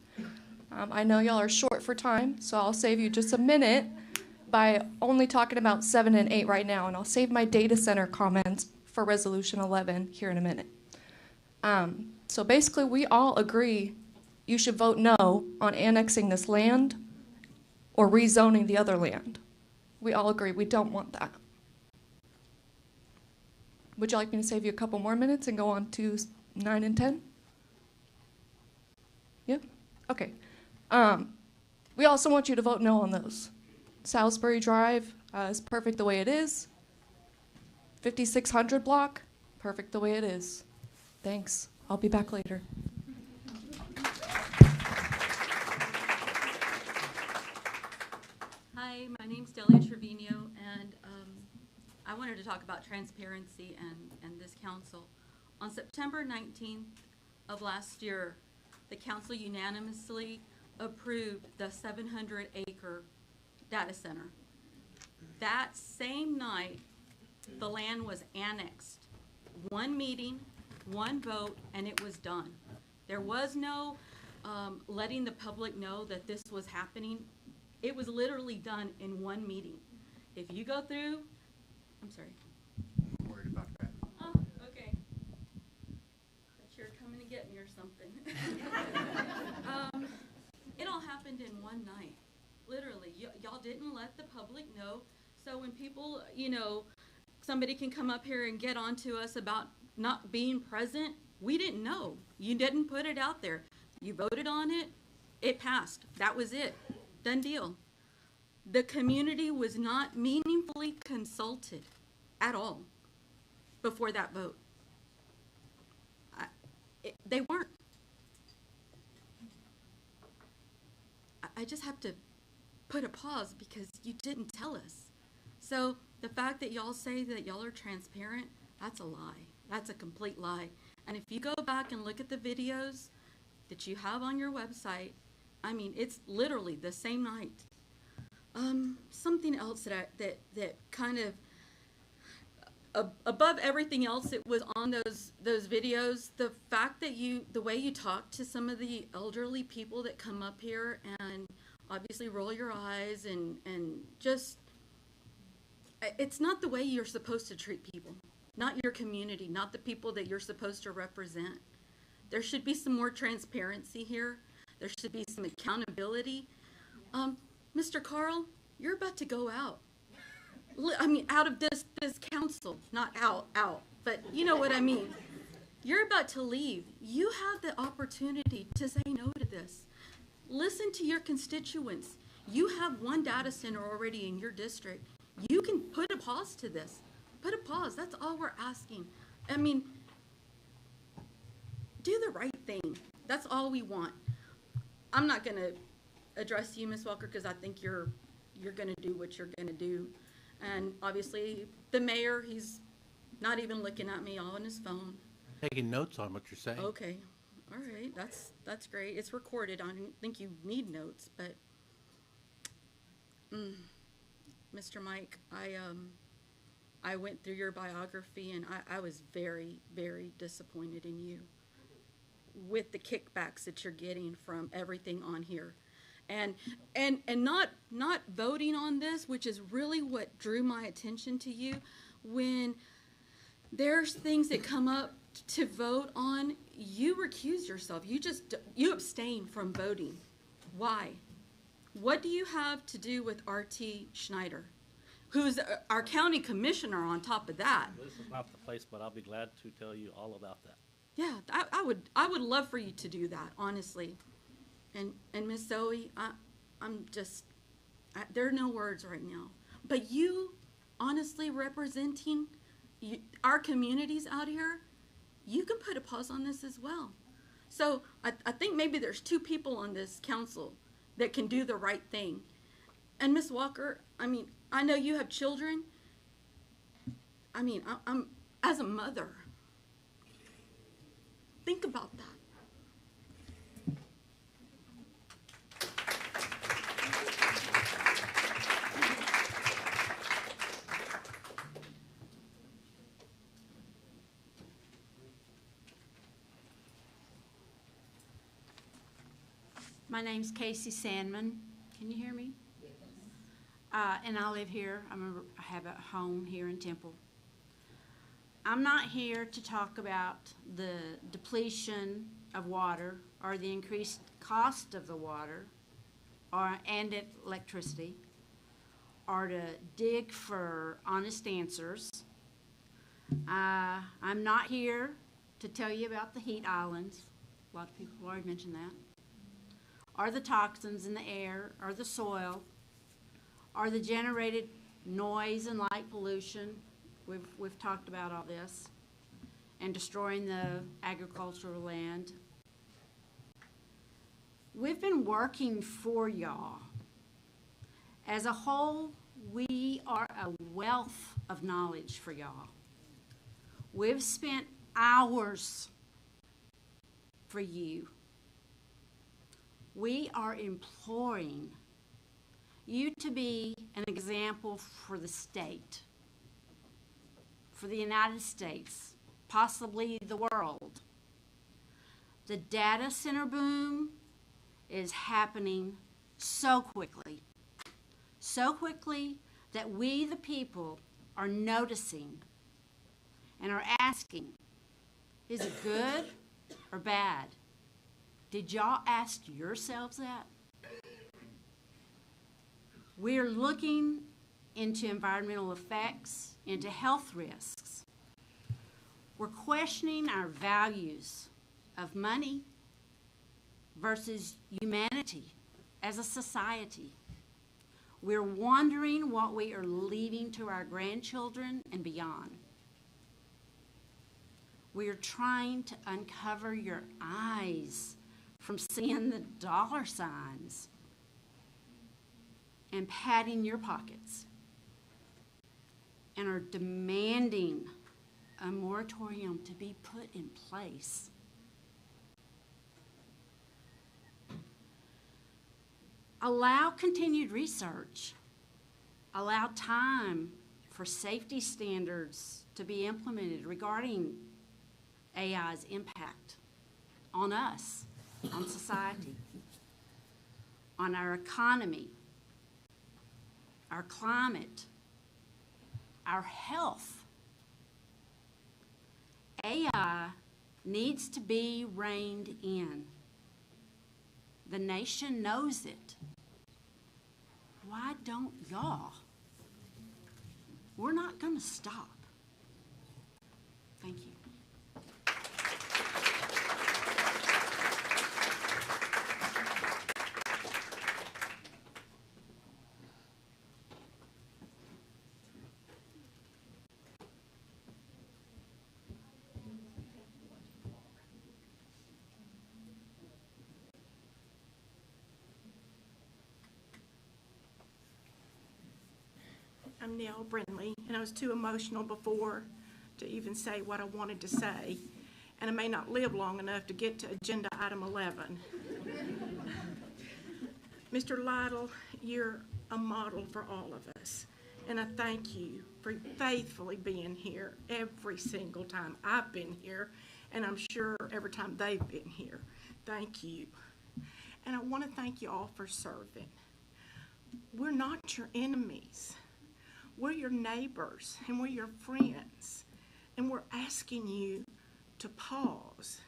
I know y'all are short for time, so I'll save you just a minute by only talking about 7 and 8 right now, and I'll save my data center comments for Resolution 11 here in a minute. So basically, we all agree you should vote no on annexing this land or rezoning the other land. We all agree we don't want that. Would you like me to save you a couple more minutes and go on to 9 and 10? Yep. Okay. We also want you to vote no on those. Salisbury Drive is perfect the way it is. 5600 block, perfect the way it is. Thanks. I'll be back later. Hi, my name's Delia Trevino, and I wanted to talk about transparency and this council. On September 19th of last year, the council unanimously approved the 700-acre data center. That same night, the land was annexed. One meeting, one vote, and it was done. There was no letting the public know that this was happening. It was literally done in one meeting. If you go through, I'm sorry. I'm worried about that. Oh, okay. But you're coming to get me or something. It all happened in one night. Literally, y'all didn't let the public know. So when people, somebody can come up here and get on to us about not being present, we didn't know. You didn't put it out there. You voted on it, it passed. That was it. Done deal. The community was not meaningfully consulted at all before that vote. They weren't. I just have to put a pause because you didn't tell us. So the fact that y'all say that y'all are transparent, that's a lie. That's a complete lie. And if you go back and look at the videos that you have on your website, I mean, it's literally the same night. Something else that kind of above everything else, it was on those videos. The fact that the way you talk to some of the elderly people that come up here and obviously roll your eyes and just, it's not the way you're supposed to treat people. Not your community, not the people that you're supposed to represent. There should be some more transparency here. There should be some accountability. Mr. Carl, you're about to go out. I mean, out of this council, not out, but you know what I mean. You're about to leave. You have the opportunity to say no to this. Listen to your constituents. You have one data center already in your district. You can put a pause to this. Put a pause. That's all we're asking. I mean, do the right thing. That's all we want. I'm not going to address you, Ms. Walker, because I think you're going to do what you're going to do. And obviously, the mayor, he's not even looking at me, all on his phone. Taking notes on what you're saying. Okay, all right, that's great. It's recorded. I don't think you need notes, but Mr. Mike, I went through your biography, and I was very, very disappointed in you with the kickbacks that you're getting from everything on here. And not voting on this, which is really what drew my attention to you. When there's things that come up to vote on, you recuse yourself. You abstain from voting. Why? What do you have to do with R.T. Schneider, who's our county commissioner on top of that? This is not the place, but I'll be glad to tell you all about that. Yeah, I would love for you to do that, honestly. And Miss Zoe, there are no words right now. But you, honestly, representing our communities out here, you can put a pause on this as well. So I think maybe there's two people on this council that can do the right thing. And Miss Walker, I mean, I know you have children. I mean, I'm as a mother, think about that. My name's Casey Sandman. Can you hear me? Yes. And I live here. I have a home here in Temple. I'm not here to talk about the depletion of water or the increased cost of the water and electricity, or to dig for honest answers. I'm not here to tell you about the heat islands. A lot of people have already mentioned that. Or the toxins in the air, or the soil, or the generated noise and light pollution. We've talked about all this, and destroying the agricultural land. We've been working for y'all. As a whole, we are a wealth of knowledge for y'all. We've spent hours for you. We are imploring you to be an example for the state, for the United States, possibly the world. The data center boom is happening so quickly that we, the people, are noticing and are asking, is it good or bad? Did y'all ask yourselves that? We're looking into environmental effects, into health risks. We're questioning our values of money versus humanity as a society. We're wondering what we are leaving to our grandchildren and beyond. We are trying to uncover your eyes from seeing the dollar signs and padding your pockets, and are demanding a moratorium to be put in place. Allow continued research. Allow time for safety standards to be implemented regarding AI's impact on us, on society, on our economy, our climate, our health. AI needs to be reined in. The nation knows it. Why don't y'all? We're not going to stop. Thank you. I'm Nell Brindley, and I was too emotional before to even say what I wanted to say, and I may not live long enough to get to agenda item 11. Mr. Lytle, you're a model for all of us, and I thank you for faithfully being here every single time I've been here, and I'm sure every time they've been here. Thank you. And I want to thank you all for serving. We're not your enemies. We're your neighbors, and we're your friends, and we're asking you to pause.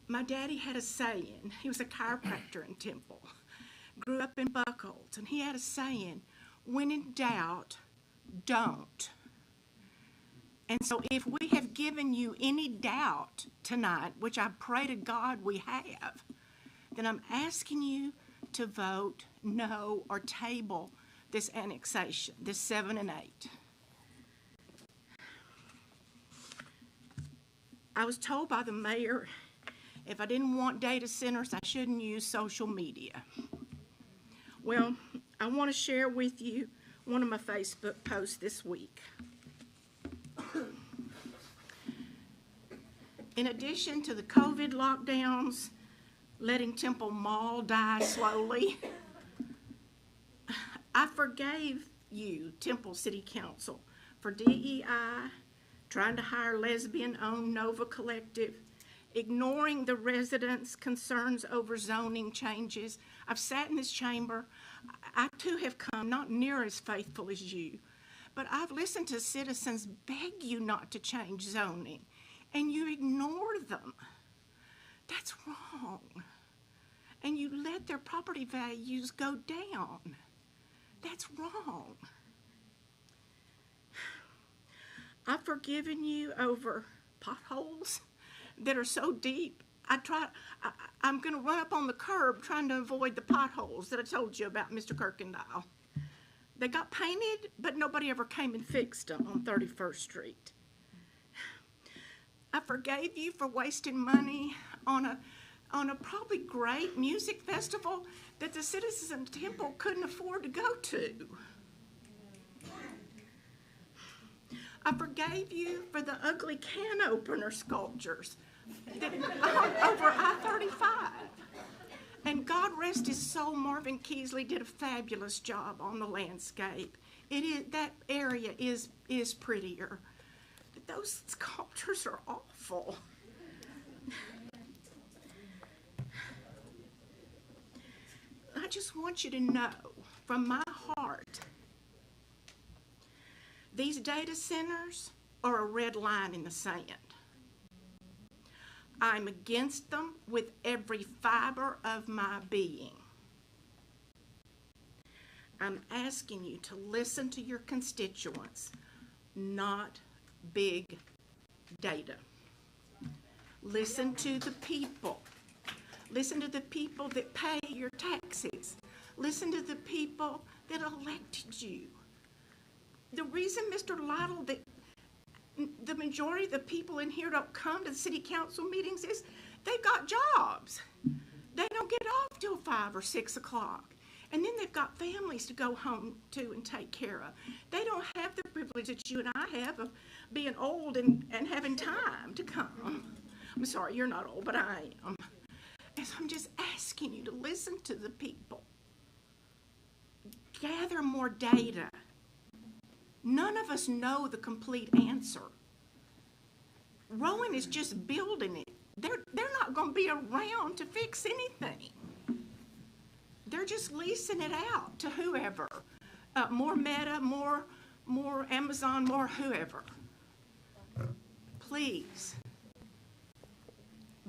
My daddy had a saying. He was a chiropractor in Temple, grew up in Buckholz, and he had a saying, when in doubt, don't. And so if we have given you any doubt tonight, which I pray to God we have, then I'm asking you to vote no or table this annexation, this 7 and 8. I was told by the mayor if I didn't want data centers, I shouldn't use social media. Well, I want to share with you one of my Facebook posts this week. In addition to the COVID lockdowns, letting Temple Mall die slowly, I forgave you, Temple City Council, for DEI, trying to hire lesbian-owned Nova Collective, ignoring the residents' concerns over zoning changes. I've sat in this chamber. I too have come, not near as faithful as you, but I've listened to citizens beg you not to change zoning, and you ignore them. That's wrong. And you let their property values go down. That's wrong. I've forgiven you over potholes that are so deep. I'm going to run up on the curb trying to avoid the potholes that I told you about, Mr. Kirkendall. They got painted, but nobody ever came and fixed them on 31st Street. I forgave you for wasting money on a probably great music festival that the citizens in Temple couldn't afford to go to. I forgave you for the ugly can opener sculptures that over I-35. And God rest his soul, Marvin Keesley did a fabulous job on the landscape. That area is prettier. But those sculptures are awful. I just want you to know from my heart, these data centers are a red line in the sand. I'm against them with every fiber of my being. I'm asking you to listen to your constituents, not big data. Listen to the people. Listen to the people that pay your taxes. Listen to the people that elected you. The reason, Mr. Lytle, that the majority of the people in here don't come to the city council meetings is they've got jobs. They don't get off till 5 or 6 o'clock. And then they've got families to go home to and take care of. They don't have the privilege that you and I have of being old and having time to come. I'm sorry, you're not old, but I am. And so I'm just asking you to listen to the people. Gather more data. None of us know the complete answer. Rowan is just building it. They're not going to be around to fix anything. They're just leasing it out to whoever. More Meta, more Amazon, more whoever. Please,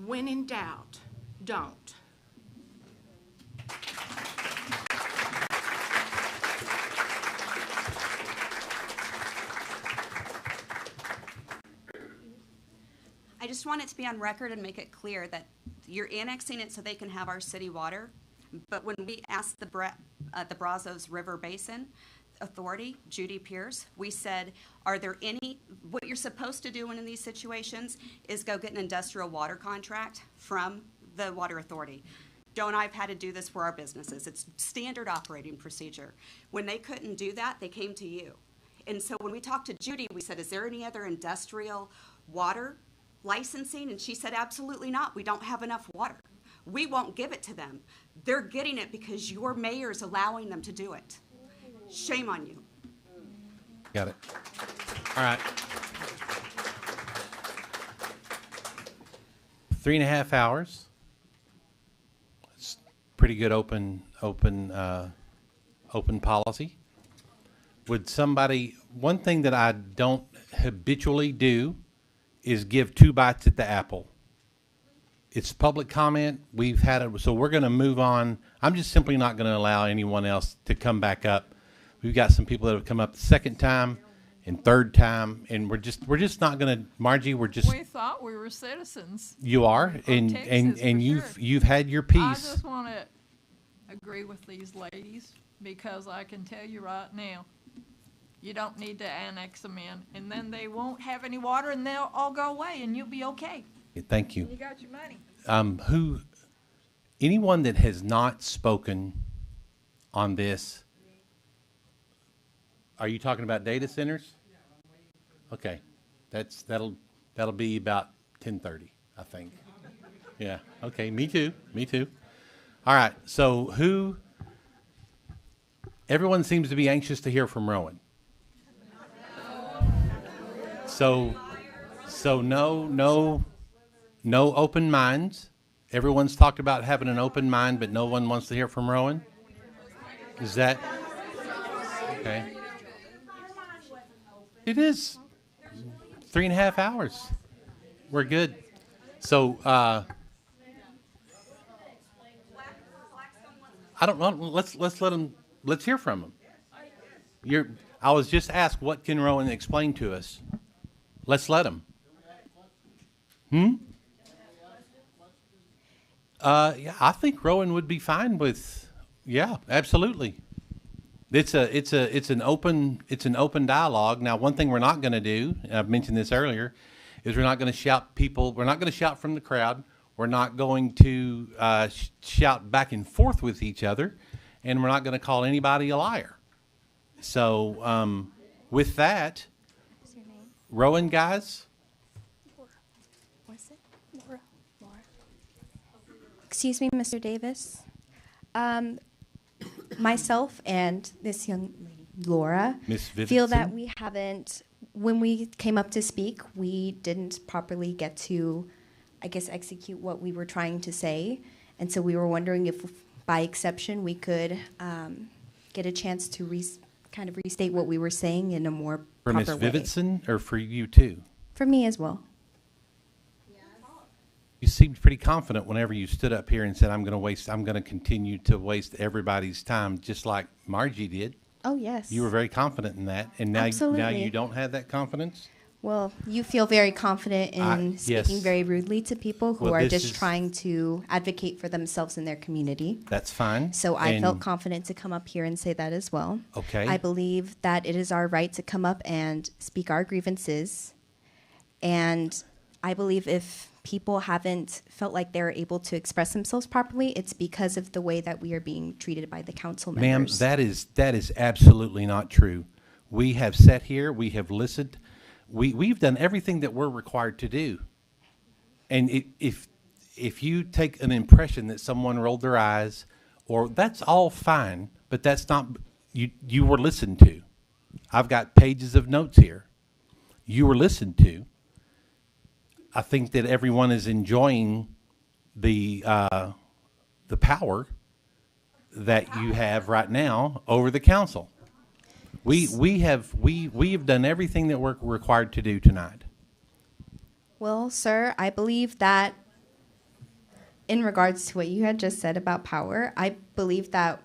when in doubt, don't. I just want it to be on record and make it clear that you're annexing it so they can have our city water. But when we asked the Brazos River Basin Authority, Judy Pierce, we said, are there any, what you're supposed to do in these situations is go get an industrial water contract from the water authority. Joe and I have had to do this for our businesses. It's standard operating procedure. When they couldn't do that, they came to you. And so when we talked to Judy, we said, is there any other industrial water licensing? And she said, absolutely not. We don't have enough water. We won't give it to them. They're getting it because your mayor's allowing them to do it. Shame on you. Got it. All right. 3.5 hours. It's pretty good open policy. Would somebody, one thing that I don't habitually do is give 2 bites at the apple. It's public comment. We've had it, so we're going to move on. I'm just simply not going to allow anyone else to come back up. We've got some people that have come up the second time and third time, and we're just not going to. Margie, we're just. We thought we were citizens. You are, and Texas, for you've had your I piece. just want to agree with these ladies because I can tell you right now, you don't need to annex them in, and then they won't have any water, and they'll all go away, and you'll be okay. Thank you. You got your money. Anyone that has not spoken on this, are you talking about data centers? Okay, that'll be about 10:30, I think. Yeah. Okay. Me too. All right. So everyone seems to be anxious to hear from Rowan. So no open minds. Everyone's talked about having an open mind, but no one wants to hear from Rowan. Is that okay? It is 3.5 hours. We're good. So I don't know. Let's let him. Let's hear from him. I was just asked, what can Rowan explain to us? Let's let him. Yeah, I think Rowan would be fine with. Yeah, absolutely. It's an open dialogue. Now, one thing we're not going to do, and I've mentioned this earlier, is we're not going to shout people. We're not going to shout from the crowd. We're not going to shout back and forth with each other, and we're not going to call anybody a liar. So, with that, Rowan, guys. What's it? Laura. Excuse me, Mr. Davis. Myself and this young lady, Laura, feel that we haven't, when we came up to speak, we didn't properly get to, I guess, execute what we were trying to say. And so we were wondering if, by exception, we could get a chance to kind of restate what we were saying in a more For proper Ms. way. Vividson or for you too? For me as well. You seemed pretty confident whenever you stood up here and said, I'm going to continue to waste everybody's time, just like Margie did. Oh, yes. You were very confident in that, and now Absolutely. you don't have that confidence? Well, you feel very confident in yes. speaking very rudely to people who Well, are this just is- trying to advocate for themselves and their community. That's fine. So I felt And- confident to come up here and say that as well. Okay. I believe that it is our right to come up and speak our grievances. And I believe if people haven't felt like they're able to express themselves properly, it's because of the way that we are being treated by the council Ma'am, members. that is absolutely not true. We have sat here, we have listened, we've done everything that we're required to do. And if you take an impression that someone rolled their eyes, or that's all fine, but that's not, you were listened to. I've got pages of notes here. You were listened to. I think that everyone is enjoying the power that you have right now over the council. We have done everything that we're required to do tonight. Well, sir, I believe that in regards to what you had just said about power, I believe that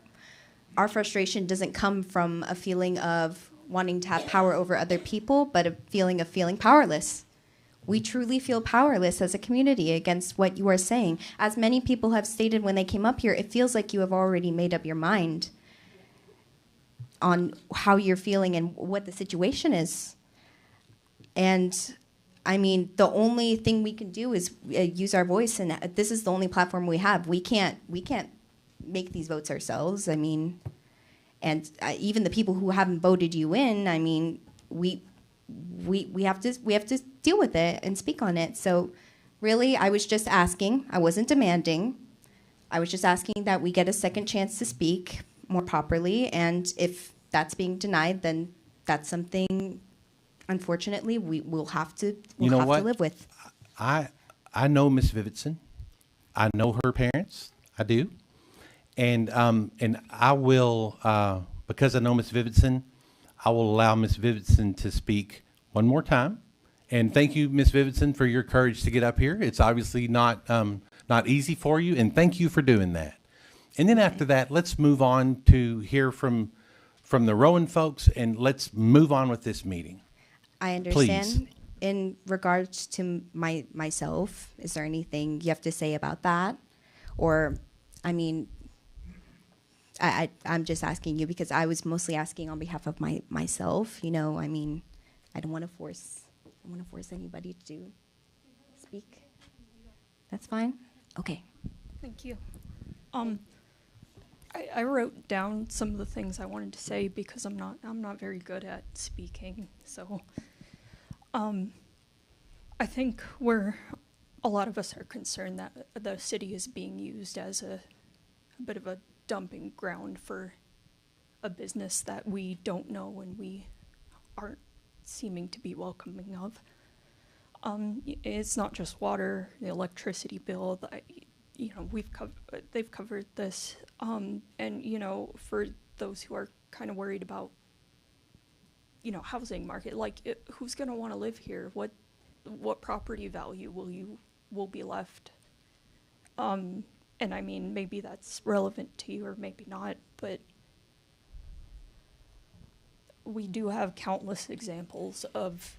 our frustration doesn't come from a feeling of wanting to have power over other people, but a feeling of feeling powerless. We truly feel powerless as a community against what you are saying. As many people have stated when they came up here, it feels like you have already made up your mind on how you're feeling and what the situation is. And I mean, the only thing we can do is use our voice, and this is the only platform we have. We can't make these votes ourselves. I mean, and even the people who haven't voted you in, I mean, we have to deal with it and speak on it. So, really, I was just asking. I wasn't demanding. I was just asking that we get a second chance to speak more properly, and if that's being denied, then that's something, unfortunately, we'll have to live with. I know Miss Vivickson. I know her parents. I do, and I will because I know Miss Vivickson, I will allow Miss Vivickson to speak one more time. And thank you, Miss Vivickson, for your courage to get up here. It's obviously not easy for you, and thank you for doing that. And then after that, let's move on to hear from the Rowan folks, and let's move on with this meeting. I understand. Please. In regards to myself, is there anything you have to say about that? Or, I mean, I'm just asking you because I was mostly asking on behalf of myself. You know, I mean, I don't want to force anybody to speak. That's fine? Okay. Thank you. I wrote down some of the things I wanted to say because I'm not very good at speaking. So, I think a lot of us are concerned that the city is being used as a bit of a dumping ground for a business that we don't know and we aren't seeming to be welcoming of. It's not just water, the electricity bill. They've covered this, and for those who are kind of worried about, housing market, like who's going to want to live here? What property value will be left? And I mean, maybe that's relevant to you or maybe not, but we do have countless examples of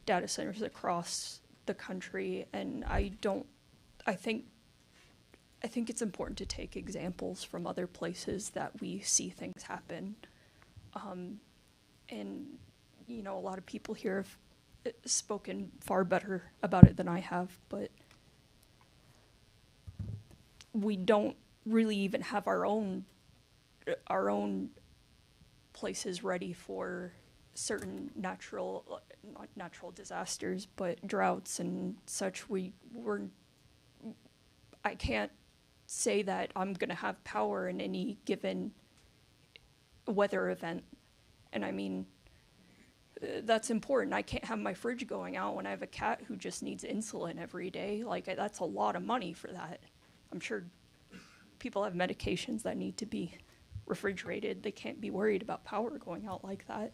data centers across the country, and I think it's important to take examples from other places that we see things happen. And, a lot of people here have spoken far better about it than I have, but we don't really even have our own places ready for certain not natural disasters, but droughts and such. I can't say that I'm going to have power in any given weather event. And I mean, that's important. I can't have my fridge going out when I have a cat who just needs insulin every day. Like, that's a lot of money for that. I'm sure people have medications that need to be refrigerated. They can't be worried about power going out like that.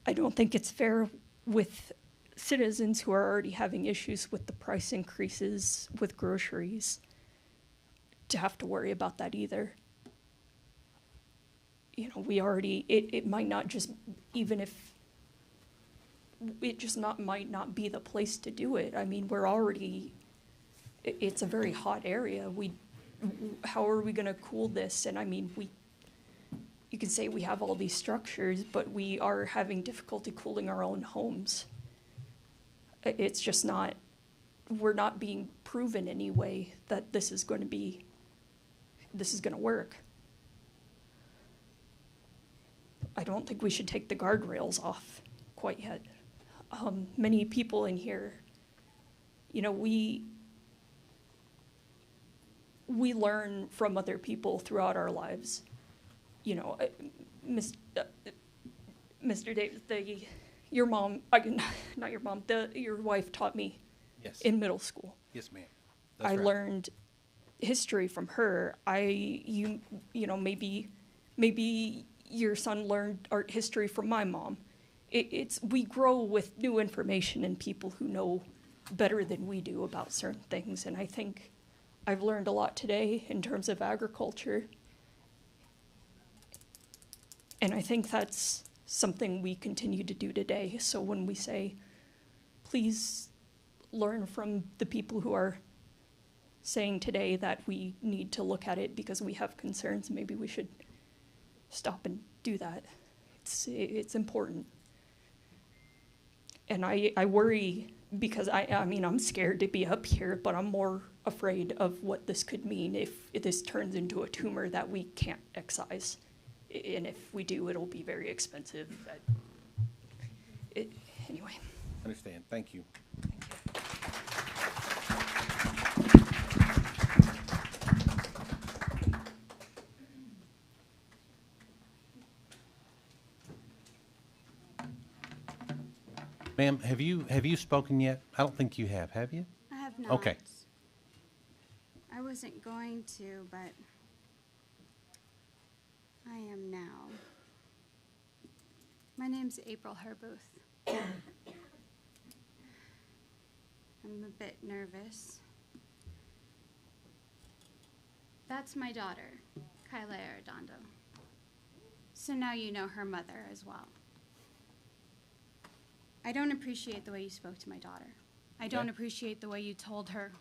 I don't think it's fair with citizens who are already having issues with the price increases with groceries to have to worry about that either. It might not just, even if it just might not be the place to do it. I mean, it's a very hot area. How are we going to cool this? And I mean, you can say we have all these structures, but we are having difficulty cooling our own homes. It's just we're not being proven any way that this is going to work. I don't think we should take the guardrails off quite yet. Many people in here, we learn from other people throughout our lives. Mr. Davis, your mom, not your mom, your wife taught me in middle school. Yes, ma'am. I learned history from her. Maybe your son learned art history from my mom. We grow with new information and people who know better than we do about certain things. And I think I've learned a lot today in terms of agriculture. And I think that's something we continue to do today. So when we say, please learn from the people who are saying today that we need to look at it because we have concerns, maybe we should stop and do that. It's important. And I worry because I mean, I'm scared to be up here, but I'm more afraid of what this could mean if this turns into a tumor that we can't excise. And if we do, it'll be very expensive. Anyway. Understand. Thank you. Ma'am, have you spoken yet? I don't think you have you? I have not. Okay. I wasn't going to, but I am now. My name's April Herbuth. I'm a bit nervous. That's my daughter, Kyla Arredondo. So now you know her mother as well. I don't appreciate the way you spoke to my daughter. I don't appreciate the way you told her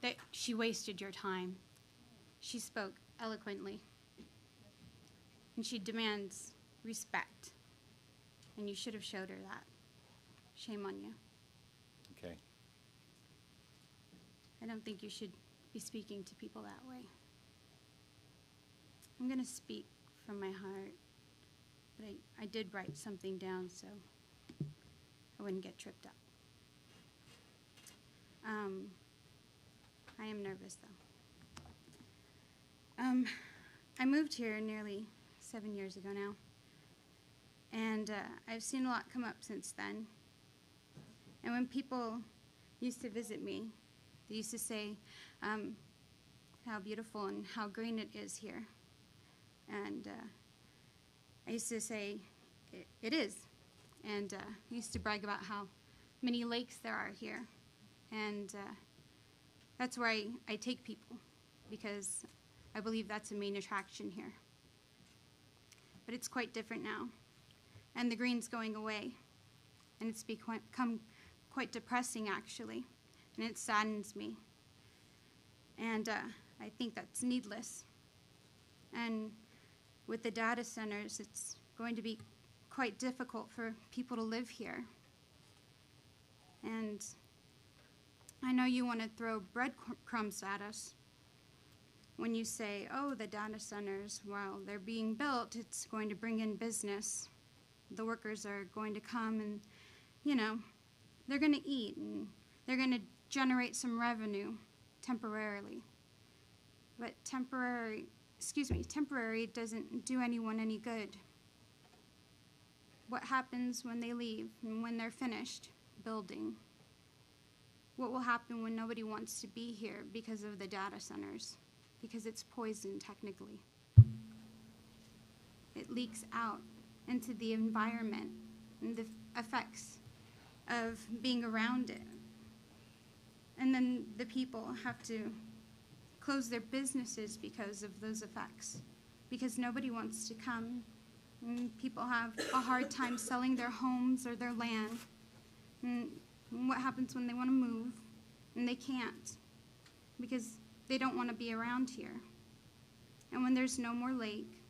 that she wasted your time. She spoke eloquently. And she demands respect. And you should have showed her that. Shame on you. Okay. I don't think you should be speaking to people that way. I'm going to speak from my heart. But I did write something down so I wouldn't get tripped up. I am nervous, though. I moved here nearly 7 years ago now, and I've seen a lot come up since then. And when people used to visit me, they used to say how beautiful and how green it is here. And I used to say, it is. And I used to brag about how many lakes there are here. And that's where I take people, because I believe that's a main attraction here. But it's quite different now. And the green's going away. And it's become quite depressing, actually. And it saddens me. And I think that's needless. And with the data centers, it's going to be quite difficult for people to live here. And I know you want to throw breadcrumbs at us when you say, oh, the data centers, while they're being built, it's going to bring in business. The workers are going to come and, you know, they're going to eat and they're going to generate some revenue temporarily. But temporary doesn't do anyone any good. What happens when they leave and when they're finished building? What will happen when nobody wants to be here because of the data centers? Because it's poison, technically. It leaks out into the environment and the effects of being around it. And then the people have to close their businesses because of those effects, because nobody wants to come. And people have a hard time selling their homes or their land. And what happens when they want to move and they can't because they don't want to be around here? And when there's no more lake,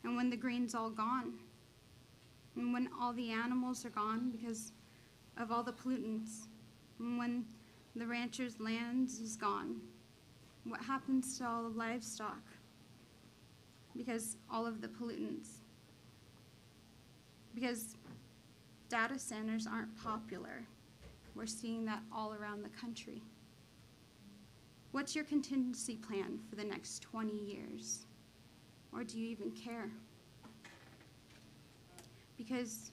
and when the green's all gone, and when all the animals are gone because of all the pollutants, and when the rancher's land is gone, what happens to all the livestock? Because all of the pollutants. Because data centers aren't popular. We're seeing that all around the country. What's your contingency plan for the next 20 years? Or do you even care? Because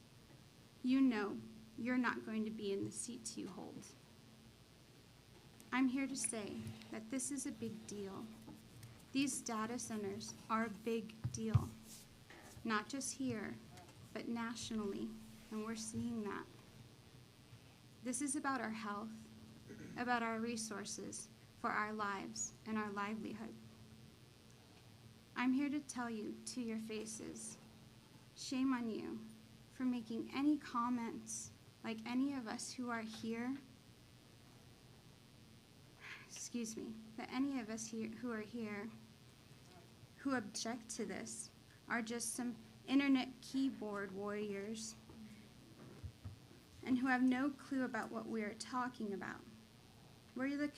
you know you're not going to be in the seats you hold. I'm here to say that this is a big deal. These data centers are a big deal, not just here, but nationally, and we're seeing that. This is about our health, about our resources for our lives and our livelihood. I'm here to tell you to your faces, shame on you for making any comments like any of us who are here, that any of us here who object to this are just some internet keyboard warriors and who have no clue about what we are talking about. We're the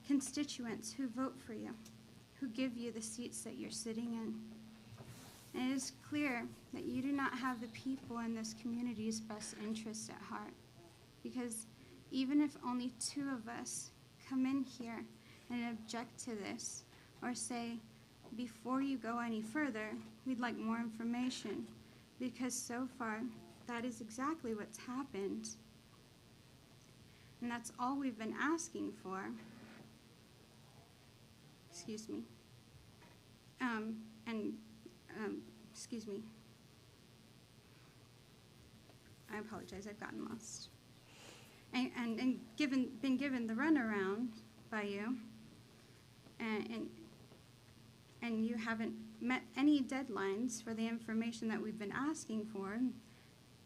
constituents who vote for you, who give you the seats that you're sitting in. And it is clear that you do not have the people in this community's best interest at heart, because even if only 2 of us come in here and object to this, or say, before you go any further, we'd like more information, because so far, that is exactly what's happened. And that's all we've been asking for. Excuse me. Excuse me. I apologize, I've gotten lost. And been given the runaround by you, and you haven't met any deadlines for the information that we've been asking for,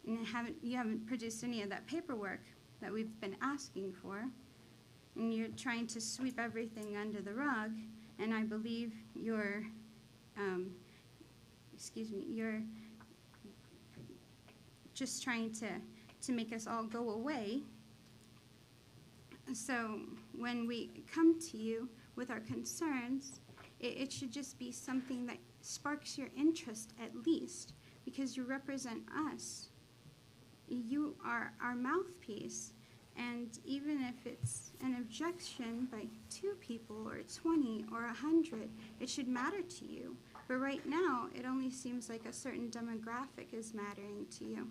and you haven't produced any of that paperwork that we've been asking for, and you're trying to sweep everything under the rug, and I believe you're just trying to make us all go away. So when we come to you with our concerns, it should just be something that sparks your interest at least, because you represent us. You are our mouthpiece, and even if it's an objection by 2 people or 20 or 100, it should matter to you. But right now, it only seems like a certain demographic is mattering to you,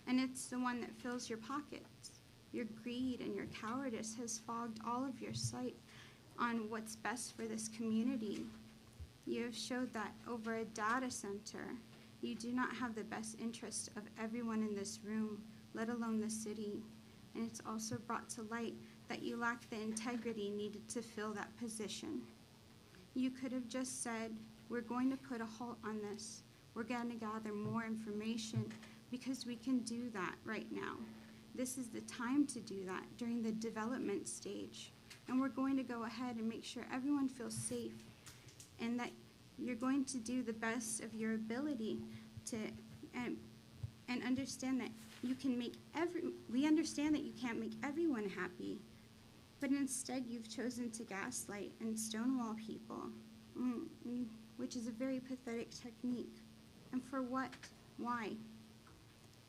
and it's the one that fills your pockets. Your greed and your cowardice has fogged all of your sight on what's best for this community. You have showed that over a data center, you do not have the best interest of everyone in this room, let alone the city. And it's also brought to light that you lack the integrity needed to fill that position. You could have just said, we're going to put a halt on this. We're going to gather more information, because we can do that right now. This is the time to do that during the development stage. And we're going to go ahead and make sure everyone feels safe, and that you're going to do the best of your ability to, and understand that you can make we understand that you can't make everyone happy, but instead you've chosen to gaslight and stonewall people, which is a very pathetic technique. And for what? Why?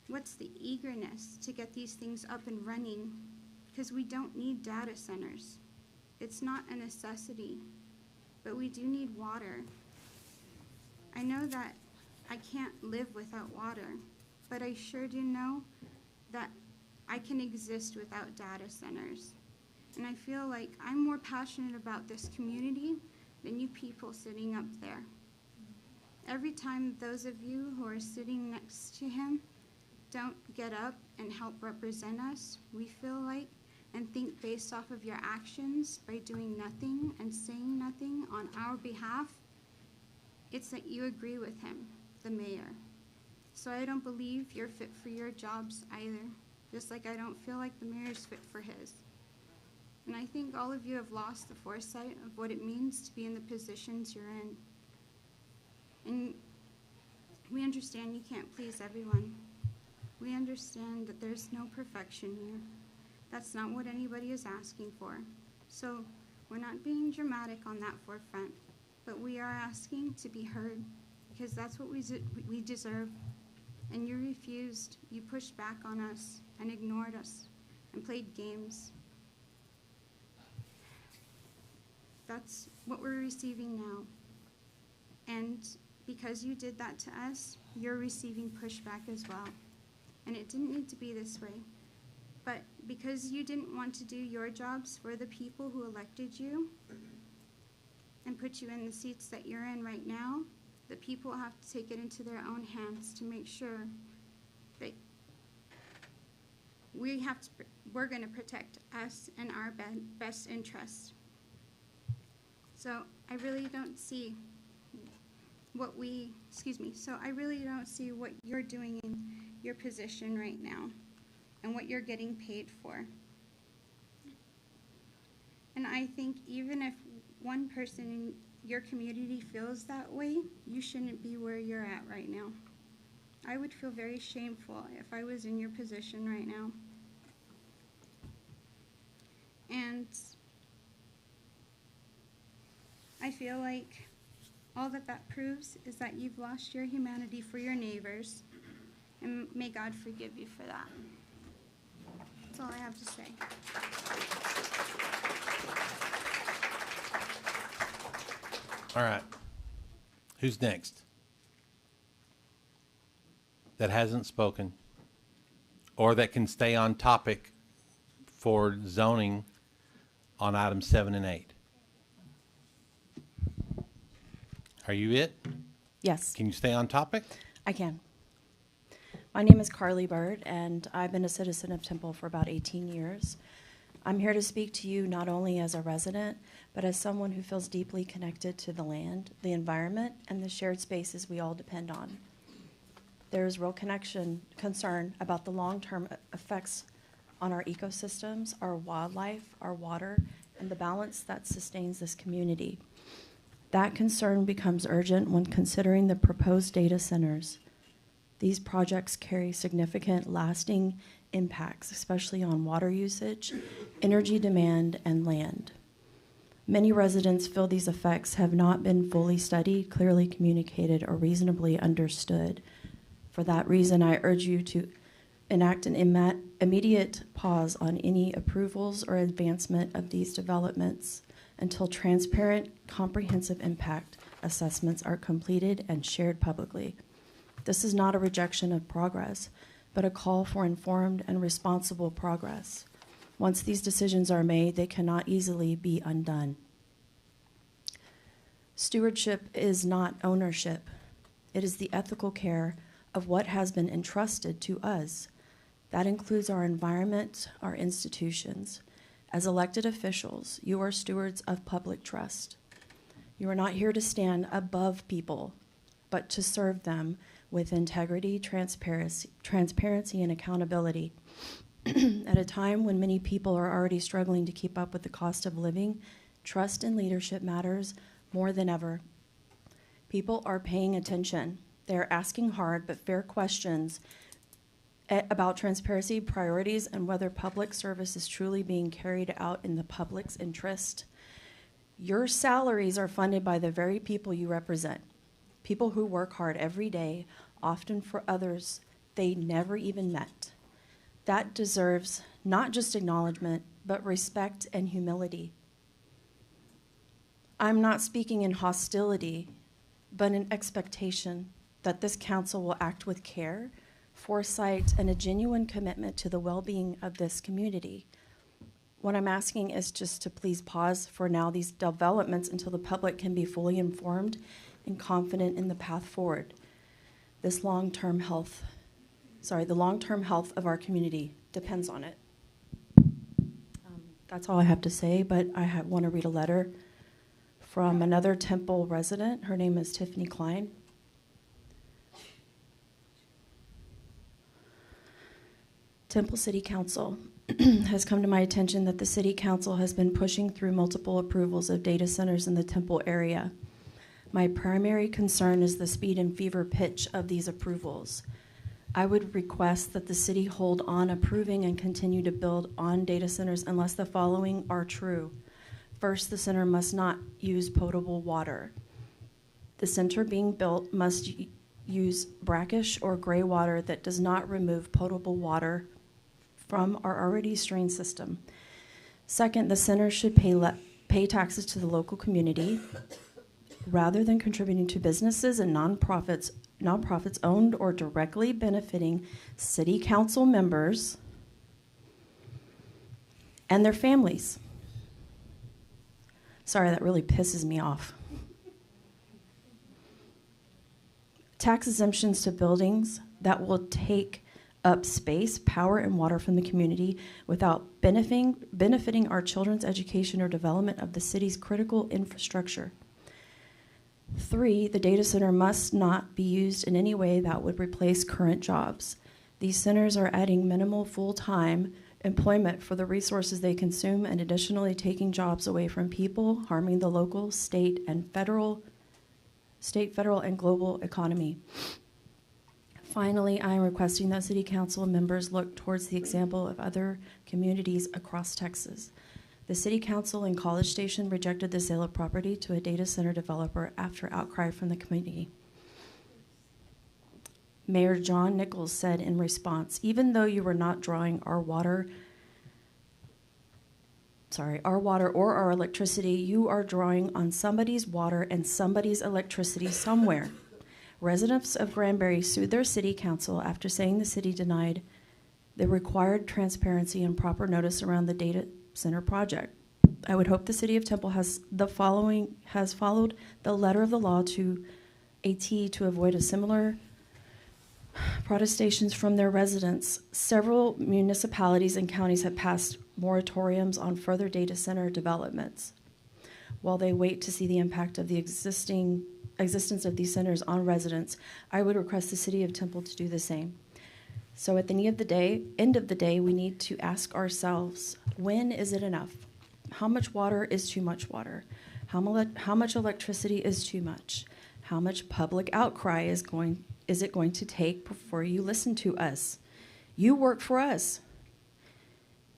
What's the eagerness to get these things up and running? Because we don't need data centers. It's not a necessity, but we do need water. I know that I can't live without water, but I sure do know that I can exist without data centers. And I feel like I'm more passionate about this community than you people sitting up there. Every time those of you who are sitting next to him don't get up and help represent us, we feel like, and think based off of your actions by doing nothing and saying nothing on our behalf, it's that you agree with him, the mayor. So I don't believe you're fit for your jobs either, just like I don't feel like the mayor's fit for his. And I think all of you have lost the foresight of what it means to be in the positions you're in. And we understand you can't please everyone. We understand that there's no perfection here. That's not what anybody is asking for. So we're not being dramatic on that forefront, but we are asking to be heard, because that's what we deserve. And you refused. You pushed back on us and ignored us and played games. That's what we're receiving now. And because you did that to us, you're receiving pushback as well. And it didn't need to be this way. But because you didn't want to do your jobs for the people who elected you and put you in the seats that you're in right now, the people have to take it into their own hands to make sure that we're going to protect us and our best interests. So I really don't see I really don't see what you're doing in your position right now and what you're getting paid for. And I think even if one person in your community feels that way, you shouldn't be where you're at right now. I would feel very shameful if I was in your position right now. And I feel like all that proves is that you've lost your humanity for your neighbors, and may God forgive you for that. That's all I have to say. All right. Who's next? That hasn't spoken or that can stay on topic for zoning on items 7 and 8? Are you it? Yes. Can you stay on topic? I can. My name is Carly Bird, and I've been a citizen of Temple for about 18 years. I'm here to speak to you not only as a resident, but as someone who feels deeply connected to the land, the environment, and the shared spaces we all depend on. There is real concern about the long-term effects on our ecosystems, our wildlife, our water, and the balance that sustains this community. That concern becomes urgent when considering the proposed data centers. These projects carry significant lasting impacts, especially on water usage, energy demand, and land. Many residents feel these effects have not been fully studied, clearly communicated, or reasonably understood. For that reason, I urge you to enact an immediate pause on any approvals or advancement of these developments until transparent, comprehensive impact assessments are completed and shared publicly. This is not a rejection of progress, but a call for informed and responsible progress. Once these decisions are made, they cannot easily be undone. Stewardship is not ownership. It is the ethical care of what has been entrusted to us. That includes our environment, our institutions. As elected officials, you are stewards of public trust. You are not here to stand above people, but to serve them with integrity, transparency, and accountability. At a time when many people are already struggling to keep up with the cost of living, trust in leadership matters more than ever. People are paying attention. They are asking hard but fair questions about transparency, priorities, and whether public service is truly being carried out in the public's interest. Your salaries are funded by the very people you represent, people who work hard every day, often for others they never even met. That deserves not just acknowledgement, but respect and humility. I'm not speaking in hostility, but in expectation that this council will act with care, foresight, and a genuine commitment to the well-being of this community. What I'm asking is just to please pause for now these developments until the public can be fully informed and confident in the path forward. The long-term health of our community depends on it. That's all I have to say, but I want to read a letter from another Temple resident. Her name is Tiffany Klein. Temple City Council has come to my attention that the City Council has been pushing through multiple approvals of data centers in the Temple area. My primary concern is the speed and fever pitch of these approvals. I would request that the city hold on approving and continue to build on data centers unless the following are true. First, the center must not use potable water. The center being built must use brackish or gray water that does not remove potable water from our already strained system. Second, the center should pay taxes to the local community rather than contributing to businesses and nonprofits owned or directly benefiting city council members and their families. Sorry, that really pisses me off. Tax exemptions to buildings that will take up space, power, and water from the community without benefiting our children's education or development of the city's critical infrastructure. 3, the data center must not be used in any way that would replace current jobs. These centers are adding minimal full-time employment for the resources they consume and additionally taking jobs away from people, harming the local, state, federal, and global economy. Finally, I am requesting that City Council members look towards the example of other communities across Texas. The City Council in College Station rejected the sale of property to a data center developer after outcry from the community. Mayor John Nichols said in response, even though you were not drawing our water or our electricity, you are drawing on somebody's water and somebody's electricity somewhere. Residents of Granbury sued their city council after saying the city denied the required transparency and proper notice around the data center project. I would hope the city of Temple has followed the letter of the law to a T to avoid a similar protestations from their residents. Several municipalities and counties have passed moratoriums on further data center developments while they wait to see the impact of the existence of these centers on residents. I would request the city of Temple to do the same. So at the end of the day, we need to ask ourselves, when is it enough? How much water is too much water? How much electricity is too much? How much public outcry is it going to take before you listen to us? You work for us.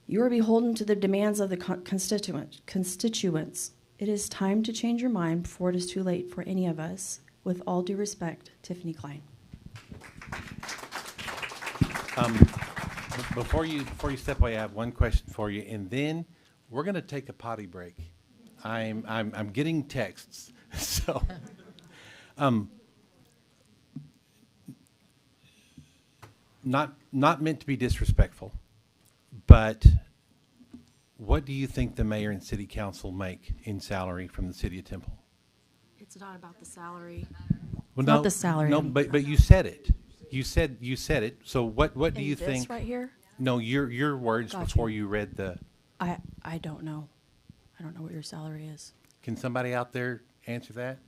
You are beholden to the demands of the constituents. It is time to change your mind before it is too late for any of us. With all due respect, Tiffany Klein. Before you step away, I have one question for you, and then we're going to take a potty break. I'm getting texts, so not meant to be disrespectful, but what do you think the mayor and city council make in salary from the city of Temple? It's not about the salary. Well, Not the salary. No, but you said it. You said it. So what do you this think? right here? No, your words Gotcha. before you read the. I don't know. I don't know what your salary is. Can somebody out there answer that?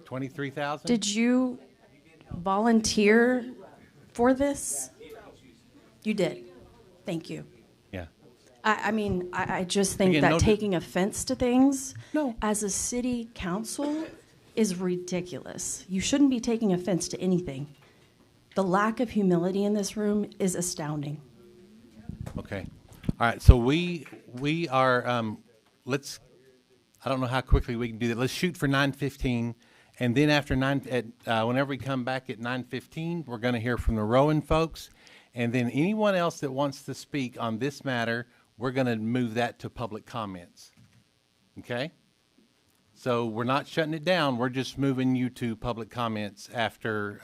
23,000. Did you volunteer for this? You did. Thank you. Yeah. I just think Again, that no taking offense to things as a city council is ridiculous. You shouldn't be taking offense to anything. The lack of humility in this room is astounding. Okay. All right. So we are. Let's. I don't know how quickly we can do that. Let's shoot for 9:15, and then after whenever we come back at 9:15, we're going to hear from the Rowan folks, and then anyone else that wants to speak on this matter, we're going to move that to public comments. Okay. So we're not shutting it down. We're just moving you to public comments after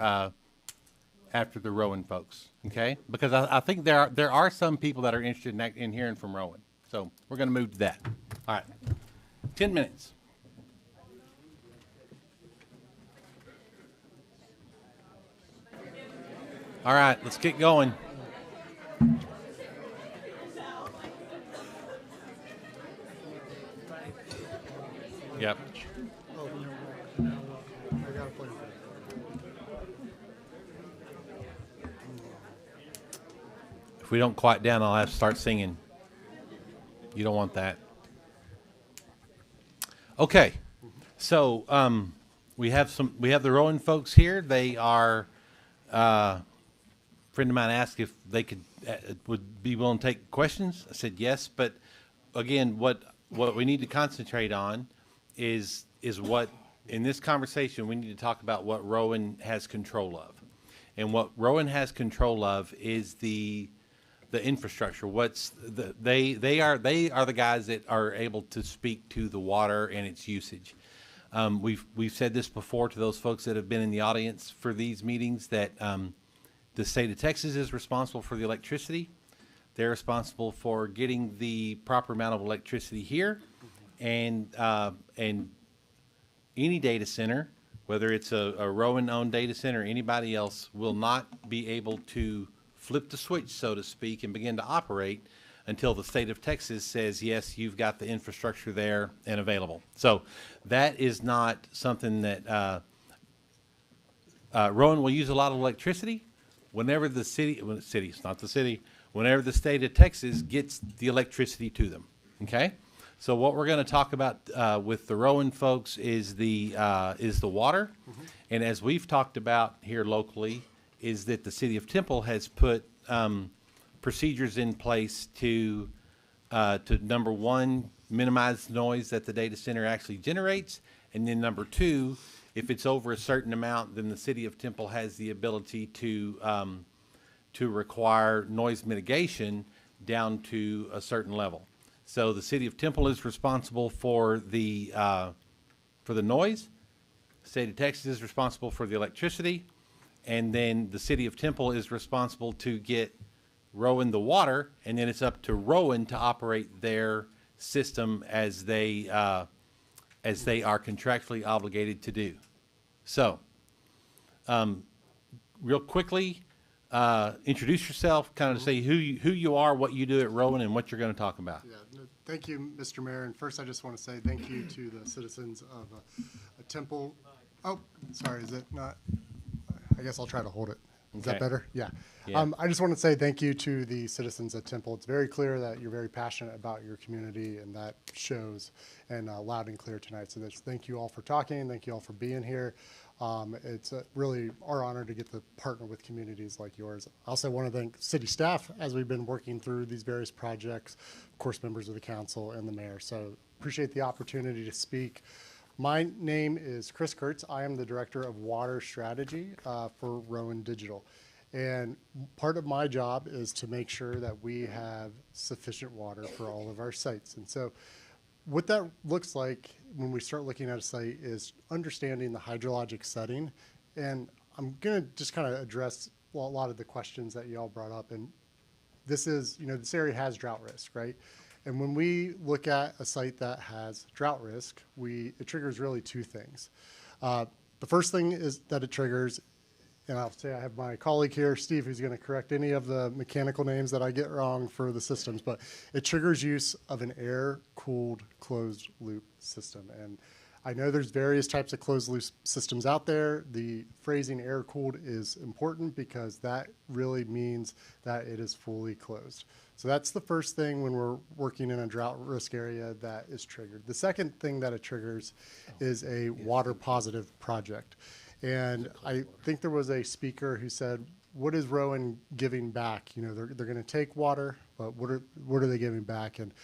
the Rowan folks. Okay. Because I think there are some people that are interested in hearing from Rowan. So we're going to move to that. All right. 10 minutes. All right, let's get going. Yep. If we don't quiet down, I'll have to start singing. You don't want that. Okay, so we have the Rowan folks here. They are. A friend of mine asked if they would be willing to take questions. I said yes, but again, what we need to concentrate on is what in this conversation we need to talk about what Rowan has control of, and what Rowan has control of is the infrastructure. They are the guys that are able to speak to the water and its usage. We've said this before to those folks that have been in the audience for these meetings that the state of Texas is responsible for the electricity. They're responsible for getting the proper amount of electricity here, and any data center, whether it's a Rowan-owned data center or anybody else, will not be able to flip the switch, so to speak, and begin to operate until the state of Texas says, yes, you've got the infrastructure there and available. So that is not something that Rowan will use a lot of electricity whenever the whenever the state of Texas gets the electricity to them, okay? So what we're going to talk about with the Rowan folks is the water, and as we've talked about here locally, is that the city of Temple has put procedures in place to number one, minimize noise that the data center actually generates, and then number two, if it's over a certain amount, then the city of Temple has the ability to require noise mitigation down to a certain level. So the city of Temple is responsible for the noise. The state of Texas is responsible for the electricity, and then the city of Temple is responsible to get Rowan the water, and then it's up to Rowan to operate their system as they are contractually obligated to do. So, real quickly, introduce yourself, kind of say who you are, what you do at Rowan, and what you're going to talk about. Yeah, no, thank you, Mr. Mayor. And first, I just want to say thank you to the citizens of Temple. Oh, sorry, is it not? I guess I'll try to hold it. Is that better? Yeah. I just want to say thank you to the citizens of Temple. It's very clear that you're very passionate about your community, and that shows and loud and clear tonight. So thank you all for talking. Thank you all for being here. It's really our honor to get to partner with communities like yours. I also want to thank city staff as we've been working through these various projects, of course, members of the council and the mayor. So appreciate the opportunity to speak. My name is Chris Kurtz. I am the Director of Water Strategy for Rowan Digital. And part of my job is to make sure that we have sufficient water for all of our sites. And so what that looks like when we start looking at a site is understanding the hydrologic setting. And I'm going to just kind of address a lot of the questions that you all brought up. And this is, this area has drought risk, right? And when we look at a site that has drought risk, it triggers really two things. The first thing is that it triggers, and I'll say I have my colleague here, Steve, who's going to correct any of the mechanical names that I get wrong for the systems, but it triggers use of an air-cooled closed-loop system. And I know there's various types of closed-loop systems out there. The phrasing air-cooled is important because that really means that it is fully closed. So that's the first thing when we're working in a drought risk area that is triggered. The second thing that it triggers is a water positive project. And I think there was a speaker who said, what is Rowan giving back? They're going to take water, but what are they giving back? And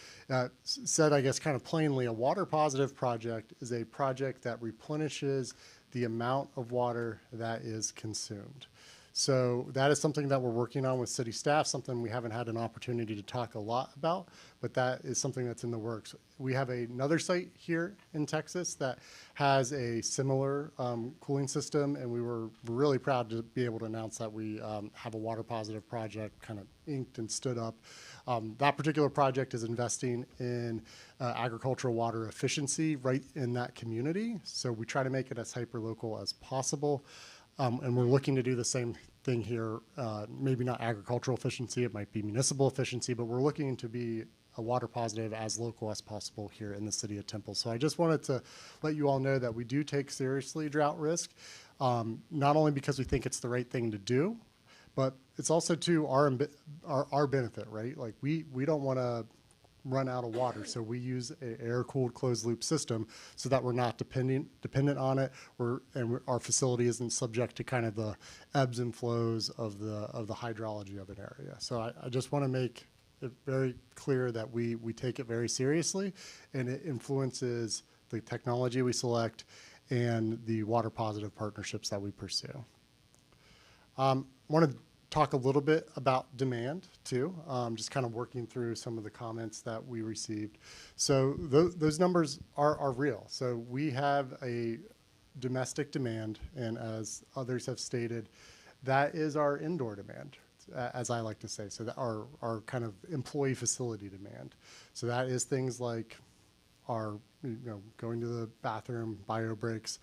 said, I guess, kind of plainly, a water positive project is a project that replenishes the amount of water that is consumed. So that is something that we're working on with city staff, something we haven't had an opportunity to talk a lot about, but that is something that's in the works. We have another site here in Texas that has a similar cooling system, and we were really proud to be able to announce that we have a water positive project kind of inked and stood up. That particular project is investing in agricultural water efficiency right in that community. So we try to make it as hyper-local as possible. And we're looking to do the same thing here, maybe not agricultural efficiency, it might be municipal efficiency, but we're looking to be a water positive as local as possible here in the city of Temple. So I just wanted to let you all know that we do take seriously drought risk, not only because we think it's the right thing to do, but it's also to our benefit, right? Like we don't want to run out of water, so we use an air-cooled closed-loop system so that we're not dependent on it. Our facility isn't subject to kind of the ebbs and flows of the hydrology of an area. So I just want to make it very clear that we take it very seriously, and it influences the technology we select and the water positive partnerships that we pursue. I want to talk a little bit about demand too, just kind of working through some of the comments that we received. So those numbers are real. So we have a domestic demand, and as others have stated, that is our indoor demand, as I like to say. So that our kind of employee facility demand. So that is things like our going to the bathroom, bio breaks,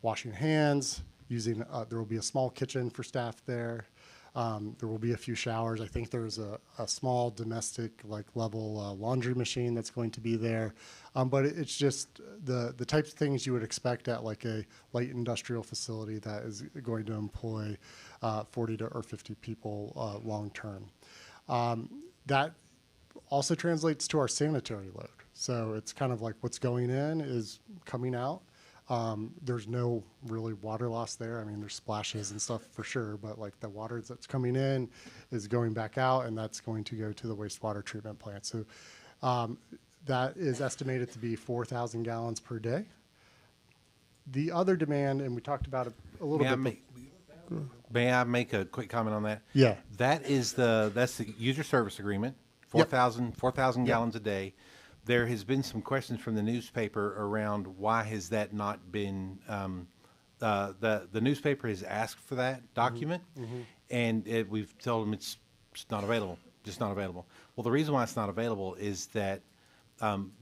washing hands, using there will be a small kitchen for staff there. There will be a few showers. I think there's a small domestic level laundry machine that's going to be there. But it's just the types of things you would expect at like a light industrial facility that is going to employ 40 or 50 people long term. That also translates to our sanitary load. So it's kind of like what's going in is coming out. There's no really water loss there. I mean, there's splashes and stuff for sure, but like the water that's coming in is going back out, and that's going to go to the wastewater treatment plant. So that is estimated to be 4,000 gallons per day. The other demand, and we talked about it a little bit. May I make a quick comment on that? Yeah. That's the user service agreement, 4,000 gallons a day. There has been some questions from the newspaper around why has that not been, the newspaper has asked for that document, and we've told them it's not available, just not available. Well, the reason why it's not available is that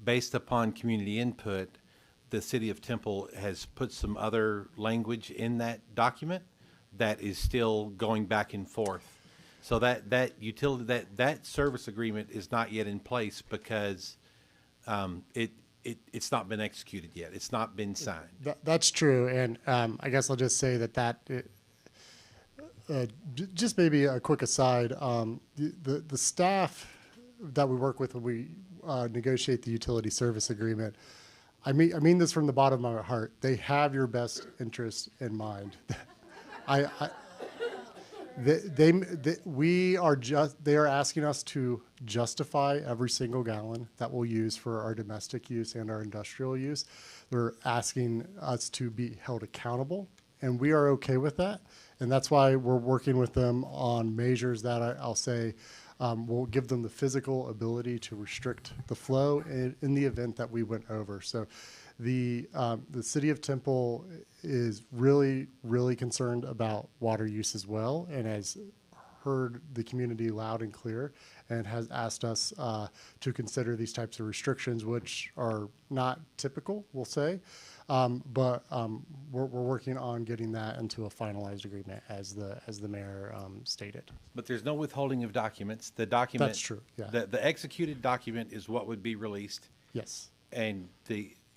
based upon community input, the city of Temple has put some other language in that document that is still going back and forth. So that utility, that service agreement is not yet in place because it's not been executed yet. It's not been signed. That's true, and I guess I'll just say just maybe a quick aside. The staff that we work with when we negotiate the utility service agreement, I mean this from the bottom of my heart. They have your best interest in mind. They are asking us to justify every single gallon that we'll use for our domestic use and our industrial use. They're asking us to be held accountable, and we are okay with that. And that's why we're working with them on measures that I'll say will give them the physical ability to restrict the flow in the event that we went over. So the city of Temple is really, really concerned about water use as well, and has heard the community loud and clear, and has asked us to consider these types of restrictions, which are not typical, we'll say, but we're working on getting that into a finalized agreement, as the mayor stated. But there's no withholding of documents. The document. That's true, yeah. The executed document is what would be released. Yes. And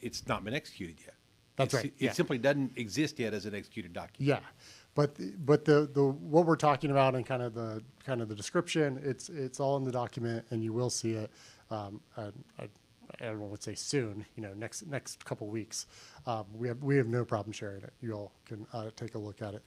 it's not been executed yet. That's right. It simply doesn't exist yet as an executed document. Yeah, but the what we're talking about and kind of the description, it's all in the document, and you will see it. I would say soon, next couple weeks. We have no problem sharing it. You all can take a look at it.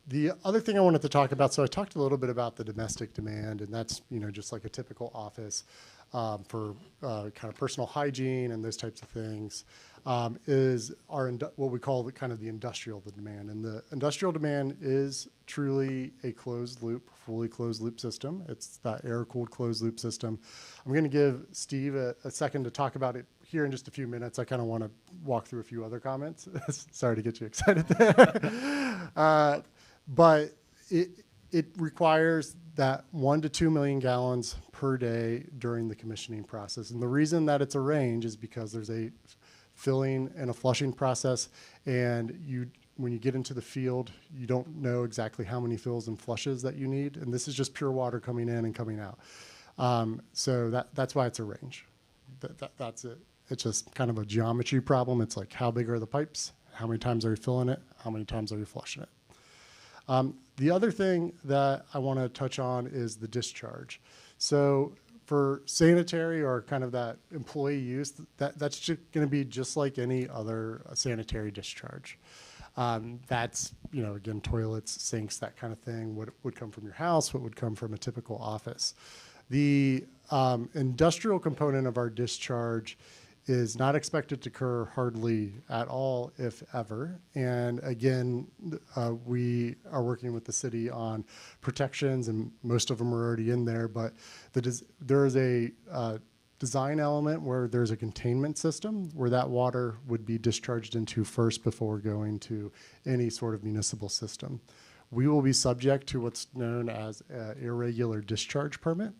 The other thing I wanted to talk about, so I talked a little bit about the domestic demand, and that's just like a typical office for kind of personal hygiene and those types of things, is what we call the industrial demand. And the industrial demand is truly a closed loop, fully closed loop system. It's that air-cooled closed loop system. I'm going to give Steve a second to talk about it here in just a few minutes. I kind of want to walk through a few other comments. Sorry to get you excited there. But it requires that 1 to 2 million gallons per day during the commissioning process. And the reason that it's a range is because there's a filling and a flushing process, and when you get into the field, you don't know exactly how many fills and flushes that you need, and this is just pure water coming in and coming out. So that's why it's a range. That's it. It's just kind of a geometry problem. It's like, how big are the pipes? How many times are you filling it? How many times are you flushing it? The other thing that I want to touch on is the discharge. So for sanitary or kind of that employee use, that's going to be just like any other sanitary discharge. That's, again, toilets, sinks, that kind of thing, what would come from your house, what would come from a typical office. The industrial component of our discharge is not expected to occur hardly at all, if ever. And again, we are working with the city on protections, and most of them are already in there, but there is a design element where there's a containment system where that water would be discharged into first before going to any sort of municipal system. We will be subject to what's known as an irregular discharge permit.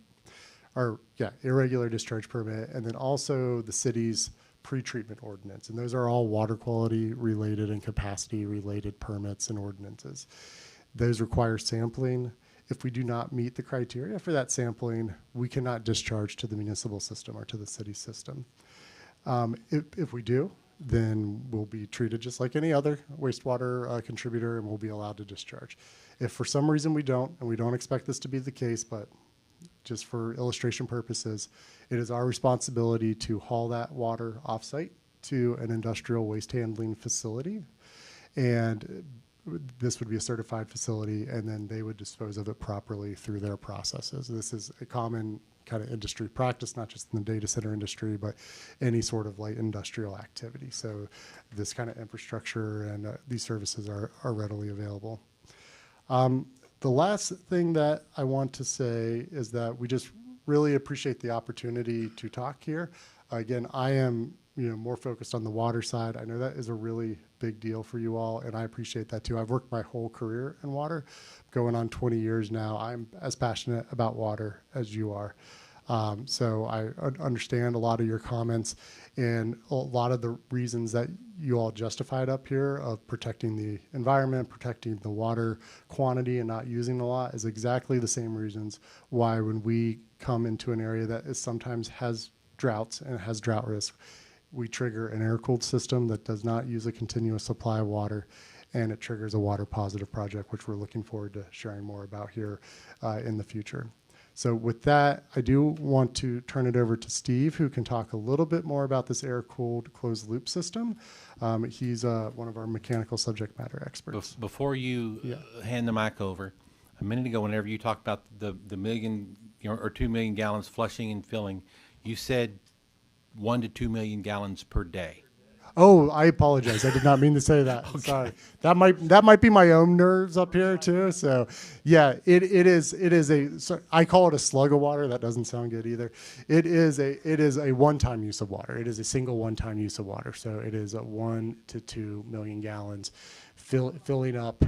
Irregular discharge permit, and then also the city's pre-treatment ordinance. And those are all water quality related and capacity related permits and ordinances. Those require sampling. If we do not meet the criteria for that sampling, we cannot discharge to the municipal system or to the city system. If we do, then we'll be treated just like any other wastewater contributor, and we'll be allowed to discharge. If for some reason we don't, and we don't expect this to be the case, but just for illustration purposes, it is our responsibility to haul that water offsite to an industrial waste handling facility. And this would be a certified facility, and then they would dispose of it properly through their processes. This is a common kind of industry practice, not just in the data center industry, but any sort of light industrial activity. So this kind of infrastructure and these services are readily available. The last thing that I want to say is that we just really appreciate the opportunity to talk here. Again, I am more focused on the water side. I know that is a really big deal for you all, and I appreciate that too. I've worked my whole career in water, going on 20 years now. I'm as passionate about water as you are. So I understand a lot of your comments and a lot of the reasons that you all justified up here of protecting the environment, protecting the water quantity and not using a lot is exactly the same reasons why when we come into an area that is sometimes has droughts and has drought risk, we trigger an air-cooled system that does not use a continuous supply of water, and it triggers a water positive project, which we're looking forward to sharing more about here in the future. So with that, I do want to turn it over to Steve, who can talk a little bit more about this air-cooled closed loop system. He's one of our mechanical subject matter experts. Before you hand the mic over, a minute ago, whenever you talked about the million or 2 million gallons flushing and filling, you said 1 to 2 million gallons per day. Oh, I apologize. I did not mean to say that. Okay. Sorry. That might be my own nerves up here too. So yeah, it is I call it a slug of water. That doesn't sound good either. It is a one-time use of water. It is a single one-time use of water. So it is a 1 to 2 million gallons filling up.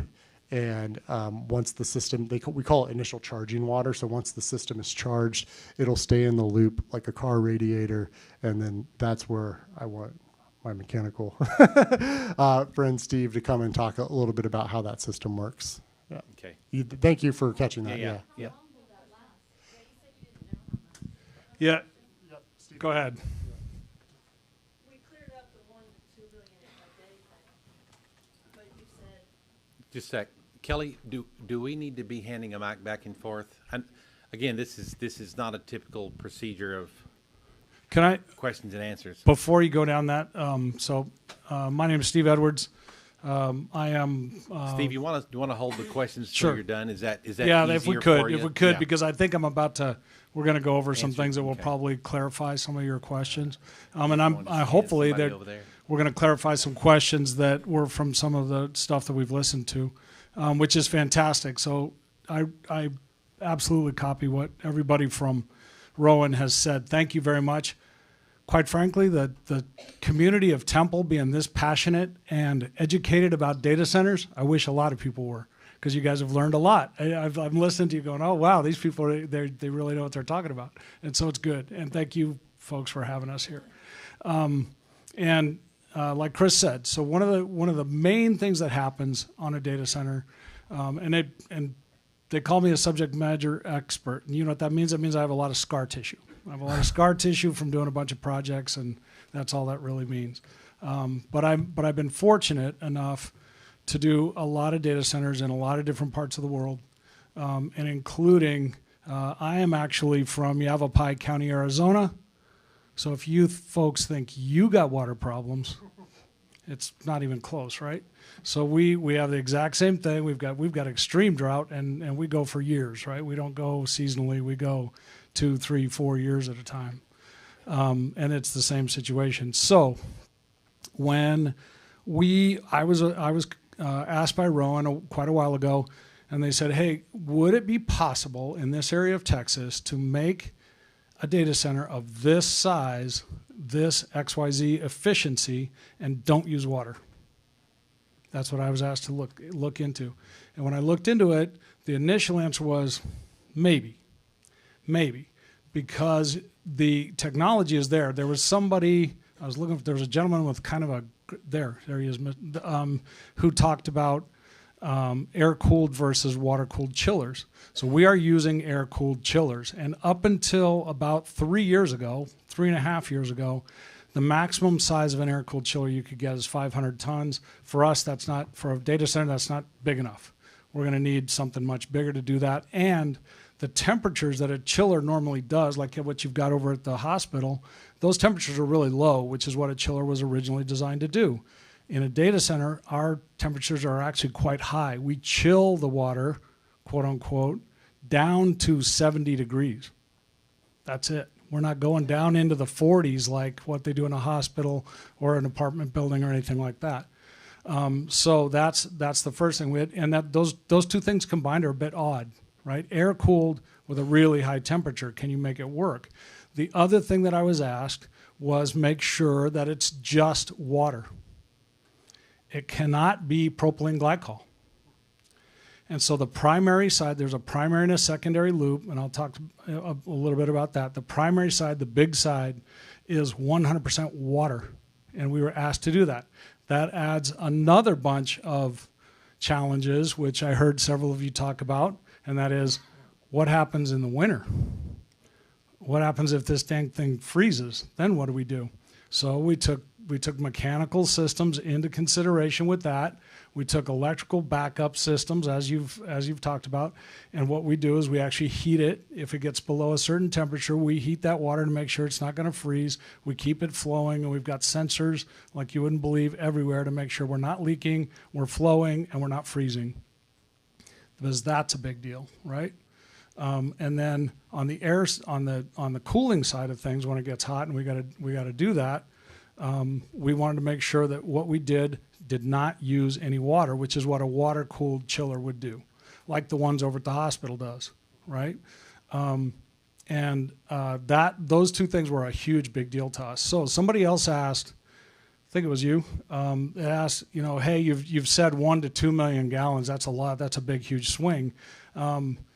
And once the system, we call it initial charging water. So once the system is charged, it'll stay in the loop like a car radiator. And then that's where I want my mechanical friend Steve to come and talk a little bit about how that system works. Yeah. Okay. Thank you for catching that. Yeah. Yeah. Go ahead. Just a sec. Kelly, do we need to be handing a mic back and forth? And again, this is not a typical procedure of questions and answers. Before you go down that, my name is Steve Edwards. I am. Steve, you want to hold the questions sure. till you're done? Is that yeah? easier If we could, yeah. because I think I'm about to. We're going to go over some things that will probably clarify some of your questions, and I hopefully that we're going to clarify some questions that were from some of the stuff that we've listened to, which is fantastic. So I absolutely copy what everybody from Rowan has said. Thank you very much. Quite frankly, the community of Temple being this passionate and educated about data centers, I wish a lot of people were, because you guys have learned a lot. I'm listening to you going, oh, wow, these people, they really know what they're talking about. And so it's good. And thank you, folks, for having us here. Like Chris said, so one of the main things that happens on a data center, and they call me a subject matter expert. And you know what that means? That means I have a lot of scar tissue. I have a lot of scar tissue from doing a bunch of projects, and that's all that really means. But I've been fortunate enough to do a lot of data centers in a lot of different parts of the world, and including, I am actually from Yavapai County, Arizona. So if you folks think you got water problems, it's not even close, right? So we have the exact same thing. We've got extreme drought, and we go for years, right? We don't go seasonally. We go 2, 3, 4 years at a time, and it's the same situation. So when I was asked by Rowan quite a while ago, and they said, hey, would it be possible in this area of Texas to make a data center of this size, this XYZ efficiency, and don't use water? That's what I was asked to look into. And when I looked into it, the initial answer was maybe, because the technology is there. There was somebody, I was looking, there was a gentleman with kind of a, there he is, who talked about air-cooled versus water-cooled chillers. So we are using air-cooled chillers. And up until about 3 years ago, 3.5 years ago, the maximum size of an air-cooled chiller you could get is 500 tons. For us, that's not, for a data center, that's not big enough. We're going to need something much bigger to do that. And the temperatures that a chiller normally does, like what you've got over at the hospital, those temperatures are really low, which is what a chiller was originally designed to do. In a data center, our temperatures are actually quite high. We chill the water, quote unquote, down to 70 degrees. That's it. We're not going down into the 40s like what they do in a hospital or an apartment building or anything like that. So that's the first thing. And those two things combined are a bit odd, right? Air cooled with a really high temperature. Can you make it work? The other thing that I was asked was make sure that it's just water. It cannot be propylene glycol. And so the primary side, there's a primary and a secondary loop, and I'll talk a little bit about that. The primary side, the big side, is 100% water, and we were asked to do that. That adds another bunch of challenges, which I heard several of you talk about, and that is what happens in the winter? What happens if this dang thing freezes? Then what do we do? So we took mechanical systems into consideration with that. We took electrical backup systems, as you've talked about, and what we do is we actually heat it. If it gets below a certain temperature, we heat that water to make sure it's not going to freeze. We keep it flowing, and we've got sensors like you wouldn't believe everywhere to make sure we're not leaking, we're flowing, and we're not freezing, because that's a big deal, right? And then on the on the cooling side of things, when it gets hot and we got to do that, we wanted to make sure that what we did not use any water, which is what a water-cooled chiller would do, like the ones over at the hospital does, right? Those two things were a huge big deal to us. So somebody else asked, I think it was you, asked, hey, you've said 1 to 2 million gallons. That's a lot. That's a big, huge swing.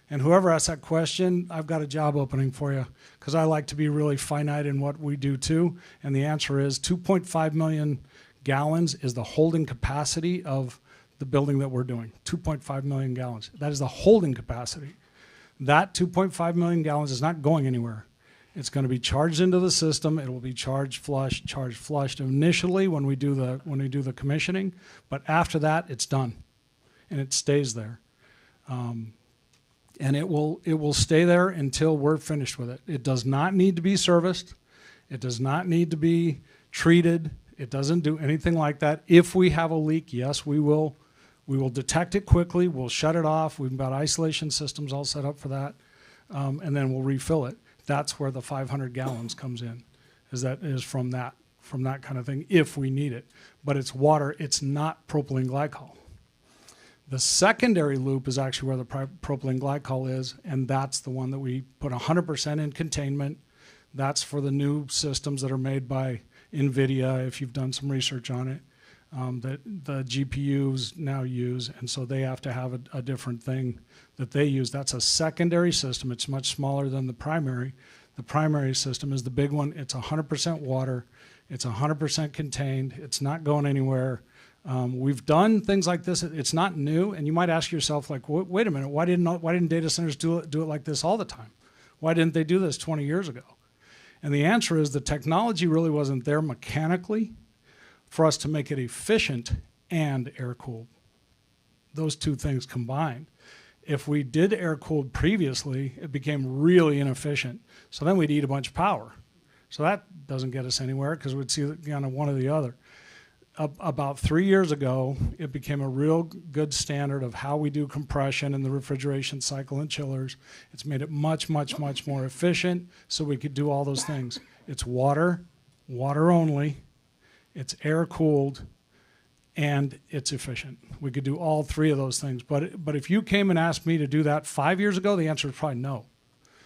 And whoever asked that question, I've got a job opening for you, because I like to be really finite in what we do too. And the answer is 2.5 million gallons is the holding capacity of the building that we're doing. 2.5 million gallons. That is the holding capacity. That 2.5 million gallons is not going anywhere. It's going to be charged into the system. It will be charged flushed initially when we do the commissioning, but after that it's done, and it stays there. And it will stay there until we're finished with it. It does not need to be serviced. It does not need to be treated. It doesn't do anything like that. If we have a leak, yes, we will detect it quickly. We'll shut it off. We've got isolation systems all set up for that, and then we'll refill it. That's where the 500 gallons comes in, is from that kind of thing if we need it. But it's water. It's not propylene glycol. The secondary loop is actually where the propylene glycol is, and that's the one that we put 100% in containment. That's for the new systems that are made by NVIDIA, if you've done some research on it, that the GPUs now use, and so they have to have a different thing that they use. That's a secondary system. It's much smaller than the primary. The primary system is the big one. It's 100% water. It's 100% contained. It's not going anywhere. We've done things like this. It's not new, and you might ask yourself, like, wait a minute, why didn't data centers do it like this all the time? Why didn't they do this 20 years ago? And the answer is the technology really wasn't there mechanically for us to make it efficient and air-cooled. Those two things combined. If we did air-cooled previously, it became really inefficient. So then we'd eat a bunch of power. So that doesn't get us anywhere, because we'd see one or the other. About 3 years ago, it became a real good standard of how we do compression in the refrigeration cycle and chillers. It's made it much, much, much more efficient, so we could do all those things. It's water only, it's air-cooled, and it's efficient. We could do all three of those things. But if you came and asked me to do that 5 years ago, the answer is probably no.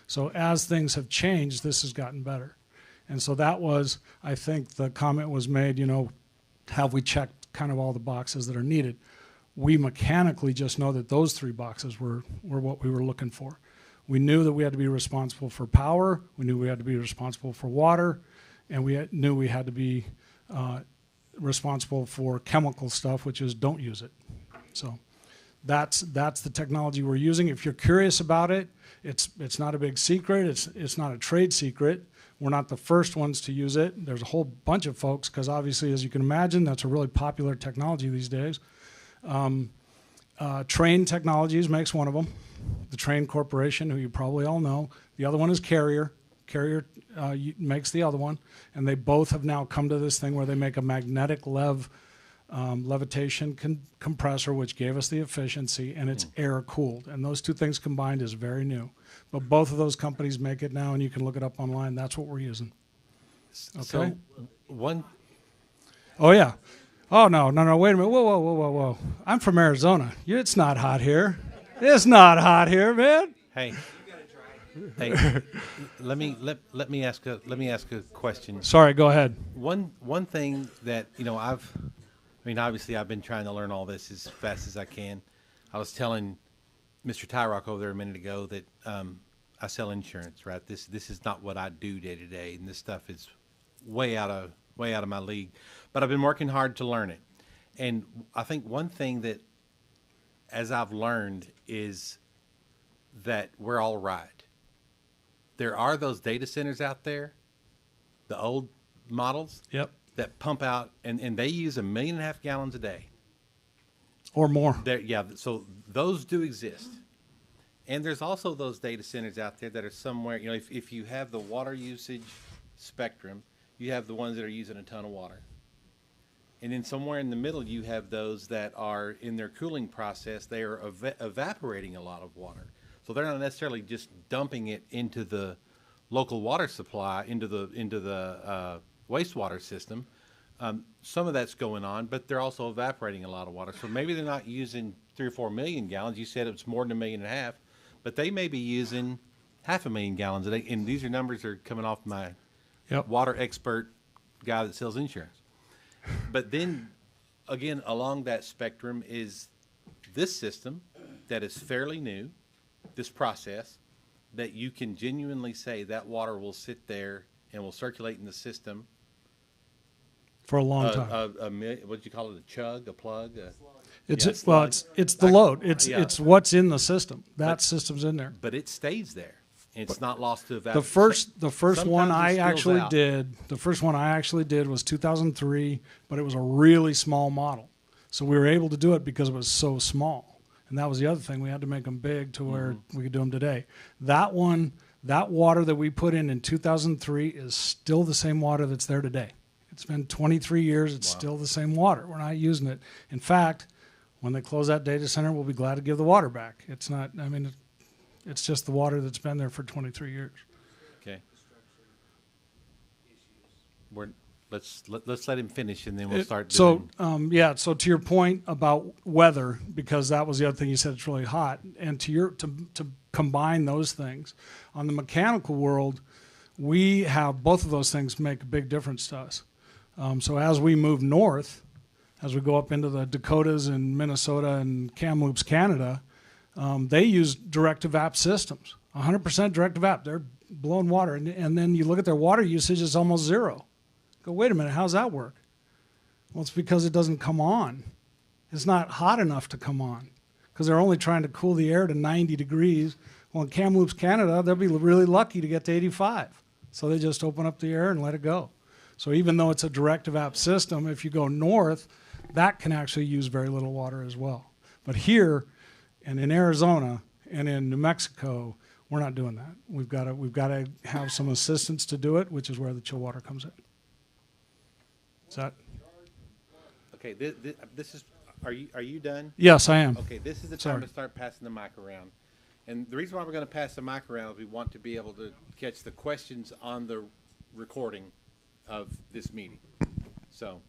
So as things have changed, this has gotten better. And so that was, I think the comment was made, have we checked kind of all the boxes that are needed? We mechanically just know that those 3 boxes were what we were looking for. We knew that we had to be responsible for power, we knew we had to be responsible for water, and we knew we had to be responsible for chemical stuff, which is don't use it. So that's the technology we're using. If you're curious about it, it's not a big secret, it's not a trade secret. We're not the first ones to use it. There's a whole bunch of folks, because obviously, as you can imagine, that's a really popular technology these days. Train Technologies makes one of them, the Train Corporation, who you probably all know. The other one is Carrier. Carrier makes the other one, and they both have now come to this thing where they make a magnetic levitation compressor, which gave us the efficiency, and it's air cooled. And those two things combined is very new. But both of those companies make it now, and you can look it up online. That's what we're using. Okay. So one. Oh yeah. Oh no. Wait a minute. Whoa. I'm from Arizona. It's not hot here. It's not hot here, man. Hey. Hey, let me ask a question. Sorry, go ahead. One thing that obviously I've been trying to learn all this as fast as I can. I was telling Mr. Tyrock over there a minute ago that I sell insurance, right? This is not what I do day to day, and this stuff is way out of my league. But I've been working hard to learn it, and I think one thing that, as I've learned, is that we're all right. There are those data centers out there, the old models, that pump out, and they use 1.5 million gallons a day. Or more. So those do exist. And there's also those data centers out there that are somewhere, if you have the water usage spectrum, you have the ones that are using a ton of water. And then somewhere in the middle, you have those that are, in their cooling process, they are evaporating a lot of water. So they're not necessarily just dumping it into the local water supply, into the wastewater system. Some of that's going on, but they're also evaporating a lot of water. So maybe they're not using 3 or 4 million gallons. You said it's more than 1.5 million, but they may be using 500,000 gallons a day. And these numbers are coming off my water expert guy that sells insurance. But then, again, along that spectrum is this system that is fairly new, this process, that you can genuinely say that water will sit there and will circulate in the system for a long time. What do you call it? A chug, a plug? It's the load. It's what's in the system. That system's in there. But it stays there. It's not lost to evaporation. The first one I actually did. The first one I actually did was 2003, but it was a really small model. So we were able to do it because it was so small. And that was the other thing. We had to make them big to where we could do them today. That one, that water that we put in 2003 is still the same water that's there today. It's been 23 years. It's still the same water. We're not using it. In fact, when they close that data center, we'll be glad to give the water back. It's not, it's just the water that's been there for 23 years. Okay. Let's let him finish, and then we'll start doing. So to your point about weather, because that was the other thing you said, it's really hot, and to combine those things, on the mechanical world, we have both of those things make a big difference to us. So as we move north, as we go up into the Dakotas and Minnesota and Kamloops, Canada, they use direct evap systems, 100% direct evap. They're blowing water, and then you look at their water usage, it's almost zero. Go, wait a minute, how's that work? Well, it's because it doesn't come on. It's not hot enough to come on because they're only trying to cool the air to 90 degrees. Well, in Kamloops, Canada, they'll be really lucky to get to 85. So they just open up the air and let it go. So even though it's a direct evap system, if you go north, that can actually use very little water as well. But here and in Arizona and in New Mexico, we're not doing that. We've got to have some assistance to do it, which is where the chill water comes in. Is that? Okay, this is. Are you done? Yes, I am. Okay, this is the time to start passing the mic around. And the reason why we're going to pass the mic around is we want to be able to catch the questions on the recording of this meeting. So,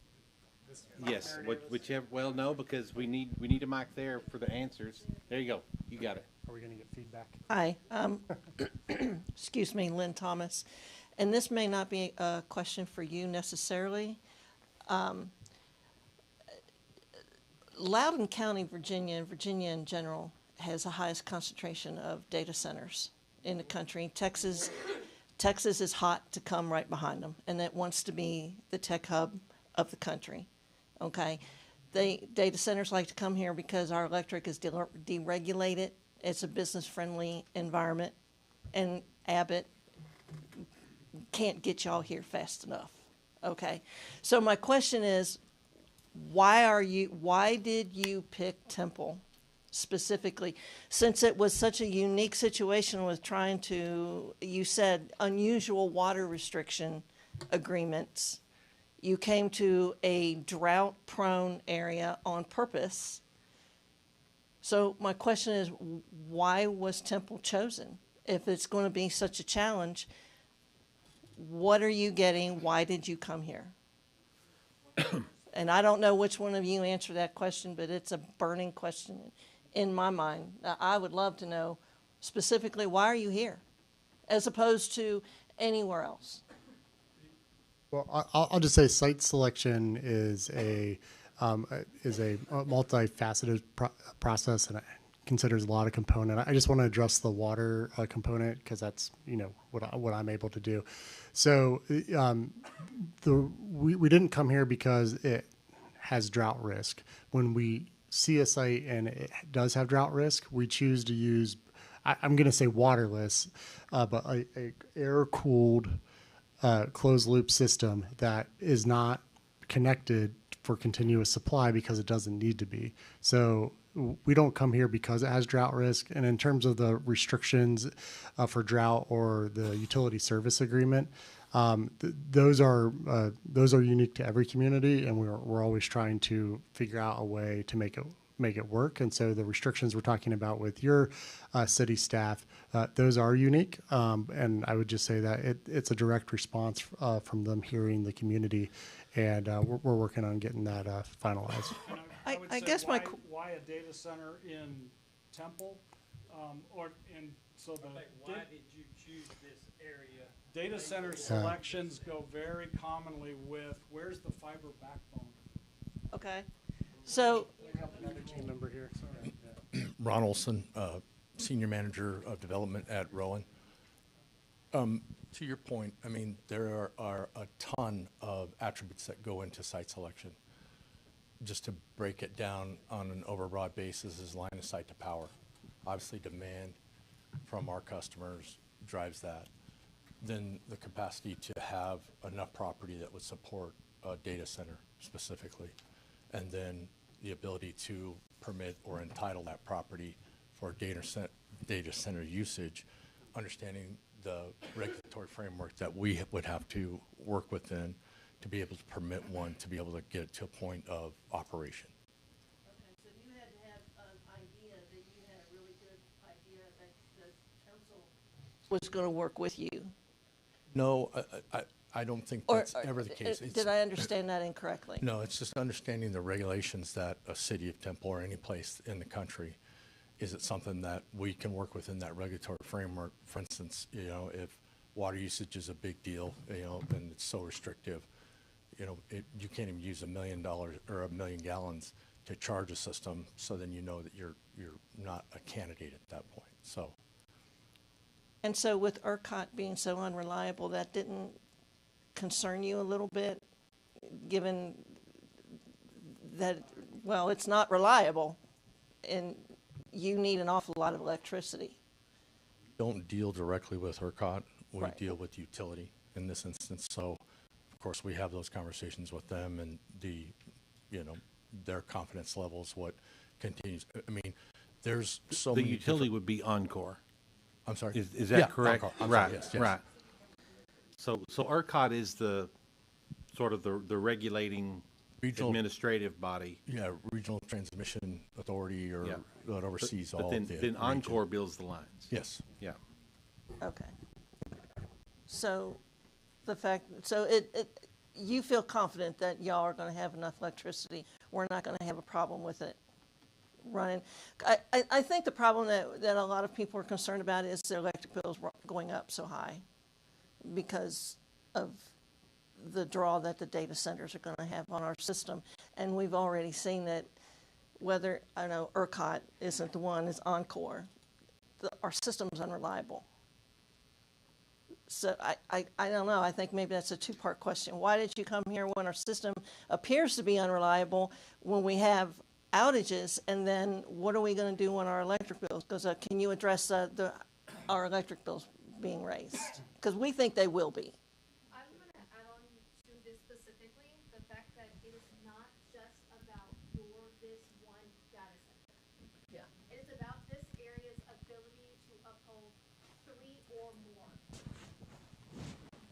yes, whichever. Well, no, because we need a mic there for the answers. There you go. You got it. Are we going to get feedback? Hi. Excuse me, Lynn Thomas. And this may not be a question for you necessarily. Loudoun County, Virginia, and Virginia in general, has the highest concentration of data centers in the country. Texas is hot to come right behind them, and it wants to be the tech hub of the country. Okay, data centers like to come here because our electric is deregulated. It's a business-friendly environment, and Abbott can't get y'all here fast enough. Okay, so my question is, why did you pick Temple specifically, since it was such a unique situation with trying to, you said, unusual water restriction agreements. You came to a drought-prone area on purpose. So my question is, why was Temple chosen? If it's going to be such a challenge, what are you getting? Why did you come here? And I don't know which one of you answered that question, but it's a burning question in my mind. I would love to know specifically, why are you here, as opposed to anywhere else? Well, I'll just say site selection is a multifaceted process and it considers a lot of components. I just want to address the water component because that's what I'm able to do. So we didn't come here because it has drought risk. When we see a site and it does have drought risk, we choose to use, I'm going to say waterless, but a air-cooled closed loop system that is not connected for continuous supply because it doesn't need to be. So we don't come here because it has drought risk. And in terms of the restrictions for drought or the utility service agreement, those are unique to every community, and we're always trying to figure out a way to make it work. And so the restrictions we're talking about with your city staff, those are unique. And I would just say that it's a direct response from them hearing the community, and we're working on getting that finalized. I guess why a data center in Temple, why did you choose this area? Data center selections go very commonly with where's the fiber backbone. Okay, so another team member here. Sorry. Ron Olson, Senior Manager of Development at Rowan. To your point, I mean, there are a ton of attributes that go into site selection. Just to break it down on an overbroad basis is line of sight to power. Obviously, demand from our customers drives that. Then the capacity to have enough property that would support a data center specifically. And then the ability to permit or entitle that property for data center usage, understanding the regulatory framework that we would have to work within to be able to permit one to be able to get to a point of operation. Okay, so you had to have an idea that you had a really good idea that the council was going to work with you. No, I don't think that's ever the case. Did I understand that incorrectly? No, it's just understanding the regulations that a city of Temple or any place in the country, is it something that we can work within that regulatory framework? For instance, if water usage is a big deal, and it's so restrictive, you can't even use $1 million or 1 million gallons to charge a system. So then you know that you're not a candidate at that point. So. And so with ERCOT being so unreliable, that didn't concern you a little bit, given that, well, it's not reliable and you need an awful lot of electricity. Don't deal directly with ERCOT. We Right. deal with utility in this instance. So, of course, we have those conversations with them, and their confidence levels, what continues. I mean, there's so The many. utility would be Encore. I'm sorry? Is that Yeah, correct? Encore. I'm Right, sorry, yes. right. So ERCOT is the sort of the regulating administrative body. Yeah, Regional Transmission Authority, or Yeah. that oversees But all then, of the then Encore region. builds the lines. Yes. Yeah. Okay. So you feel confident that y'all are going to have enough electricity. We're not going to have a problem with it running. I think the problem that a lot of people are concerned about is their electric bills going up so high because of the draw that the data centers are going to have on our system. And we've already seen that whether, I know ERCOT isn't the one, it's Encore. Our system's unreliable. So I don't know. I think maybe that's a two-part question. Why did you come here when our system appears to be unreliable, when we have outages, and then what are we going to do when our electric bills goes up? Can you address our electric bills being raised? Because we think they will be. I'm going to add on to this specifically, the fact that it is not just about this one data center. Yeah. It is about this area's ability to uphold 3 or more.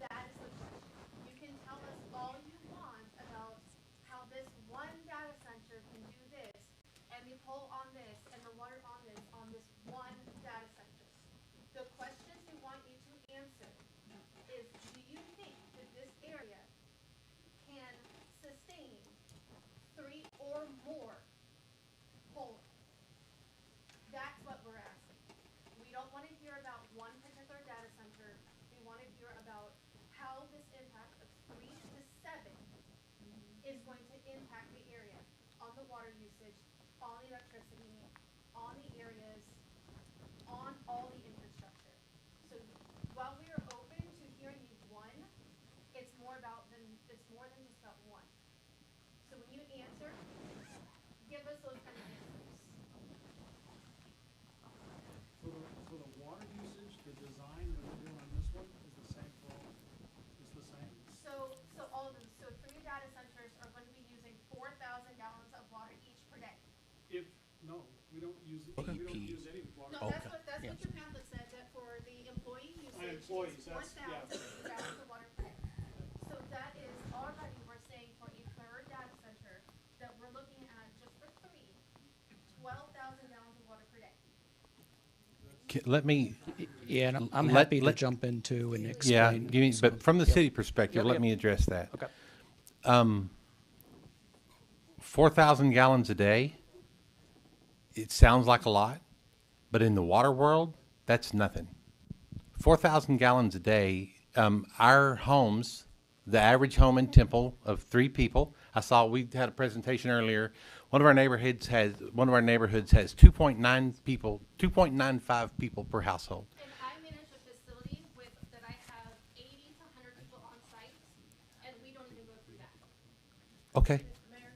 That is the question. You can tell us all you want about how this one data center can do this, and the pole on this, and the water on this one data center. The questions we want you to answer is, do you think that this area can sustain 3 or more poles? That's what we're asking. We don't want to hear about one particular data center. We want to hear about how this impact of 3 to 7 is going to impact the area on the water usage, on the electricity, on the areas, on all the infrastructure. So while we are open to hearing you one, it's more than just about one. So when you answer, give us those kind of answers. So the water usage, the design that we're doing on this one is the same for all, it's the same? So all of them, so 3 data centers are going to be using 4,000 gallons of water each per day. No, we don't use, we don't use any water. No, that's what your pamphlet said, that for the employee usage, employees, it's that's- 1,000 gallons of water per day. So that is already, we're saying for a third data center, that we're looking at just for 3, 12,000 gallons of water per day. Let me. Yeah, and I'm let- happy to let- jump into and Yeah, explain. give me, some but of- from the yep. city perspective, Yep, let yep. me address that. Okay. 4,000 gallons a day, it sounds like a lot, but in the water world, that's nothing. 4,000 gallons a day, our homes, the average home in Temple of 3 people, I saw, we had a presentation earlier, one of our neighborhoods has 2.9 people, 2.95 people per household. And I manage a facility that I have 80 to 100 people on site, and we don't even go through that. Okay.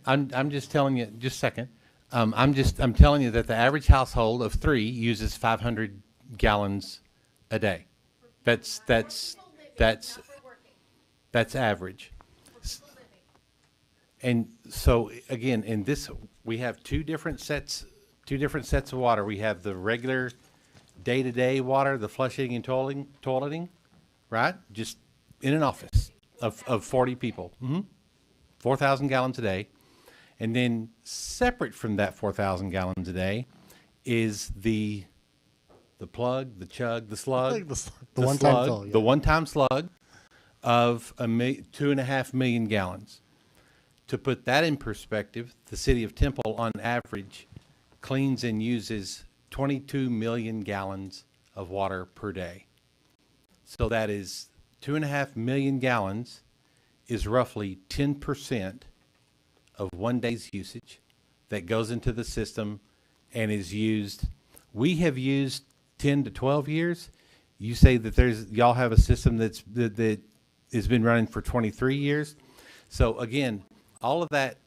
I'm just telling you, just a second. I'm telling you that the average household of 3 uses 500 gallons a day. That's average. And so again, in this, we have two different sets of water. We have the regular day-to-day water, the flushing and toileting, right? Just in an office of 40 people. 4,000 gallons a day. And then separate from that 4,000 gallons a day is the plug, the chug, the slug, The one-time fill, yeah. the one-time slug of 2.5 million gallons. To put that in perspective, the city of Temple, on average, cleans and uses 22 million gallons of water per day. So that is 2.5 million gallons is roughly 10% of one day's usage that goes into the system and is used. We have used 10 to 12 years. You say that y'all have a system that has been running for 23 years. So again, all of that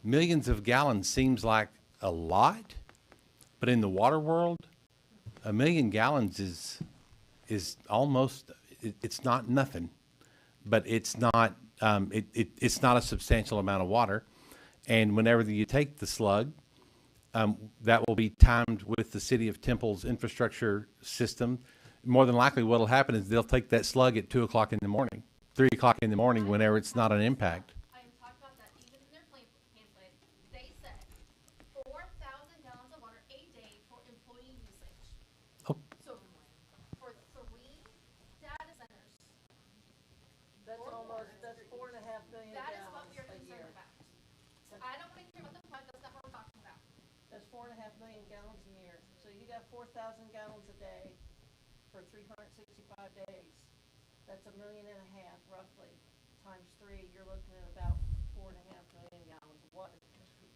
millions of gallons seems like a lot, but in the water world, 1 million gallons is almost, it's not nothing, but it's not it's not a substantial amount of water. And whenever you take the slug, that will be timed with the city of Temple's infrastructure system. More than likely what will happen is they'll take that slug at 2 o'clock in the morning, 3 o'clock in the morning, whenever it's not an impact. I am talking about that even in their pamphlet. They said 4,000 gallons of water a day for employee usage. Oh. So for 3 data centers, That's almost, that's 4.5 million that is what gallons we are a year. concerned about. I don't want to hear about the plug, that's not what we're talking about. That's 4.5 million gallons a year. So you got 4,000 gallons a day for 365 days. That's 1.5 million roughly, times 3, you're looking at about 4.5 million gallons of water,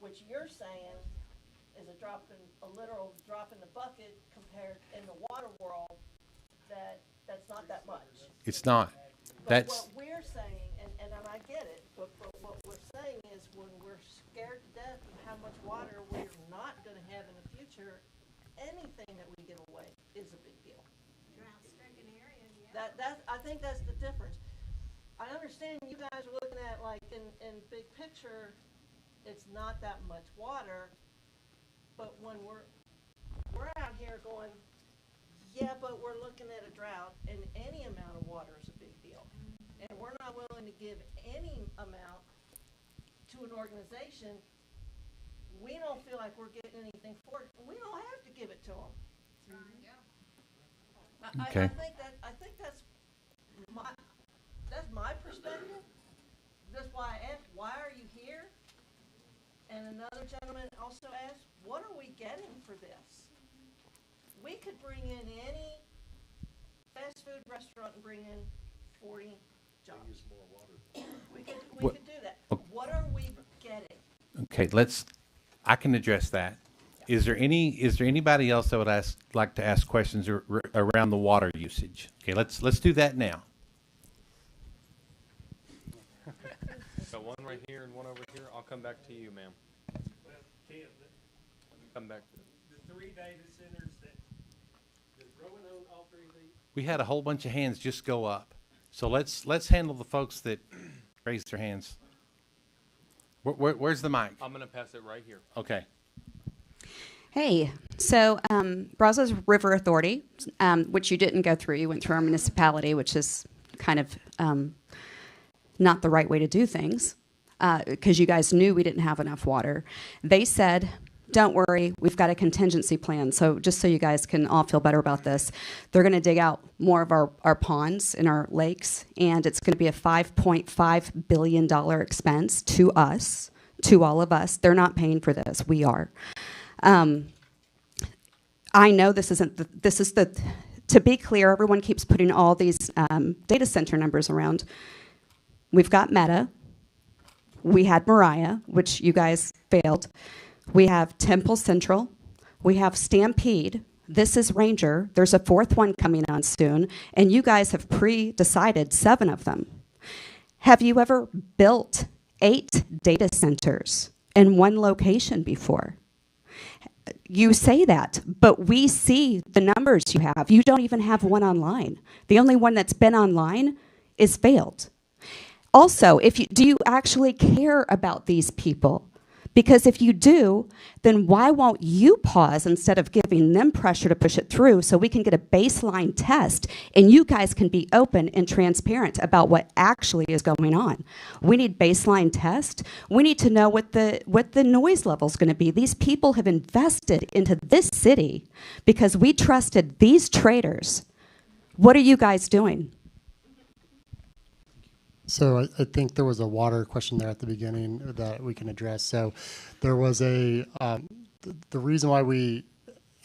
which you're saying is a literal drop in the bucket compared in the water world, that's not that much. It's not. But what we're saying, and I get it, but what we're saying is when we're scared to death of how much water we're not gonna have in the future, anything that we give away is a big deal. Drought-stricken area, yeah. I think that's the difference. I understand you guys are looking at like in big picture, it's not that much water, but when we're out here going, yeah, but we're looking at a drought, and any amount of water is a big deal. And we're not willing to give any amount to an organization, we don't feel like we're getting anything for it, and we don't have to give it to them. Okay. I think that's my perspective. That's why I asked, why are you here? And another gentleman also asked, what are we getting for this? We could bring in any fast food restaurant and bring in 40 jobs. We could do that. What are we getting? Okay, I can address that. Is there anybody else that would like to ask questions around the water usage? Okay, let's do that now. Got one right here and one over here. I'll come back to you, ma'am. Come back to the 3 data centers does Rowan own all 3 of these? We had a whole bunch of hands just go up. So let's handle the folks that raised their hands. Where's the mic? I'm gonna pass it right here. Okay. Hey, so Brazos River Authority, which you didn't go through, you went through our municipality, which is kind of not the right way to do things, because you guys knew we didn't have enough water. They said, don't worry, we've got a contingency plan. So just so you guys can all feel better about this, they're going to dig out more of our ponds and our lakes, and it's going to be a $5.5 billion expense to us, to all of us. They're not paying for this. We are. I know this isn't to be clear, everyone keeps putting all these data center numbers around. We've got Meta. We had Mariah, which you guys failed. We have Temple Central. We have Stampede. This is Ranger. There's a 4th one coming on soon. And you guys have pre-decided 7 of them. Have you ever built 8 data centers in one location before? You say that, but we see the numbers you have. You don't even have one online. The only one that's been online is failed. Also, do you actually care about these people? Because if you do, then why won't you pause instead of giving them pressure to push it through so we can get a baseline test and you guys can be open and transparent about what actually is going on? We need baseline test. We need to know what the noise level is going to be. These people have invested into this city because we trusted these traders. What are you guys doing? So I think there was a water question there at the beginning that we can address. So there was the reason why we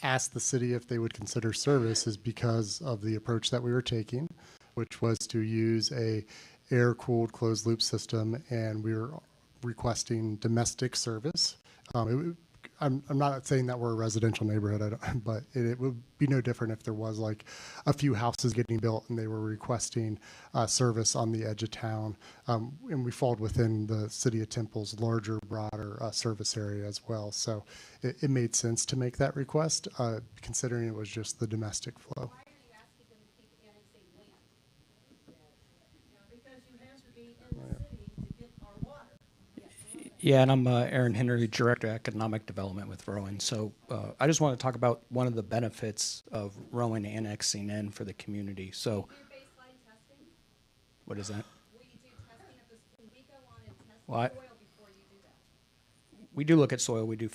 asked the city if they would consider service is because of the approach that we were taking, which was to use a air-cooled closed-loop system, and we were requesting domestic service. I'm not saying that we're a residential neighborhood, but it would be no different if there was like a few houses getting built and they were requesting service on the edge of town. And we fall within the city of Temple's larger, broader service area as well. So it made sense to make that request, considering it was just the domestic flow. Yeah, and I'm Aaron Henry, Director of Economic Development with Rowan. So I just want to talk about one of the benefits of Rowan annexing in for the community. So, what is that? Well, we do look at soil. We do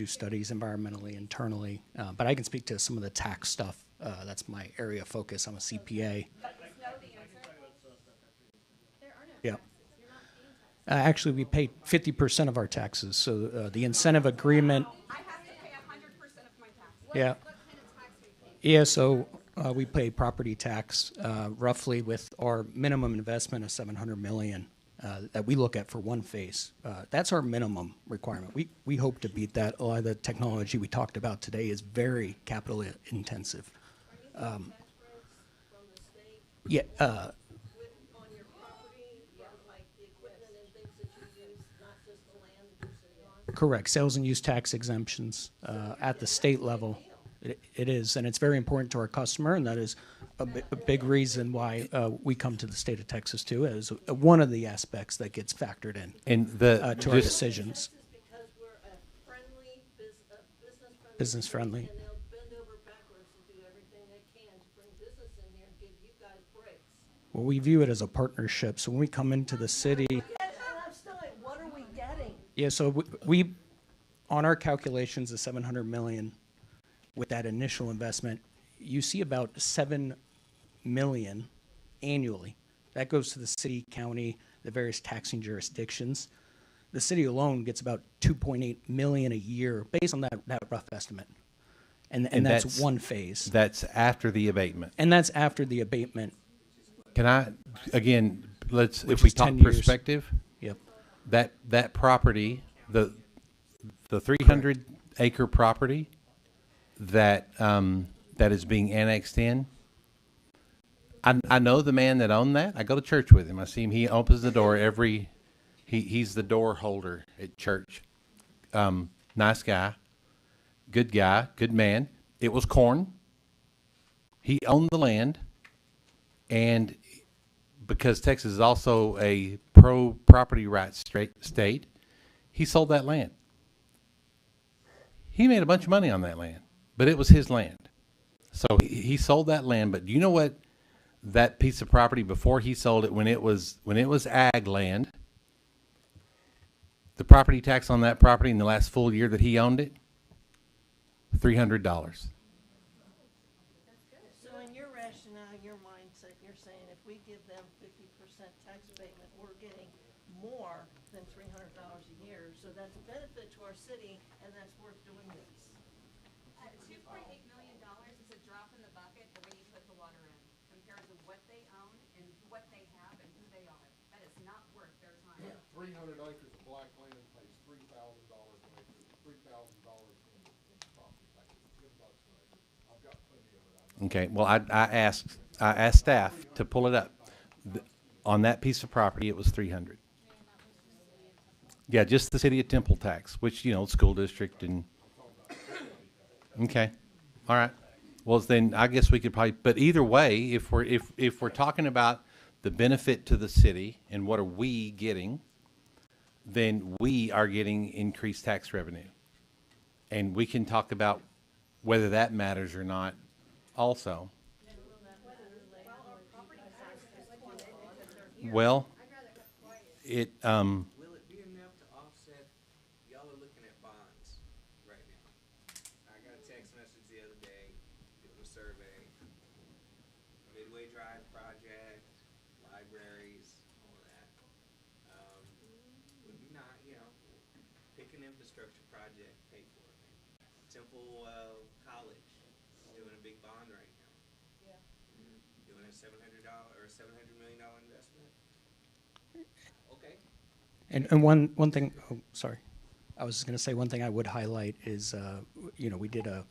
studies environmentally, internally. But I can speak to some of the tax stuff. That's my area of focus. I'm a CPA. Yeah. Actually, we pay 50% of our taxes, so the incentive agreement. I have to pay 100% of my taxes. Yeah. Yeah, so we pay property tax roughly with our minimum investment of $700 million that we look at for one phase. That's our minimum requirement. We hope to beat that. A lot of the technology we talked about today is very capital intensive. Yeah. Correct. Sales and use tax exemptions at the state level. It is, and it's very important to our customer, and that is a big reason why we come to the state of Texas too, as one of the aspects that gets factored in And to our decisions. business friendly. And they'll bend over backwards and do everything they can to bring business in here and give you guys breaks. Well, we view it as a partnership. So when we come into the city, And I'm still like, what are we getting? yeah. So we on our calculations of 700 million, with that initial investment, you see about 7 million annually. That goes to the city, county, the various taxing jurisdictions. The city alone gets about 2.8 million a year based on that rough estimate. And that's one phase. That's after the abatement. And that's after the abatement. Can I, again, Which if we is talk 10 years. perspective? Yep. That property, the 300 acre property that is being annexed in, I know the man that owned that. I go to church with him. I see him. He opens the door he's the door holder at church. Nice guy, good man. It was corn. He owned the land, and because Texas is also a pro-property rights state, he sold that land. He made a bunch of money on that land, but it was his land. So he sold that land. But do you know what that piece of property before he sold it, when it was ag land, the property tax on that property in the last full year that he owned it, $300. So in your rationale, your mindset, you're saying if we give them 50% tax abatement, we're getting more than $300 a year. So that's a benefit to our city, and that's worth doing this. $2.8 million is a drop in the bucket the way you put the water in, compared to what they own and what they have and who they are. That is not worth their time. 300 acres of black land pays $3,000 an acre, $3,000 in property taxes, $10 an acre. I've got plenty of it. Okay, well, I asked staff to pull it up. On that piece of property, it was 300. Yeah, just the city of Temple tax, which, school district and, okay, all right. Well, then I guess we could probably, but either way, if we're talking about the benefit to the city and what are we getting, then we are getting increased tax revenue. And we can talk about whether that matters or not also. Well, it, Will it be enough to offset? Y'all are looking at bonds right now. I got a text message the other day, doing a survey. Midway Drive project, libraries, all of that. Would you not, pick an infrastructure project, pay for it. Temple College is doing a big bond right now. Yeah. Doing a $700 or $700 million investment. Okay. And one thing, oh, sorry. I was going to say one thing I would highlight is, we did a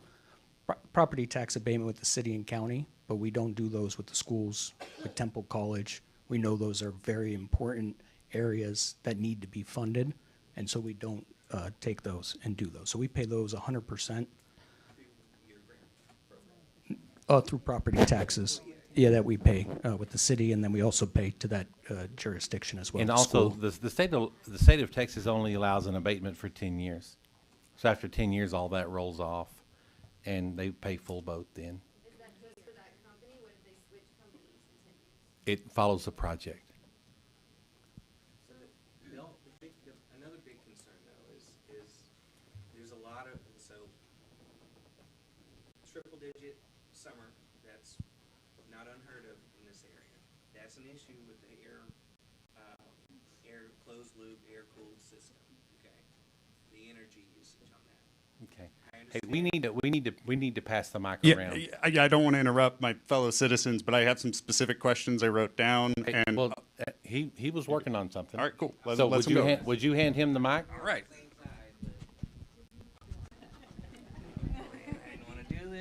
property tax abatement with the city and county, but we don't do those with the schools, with Temple College. We know those are very important areas that need to be funded, and so we don't take those and do those. So we pay those 100% through property taxes. Yeah, that we pay with the city, and then we also pay to that jurisdiction as well. and the also, school. the state of Texas only allows an abatement for 10 years. So after 10 years, all that rolls off, and they pay full boat then. Is that just for that company? What if they switch companies in 10 years? It follows the project. So another big concern though is there's a lot of, triple digit summer, that's not unheard of in this area. That's an issue with the air closed loop, air cooled system, okay? The energy usage on that. Okay. I Hey, understand. we need to pass the mic Yeah, around. I don't want to interrupt my fellow citizens, but I have some specific questions I wrote down. Hey, And well, he was working on something. All right, cool. So Let's would go. would you hand him the mic? All right.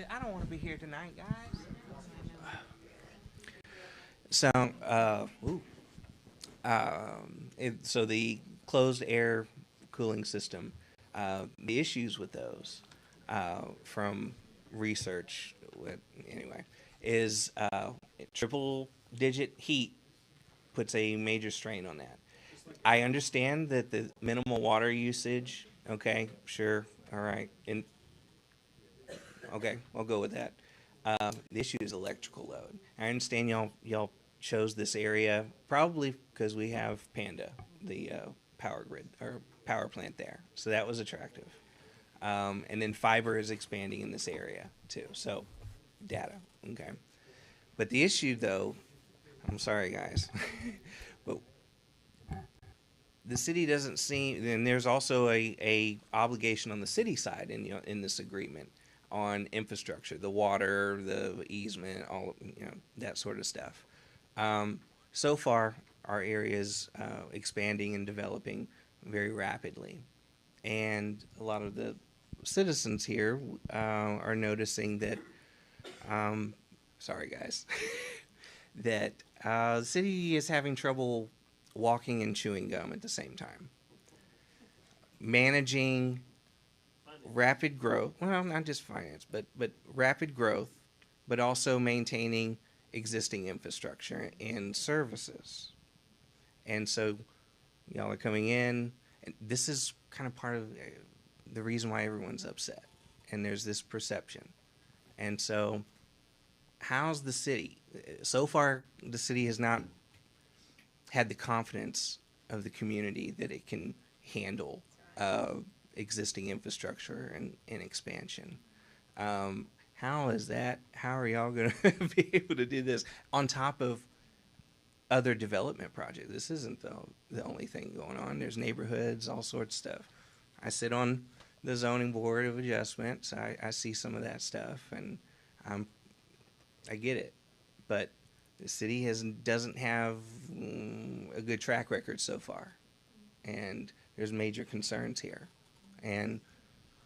I don't want to be here tonight, guys. So the closed air cooling system, the issues with those from research, is triple digit heat puts a major strain on that. I understand that the minimal water usage, okay, sure, all right, and Okay, I'll go with that. The issue is electrical load. I understand y'all chose this area probably because we have Panda, the power grid or power plant there, so that was attractive. And then fiber is expanding in this area too. So, data, okay. But the issue, though, I'm sorry, guys, but the city doesn't seem. And there's also a obligation on the city side in this agreement on infrastructure, the water, the easement, all that sort of stuff. So far, our area is expanding and developing very rapidly, and a lot of the citizens here are noticing that. Sorry, guys, that the city is having trouble walking and chewing gum at the same time. Managing rapid growth, well, not just finance, but rapid growth, but also maintaining existing infrastructure and services. And so y'all are coming in, and this is kind of part of the reason why everyone's upset. And there's this perception. And so how's the city? So far, the city has not had the confidence of the community that it can handle existing infrastructure and expansion. How is that? How are y'all going to be able to do this on top of other development projects? This isn't the only thing going on. There's neighborhoods, all sorts of stuff. I sit on the zoning board of adjustments. I see some of that stuff, and I get it. But the city doesn't have a good track record so far, and there's major concerns here. And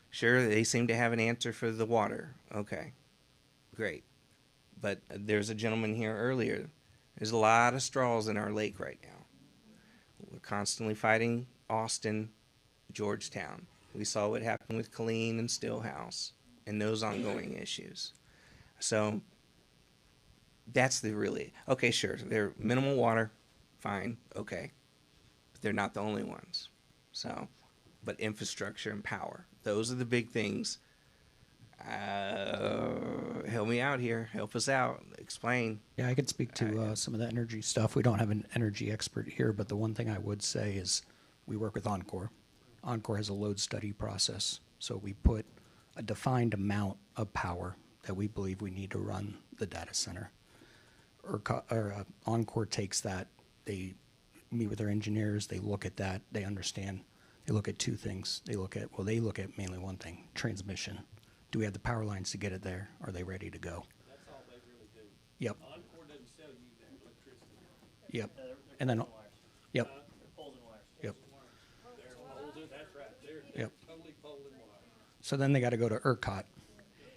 sure, they seem to have an answer for the water. Okay, great. But there's a gentleman here earlier. There's a lot of straws in our lake right now. We're constantly fighting Austin, Georgetown. We saw what happened with Killeen and Stillhouse and those ongoing issues. So that's okay, sure, they're minimal water, fine, okay. But they're not the only ones. So, but infrastructure and power, those are the big things. Help me out here, help us out, explain. Yeah, I could speak to some of the energy stuff. We don't have an energy expert here, but the one thing I would say is we work with Encore. Encore has a load study process, so we put a defined amount of power that we believe we need to run the data center. Encore takes that, they meet with their engineers, they look at that, they understand, they look at two things. They look at mainly one thing, transmission. Do we have the power lines to get it there? Are they ready to go? That's all they really do. Yep. Encore doesn't sell you that electricity. Yep. They're And then, poles and wires. yep. They're poles and wires. Yep. They're poles and, that's right. They're Yep. totally pole and wire. So then they got to go to ERCOT,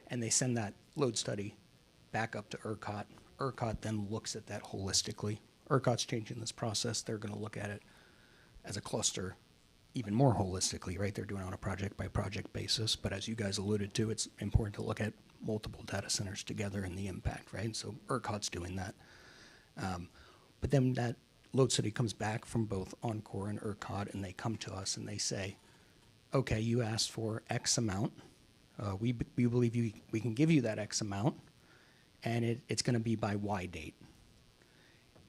and they send that load study back up to ERCOT. ERCOT then looks at that holistically. ERCOT's changing this process. They're going to look at it as a cluster even more holistically, right? They're doing it on a project-by-project basis. But as you guys alluded to, it's important to look at multiple data centers together and the impact, right? So ERCOT's doing that. But then that load study comes back from both Encore and ERCOT, and they come to us and they say, okay, you asked for X amount. We believe we can give you that X amount, and it's going to be by Y date.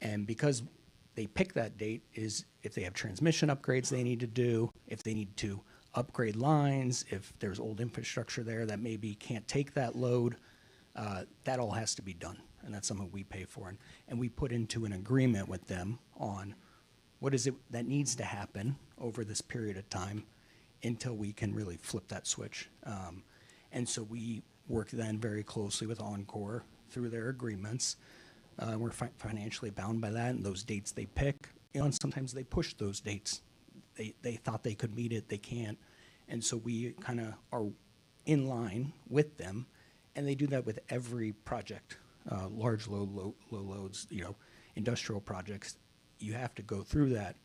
And because they pick that date is if they have transmission upgrades they need to do, if they need to upgrade lines, if there's old infrastructure there that maybe can't take that load, that all has to be done. And that's something we pay for. And we put into an agreement with them on what is it that needs to happen over this period of time until we can really flip that switch. And so we work then very closely with Encore through their agreements. We're financially bound by that, and those dates they pick, and sometimes they push those dates. They thought they could meet it, they can't. And so we kind of are in line with them, and they do that with every project, large load, low loads, industrial projects. You have to go through that.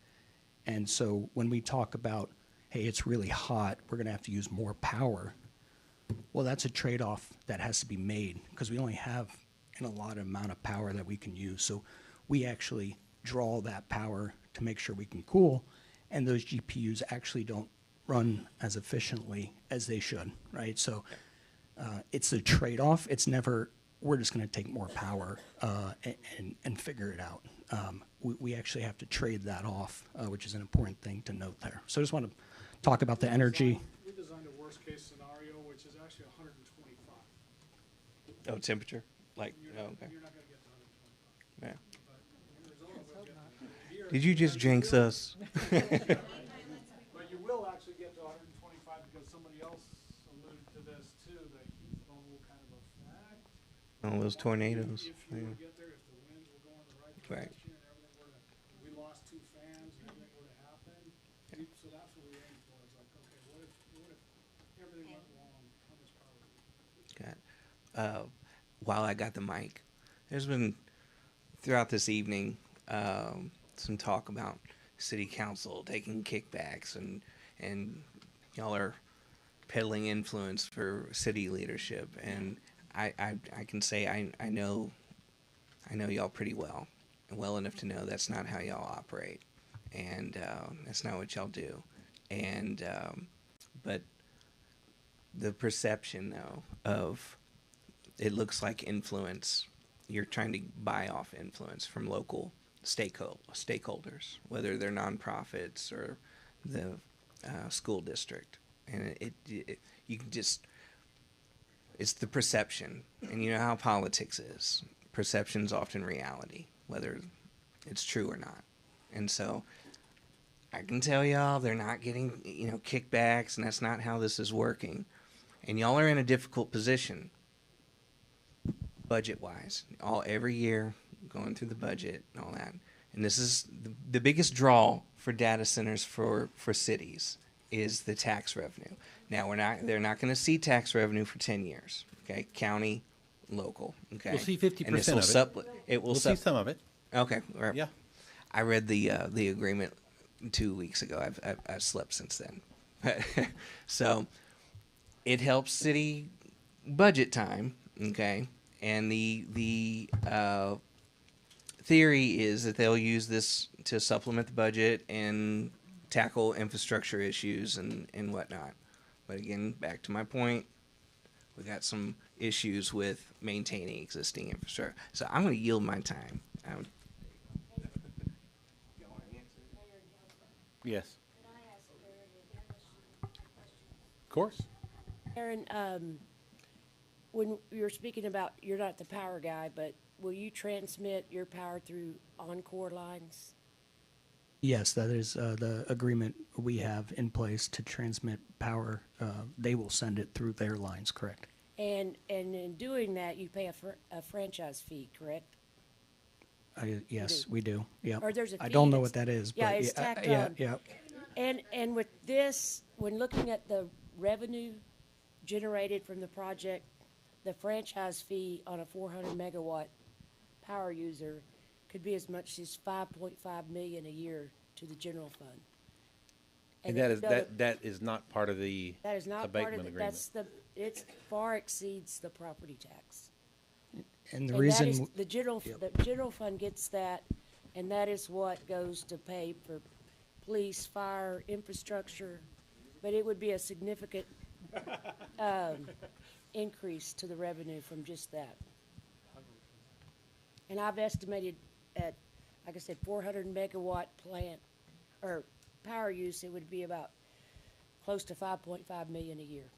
And so when we talk about, hey, it's really hot, we're going to have to use more power, well, that's a trade-off that has to be made because we only have an allotted amount of power that we can use. So we actually draw that power to make sure we can cool, and those GPUs actually don't run as efficiently as they should, right? So It's a trade-off. It's never, we're just going to take more power and figure it out. We actually have to trade that off, which is an important thing to note there. So I just want to talk about the energy. We designed a worst-case scenario, which is actually 125. Oh, temperature? Like, You're oh, not, okay. you're not gonna get to 125. Yeah. But Arizona will get. Did you just jinx us? But you will actually get to 125 because somebody else alluded to this too, the heat bubble kind of effect. Oh, those tornadoes. If you Yeah. were to get there, if the winds were going the right Right. direction and everything were to, we lost 2 fans and everything were to happen. So that's what we aimed for. It's like, okay, what if everything went wrong? How much power do we Got while I got the mic, there's been throughout this evening some talk about city council taking kickbacks and y'all are peddling influence for city leadership, and I can say I know y'all pretty well enough to know that's not how y'all operate, and that's not what y'all do, and but the perception though of it looks like influence. You're trying to buy off influence from local stakeholders, whether they're nonprofits or the school district, and you can just, it's the perception, and you know how politics is. Perception's often reality, whether it's true or not, and so I can tell y'all they're not getting kickbacks, and that's not how this is working, and y'all are in a difficult position. Budget-wise, every year going through the budget and all that, and this is the biggest draw for data centers for cities is the tax revenue. Now they're not going to see tax revenue for 10 years. Okay, county, local. Okay, We'll see 50% And this will of it. It will We'll see some of it. Okay, all right. Yeah. I read the agreement 2 weeks ago. I've slept since then. So it helps city budget time. Okay. And the theory is that they'll use this to supplement the budget and tackle infrastructure issues and whatnot. But again, back to my point, we got some issues with maintaining existing infrastructure. So I'm going to yield my time. Yes. Of course. Aaron, when you're speaking about, you're not the power guy, but will you transmit your power through Encore lines? Yes, that is the agreement we have in place to transmit power. They will send it through their lines, correct? And in doing that, you pay a franchise fee, correct? Yes, we do. Yeah. Or there's a I don't fee know that's- what that is, yeah, but it's tacked yeah, on. yeah. And with this, when looking at the revenue generated from the project, the franchise fee on a 400 megawatt power user could be as much as 5.5 million a year to the general fund. And if you know that is not part of the that is not part of abatement it. agreement. It far exceeds the property tax. And the And reason that is, the general fund gets that, and that is what goes to pay for police, fire, infrastructure, but it would be a significant, increase to the revenue from just that. And I've estimated at, like I said, 400 megawatt plant, or power use, it would be about close to 5.5 million a year,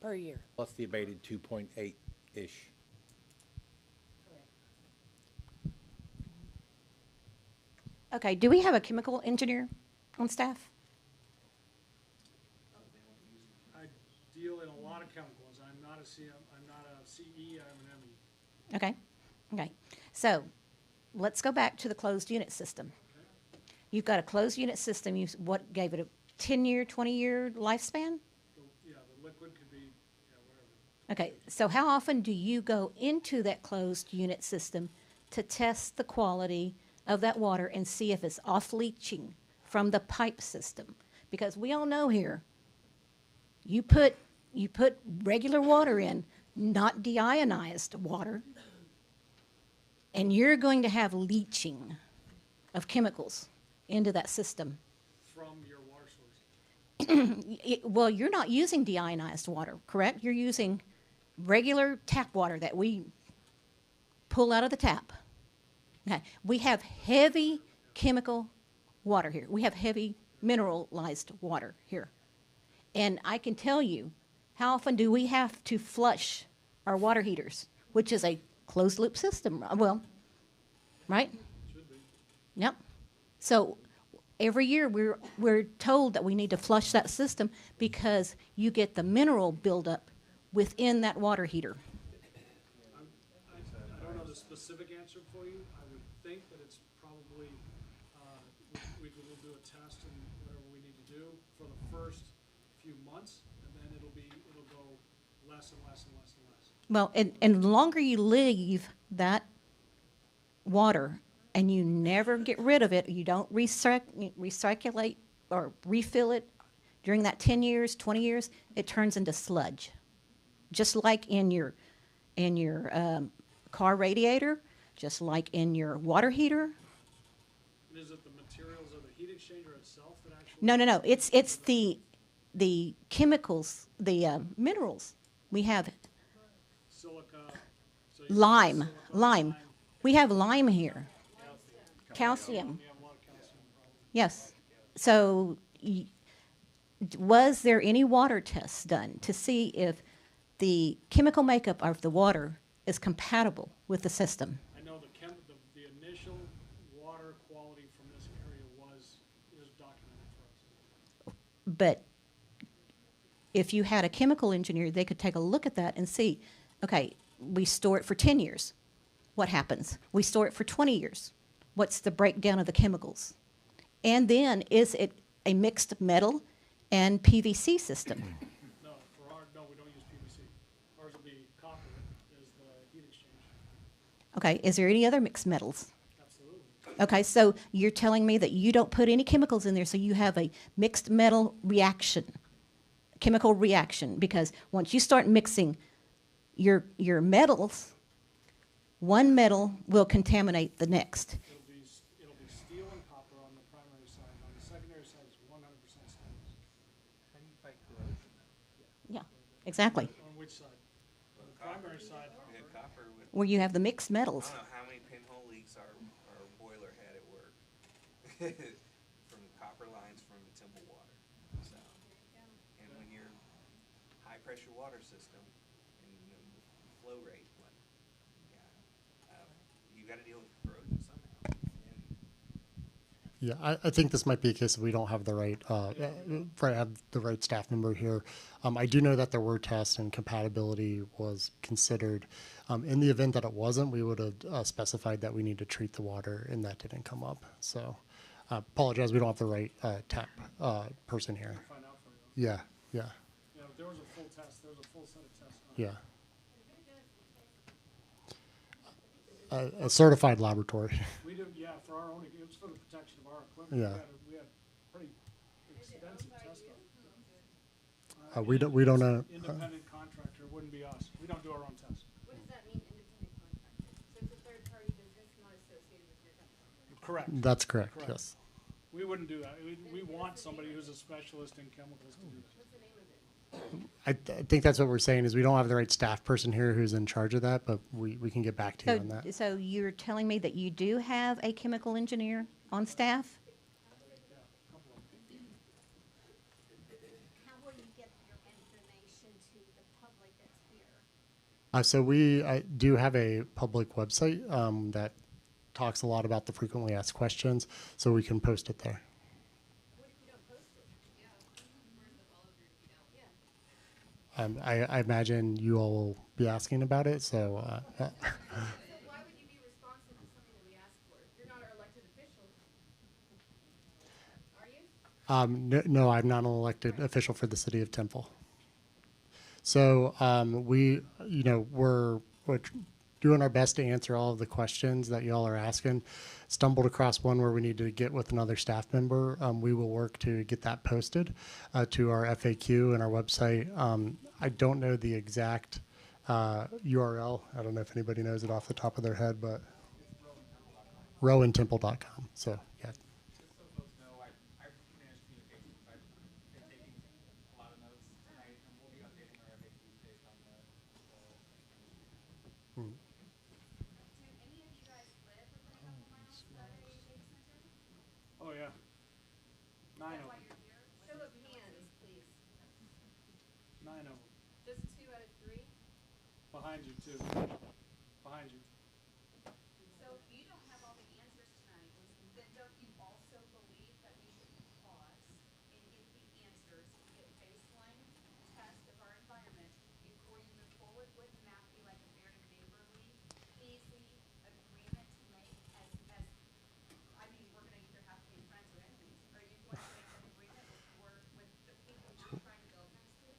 per year. Plus the abated 2.8-ish. Okay, do we have a chemical engineer on staff? I deal in a lot of chemicals. I'm not a CE, I'm an ME. Okay, okay. So let's go back to the closed unit system. You've got a closed unit system, what gave it a 10-year, 20-year lifespan? Yeah, the liquid could be, yeah, whatever. Okay, so how often do you go into that closed unit system to test the quality of that water and see if it's off leaching from the pipe system? Because we all know here, you put regular water in, not deionized water, and you're going to have leaching of chemicals into that system. From your water source. Well, you're not using deionized water, correct? You're using regular tap water that we pull out of the tap. Okay, we have heavy chemical water here. We have heavy mineralized water here. And I can tell you, how often do we have to flush our water heaters, which is a closed loop system? Well, right? Yep. So every year we're told that we need to flush that system because you get the mineral buildup within that water heater. I don't know the specific answer for you. I would think that it's probably, we will do a test and whatever we need to do for the first few months, and then it'll go less and less and less and less. Well, and the longer you leave that water and you never get rid of it, you don't recirculate or refill it during that 10 years, 20 years, it turns into sludge. Just like in your car radiator, just like in your water heater. And is it the materials of the heat exchanger itself that actually? No. It's the chemicals, the minerals. We have Silica. So lime. We have lime here. Calcium. Yes. So was there any water tests done to see if the chemical makeup of the water is compatible with the system? I know the initial water quality from this area is documented for us. But if you had a chemical engineer, they could take a look at that and see, okay, we store it for 10 years. What happens? We store it for 20 years. What's the breakdown of the chemicals? And then, is it a mixed metal and PVC system? No, we don't use PVC. Ours will be copper as the heat exchange. Okay, is there any other mixed metals? Absolutely. Okay, so you're telling me that you don't put any chemicals in there, so you have a mixed metal reaction, chemical reaction, because once you start mixing your metals, one metal will contaminate the next. It'll be steel and copper on the primary side. On the secondary side, it's 100% stainless. How do you fight corrosion? Yeah, exactly. On which side? On the primary side. We had copper with. Where you have the mixed metals. I don't know how many pinhole leaks our boiler had at work from copper lines from the Temple water. So, and when you're high pressure water system and the flow rate, you got to deal with corrosion somehow. Yeah, I think this might be a case of we don't have the right staff member here. I do know that there were tests and compatibility was considered. In the event that it wasn't, we would have specified that we need to treat the water, and that didn't come up. So, apologize, we don't have the right tap person here. Find out for you. Yeah. Yeah, if there was a full test, there was a full set of tests. Yeah. A certified laboratory. We do, yeah, for our own, it was for the protection of our equipment. Yeah. We had pretty extensive testing. We don't know. Independent contractor, wouldn't be us. We don't do our own tests. What does that mean, independent contractor? So it's a third-party business not associated with your company? Correct. That's correct. Yes. We wouldn't do that. We want somebody who's a specialist in chemicals to do that. What's the name of it? I think that's what we're saying is we don't have the right staff person here who's in charge of that, but we can get back to you on that. So you're telling me that you do have a chemical engineer on staff? How will you get your information to the public that's here? So we do have a public website that talks a lot about the frequently asked questions, so we can post it there. I imagine you all will be asking about it, so. So why would you be responsive to something that we asked for? You're not our elected official. Are you? No, I'm not an elected official for the city of Temple. So we're doing our best to answer all of the questions that y'all are asking. Stumbled across one where we need to get with another staff member. We will work to get that posted to our FAQ and our website. I don't know the exact URL. I don't know if anybody knows it off the top of their head, but rowantemple.com. So, yeah. Just so folks know, I've managed communications. I've been taking a lot of notes tonight, and we'll be updating our FAQs based on the 9 of them. Just 2 out of 3? Behind you, too. Behind you. So if you don't have all the answers tonight, then don't you also believe that we should pause and get the answers, get baseline test of our environment before you move forward? Wouldn't that be like a very neighborly, easy agreement to make I mean, we're gonna either have to be friends or enemies. Are you going to make an agreement with the people you're trying to build next to?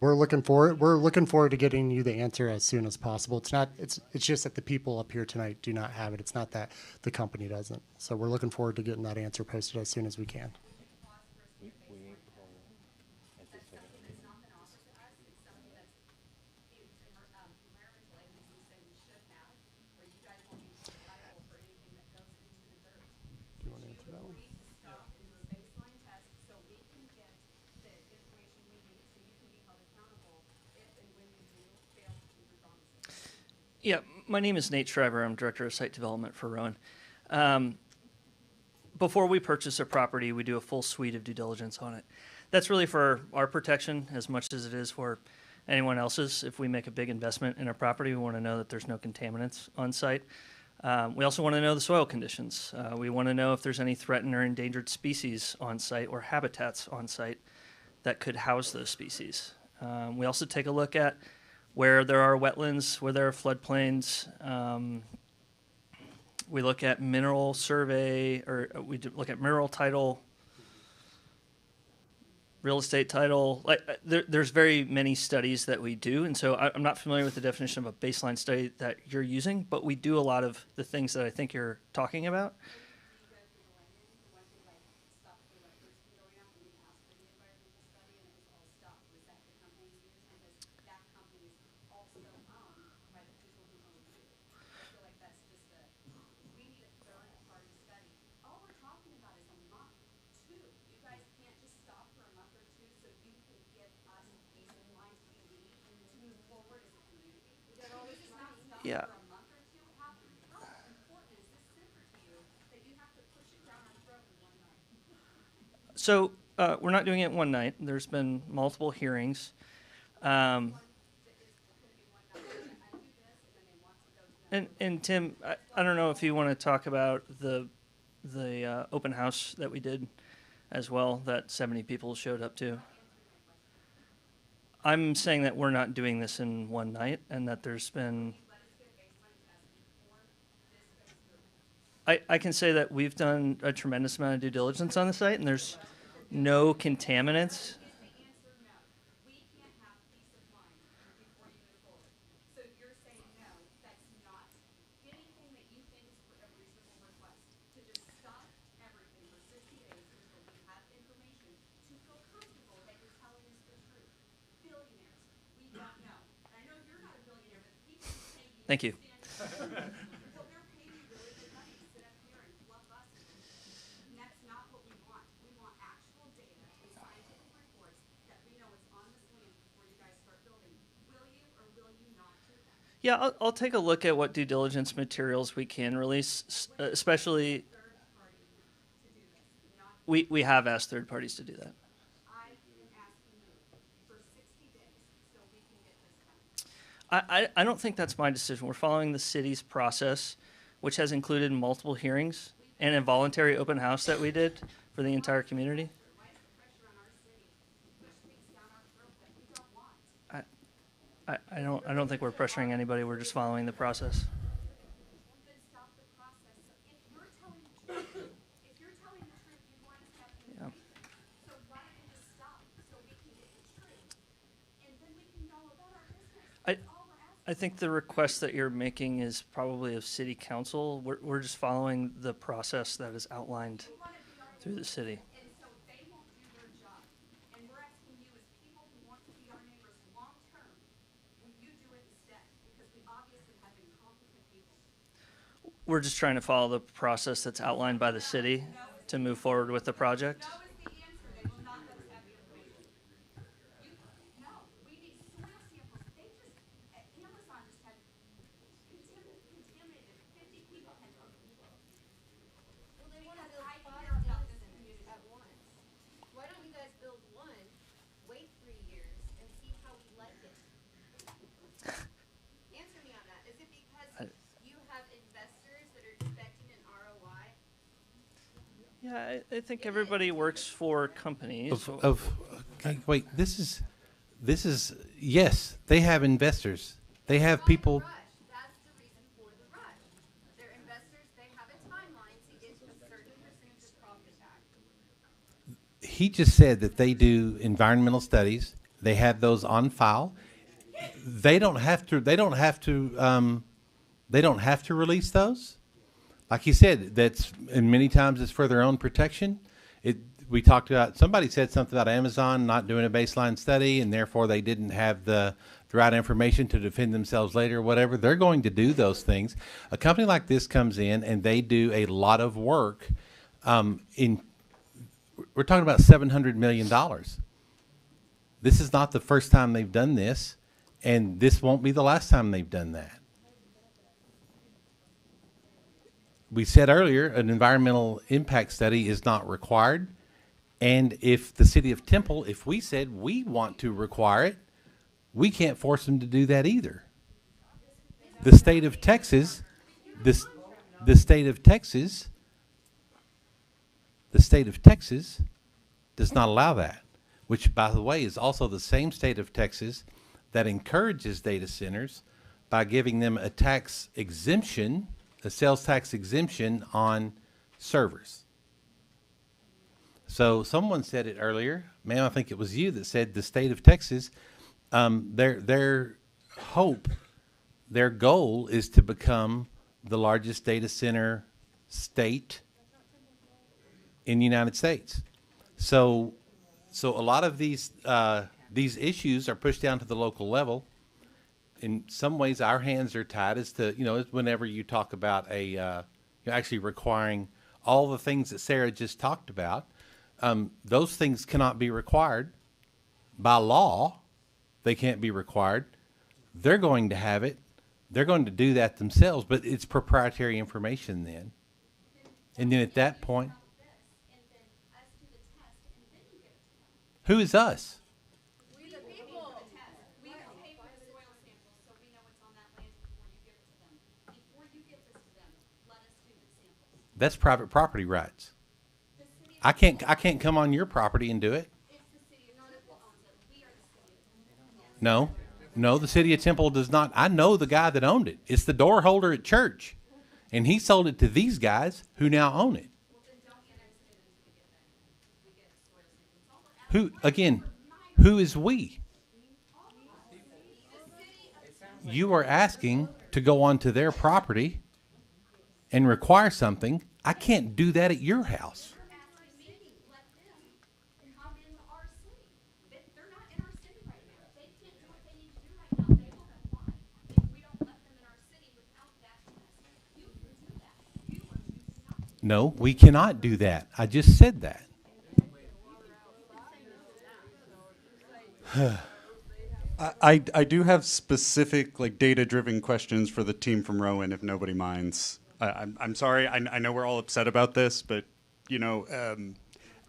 We're looking forward to getting you the answer as soon as possible. It's just that the people up here tonight do not have it. It's not that the company doesn't. So we're looking forward to getting that answer posted as soon as we can. Do you want to answer that one? Yeah, my name is Nate Shriver. I'm Director of Site Development for Rowan. Before we purchase a property, we do a full suite of due diligence on it. That's really for our protection as much as it is for anyone else's. If we make a big investment in a property, we want to know that there's no contaminants on site. We also want to know the soil conditions. We want to know if there's any threatened or endangered species on site or habitats on site that could house those species. We also take a look at where there are wetlands, where there are floodplains. We look at mineral survey, or we look at mineral title, real estate title. There's very many studies that we do, and so I'm not familiar with the definition of a baseline study that you're using, but we do a lot of the things that I think you're talking about. Yeah. So we're not doing it one night. There's been multiple hearings. And Tim, I don't know if you want to talk about the open house that we did as well, that 70 people showed up to. I'm saying that we're not doing this in one night, and that there's been... I can say that we've done a tremendous amount of due diligence on the site, and there's no contaminants. Thank you. Yeah, I'll take a look at what due diligence materials we can release, especially. We have asked third parties to do that. I don't think that's my decision. We're following the city's process, which has included multiple hearings and a voluntary open house that we did for the entire community. I don't think we're pressuring anybody. We're just following the process. Yeah. I think the request that you're making is probably of city council. We're just following the process that is outlined through the city. We're just trying to follow the process that's outlined by the city to move forward with the project. Why don't you guys build one, wait 3 years, Yeah, I think everybody works for companies. Wait, this is, yes, they have investors. They have people. That's the reason for the rush. They're investors, they have a timeline to get to a certain percentage of profit back. He just said that they do environmental studies. They have those on file. They don't have to release those. Like he said, and many times it's for their own protection. We talked about, somebody said something about Amazon not doing a baseline study, and therefore they didn't have the right information to defend themselves later or whatever. They're going to do those things. A company like this comes in and they do a lot of work. We're talking about $700 million. This is not the first time they've done this, and this won't be the last time they've done that. We said earlier, an environmental impact study is not required. And if the city of Temple, if we said we want to require it, we can't force them to do that either. The state of Texas, the state of Texas does not allow that, which, by the way, is also the same state of Texas that encourages data centers by giving them a tax exemption, a sales tax exemption on servers. So someone said it earlier, ma'am, I think it was you that said the state of Texas, their hope, their goal is to become the largest data center state in the United States. So a lot of these issues are pushed down to the local level. In some ways, our hands are tied as to, whenever you talk about actually requiring all the things that Sarah just talked about, those things cannot be required by law. They can't be required. They're going to have it. They're going to do that themselves, but it's proprietary information then. And then at that point, who is us? We the people. We pay for the soil samples, so we know what's on that land before you give it to them. Before you give this to them, let us do the samples. That's private property rights. I can't come on your property and do it. It's the city of Temple owns it. We are the city. No, the city of Temple does not. I know the guy that owned it. It's the door holder at church, and he sold it to these guys who now own it. Who is we? You are asking to go onto their property and require something. I can't do that at your house. No, we cannot do that. I just said that. I do have specific data-driven questions for the team from Rowan, if nobody minds. I'm sorry. I know we're all upset about this, but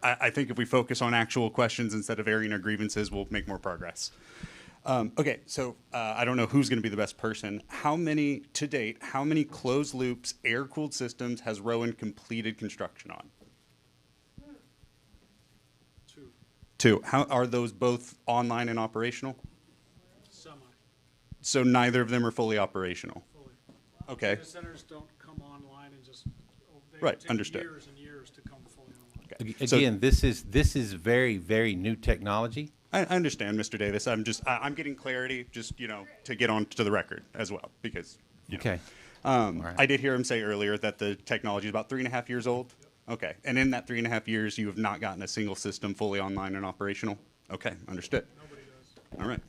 I think if we focus on actual questions instead of airing our grievances, we'll make more progress. Okay, so I don't know who's going to be the best person. How many closed loops, air-cooled systems has Rowan completed construction on? Two. How are those both online and operational? Semi. So neither of them are fully operational? Fully. Okay. Data centers don't come online and just, they Right, take understood. years and years to come fully online. Okay. Again, this is very, very new technology. I understand, Mr. Davis. I'm getting clarity just, to get on to the record as well, because, Okay. Right. I did hear him say earlier that the technology is about 3.5 years old. Okay. And in that 3.5 years, you have not gotten a single system fully online and operational? Okay, understood. Nobody does. All right.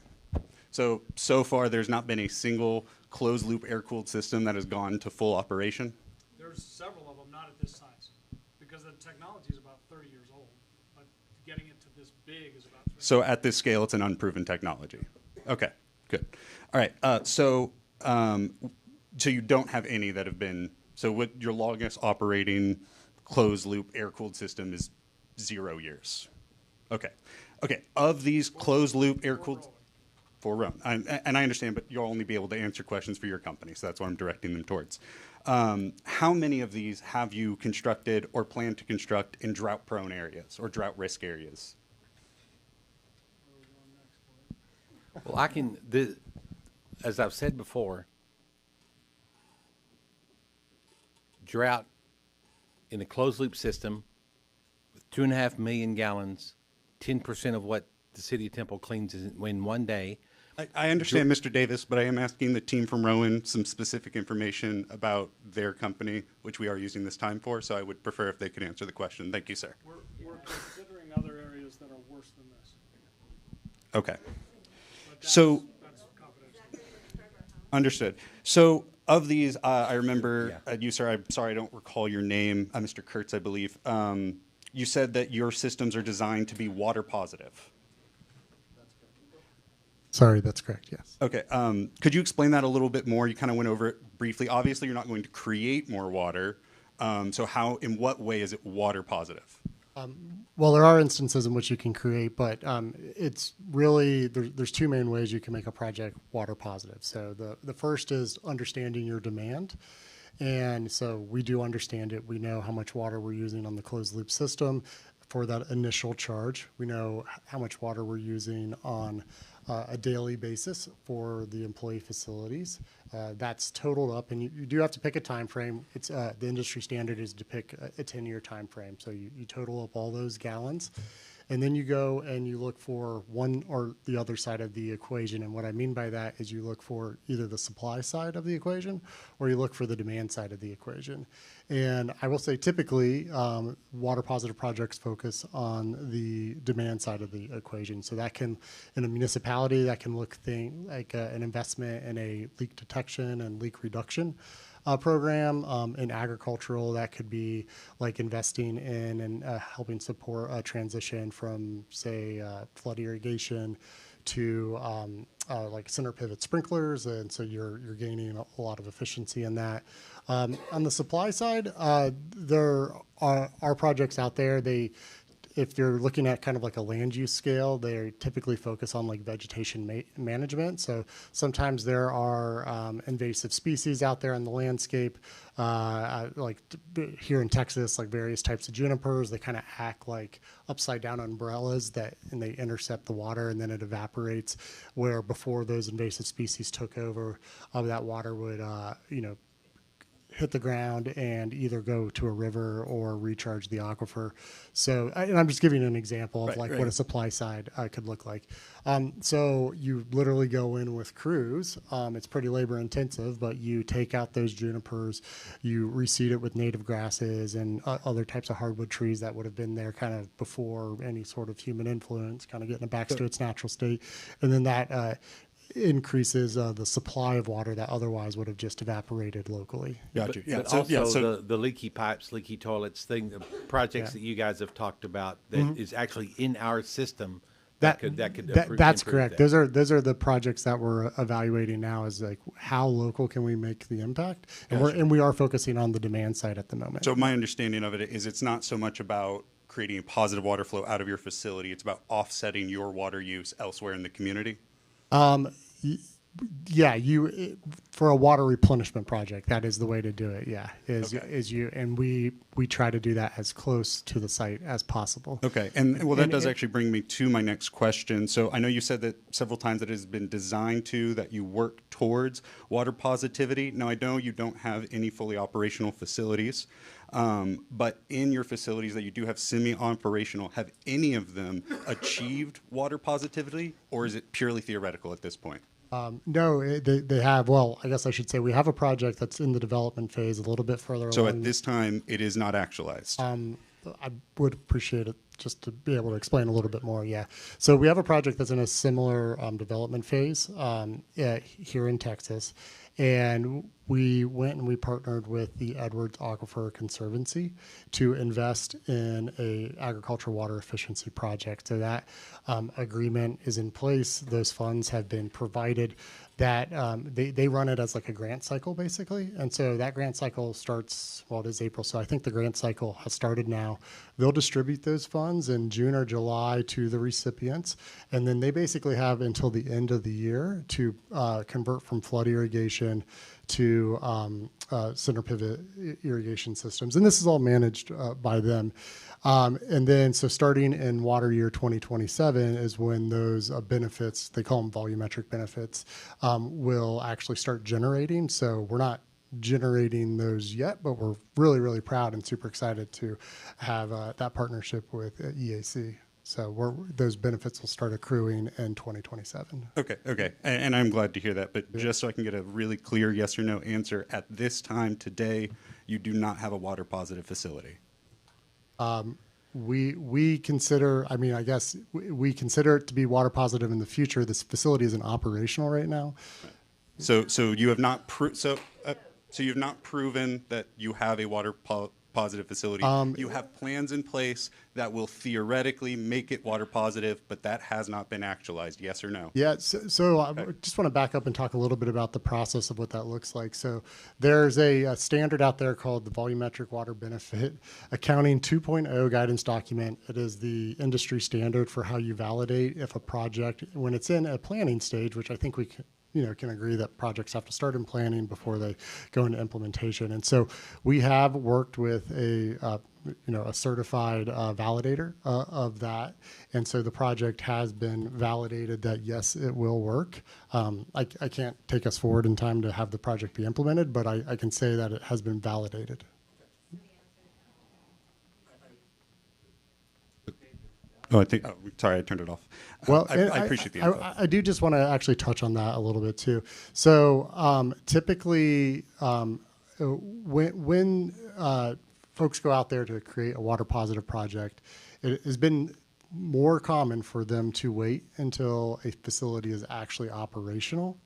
So far, there's not been a single closed-loop air-cooled system that has gone to full operation? There's several of them, not at this size, because the technology is about 30 years old, but getting it to this big is about 3. So at this scale, it's an unproven technology? Okay, good. All right, so you don't have any that have been, so what your longest operating closed-loop air-cooled system is 0 years? Okay. Okay, of these closed-loop air-cooled, for Rowan. And I understand, but you'll only be able to answer questions for your company, so that's what I'm directing them towards. How many of these have you constructed or plan to construct in drought-prone areas or drought risk areas? Well, as I've said before, drought in a closed loop system with 2.5 million gallons, 10% of what the city of Temple cleans in one day. I understand, Mr. Davis, but I am asking the team from Rowan some specific information about their company, which we are using this time for, so I would prefer if they could answer the question. Thank you, sir. We're considering other areas that are worse than this. Okay. So, understood. So, of these, I remember you, sir, I'm sorry, I don't recall your name, Mr. Kurtz, I believe. You said that your systems are designed to be water positive. Sorry, that's correct, yes. Okay. Could you explain that a little bit more? You kind of went over it briefly. Obviously, you're not going to create more water. So how, in what way is it water positive? Well, there are instances in which you can create, but it's really, there's two main ways you can make a project water positive. So the first is understanding your demand. And so we do understand it. We know how much water we're using on the closed loop system for that initial charge. We know how much water we're using on a daily basis for the employee facilities. That's totaled up, and you do have to pick a time frame. It's the industry standard is to pick a 10-year time frame. So you total up all those gallons, and then you go and you look for one or the other side of the equation. And what I mean by that is you look for either the supply side of the equation or you look for the demand side of the equation. And I will say typically water positive projects focus on the demand side of the equation. So that can, in a municipality, that can look like an investment in a leak detection and leak reduction program. In agricultural, that could be like investing in and helping support a transition from, say, flood irrigation to like center pivot sprinklers, and so you're gaining a lot of efficiency in that. On the supply side, there are projects out there. If you're looking at kind of like a land use scale, they typically focus on like vegetation management. So sometimes there are invasive species out there in the landscape, like here in Texas, like various types of junipers. They kind of act like upside down umbrellas and they intercept the water and then it evaporates. Where before those invasive species took over, that water would, hit the ground and either go to a river or recharge the aquifer. So, and I'm just giving you an example of what a supply side could look like. So you literally go in with crews. It's pretty labor intensive, but you take out those junipers, you reseed it with native grasses and other types of hardwood trees that would have been there kind of before any sort of human influence, kind of getting it back to its natural state. And then that increases the supply of water that otherwise would have just evaporated locally. Gotcha. But also the leaky pipes, leaky toilets the projects that you guys have talked about that is actually in our system. That's correct. Those are the projects that we're evaluating now. Is like how local can we make the impact, and we are focusing on the demand side at the moment. So my understanding of it is it's not so much about creating a positive water flow out of your facility. It's about offsetting your water use elsewhere in the community. Yeah, for a water replenishment project, that is the way to do it. Yeah, and we try to do that as close to the site as possible. Okay, and well, that does actually bring me to my next question. So I know you said that several times that it has been designed that you work towards water positivity. Now I know you don't have any fully operational facilities, but in your facilities that you do have semi-operational, have any of them achieved water positivity, or is it purely theoretical at this point? No, they have. Well, I guess I should say we have a project that's in the development phase, a little bit further along. So at this time, it is not actualized. I would appreciate it just to be able to explain a little bit more. Yeah. So we have a project that's in a similar development phase here in Texas. And we went and we partnered with the Edwards Aquifer Conservancy to invest in a agricultural water efficiency project. So that agreement is in place. Those funds have been provided. That they run it as like a grant cycle basically, and so that grant cycle starts, well, it is April, so I think the grant cycle has started now. They'll distribute those funds in June or July to the recipients, and then they basically have until the end of the year to convert from flood irrigation to center pivot irrigation systems, and this is all managed by them. And then, so starting in water year 2027 is when those benefits, they call them volumetric benefits, will actually start generating. So we're not generating those yet, but we're really, really proud and super excited to have that partnership with EAC. So those benefits will start accruing in 2027. Okay. And I'm glad to hear that. But just so I can get a really clear yes or no answer, at this time today, you do not have a water positive facility. We consider, I mean, I guess we consider it to be water positive in the future. This facility isn't operational right now. So you have not so you've not proven that you have a water positive facility. You have plans in place that will theoretically make it water positive, but that has not been actualized. Yes or no? Yeah. So I just want to back up and talk a little bit about the process of what that looks like. So there's a standard out there called the Volumetric Water Benefit Accounting 2.0 guidance document. It is the industry standard for how you validate if a project, when it's in a planning stage, which I think we can agree that projects have to start in planning before they go into implementation. And so we have worked with a certified validator of that. And so the project has been validated that, yes, it will work. I can't take us forward in time to have the project be implemented, but I can say that it has been validated. Oh, sorry, I turned it off. Well, I appreciate the info. I do just want to actually touch on that a little bit too. So typically, when folks go out there to create a water positive project, it has been more common for them to wait until a facility is actually operational,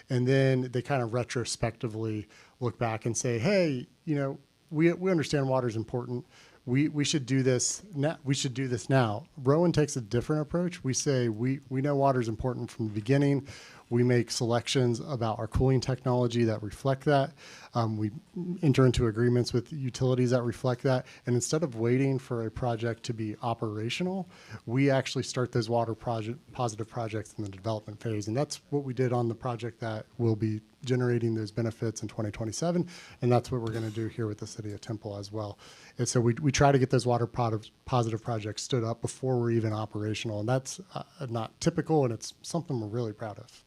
and then they kind of retrospectively look back and say, hey, we understand water is important. We should do this now. We should do this now. Rowan takes a different approach. We say we know water is important from the beginning. We make selections about our cooling technology that reflect that. We enter into agreements with utilities that reflect that. And instead of waiting for a project to be operational, we actually start those water positive projects in the development phase. And that's what we did on the project that will be generating those benefits in 2027. And that's what we're going to do here with the City of Temple as well. And so we try to get those water positive projects stood up before we're even operational. And that's not typical, and it's something we're really proud of.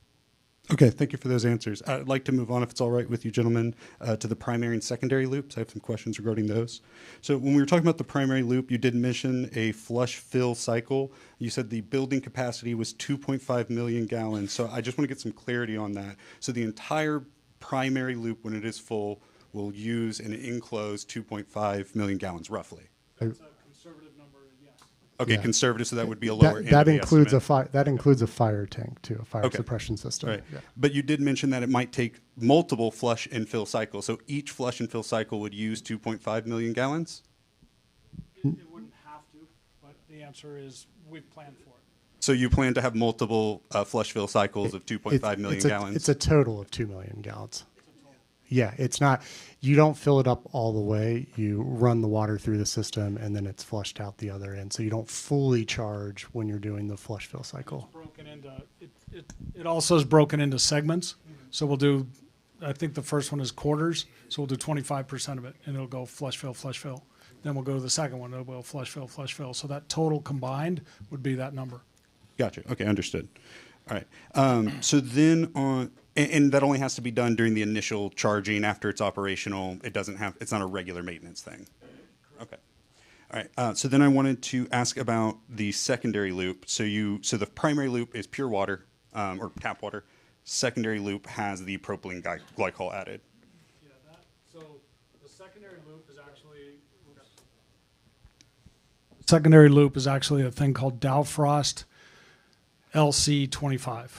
Okay, thank you for those answers. I'd like to move on, if it's all right with you gentlemen, to the primary and secondary loops. I have some questions regarding those. So when we were talking about the primary loop, you did mention a flush fill cycle. You said the building capacity was 2.5 million gallons. So I just want to get some clarity on that. So the entire primary loop, when it is full, will use an enclosed 2.5 million gallons roughly. That's a conservative number, yes. Okay, Yeah. Conservative, so that would be a lower end that of the includes estimate. that includes a fire tank too, a fire Okay. suppression system. Right. Yeah. But you did mention that it might take multiple flush and fill cycles. So each flush and fill cycle would use 2.5 million gallons? It wouldn't have to, but the answer is we've planned for it. So you plan to have multiple flush fill cycles of 2.5 million gallons? It's a total of 2 million gallons. Yeah, it's not, you don't fill it up all the way. You run the water through the system and then it's flushed out the other end. So you don't fully charge when you're doing the flush fill cycle. Broken into, it also is broken into segments. So we'll do, I think the first one is quarters. So we'll do 25% of it and it'll go flush fill, flush fill. Then we'll go to the second one, it'll go flush fill, flush fill. So that total combined would be that number. Gotcha. Okay, understood. All right. So then on, and that only has to be done during the initial charging. After it's operational, it's not a regular maintenance thing. Okay. All right. So then I wanted to ask about the secondary loop. So the primary loop is pure water, or tap water. Secondary loop has the propylene glycol added. Yeah, so the secondary loop is actually a thing called Dowfrost LC25.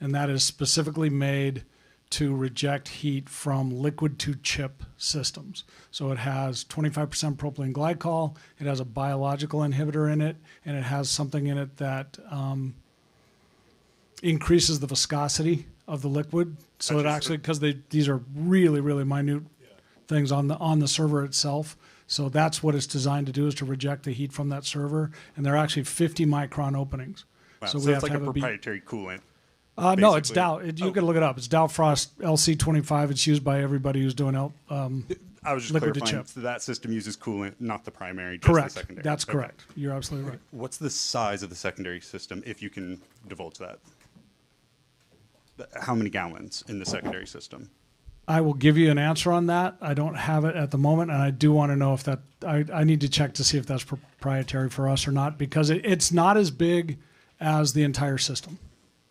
And that is specifically made to reject heat from liquid to chip systems. So it has 25% propylene glycol, it has a biological inhibitor in it, and it has something in it that increases the viscosity of the liquid. So it actually, because these are really, really minute things on the server itself. So that's what it's designed to do, is to reject the heat from that server. And they're actually 50 micron openings. Wow. So So we it's have like to a have proprietary coolant. no, it's basically. Dow. You can look it up. It's Dow Frost LC25. It's used by everybody who's doing I was just liquid to clarifying, chip. so that system uses coolant, not the primary, just Correct. the secondary. That's Okay. correct. You're absolutely right. What's the size of the secondary system, if you can divulge that? How many gallons in the secondary system? I will give you an answer on that. I don't have it at the moment, and I do want to know if that. I need to check to see if that's proprietary for us or not, because it's not as big as the entire system.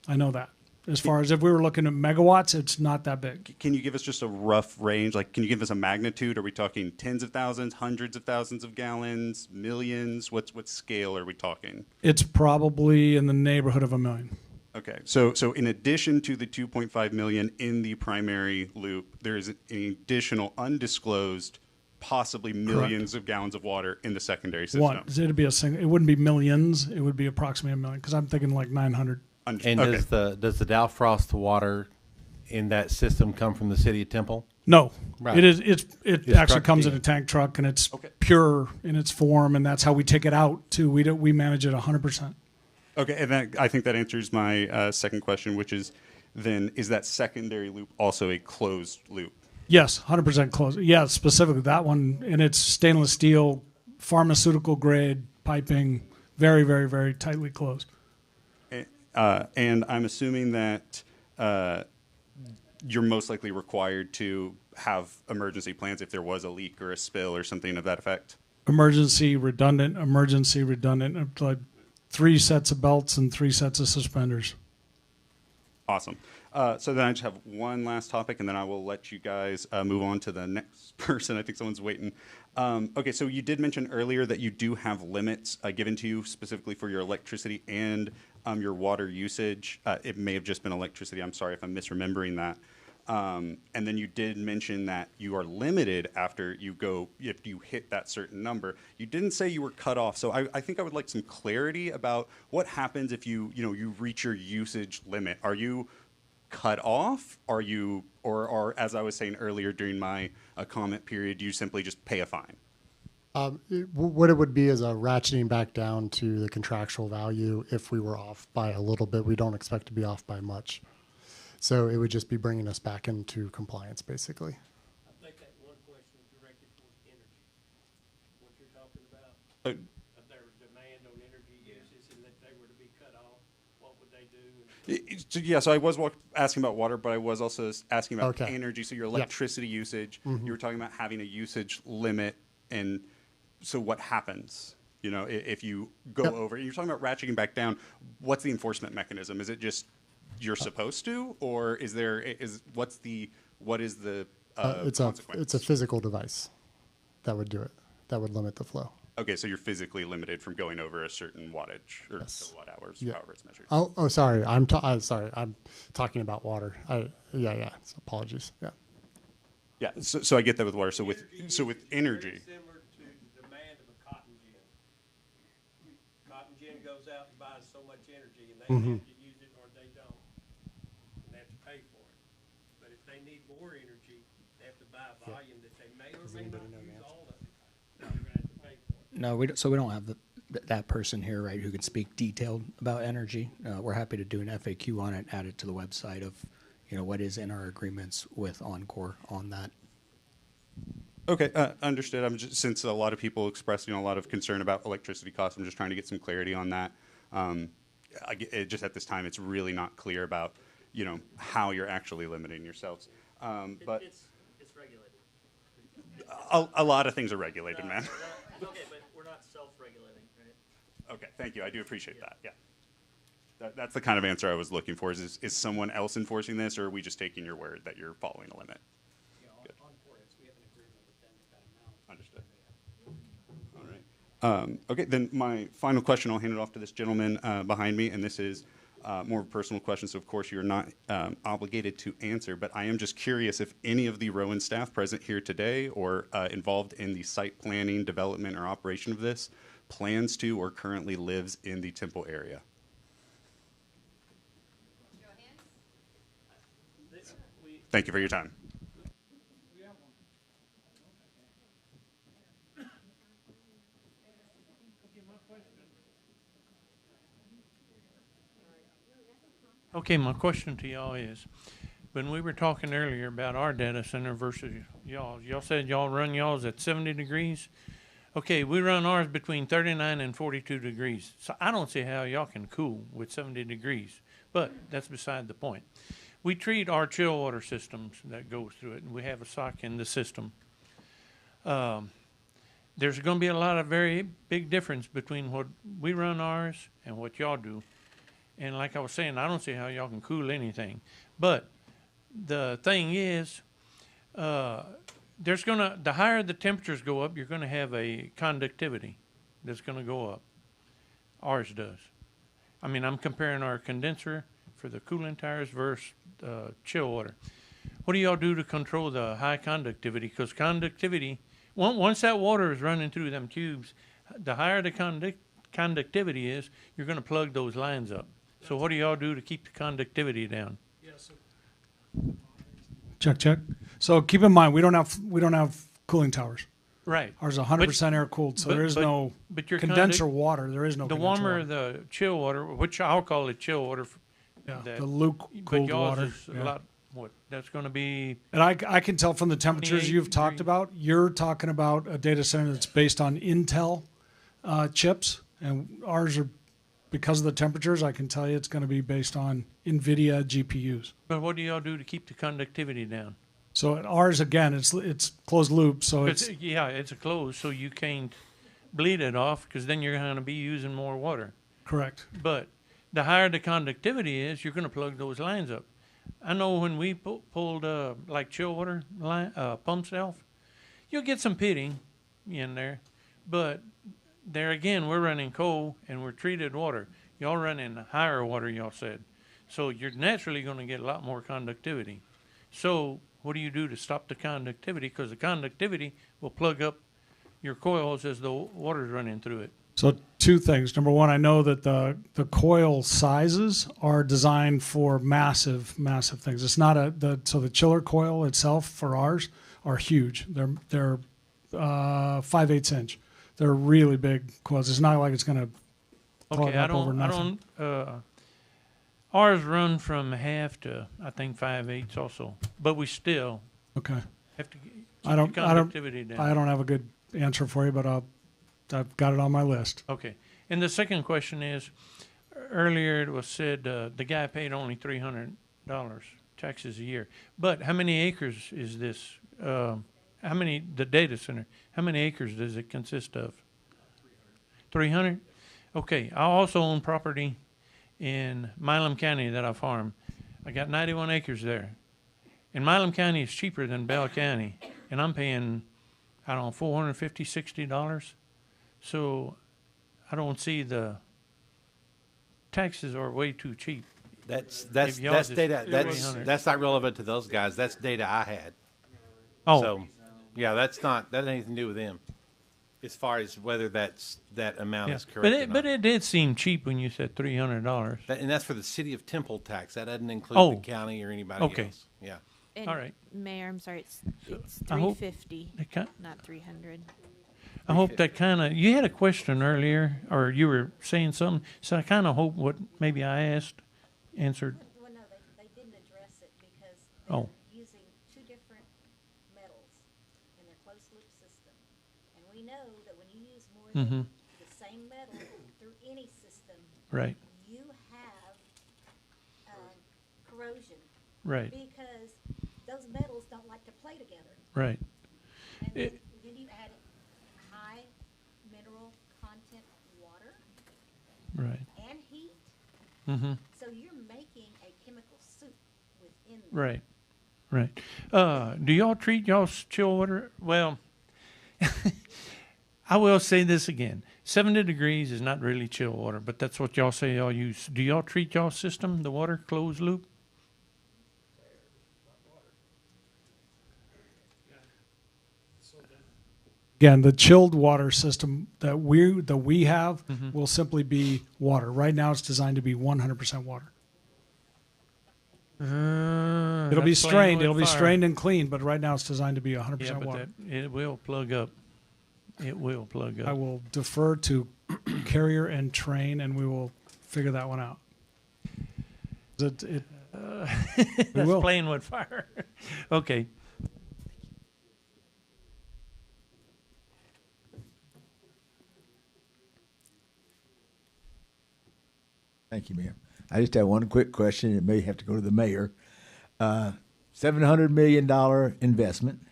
I know that. As far as if we were looking at megawatts, it's not that big. Can you give us just a rough range? Like, can you give us a magnitude? Are we talking tens of thousands, hundreds of thousands of gallons, millions? What scale are we talking? It's probably in the neighborhood of 1 million. Okay, so in addition to the 2.5 million in the primary loop, there is an additional undisclosed, possibly millions of gallons of water in the secondary system. One, it'd be a single. It wouldn't be millions. It would be approximately 1 million, because I'm thinking like 900. And does the Dow Frost water in that system come from the city of Temple? No, Right. it is. It actually truck comes in D. a tank truck, and it's pure in its form, and that's how we take it out too. We manage it 100%. Okay, and I think that answers my second question, which is then, is that secondary loop also a closed loop? Yes, 100% closed. Yeah, specifically that one, and it's stainless steel, pharmaceutical grade piping, very, very, very tightly closed. And I'm assuming that you're most likely required to have emergency plans if there was a leak or a spill or something of that effect? Emergency, redundant, like 3 sets of belts and 3 sets of suspenders. Awesome. So then I just have one last topic, and then I will let you guys move on to the next person. I think someone's waiting. Okay, so you did mention earlier that you do have limits given to you specifically for your electricity and your water usage. It may have just been electricity. I'm sorry if I'm misremembering that. And then you did mention that you are limited after you go, if you hit that certain number. You didn't say you were cut off. So I think I would like some clarity about what happens if you reach your usage limit. Are you cut off? Are you, or as I was saying earlier during my comment period, you simply just pay a fine? What it would be is a ratcheting back down to the contractual value if we were off by a little bit. We don't expect to be off by much. So it would just be bringing us back into compliance, basically. I think that one question is directed towards energy. What you're talking about, of their demand on energy uses, and that they were to be cut off, what would they do? Yeah, so I was asking about water, but I was also asking about Okay. energy. So your Yep. electricity usage, Mhm. you were talking about having a usage limit. And so what happens, if you go Yep. over? You're talking about ratcheting back down. What's the enforcement mechanism? Is it just you're supposed to, or is there, what is the consequence? It's a physical device that would do it, that would limit the flow. Okay, so you're physically limited from going over a certain wattage or kilowatt hours, Yeah. however it's measured. Oh, sorry. I'm talking about water. Yeah. So apologies. Yeah. Yeah, so I get that with water. So with energy. Similar to the demand of a cotton gin. Cotton gin goes out and buys so much energy, and they Mhm. have to use it or they don't. And they have to pay for it. But if they need more energy, they have to buy a volume that they may or may not use all of it. They're gonna have to pay for it. No, so we don't have that person here, right, who can speak detailed about energy. We're happy to do an FAQ on it, add it to the website of, what is in our agreements with Encore on that. Okay, understood. Since a lot of people expressed a lot of concern about electricity costs, I'm just trying to get some clarity on that. Just at this time, it's really not clear about how you're actually limiting yourselves. But It's regulated. a lot of things are regulated, man. Okay, but we're not self-regulating, right? Okay, thank you. I do appreciate that. Yeah, that's the kind of answer I was looking for. Is someone else enforcing this, or are we just taking your word that you're following a limit? Good. Understood. All right. Okay, then my final question, I'll hand it off to this gentleman behind me, and this is, more of a personal question, so of course you're not obligated to answer, but I am just curious if any of the Rowan staff present here today or involved in the site planning, development, or operation of this plans to or currently lives in the Temple area. Thank you for your time. Okay, my question to y'all is, when we were talking earlier about our data center versus y'all said y'all run y'all's at 70 degrees. Okay, we run ours between 39 and 42 degrees. So I don't see how y'all can cool with 70 degrees, but that's beside the point. We treat our chill water systems that goes through it, and we have a sock in the system. There's going to be a lot of very big difference between what we run ours and what y'all do. And like I was saying, I don't see how y'all can cool anything. But the thing is, the higher the temperatures go up, you're going to have a conductivity that's going to go up. Ours does. I mean, I'm comparing our condenser for the cooling towers versus chill water. What do y'all do to control the high conductivity? Because conductivity, once that water is running through them tubes, the higher the conductivity is, you're going to plug those lines up. So what do y'all do to keep the conductivity down? Check. So keep in mind, we don't have cooling towers. Right. Ours is 100% air cooled, so there is no but your condenser water. There is no the condenser warmer water. the chill water, which I'll call it chill water. The Luke but cooled y'all's water. is a lot. What that's going to be? And I can tell from the temperatures you've talked about, you're talking about a data center that's based on Intel chips, and ours are, because of the temperatures, I can tell you it's going to be based on NVIDIA GPUs. But what do y'all do to keep the conductivity down? So ours, again, it's closed loop, so it's It's a closed, so you can't bleed it off because then you're going to be using more water. correct. But the higher the conductivity is, you're going to plug those lines up. I know when we pulled like chill water line, pumps off, you'll get some pitting in there, but there again, we're running cold and we're treated water. Y'all running higher water, y'all said. So you're naturally going to get a lot more conductivity. So what do you do to stop the conductivity? Because the conductivity will plug up your coils as the water's running through it. So two things. Number one, I know that the coil sizes are designed for massive things. It's not so the chiller coil itself for ours are huge. They're 5/8 inch. They're really big coils. It's not like it's going to plug up over nothing. Ours run from half to I think 5/8 also, but we still have to keep the conductivity down. I don't have a good answer for you, but I've got it on my list. Okay. And the second question is, earlier it was said the guy paid only $300 taxes a year. But how many acres is this? The data center, how many acres does it consist of? 300? Okay. I also own property in Milam County that I farm. I got 91 acres there. And Milam County is cheaper than Bell County. And I'm paying, I don't know, $450, $60. So I don't see the taxes are way too cheap. That's If y'all's is data. 300. That's not relevant to those guys. That's data I had. Oh. So, yeah, that has anything to do with them, as far as whether that amount Yeah. is correct. But it did seem cheap when you said $300. And that's for the city of Temple tax. That doesn't include the county or anybody Okay. else. Yeah. And All right. Mayor, I'm sorry, it's I hope 350, they ca- not 300. I hope that kind of, you had a question earlier, or you were saying something, so I kind of hope what maybe I asked answered. Well, no, they didn't address it because Oh. they're using two different metals in their closed loop system. And we know that when you use more than the same metal through any system, Right. you have corrosion. Right. Because those metals don't like to play together. Right. And then you add high mineral content water Right. and heat. Mm-hmm. So you're making a chemical soup within them. Right. Right. Do y'all treat y'all's chill water? Well, I will say this again. 70 degrees is not really chill water, but that's what y'all say y'all use. Do y'all treat y'all system, the water, closed loop? Again, the chilled water system that we have will simply be water. Right now, it's designed to be 100% water. It'll be strained. It'll be strained and cleaned, but right now it's designed to be 100% Yeah, but water. it will plug up. It will plug up. I will defer to Carrier and Train, and we will figure that one out. We That's will. playing with fire. Okay. Thank you, Mayor. I just have one quick question. It may have to go to the mayor. $700 million investment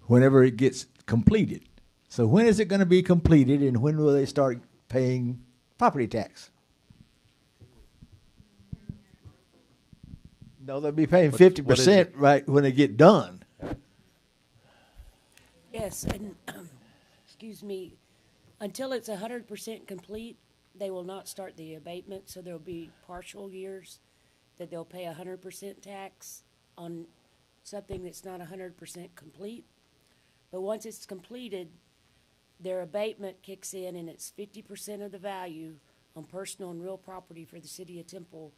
whenever it gets completed. So when is it going to be completed, and when will they start paying property tax? No, they'll be paying 50% right when they get done. Yes, and, excuse me, until it's 100% complete, they will not start the abatement, so there'll be partial years that they'll pay 100% tax on something that's not 100% complete. But once it's completed, their abatement kicks in, and it's 50% of the value on personal and real property for the city of Temple,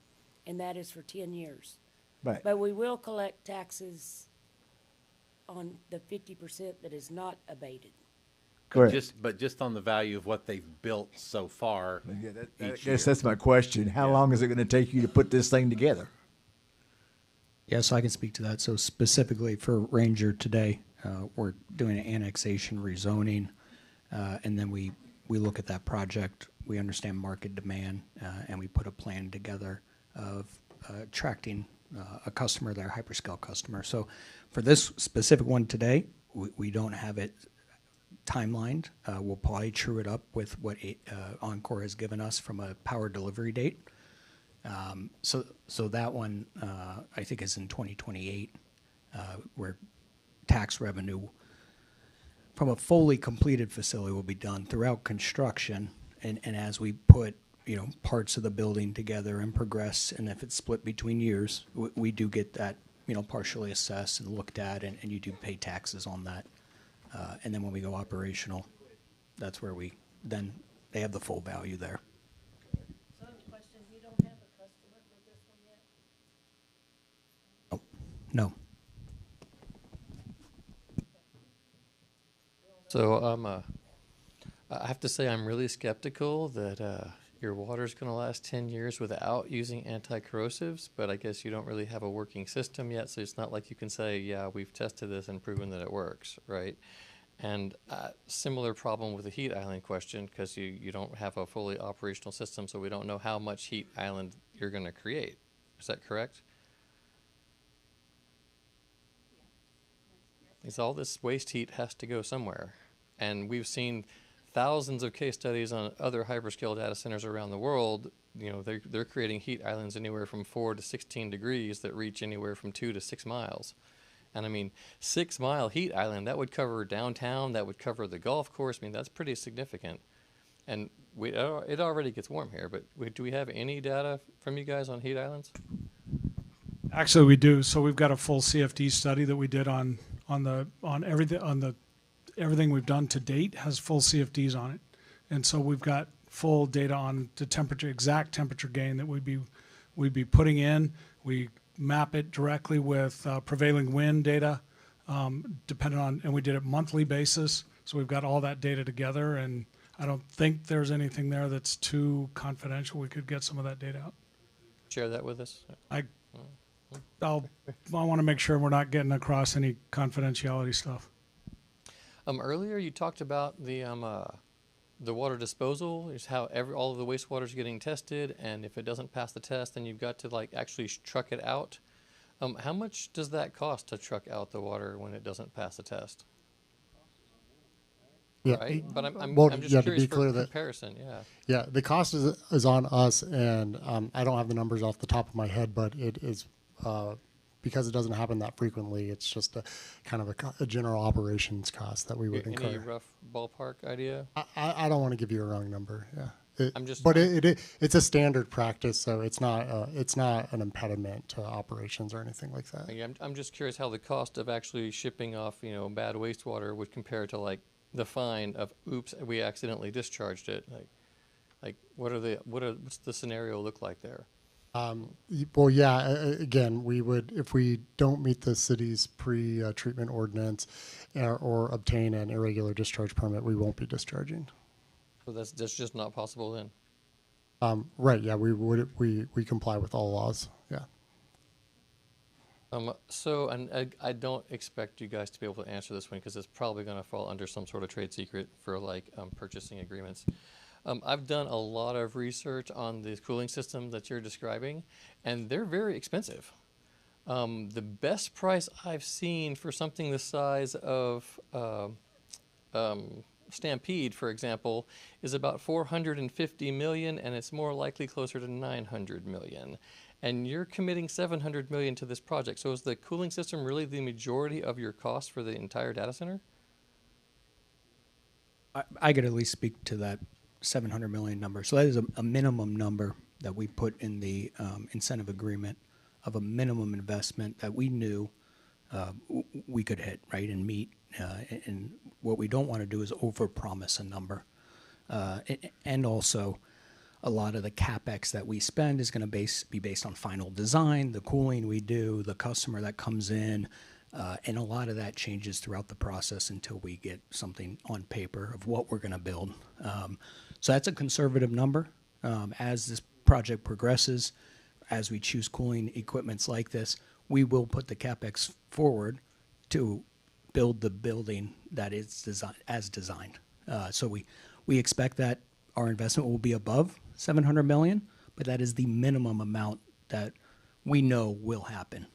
and that is for 10 years. Right. But we will collect taxes on the 50% that is not abated. Correct. But just on the value of what they've built so far. Yeah, I guess that's my question. How long is it going to take you to put this thing together? Yes, I can speak to that. So specifically for Ranger today, we're doing an annexation rezoning, and then we look at that project. We understand market demand, and we put a plan together of attracting a customer, their hyperscale customer. So for this specific one today, we don't have it timelined. We'll probably true it up with what Encore has given us from a power delivery date. So that one, I think, is in 2028, where tax revenue from a fully completed facility will be done throughout construction, and as we put parts of the building together and progress, and if it's split between years, we do get that partially assessed and looked at, and you do pay taxes on that. And then when we go operational, that's where they have the full value there. So I have a question. You don't have a customer for this one yet? No. So I have to say I'm really skeptical that your water's going to last 10 years without using anti-corrosives, but I guess you don't really have a working system yet, so it's not like you can say, yeah, we've tested this and proven that it works, right? And similar problem with the heat island question, because you don't have a fully operational system, so we don't know how much heat island you're going to create. Is that correct? Because all this waste heat has to go somewhere. And we've seen thousands of case studies on other hyperscale data centers around the world. They're creating heat islands anywhere from 4 to 16 degrees that reach anywhere from 2 to 6 miles. And I mean, 6-mile heat island, that would cover downtown, that would cover the golf course. I mean, that's pretty significant. And it already gets warm here, but do we have any data from you guys on heat islands? Actually, we do. So we've got a full CFD study that we did on everything we've done to date has full CFDs on it, and so we've got full data on the exact temperature gain that we'd be putting in. We map it directly with prevailing wind data, depending on, and we did it monthly basis. So we've got all that data together, and I don't think there's anything there that's too confidential. We could get some of that data out. Share that with us. I want to make sure we're not getting across any confidentiality stuff. Earlier you talked about the water disposal, is how all of the wastewater is getting tested, and if it doesn't pass the test, then you've got to actually truck it out. How much does that cost to truck out the water when it doesn't pass the test? Yeah, right? But I'm just to curious be clear for that comparison. Yeah. Yeah, the cost is on us, and I don't have the numbers off the top of my head, but it is because it doesn't happen that frequently, it's just a kind of a general operations cost that we would Any incur. rough ballpark idea? I don't want to give you a wrong number. Yeah. But It's a standard practice, so it's not an impediment to operations or anything like that. I'm just curious how the cost of actually shipping off, bad wastewater would compare to like the fine of, oops, we accidentally discharged it. Like what's the scenario look like there? Well, yeah, again, we would, if we don't meet the city's pre-treatment ordinance or obtain an irregular discharge permit, we won't be discharging. So that's just not possible then? Right, yeah, we comply with all laws, yeah. And I don't expect you guys to be able to answer this one because it's probably going to fall under some sort of trade secret for like purchasing agreements. I've done a lot of research on the cooling system that you're describing, and they're very expensive. The best price I've seen for something the size of Stampede, for example, is about 450 million, and it's more likely closer to 900 million. And you're committing 700 million to this project. So is the cooling system really the majority of your cost for the entire data center? I could at least speak to that 700 million number. So that is a minimum number that we put in the incentive agreement of a minimum investment that we knew we could hit, right, and meet. And what we don't want to do is overpromise a number. And also, a lot of the CapEx that we spend is going to be based on final design, the cooling we do, the customer that comes in, and a lot of that changes throughout the process until we get something on paper of what we're going to build. So that's a conservative number. As this project progresses, as we choose cooling equipments like this, we will put the CapEx forward to build the building that is designed. So we expect that our investment will be above 700 million, but that is the minimum amount that we know will happen.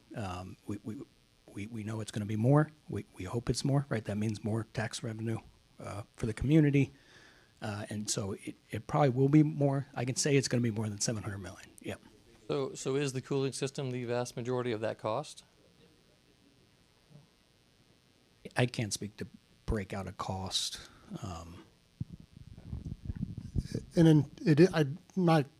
We know it's going to be more. We hope it's more, right? That means more tax revenue for the community. And so it probably will be more. I can say it's going to be more than 700 million. Yep. So is the cooling system the vast majority of that cost? I can't speak to break out a cost. And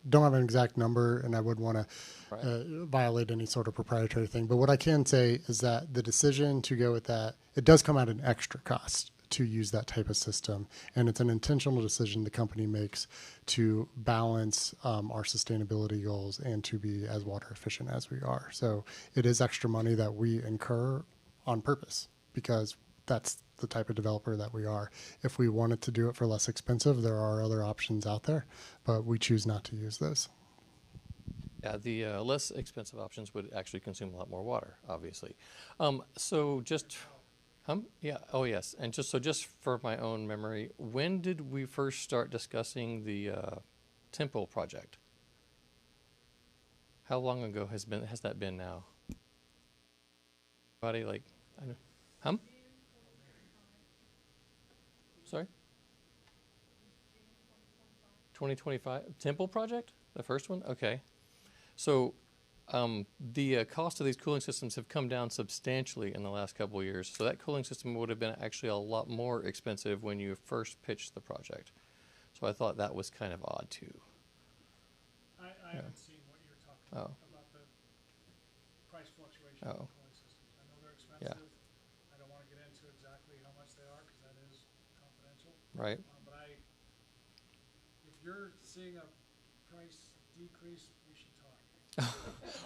don't have an exact number, and I would want to violate any sort of proprietary thing. But what I can say is that the decision to go with that, it does come at an extra cost to use that type of system, and it's an intentional decision the company makes to balance our sustainability goals and to be as water efficient as we are. So it is extra money that we incur on purpose because that's the type of developer that we are. If we wanted to do it for less expensive, there are other options out there, but we choose not to use those. Yeah, the less expensive options would actually consume a lot more water, obviously. So just, yeah, oh yes, and just for my own memory, when did we first start discussing the Temple project? How long ago has that been now? Anybody like, I don't, Sorry? 2025 Temple project, the first one. Okay, so the cost of these cooling systems have come down substantially in the last couple of years. So that cooling system would have been actually a lot more expensive when you first pitched the project. So I thought that was kind of odd too. I haven't seen what you're talking about the price fluctuation of cooling systems. I know they're expensive. Yeah. I don't want to get into exactly how much they are because that is confidential. Right. But if you're seeing a price decrease, we should talk.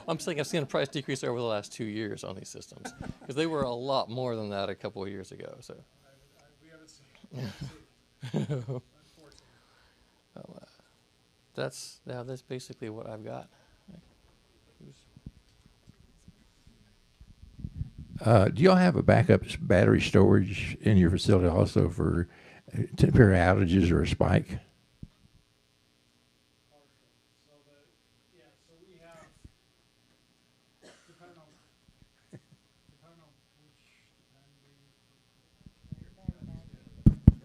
I'm saying I've seen a price decrease over the last 2 years on these systems because they were a lot more than that a couple of years ago. So We haven't seen it. Unfortunately. That's basically what I've got. Do y'all have a backup battery storage in your facility also for temporary outages or a spike?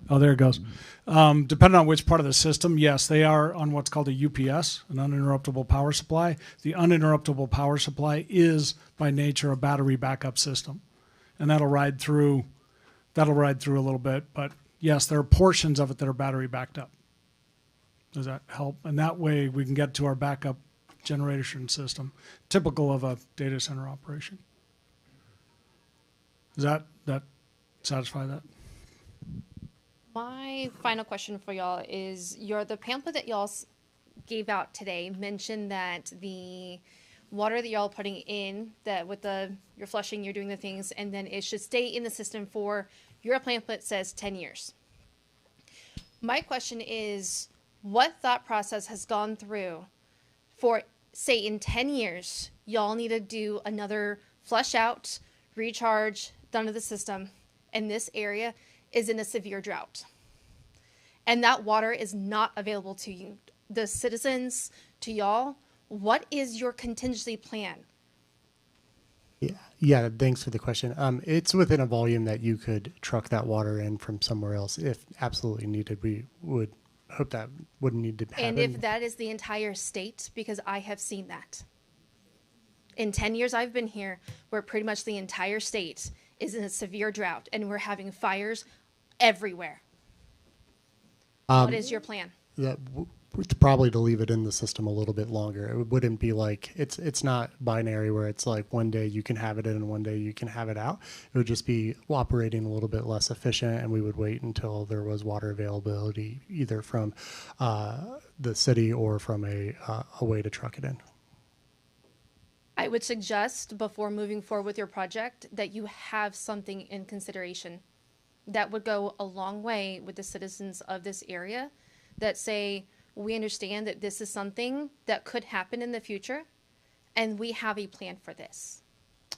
Oh, there it goes. Depending on which part of the system, yes, they are on what's called a UPS, an uninterruptible power supply. The uninterruptible power supply is by nature a battery backup system, and that'll ride through a little bit. But yes, there are portions of it that are battery backed up. Does that help? And that way we can get to our backup generation system, typical of a data center operation. Does that satisfy that? My final question for y'all is the pamphlet that y'all gave out today mentioned that the water that y'all putting in, that with you're flushing, you're doing the things, and then it should stay in the system for, your pamphlet says 10 years. My question is, what thought process has gone through for, say, in 10 years, y'all need to do another flush out, recharge, done to the system, and this area is in a severe drought. And that water is not available to you, the citizens, to y'all. What is your contingency plan? Yeah, thanks for the question. It's within a volume that you could truck that water in from somewhere else if absolutely needed. We would hope that wouldn't need to happen. And if that is the entire state, because I have seen that. In 10 years I've been here, where pretty much the entire state is in a severe drought, and we're having fires everywhere. What is your plan? Probably to leave it in the system a little bit longer. It wouldn't be like, it's not binary where it's like one day you can have it in and one day you can have it out. It would just be operating a little bit less efficient, and we would wait until there was water availability either from the city or from a way to truck it in. I would suggest before moving forward with your project that you have something in consideration that would go a long way with the citizens of this area that say, we understand that this is something that could happen in the future, and we have a plan for this.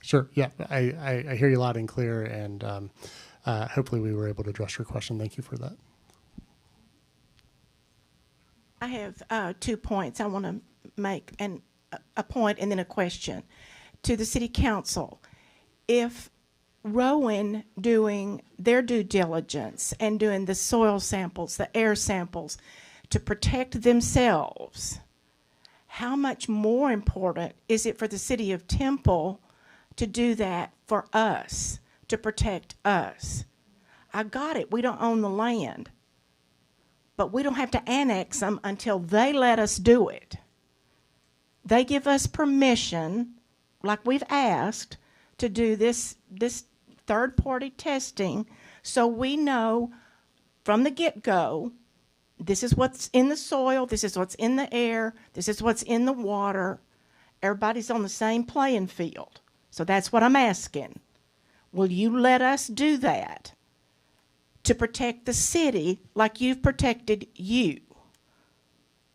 Sure. Yeah, I hear you loud and clear, and hopefully we were able to address your question. Thank you for that. I have 2 points I want to make, and a point and then a question to the city council. If Rowan doing their due diligence and doing the soil samples, the air samples to protect themselves, how much more important is it for the city of Temple to do that for us, to protect us? I got it. We don't own the land, but we don't have to annex them until they let us do it. They give us permission, like we've asked, to do this third-party testing so we know from the get-go this is what's in the soil, this is what's in the air, this is what's in the water. Everybody's on the same playing field. So that's what I'm asking. Will you let us do that to protect the city like you've protected you?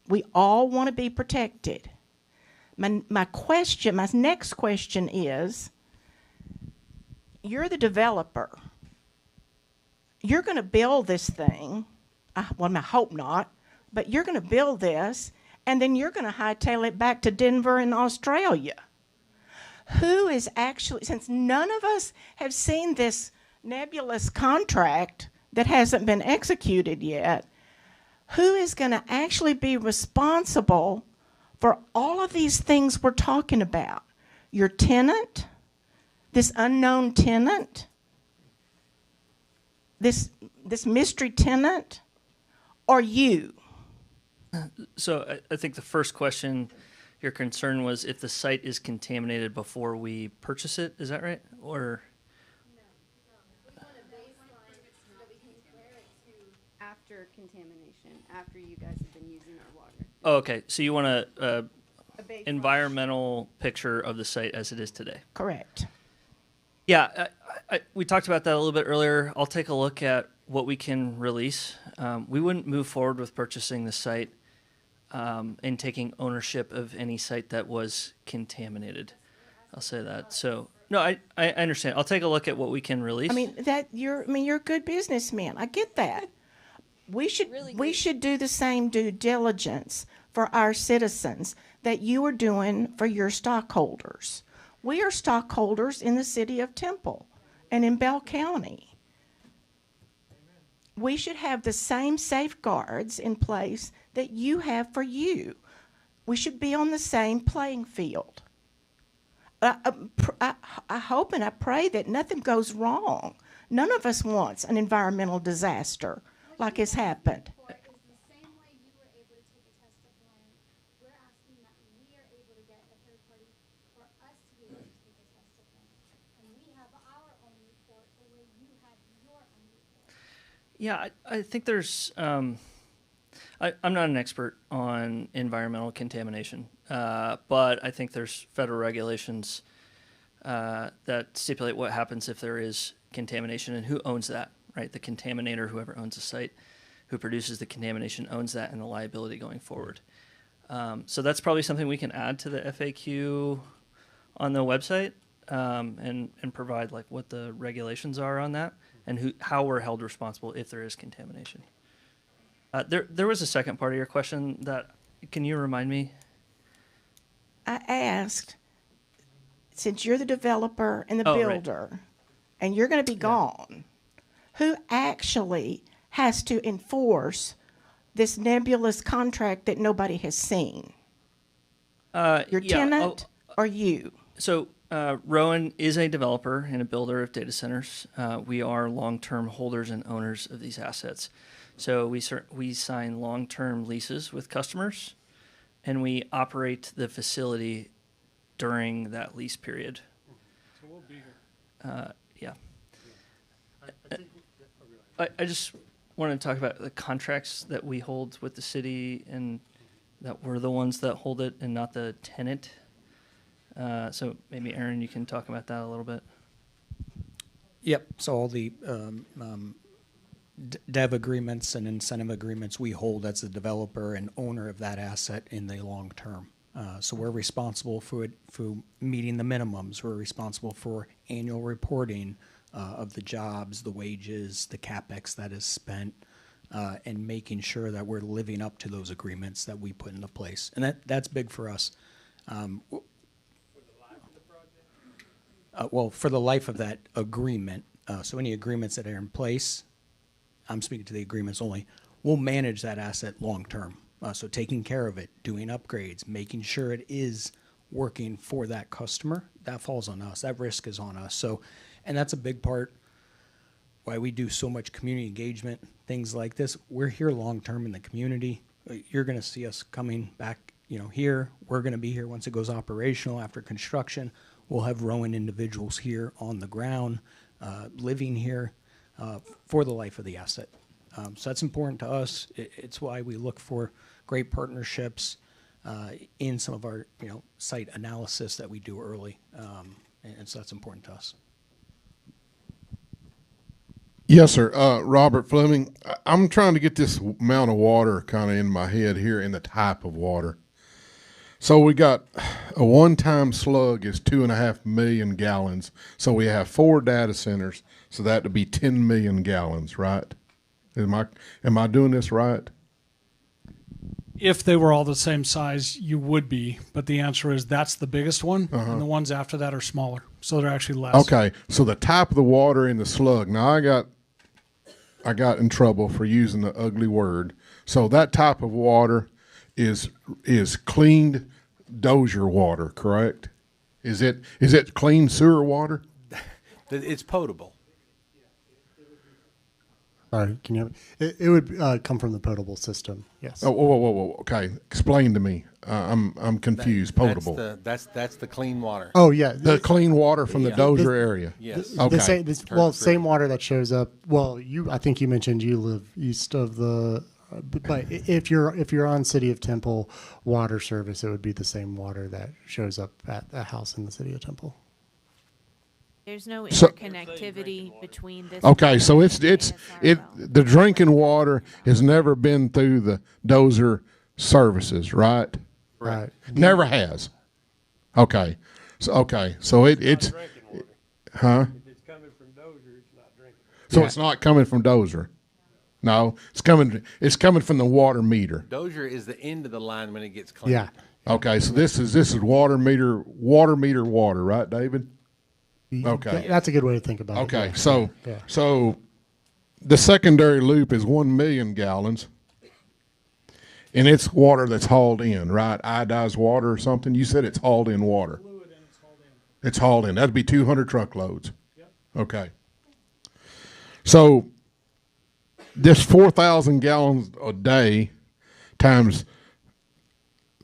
We all want to be protected. My next question is, you're the developer. You're going to build this thing. Well, I hope not, but you're going to build this, and then you're going to hightail it back to Denver in Australia. Who is actually, since none of us have seen this nebulous contract that hasn't been executed yet, who is going to actually be responsible for all of these things we're talking about? Your tenant, this unknown tenant, this mystery tenant, or you? So I think the first question, your concern was if the site is contaminated before we purchase it. Is that right? Or after contamination, after you guys have been using our water. oh, okay, so you want a environmental picture of the site as it is today. Correct. Yeah, we talked about that a little bit earlier. I'll take a look at what we can release. We wouldn't move forward with purchasing the site and taking ownership of any site that was contaminated. I'll say that. So no, I understand. I'll take a look at what we can release. You're a good businessman. I get that. We should do the same due diligence for our citizens that you are doing for your stockholders. We are stockholders in the city of Temple and in Bell County. we should have the same safeguards in place that you have for you. We should be on the same playing field. I hope and I pray that nothing goes wrong. None of us wants an environmental disaster like has happened. Yeah, I think there's. I'm not an expert on environmental contamination, but I think there's federal regulations that stipulate what happens if there is contamination and who owns that, right? The contaminator, whoever owns the site, who produces the contamination, owns that and the liability going forward. So that's probably something we can add to the FAQ on the website and provide like what the regulations are on that and how we're held responsible if there is contamination. There was a second part of your question that, can you remind me? I asked, since you're the developer and the builder, and you're going to be gone, who actually has to enforce this nebulous contract that nobody has seen? Your tenant or you? So Rowan is a developer and a builder of data centers. We are long-term holders and owners of these assets. So we sign long-term leases with customers, and we operate the facility during that lease period. So we'll be here. Yeah. I just want to talk about the contracts that we hold with the city, and that we're the ones that hold it and not the tenant. So maybe Aaron, you can talk about that a little bit. Yep. So all the dev agreements and incentive agreements we hold as the developer and owner of that asset in the long term. So we're responsible for meeting the minimums. We're responsible for annual reporting of the jobs, the wages, the CapEx that is spent, and making sure that we're living up to those agreements that we put into place. And that's big for us. Well, for the life of that agreement, so any agreements that are in place, I'm speaking to the agreements only, we'll manage that asset long term. So taking care of it, doing upgrades, making sure it is working for that customer, that falls on us. That risk is on us. So, and that's a big part why we do so much community engagement, things like this. We're here long term in the community. You're going to see us coming back, here. We're going to be here once it goes operational after construction. We'll have Rowan individuals here on the ground, living here for the life of the asset. So that's important to us. It's why we look for great partnerships in some of our site analysis that we do early, and so that's important to us. Yes, sir. Robert Fleming. I'm trying to get this amount of water kind of in my head here and the type of water. So we got a one-time slug is 2.5 million gallons. So we have 4 data centers, so that would be 10 million gallons, right? Am I doing this right? If they were all the same size, you would be, but the answer is that's the biggest one, and the ones after that are smaller, so they're actually less. Okay, so the type of the water in the slug. Now I got in trouble for using the ugly word. So that type of water is cleaned Dozier water, correct? Is it clean sewer water? It's potable. Sorry, can you? It would come from the potable system. Yes. Oh, whoa. Okay, explain to me. I'm confused. Potable. That's the clean water. Oh yeah, the clean water from the Dozier area. Yes. Okay. Same water that shows up. Well, I think you mentioned you live east of the. But if you're on City of Temple water service, it would be the same water that shows up at a house in the City of Temple. There's no interconnectivity between this. Okay, so the drinking water has never been through the Dozier services, right? Right. Never has. Okay. So it's huh? If it's coming from Dozier, it's not drinking. So it's not coming from Dozier. No, it's coming from the water meter. Dozier is the end of the line when it gets clean. Yeah. Okay, so this is water meter water, right, David? Okay. That's a good way to think about it. Okay, Yeah. so the secondary loop is 1 million gallons, and it's water that's hauled in, right? Iodized water or something. You said it's hauled in water. It's hauled in. That'd be 200 truckloads. Yep. Okay. So this 4,000 gallons a day times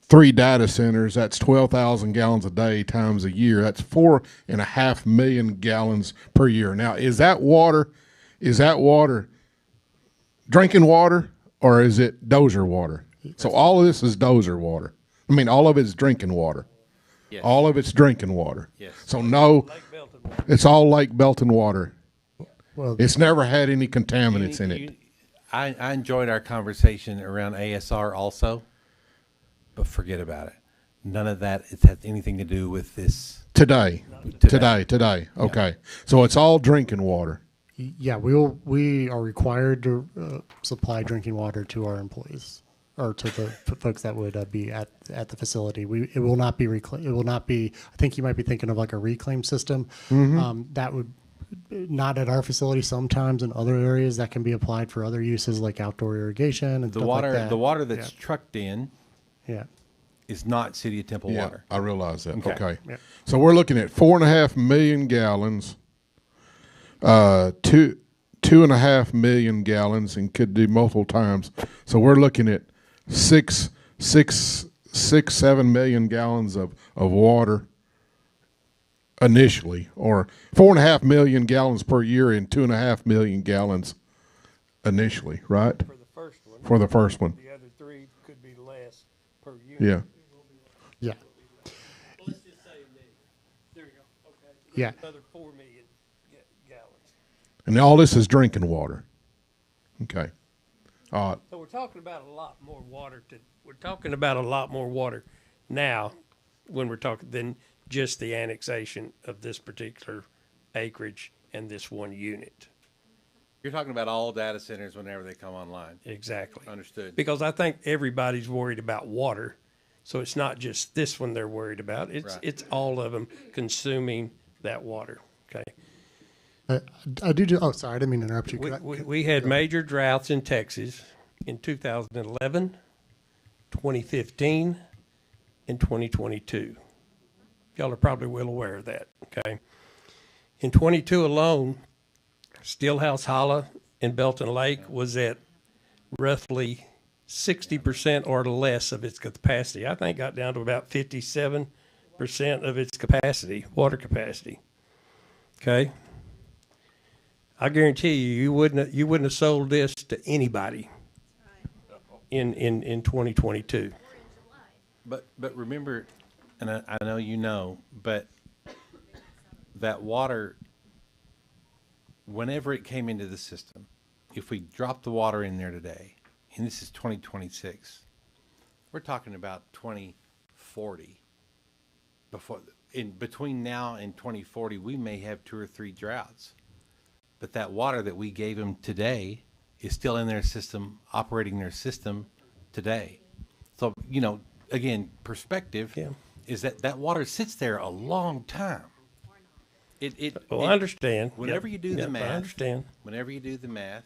3 data centers, that's 12,000 gallons a day times a year. That's 4.5 million gallons per year. Now, is that water drinking water, or is it dozer water? So all of this is dozer water. I mean, all of it's drinking water. Yes. All of it's drinking water. Yes. So no, it's all Lake Belton water. Well, It's never had any contaminants in it. I enjoyed our conversation around ASR also, but forget about it. None of that has anything to do with this. Today. Okay. So it's all drinking water. Yeah, we are required to supply drinking water to our employees, or to the folks that would be at the facility. It will not be it will not be. I think you might be thinking of like a reclaim system. That would not at our facility. Sometimes in other areas that can be applied for other uses like outdoor irrigation and The stuff water, like that. the water that's trucked in, Yeah. is not City of Temple Yeah, water. I realize that. Okay. Okay. Yeah. So we're looking at 4.5 million gallons, 2.5 million gallons, and could do multiple times. So we're looking at 7 million gallons of water initially, or 4.5 million gallons per year and 2.5 million gallons initially, right? For the first one. For the first one. The other 3 could be less per unit. Yeah. Yeah. Let's just say a million. There you go. Okay. Yeah. Another 4 million gallons. And all this is drinking water. Okay. So we're talking about a lot more water. We're talking about a lot more water now, when we're talking, than just the annexation of this particular acreage and this one unit. You're talking about all data centers whenever they come online. Exactly. Understood. Because I think everybody's worried about water, so it's not just this one they're worried about. It's Right. it's all of them consuming that water. Okay. I do. Oh, sorry, I didn't mean to interrupt you. We had major droughts in Texas in 2011, 2015, and 2022. Y'all are probably well aware of that, okay? In 22 alone, Steelhouse Hollow in Belton Lake was at roughly 60% or less of its capacity. I think got down to about 57% of its capacity, water capacity, okay? I guarantee you wouldn't have sold this to anybody in 2022. But remember, and I know you know, but that water, whenever it came into the system, if we dropped the water in there today, and this is 2026, we're talking about 2040. In between now and 2040, we may have 2 or 3 droughts. But that water that we gave them today is still in their system, operating their system today. So, again, perspective is that water sits there a long time. I understand. Whenever you do the math, I understand. Whenever you do the math,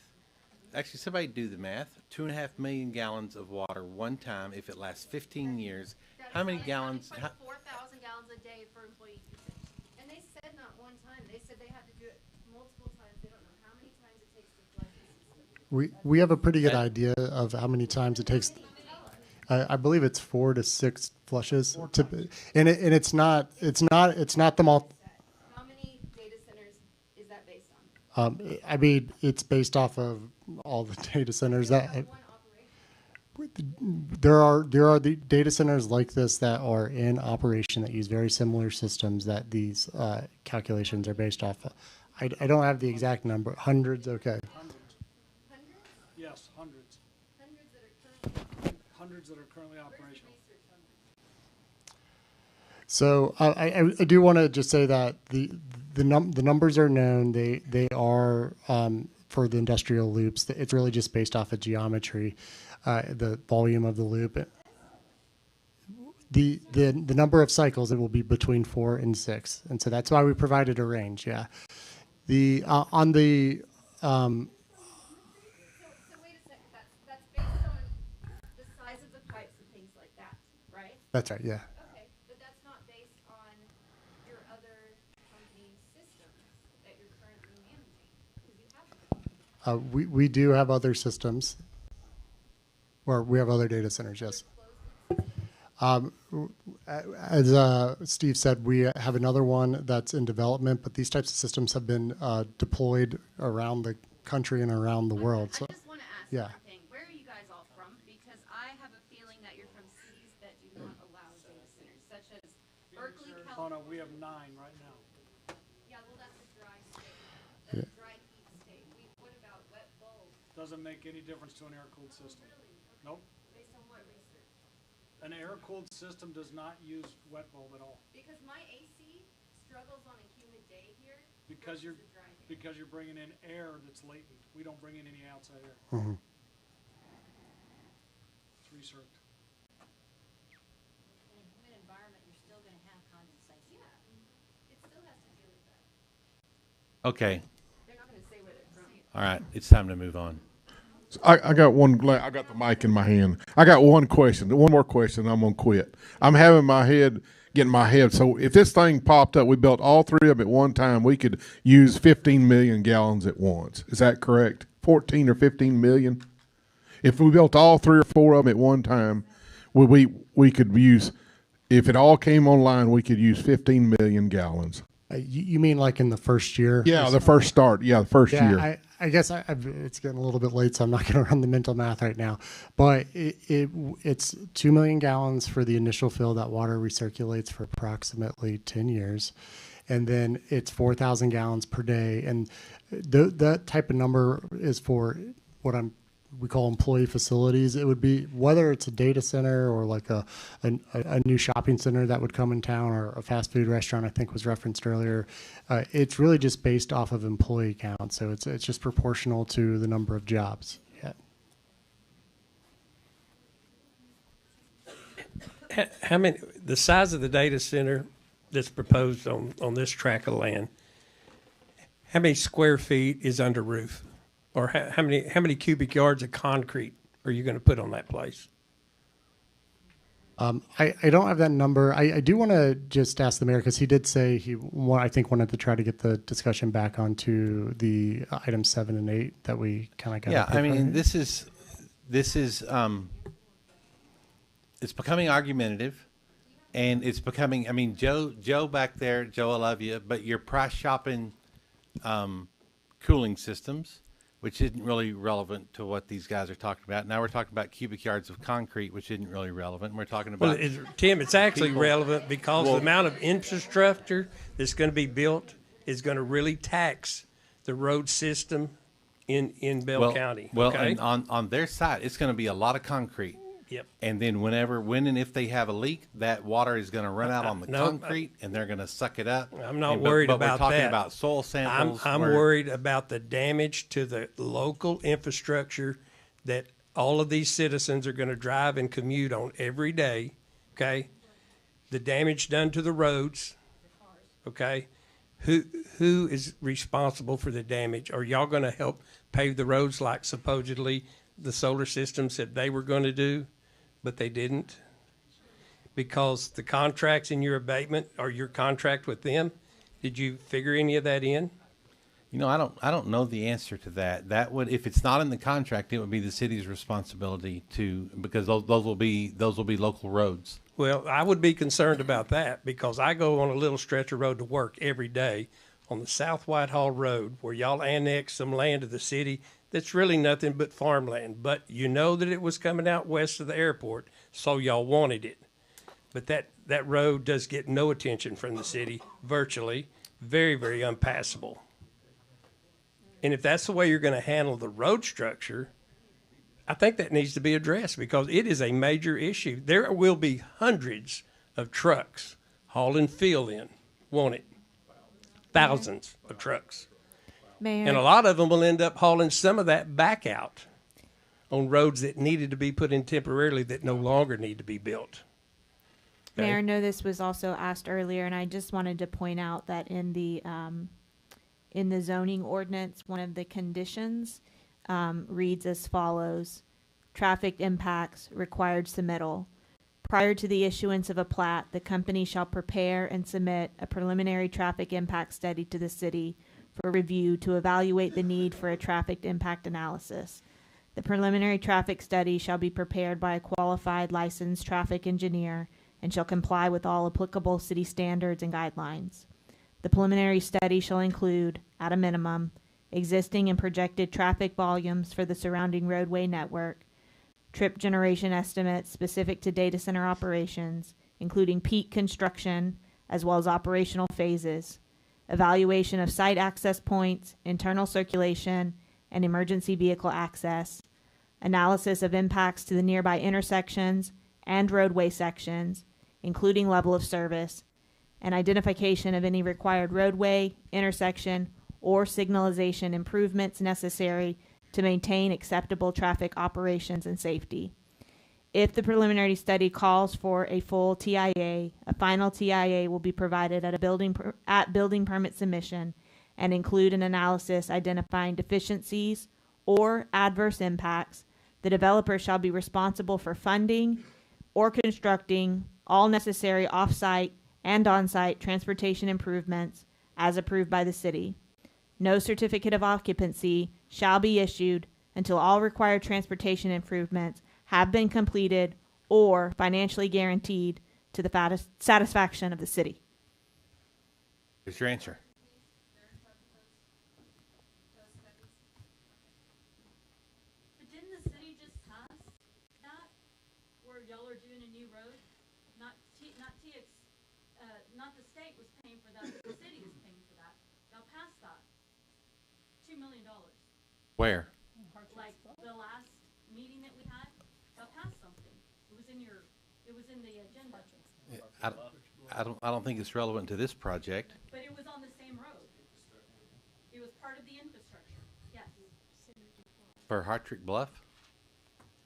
actually, somebody do the math. 2.5 million gallons of water one time. If it lasts 15 years, how many gallons? 4,000 gallons a day for employee usage. And they said not one time. They said they had to do it multiple times. They don't know how many times it takes to flush the system. We have a pretty good idea of how many times it takes. I believe it's 4 to 6 flushes, and it's not the multi. How many data centers is that based on? I mean, it's based off of all the data centers that. There are the data centers like this that are in operation that use very similar systems that these calculations are based off of. I don't have the exact number. Hundreds, okay. Yes, hundreds. Hundreds that are currently operational. So I do want to just say that the numbers are known. They are for the industrial loops. It's really just based off of geometry, the volume of the loop. The number of cycles, it will be between 4 and 6, and so that's why we provided a range. Yeah, That's right, yeah. Okay, but that's not based on your other company's systems that you're currently managing, because you have them. We do have other systems, or we have other data centers, yes. As Steve said, we have another one that's in development, but these types of systems have been deployed around the country and around the world. So, I just want to ask yeah. one thing. Where are you guys all from? Because I have a feeling that you're from cities that do not allow data centers, such as Berkeley, California. We have 9 right now. Yeah, well, that's a dry state. That's a dry heat state. What about wet bulb? Doesn't make any difference to an air-cooled system. Nope. Based on what research? An air-cooled system does not use wet bulb at all. Because my AC struggles on a humid day here. Because versus a dry day. because you're bringing in air that's latent. We don't bring in any outside air. Mhm. It's research. In a humid environment, you're still going to have condensation. Yeah, it still has to deal with that. Okay. They're not going to say where they're from. All right. It's time to move on. I got one. I got the mic in my hand. I got one question. One more question. I'm gonna quit. I'm having my head getting my head. So if this thing popped up, we built all 3 of them at one time. We could use 15 million gallons at once. Is that correct? 14 or 15 million. If we built all 3 or 4 of them at one time, we could use. If it all came online, we could use 15 million gallons. You mean like in the first year? Yeah, the first start. Yeah, the first year. I guess it's getting a little bit late, so I'm not going to run the mental math right now. But it's 2 million gallons for the initial fill. That water recirculates for approximately 10 years. And then it's 4,000 gallons per day. And that type of number is for what we call employee facilities. It would be whether it's a data center or like a new shopping center that would come in town, or a fast food restaurant, I think was referenced earlier. It's really just based off of employee count. So it's just proportional to the number of jobs. Yeah. How many, the size of the data center that's proposed on this tract of land, how many square feet is under roof? Or how many cubic yards of concrete are you going to put on that place? I don't have that number. I do want to just ask the mayor, because he did say I think wanted to try to get the discussion back onto the items 7 and 8 that we kind of got. Yeah, I mean, this is it's becoming argumentative, and it's becoming. I mean, Joe back there, Joe, I love you, but you're price shopping cooling systems, which isn't really relevant to what these guys are talking about. Now we're talking about cubic yards of concrete, which isn't really relevant. We're talking about Tim, it's actually relevant because the amount of infrastructure that's going to be built is going to really tax the road system in Bell County. Well, okay? and on their side, it's going to be a lot of concrete. Yep. And then when and if they have a leak, that water is going to run out on the concrete, and they're going to suck it up. I'm not worried about that. We're talking about soil samples. I'm worried about the damage to the local infrastructure that all of these citizens are going to drive and commute on every day, okay? The damage done to the roads, okay? Who is responsible for the damage? Are y'all going to help pave the roads like supposedly the solar system said they were going to do, but they didn't? Because the contracts in your abatement or your contract with them, did you figure any of that in? You know, I don't know the answer to that. That would, if it's not in the contract, it would be the city's responsibility because those will be local roads. Well, I would be concerned about that because I go on a little stretch of road to work every day on the South Whitehall Road where y'all annexed some land to the city that's really nothing but farmland. But you know that it was coming out west of the airport, so y'all wanted it. But that road does get no attention from the city, virtually. Very, very unpassable. And if that's the way you're going to handle the road structure, I think that needs to be addressed because it is a major issue. There will be hundreds of trucks hauling fill in, won't it? Thousands of trucks. Mayor. And a lot of them will end up hauling some of that back out on roads that needed to be put in temporarily that no longer need to be built. Okay? Mayor, I know this was also asked earlier, and I just wanted to point out that in the zoning ordinance, one of the conditions reads as follows: traffic impacts, required submittal, Prior to the issuance of a plat, the company shall prepare and submit a preliminary traffic impact study to the city for review to evaluate the need for a traffic impact analysis. The preliminary traffic study shall be prepared by a qualified licensed traffic engineer and shall comply with all applicable city standards and guidelines. The preliminary study shall include, at a minimum, existing and projected traffic volumes for the surrounding roadway network, trip generation estimates specific to data center operations, including peak construction, as well as operational phases, evaluation of site access points, internal circulation, and emergency vehicle access, analysis of impacts to the nearby intersections and roadway sections, including level of service, and identification of any required roadway, intersection, or signalization improvements necessary to maintain acceptable traffic operations and safety. If the preliminary study calls for a full TIA, a final TIA will be provided at building permit submission and include an analysis identifying deficiencies or adverse impacts. The developer shall be responsible for funding or constructing all necessary off-site and on-site transportation improvements as approved by the city. No certificate of occupancy shall be issued until all required transportation improvements have been completed or financially guaranteed to the satisfaction of the city. Here's your answer. But didn't the city just pass that, where y'all are doing a new road? Not the state was paying for that, but the city was paying for that. Y'all passed that. $2 million. Where? Like the last meeting that we had, y'all passed something. It was in the agenda. I don't think it's relevant to this project. But it was on the same road. It was part of the infrastructure. Yes. For Hartrick Bluff?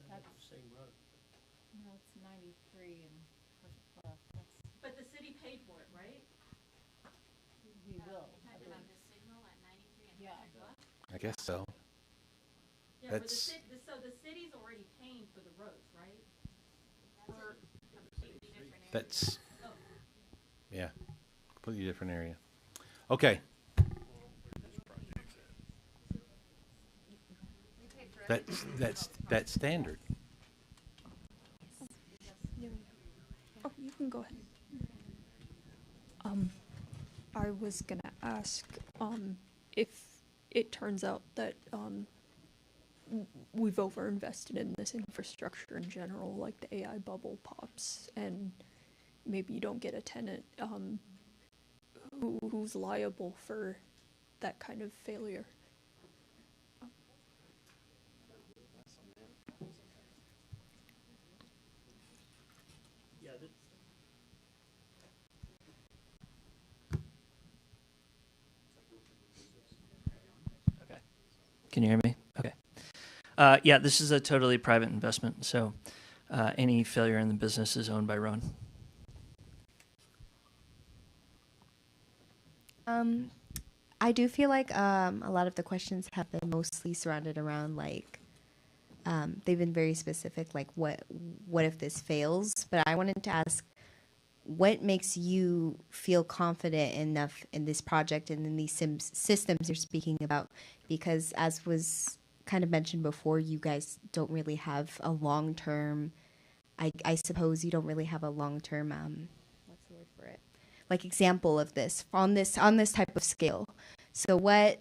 That's the same road. No, it's 93 and but the city paid for it, right? We will. I guess so. Yeah, but so the city's already paying for the roads, right? That's, yeah, completely different area. Okay. That's standard. Oh, you can go ahead. I was gonna ask, if it turns out that, we've overinvested in this infrastructure in general, like the AI bubble pops, and maybe you don't get a tenant, who's liable for that kind of failure? Can you hear me? Okay. Yeah, this is a totally private investment, so any failure in the business is owned by Rowan. I do feel like a lot of the questions have been mostly surrounded around like they've been very specific, like what if this fails? But I wanted to ask, what makes you feel confident enough in this project and in these systems you're speaking about? Because as was kind of mentioned before, you guys don't really have a long-term, I suppose you don't really have a long-term, what's the word for it? Like example of this, on this type of scale. So what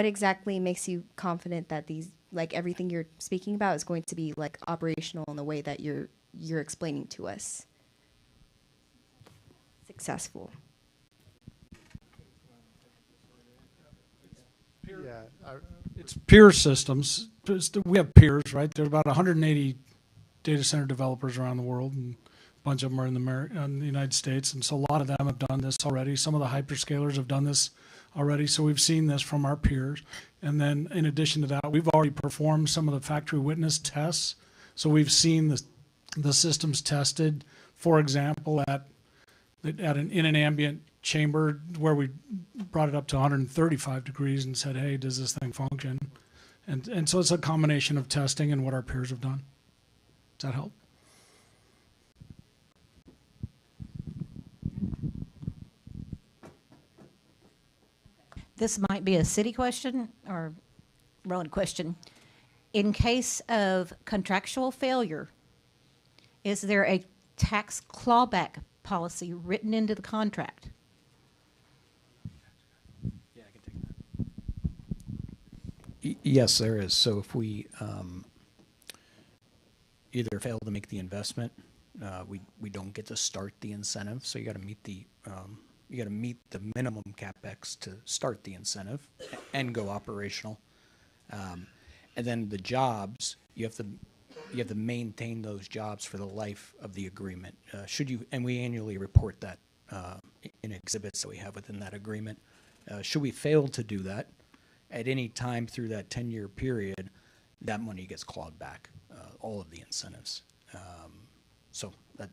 exactly makes you confident that these, like everything you're speaking about is going to be like operational in the way that you're explaining to us? Successful. Yeah, It's peer systems. We have peers, right? There are about 180 data center developers around the world, and a bunch of them are in the United States. And so a lot of them have done this already. Some of the hyperscalers have done this already. So we've seen this from our peers. And then in addition to that, we've already performed some of the factory witness tests. So we've seen the systems tested, for example, in an ambient chamber where we brought it up to 135 degrees and said, hey, does this thing function? And so it's a combination of testing and what our peers have done. Does that help? This might be a city question or Rowan question. In case of contractual failure, is there a tax clawback policy written into the contract? Yes, there is. So if we either fail to make the investment, we don't get to start the incentive. So you got to meet the minimum capex to start the incentive and go operational. And then the jobs, you have to maintain those jobs for the life of the agreement. And we annually report that in exhibits that we have within that agreement. Should we fail to do that at any time through that 10-year period, that money gets clawed back, all of the incentives. So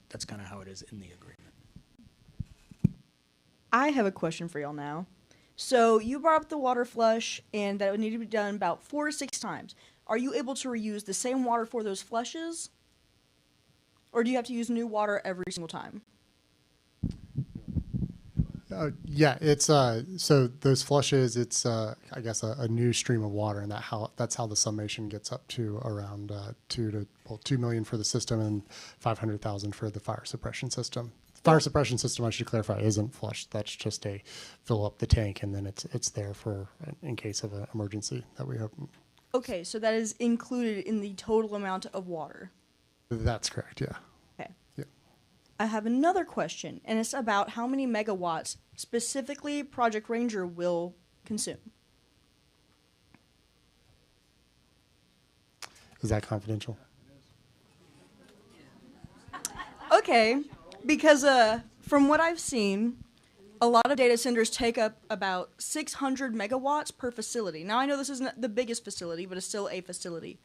that's kind of how it is in the agreement. I have a question for y'all now. So you brought up the water flush and that it would need to be done about 4 to 6 times. Are you able to reuse the same water for those flushes? Or do you have to use new water every single time? Yeah, it's so those flushes. It's I guess a new stream of water, and that's how the summation gets up to around 2 million for the system and 500,000 for the fire suppression system. Fire suppression system, I should clarify, isn't flushed. That's just a fill up the tank, and then it's there for in case of an emergency that we hope. Okay, so that is included in the total amount of water. That's correct. Yeah. Okay. Yeah. I have another question, and it's about how many megawatts specifically Project Ranger will consume. Is that confidential? Okay, because from what I've seen, a lot of data centers take up about 600 megawatts per facility. Now, I know this isn't the biggest facility, but it's still a facility.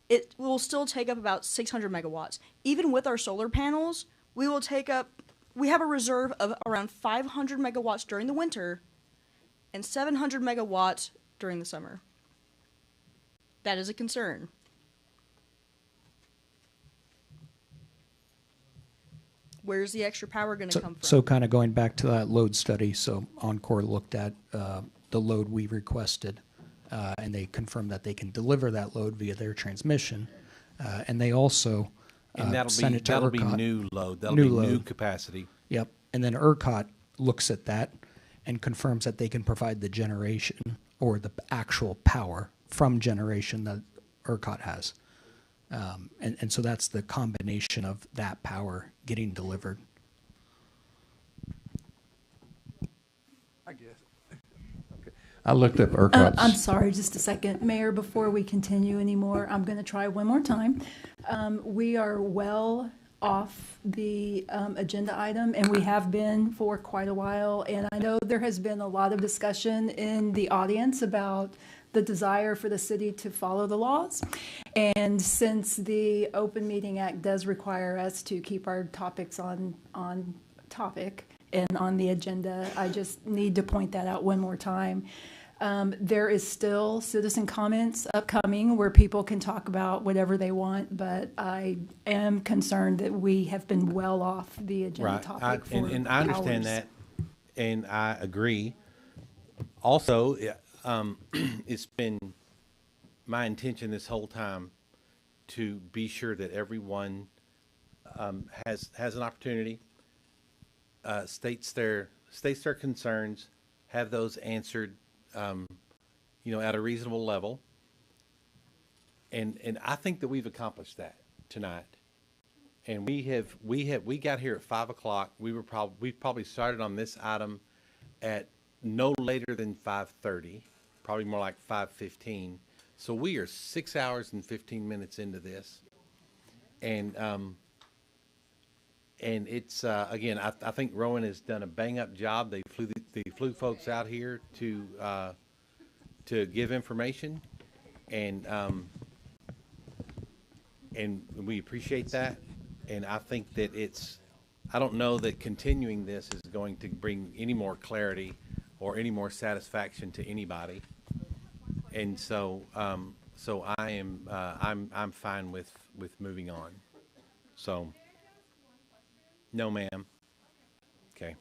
It will still take up about 600 megawatts. Even with our solar panels, we have a reserve of around 500 megawatts during the winter and 700 megawatts during the summer. That is a concern. Where's the extra power going to come from? So kind of going back to that load study, so Encore looked at the load we requested, and they confirmed that they can deliver that load via their transmission, and they also And send it to that'll be ERCOT. new load. That'll be new capacity. Yep, and then ERCOT looks at that and confirms that they can provide the generation or the actual power from generation that ERCOT has. And so that's the combination of that power getting delivered. I guess. Okay. I looked up ERCOT's. I'm sorry, just a second. Mayor, before we continue anymore, I'm going to try one more time. We are well off the agenda item, and we have been for quite a while. And I know there has been a lot of discussion in the audience about the desire for the city to follow the laws. And since the Open Meeting Act does require us to keep our topics on topic and on the agenda, I just need to point that out one more time. There is still citizen comments upcoming where people can talk about whatever they want, but I am concerned that we have been well off the agenda topic for and I understand hours. that, and I agree. Also, it's been my intention this whole time to be sure that everyone has an opportunity, states their concerns, have those answered, at a reasonable level. And I think that we've accomplished that tonight. And we got here at 5 o'clock. We probably started on this item at no later than 5:30, probably more like 5:15. So we are 6 hours and 15 minutes into this. And it's again, I think Rowan has done a bang up job. They flew folks out here to give information, and we appreciate that. And I think that I don't know that continuing this is going to bring any more clarity or any more satisfaction to anybody. And so I am I'm fine with moving on. So. No, ma'am. Okay.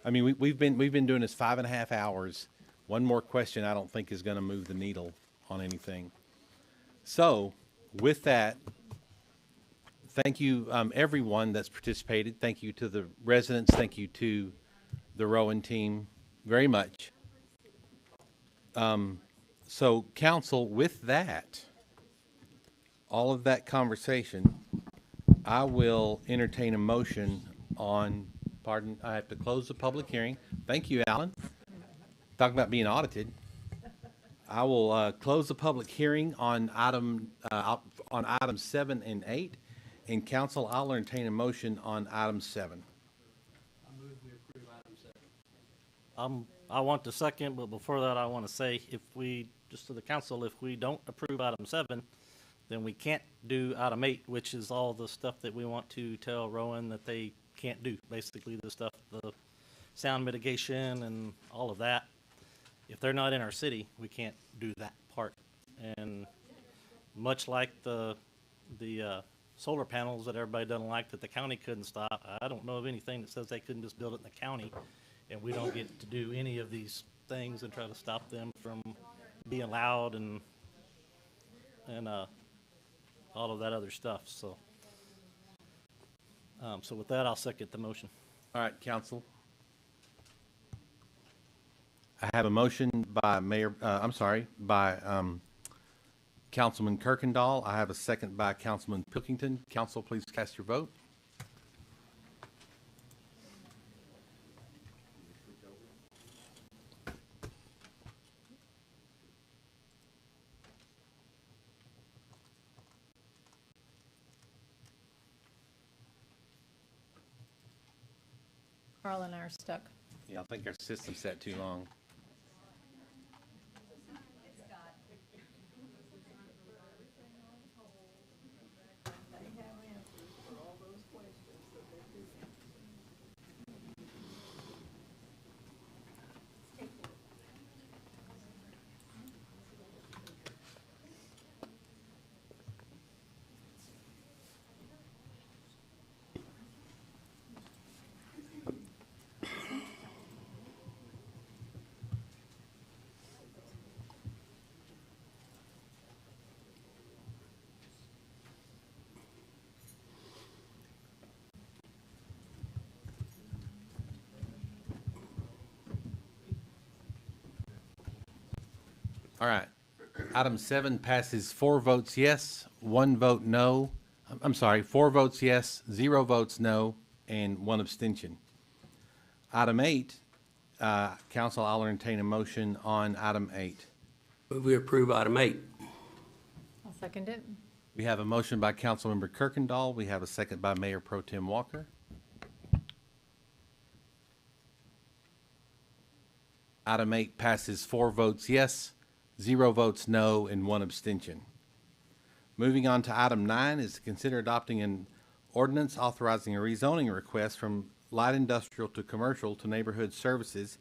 I mean, we've been doing this 5.5 hours. One more question I don't think is going to move the needle on anything. So, with that, thank you, everyone that's participated. Thank you to the residents. Thank you to the Rowan team very much. So, council, with that, all of that conversation, I will entertain a motion on, pardon, I have to close the public hearing. Thank you, Alan. Talking about being audited. I will close the public hearing on items 7 and 8. And council, I'll entertain a motion on item 7. I move we approve item 7. I want to second, but before that, I want to say, if we, just to the council, if we don't approve item 7, then we can't do item 8, which is all the stuff that we want to tell Rowan that they can't do. Basically, the stuff, the sound mitigation and all of that. If they're not in our city, we can't do that part. And much like the solar panels that everybody doesn't like that the county couldn't stop, I don't know of anything that says they couldn't just build it in the county, and we don't get to do any of these things and try to stop them from being loud and all of that other stuff. So, so with that, I'll second the motion. All right, council. I have a motion by Councilman Kirkendall. I have a second by Councilman Pilkington. Council, please cast your vote. Carl and I are stuck. Yeah, I think our system's set too long. All right. Item 7 passes 4 votes yes, 1 vote no. I'm sorry, 4 votes yes, 0 votes no, and 1 abstention. Item 8, council, I'll entertain a motion on item 8. Move we approve item 8. I'll second it. We have a motion by Councilmember Kirkendall. We have a second by Mayor Pro Tem Walker. Item 8 passes 4 votes yes, 0 votes no, and 1 abstention. Moving on to item 9 is to consider adopting an ordinance authorizing a rezoning request from light industrial to commercial to neighborhood services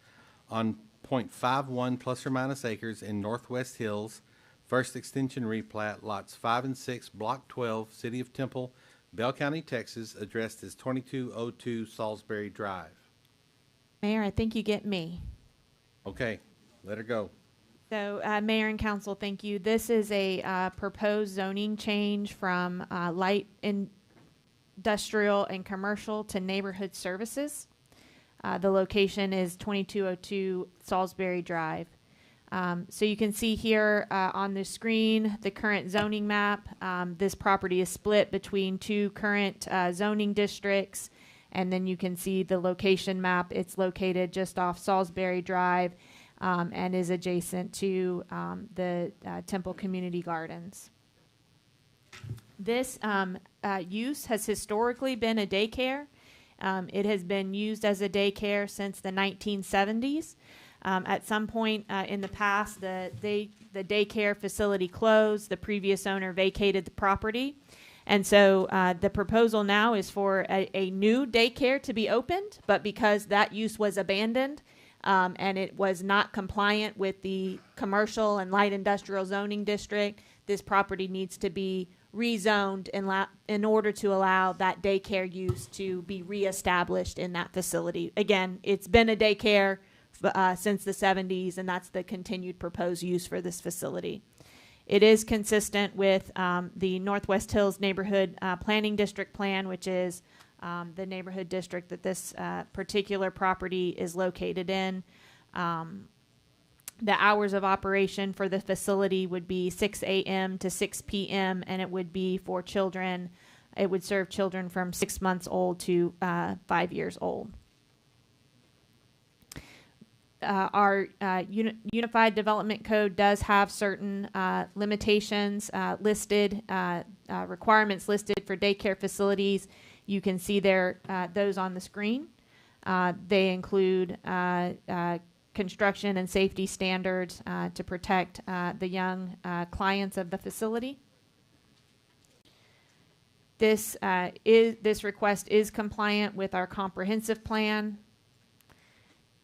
on .51 plus or minus acres in Northwest Hills, First Extension replat, lots 5 and 6, Block 12, City of Temple, Bell County, Texas, addressed as 2202 Salisbury Drive. Mayor, I think you get me. Okay, let her go. So, Mayor and Council, thank you. This is a proposed zoning change from light industrial and commercial to neighborhood services. The location is 2202 Salisbury Drive. So you can see here on the screen the current zoning map. This property is split between 2 current zoning districts, and then you can see the location map. It's located just off Salisbury Drive. And is adjacent to the Temple Community Gardens. This use has historically been a daycare. It has been used as a daycare since the 1970s. At some point in the past, the daycare facility closed. The previous owner vacated the property. And so the proposal now is for a new daycare to be opened, but because that use was abandoned, and it was not compliant with the commercial and light industrial zoning district, this property needs to be rezoned in order to allow that daycare use to be reestablished in that facility. Again, it's been a daycare since the 70s, and that's the continued proposed use for this facility. It is consistent with the Northwest Hills Neighborhood Planning District Plan, which is the neighborhood district that this particular property is located in. The hours of operation for the facility would be 6 a.m. to 6 p.m., and it would be for children. It would serve children from 6 months old to 5 years old. Our Unified Development Code does have certain limitations listed, requirements listed for daycare facilities. You can see those on the screen. They include construction and safety standards to protect the young clients of the facility. This request is compliant with our comprehensive plan.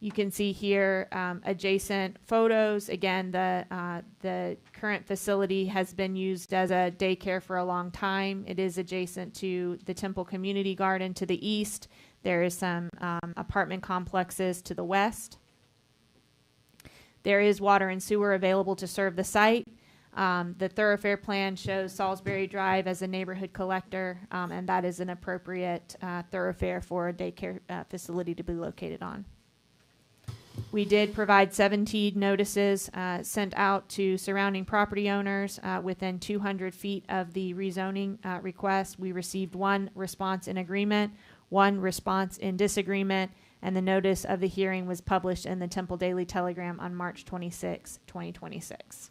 You can see here adjacent photos. Again, the current facility has been used as a daycare for a long time. It is adjacent to the Temple Community Garden to the east. There is some apartment complexes to the west. There is water and sewer available to serve the site. The thoroughfare plan shows Salisbury Drive as a neighborhood collector, and that is an appropriate thoroughfare for a daycare facility to be located on. We did provide 17 notices sent out to surrounding property owners within 200 feet of the rezoning request. We received 1 response in agreement, 1 response in disagreement, and the notice of the hearing was published in the Temple Daily Telegram on March 26, 2026.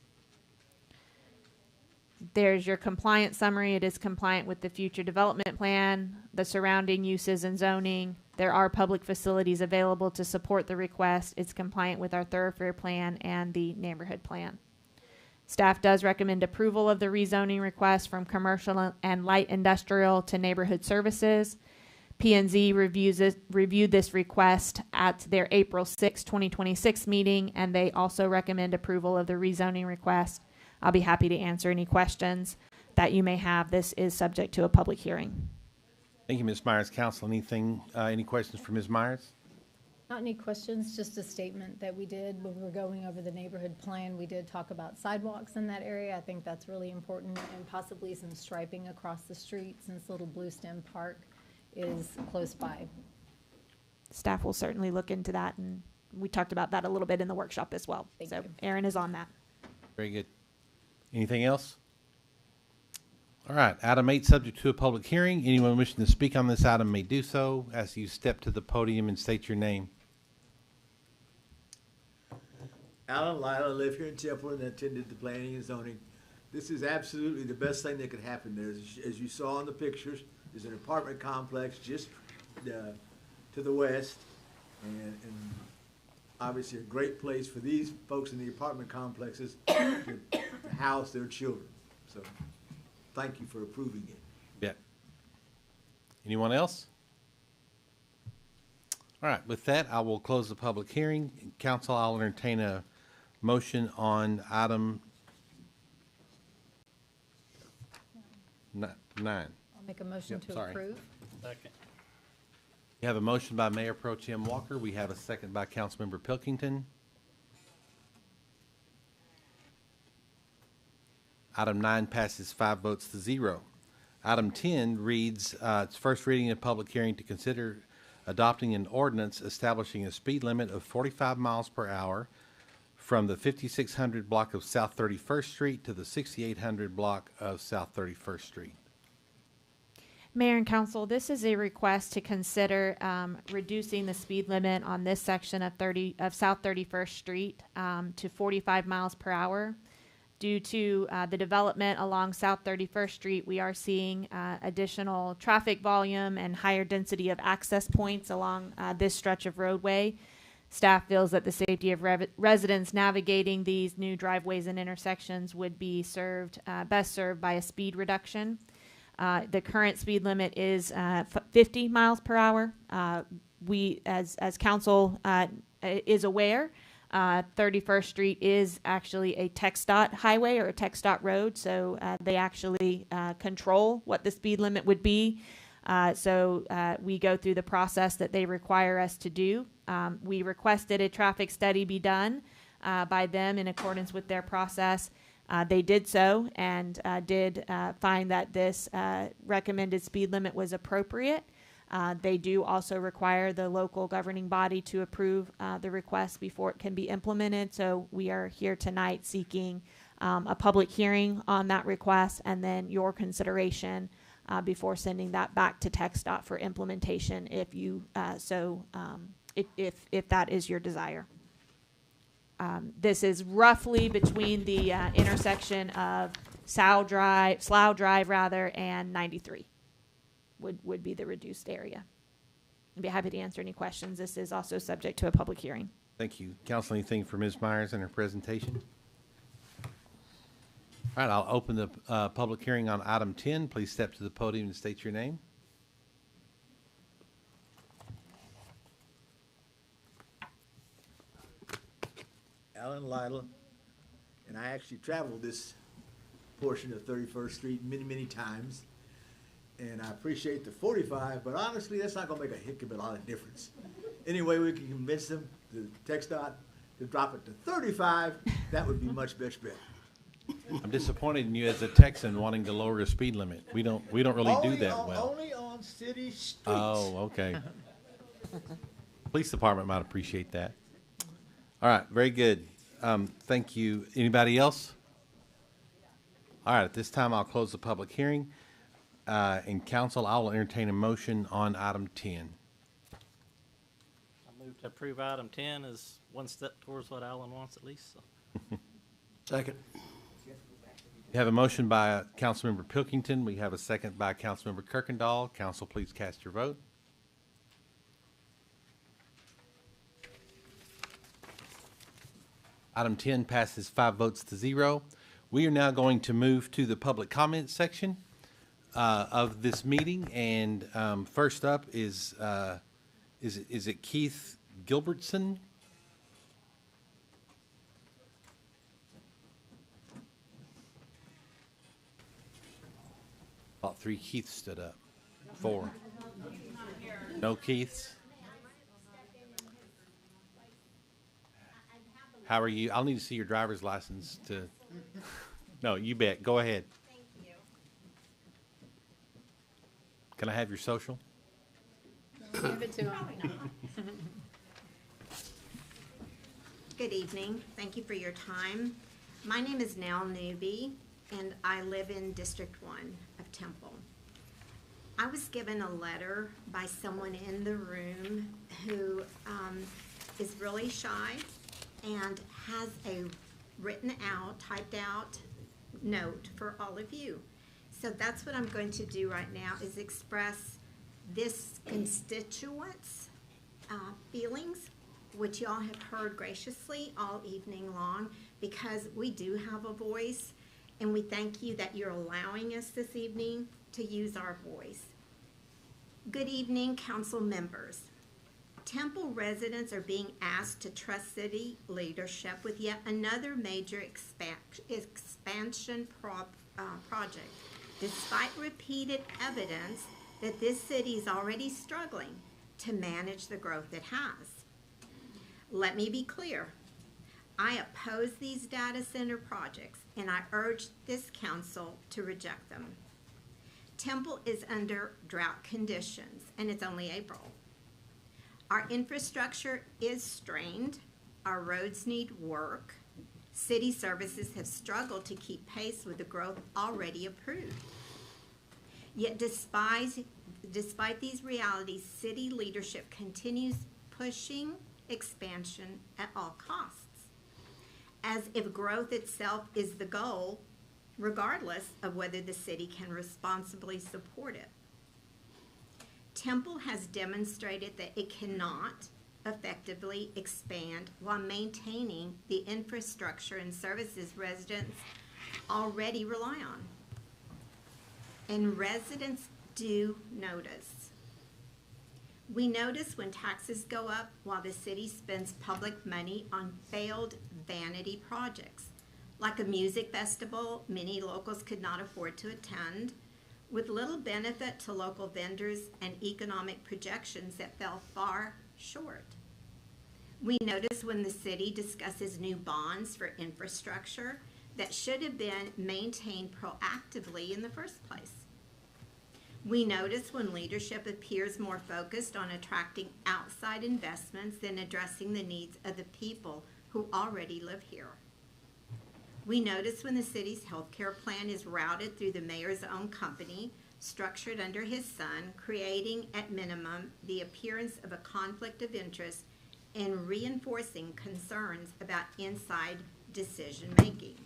There's your compliance summary. It is compliant with the future development plan, the surrounding uses and zoning. There are public facilities available to support the request. It's compliant with our thoroughfare plan and the neighborhood plan. Staff does recommend approval of the rezoning request from commercial and light industrial to neighborhood services. P&Z reviewed this request at their April 6, 2026 meeting, and they also recommend approval of the rezoning request. I'll be happy to answer any questions that you may have. This is subject to a public hearing. Thank you, Ms. Myers. Council, any questions for Ms. Myers? Not any questions, just a statement that we did when we were going over the neighborhood plan. We did talk about sidewalks in that area. I think that's really important, and possibly some striping across the street since Little Blue Stem Park is close by. Staff will certainly look into that, and we talked about that a little bit in the workshop as well. Thank so you. Aaron is on that. Very good. Anything else? All right, item 8, subject to a public hearing. Anyone wishing to speak on this item may do so as you step to the podium and state your name. Alan Lila, live here in Temple and attended the planning and zoning. This is absolutely the best thing that could happen there. As you saw in the pictures, there's an apartment complex just to the west, and obviously a great place for these folks in the apartment complexes to house their children. So thank you for approving it. Yeah. Anyone else? All right, with that, I will close the public hearing. Council, I'll entertain a motion on item 9. I'll make a motion Yep, to sorry. approve. Second. We have a motion by Mayor Pro Tem Walker. We have a second by Councilmember Pilkington. Item 9 passes 5 votes to 0. Item 10 reads, its first reading and public hearing to consider adopting an ordinance establishing a speed limit of 45 miles per hour from the 5600 block of South 31st Street to the 6800 block of South 31st Street. Mayor and Council, this is a request to consider reducing the speed limit on this section of South 31st Street to 45 miles per hour. Due to the development along South 31st Street, we are seeing additional traffic volume and higher density of access points along this stretch of roadway. Staff feels that the safety of residents navigating these new driveways and intersections would be best served by a speed reduction. The current speed limit is 50 miles per hour. We, as council is aware, 31st Street is actually a TxDOT highway or a TxDOT road, so they actually control what the speed limit would be. So we go through the process that they require us to do. We requested a traffic study be done by them in accordance with their process. They did so and did find that this recommended speed limit was appropriate. They do also require the local governing body to approve the request before it can be implemented. So we are here tonight seeking a public hearing on that request and then your consideration before sending that back to TxDOT for implementation if you if that is your desire. This is roughly between the intersection of Slough Drive and 93 would be the reduced area. I'd be happy to answer any questions. This is also subject to a public hearing. Thank you. Council, anything for Ms. Myers in her presentation? All right, I'll open the public hearing on item 10. Please step to the podium and state your name. Alan Lytle, and I actually traveled this portion of 31st Street many, many times. And I appreciate the 45, but honestly, that's not gonna make a heck of a lot of difference. Any way we can convince them, the TxDOT, to drop it to 35, that would be much better. I'm disappointed in you as a Texan wanting to lower the speed limit. We don't really do that well. Only on city streets. Oh, okay. Police department might appreciate that. All right, very good. Thank you. Anybody else? All right, at this time, I'll close the public hearing. In council, I will entertain a motion on item 10. I move to approve item 10 as one step towards what Alan wants at least. So. Second. We have a motion by Councilmember Pilkington. We have a second by Councilmember Kirkendall. Council, please cast your vote. Item 10 passes 5 votes to 0. We are now going to move to the public comment section of this meeting, and first up is it Keith Gilbertson? About 3 Keiths stood up. 4. No Keiths? How are you? I'll need to see your driver's license to. No, you bet. Go ahead. Thank you. Can I have your social? Give it to him. Good evening. Thank you for your time. My name is Nell Newby, and I live in District 1 of Temple. I was given a letter by someone in the room who is really shy and has a typed out note for all of you. So that's what I'm going to do right now, is express this constituents' feelings, which y'all have heard graciously all evening long, because we do have a voice, and we thank you that you're allowing us this evening to use our voice. Good evening, council members. Temple residents are being asked to trust city leadership with yet another major expansion project, despite repeated evidence that this city is already struggling to manage the growth it has. Let me be clear. I oppose these data center projects, and I urge this council to reject them. Temple is under drought conditions, and it's only April. Our infrastructure is strained. Our roads need work. City services have struggled to keep pace with the growth already approved. Yet despite these realities, city leadership continues pushing expansion at all costs, as if growth itself is the goal, regardless of whether the city can responsibly support it. Temple has demonstrated that it cannot effectively expand while maintaining the infrastructure and services residents already rely on. And residents do notice. We notice when taxes go up while the city spends public money on failed vanity projects, like a music festival many locals could not afford to attend, with little benefit to local vendors and economic projections that fell far short. We notice when the city discusses new bonds for infrastructure that should have been maintained proactively in the first place. We notice when leadership appears more focused on attracting outside investments than addressing the needs of the people who already live here. We notice when the city's healthcare plan is routed through the mayor's own company, structured under his son, creating at minimum the appearance of a conflict of interest and reinforcing concerns about inside decision-making.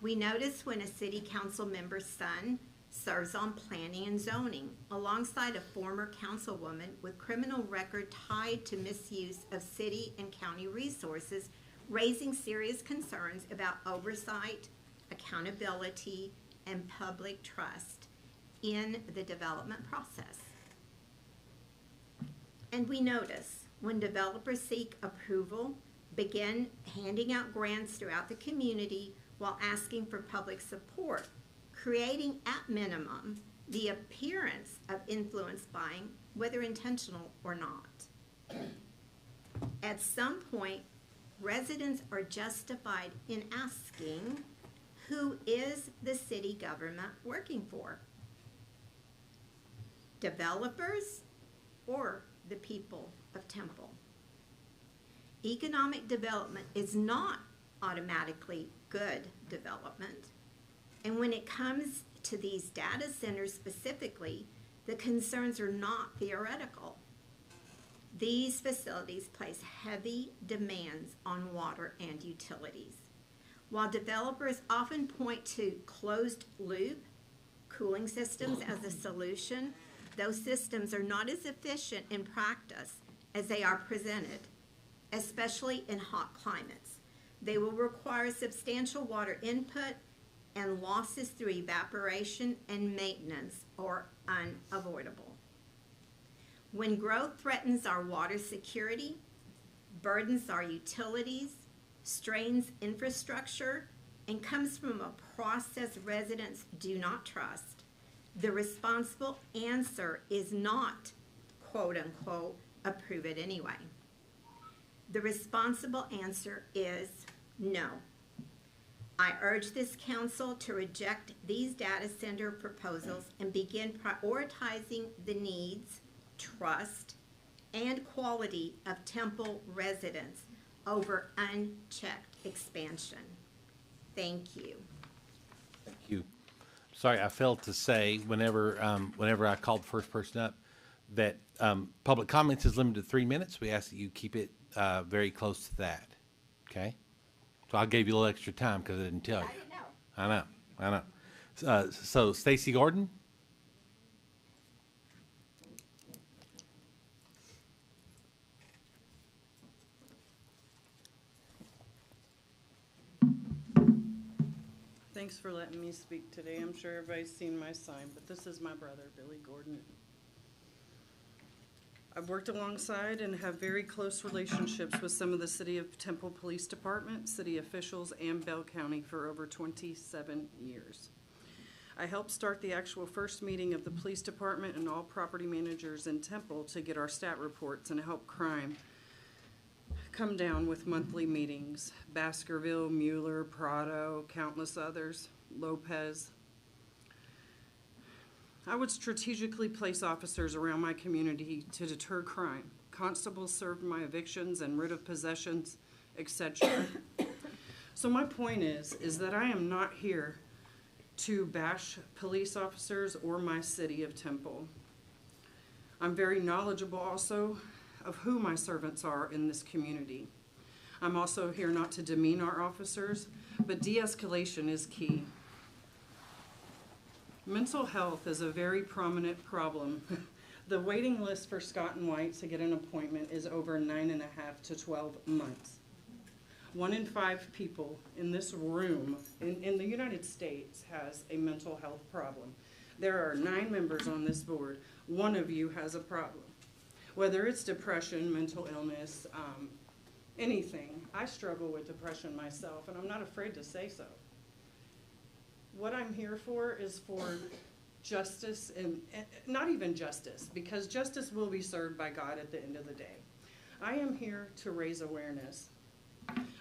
We notice when a city council member's son serves on planning and zoning alongside a former councilwoman with criminal record tied to misuse of city and county resources, raising serious concerns about oversight, accountability, and public trust in the development process. And we notice when developers seek approval, begin handing out grants throughout the community while asking for public support, creating at minimum the appearance of influence buying, whether intentional or not. At some point, residents are justified in asking, who is the city government working for? Developers or the people of Temple? Economic development is not automatically good development. And when it comes to these data centers specifically, the concerns are not theoretical. These facilities place heavy demands on water and utilities. While developers often point to closed loop cooling systems as a solution, those systems are not as efficient in practice as they are presented, especially in hot climates. They will require substantial water input, and losses through evaporation and maintenance are unavoidable. When growth threatens our water security, burdens our utilities, strains infrastructure, and comes from a process residents do not trust, the responsible answer is not, quote unquote, approve it anyway. The responsible answer is no. I urge this council to reject these data center proposals and begin prioritizing the needs, trust, and quality of Temple residents over unchecked expansion. Thank you. Thank you. Sorry, I failed to say whenever I called the first person up that public comments is limited to 3 minutes. We ask that you keep it very close to that. Okay? So I gave you a little extra time because I didn't tell you. I didn't know. I know. So Stacy Gordon. Thanks for letting me speak today. I'm sure everybody's seen my sign, but this is my brother, Billy Gordon. I've worked alongside and have very close relationships with some of the City of Temple Police Department, city officials, and Bell County for over 27 years. I helped start the actual first meeting of the police department and all property managers in Temple to get our stat reports and help crime come down with monthly meetings. Baskerville, Mueller, Prado, countless others, Lopez. I would strategically place officers around my community to deter crime. Constables served my evictions and writ of possessions, etc. So my point is that I am not here to bash police officers or my city of Temple. I'm very knowledgeable also of who my servants are in this community. I'm also here not to demean our officers, but de-escalation is key. Mental health is a very prominent problem. The waiting list for Scott and White to get an appointment is over 9.5 to 12 months. 1 in 5 people in this room in the United States has a mental health problem. There are 9 members on this board. 1 of you has a problem. whether it's depression, mental illness, anything. I struggle with depression myself, and I'm not afraid to say so. What I'm here for is for justice, and not even justice, because justice will be served by God at the end of the day. I am here to raise awareness.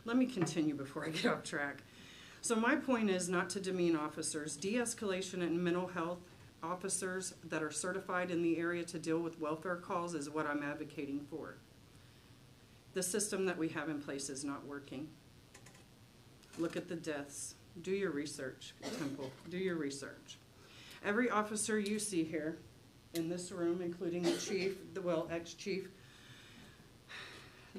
Let me continue before I get off track. So my point is not to demean officers. De-escalation and mental health officers that are certified in the area to deal with welfare calls is what I'm advocating for. The system that we have in place is not working. Look at the deaths. Do your research, Temple. Do your research. Every officer you see here in this room, including the chief, ex-chief,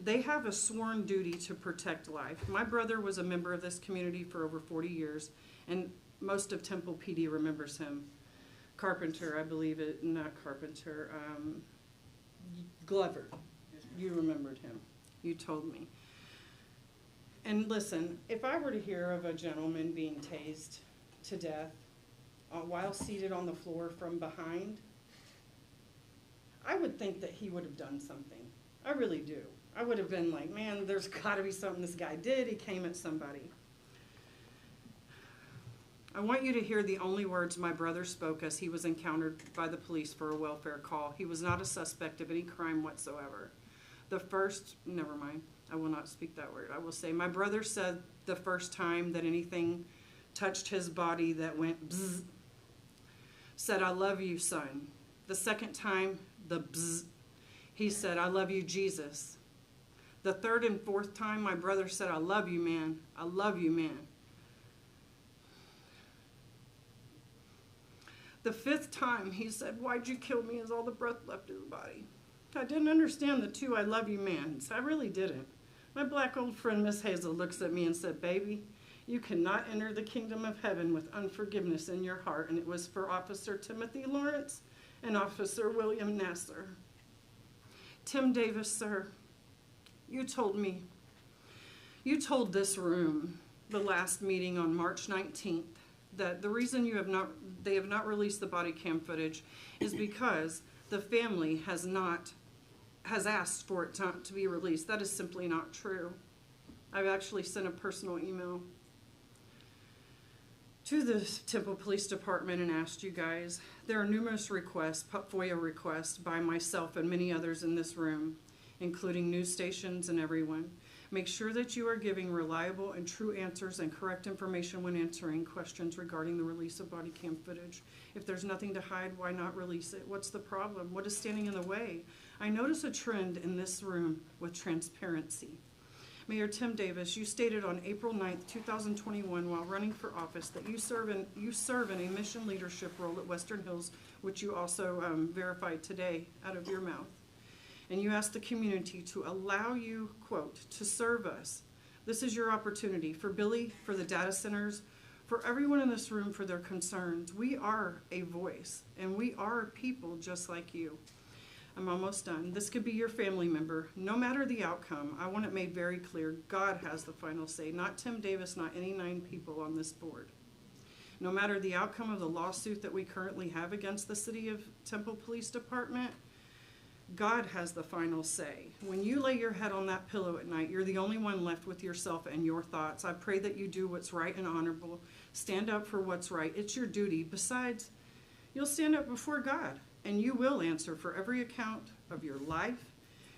they have a sworn duty to protect life. My brother was a member of this community for over 40 years, and most of Temple PD remembers him. Carpenter, I believe it, not Carpenter, Glover. You remembered him. You told me. And listen, if I were to hear of a gentleman being tased to death while seated on the floor from behind, I would think that he would have done something. I really do. I would have been like, man, there's got to be something this guy did. He came at somebody. I want you to hear the only words my brother spoke as he was encountered by the police for a welfare call. He was not a suspect of any crime whatsoever. Never mind, I will not speak that word. I will say, my brother said the first time that anything touched his body that went bzzz, said, I love you, son. The second time, the bzzz, he said, I love you, Jesus. The third and fourth time, my brother said, I love you, man. I love you, man. The fifth time, he said, why'd you kill me as all the breath left his body? I didn't understand the two I love you mans. I really didn't. My black old friend, Miss Hazel, looks at me and said, baby, you cannot enter the kingdom of heaven with unforgiveness in your heart. And it was for Officer Timothy Lawrence and Officer William Nasser. Tim Davis, sir, you told this room, the last meeting on March 19th, that the reason they have not released the body cam footage is because the family has asked for it to be released. That is simply not true. I've actually sent a personal email to the Temple Police Department and asked you guys. There are numerous requests, FOIA requests by myself and many others in this room, including news stations and everyone. Make sure that you are giving reliable and true answers and correct information when answering questions regarding the release of body cam footage. If there's nothing to hide, why not release it? What's the problem? What is standing in the way? I notice a trend in this room with transparency. Mayor Tim Davis, you stated on April 9th, 2021, while running for office, that you serve in a mission leadership role at Western Hills, which you also verified today out of your mouth. And you asked the community to allow you, quote, to serve us. This is your opportunity for Billy, for the data centers, for everyone in this room for their concerns. We are a voice, and we are people just like you. I'm almost done. This could be your family member. No matter the outcome, I want it made very clear, God has the final say, not Tim Davis, not any 9 people on this board. No matter the outcome of the lawsuit that we currently have against the City of Temple Police Department, God has the final say. When you lay your head on that pillow at night, you're the only one left with yourself and your thoughts. I pray that you do what's right and honorable. Stand up for what's right. It's your duty. Besides, you'll stand up before God, and you will answer for every account of your life,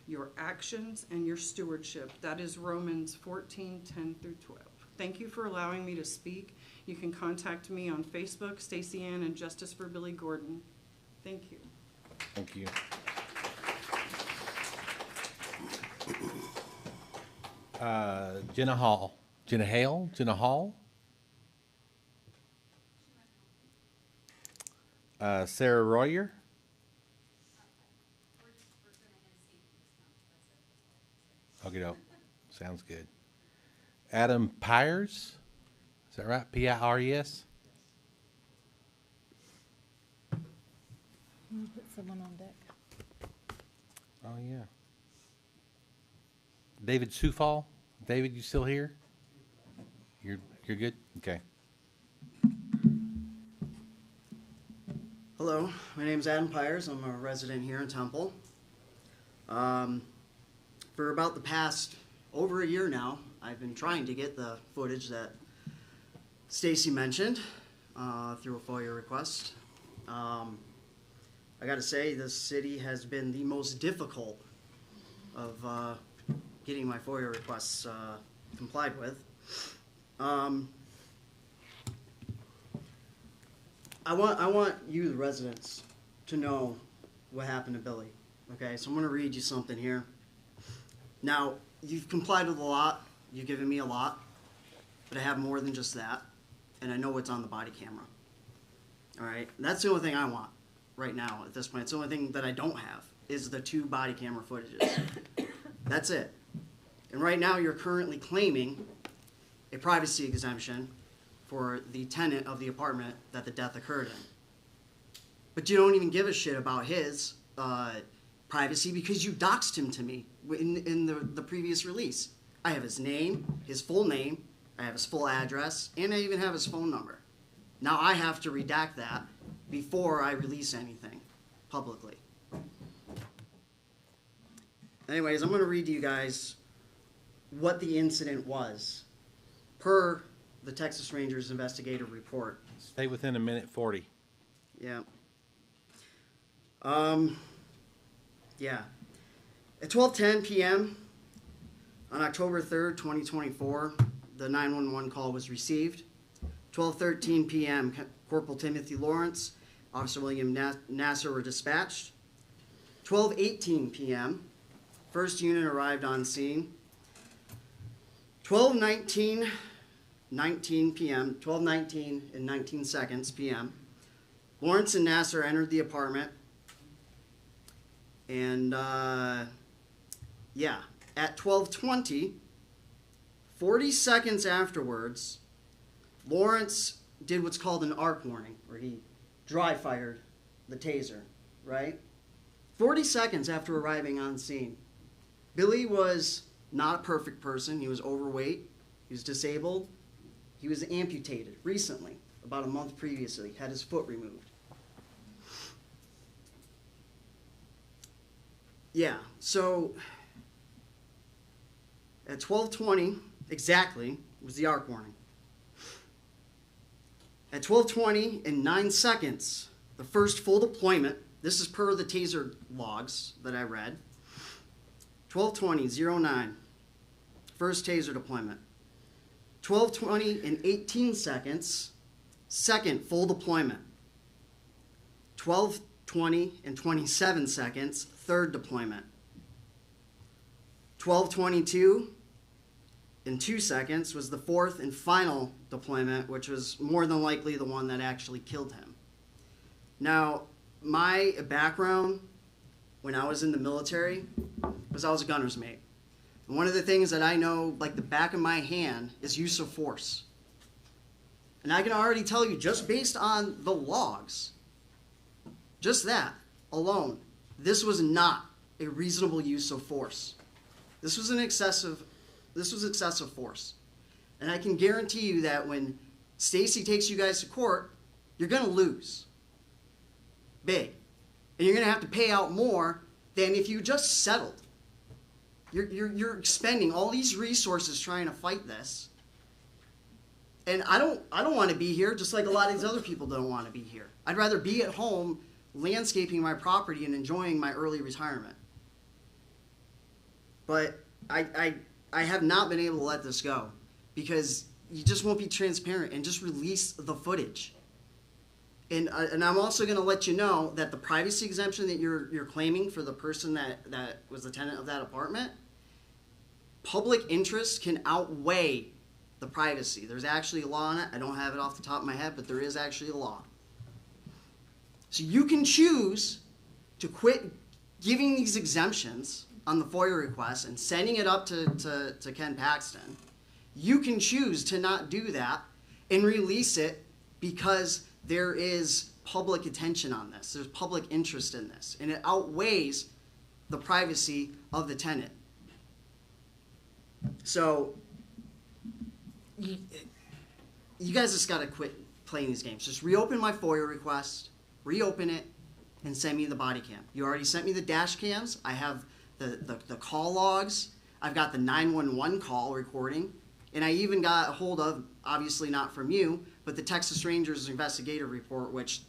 your actions, and your stewardship. That is Romans 14:10-12. Thank you for allowing me to speak. You can contact me on Facebook, Stacey Ann and Justice for Billy Gordon. Thank you. Thank you. Jenna Hall. Jenna Hale? Jenna Hall? Sarah Royer? Okay, no. Sounds good. Adam Pyers? Is that right? P-I-R-E-S? Put someone on deck. Oh, yeah. David Sufal? David, you still here? You're good? Okay. Hello, my name is Adam Pyers. I'm a resident here in Temple. For about the past over a year now, I've been trying to get the footage that Stacy mentioned through a FOIA request. I gotta say, this city has been the most difficult of getting my FOIA requests complied with. I want you, the residents, to know what happened to Billy. Okay, so I'm gonna read you something here. Now, you've complied with a lot, you've given me a lot, but I have more than just that, and I know what's on the body camera. All right, that's the only thing I want right now at this point. It's the only thing that I don't have is the 2 body camera footages. That's it. And right now, you're currently claiming a privacy exemption for the tenant of the apartment that the death occurred in. But you don't even give a shit about his privacy because you doxed him to me in the previous release. I have his name, his full name, I have his full address, and I even have his phone number. Now I have to redact that before I release anything publicly. Anyways, I'm going to read to you guys what the incident was per the Texas Rangers investigative report. Stay within a minute 40. Yeah. Yeah. At 12:10 p.m. on October 3rd, 2024, the 911 call was received. 12:13 p.m., Corporal Timothy Lawrence, Officer William Nasser were dispatched. 12:18 p.m., first unit arrived on scene. 12:19 p.m., 12:19 and 19 seconds p.m., Lawrence and Nasser entered the apartment. And, yeah, at 12:20, 40 seconds afterwards, Lawrence did what's called an arc warning, where he dry fired the taser, right? 40 seconds after arriving on scene. Billy was not a perfect person. He was overweight. He was disabled. He was amputated recently, about a month previously, had his foot removed. Yeah, so at 12:20 exactly was the arc warning. At 12:20 and 9 seconds, the first full deployment, this is per the taser logs that I read, 12:20:09, first taser deployment. 12:20 and 18 seconds, second full deployment. 12:20 and 27 seconds, third deployment. 12:22 and 2 seconds was the fourth and final deployment, which was more than likely the one that actually killed him. Now, my background when I was in the military was I was a gunner's mate. And one of the things that I know like the back of my hand is use of force. And I can already tell you, just based on the logs, just that alone, this was not a reasonable use of force. This was excessive force. And I can guarantee you that when Stacy takes you guys to court, you're gonna lose. Big. And you're gonna have to pay out more than if you just settled. You're expending all these resources trying to fight this. And I don't want to be here, just like a lot of these other people don't want to be here. I'd rather be at home landscaping my property and enjoying my early retirement. But I have not been able to let this go because you just won't be transparent and just release the footage. And I'm also going to let you know that the privacy exemption that you're claiming for the person that was the tenant of that apartment, public interest can outweigh the privacy. There's actually a law on it. I don't have it off the top of my head, but there is actually a law. So you can choose to quit giving these exemptions on the FOIA request and sending it up to Ken Paxton. You can choose to not do that and release it because there is public attention on this. There's public interest in this, and it outweighs the privacy of the tenant. So you guys just got to quit playing these games. Just reopen my FOIA request, reopen it, and send me the body cam. You already sent me the dash cams. I have the call logs. I've got the 911 call recording. And I even got a hold of, obviously not from you, but the Texas Rangers investigative report, which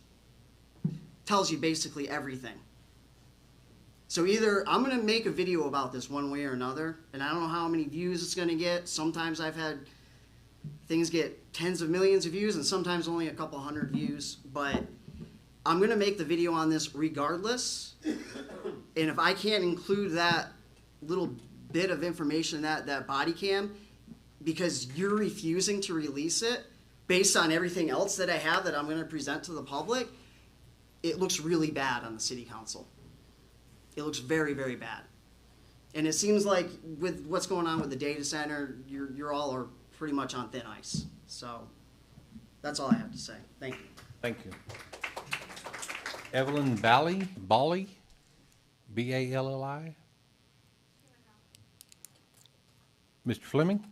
tells you basically everything. So either I'm going to make a video about this one way or another, and I don't know how many views it's going to get. Sometimes I've had things get tens of millions of views, and sometimes only a couple hundred views. But I'm going to make the video on this regardless. And if I can't include that little bit of information, that body cam, because you're refusing to release it based on everything else that I have that I'm going to present to the public, it looks really bad on the city council. It looks very, very bad. And it seems like with what's going on with the data center, you're all are pretty much on thin ice. So that's all I have to say. Thank you. Thank you. Evelyn Bally, B-A-L-L-I. Mr. Fleming?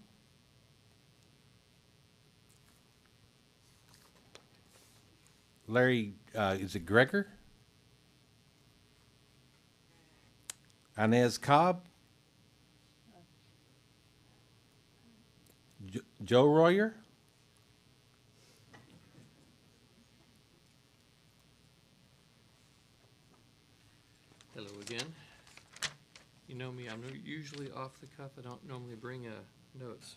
Larry, is it Gregor? Inez Cobb? Joe Royer? Hello again. You know me, I'm usually off the cuff. I don't normally bring notes.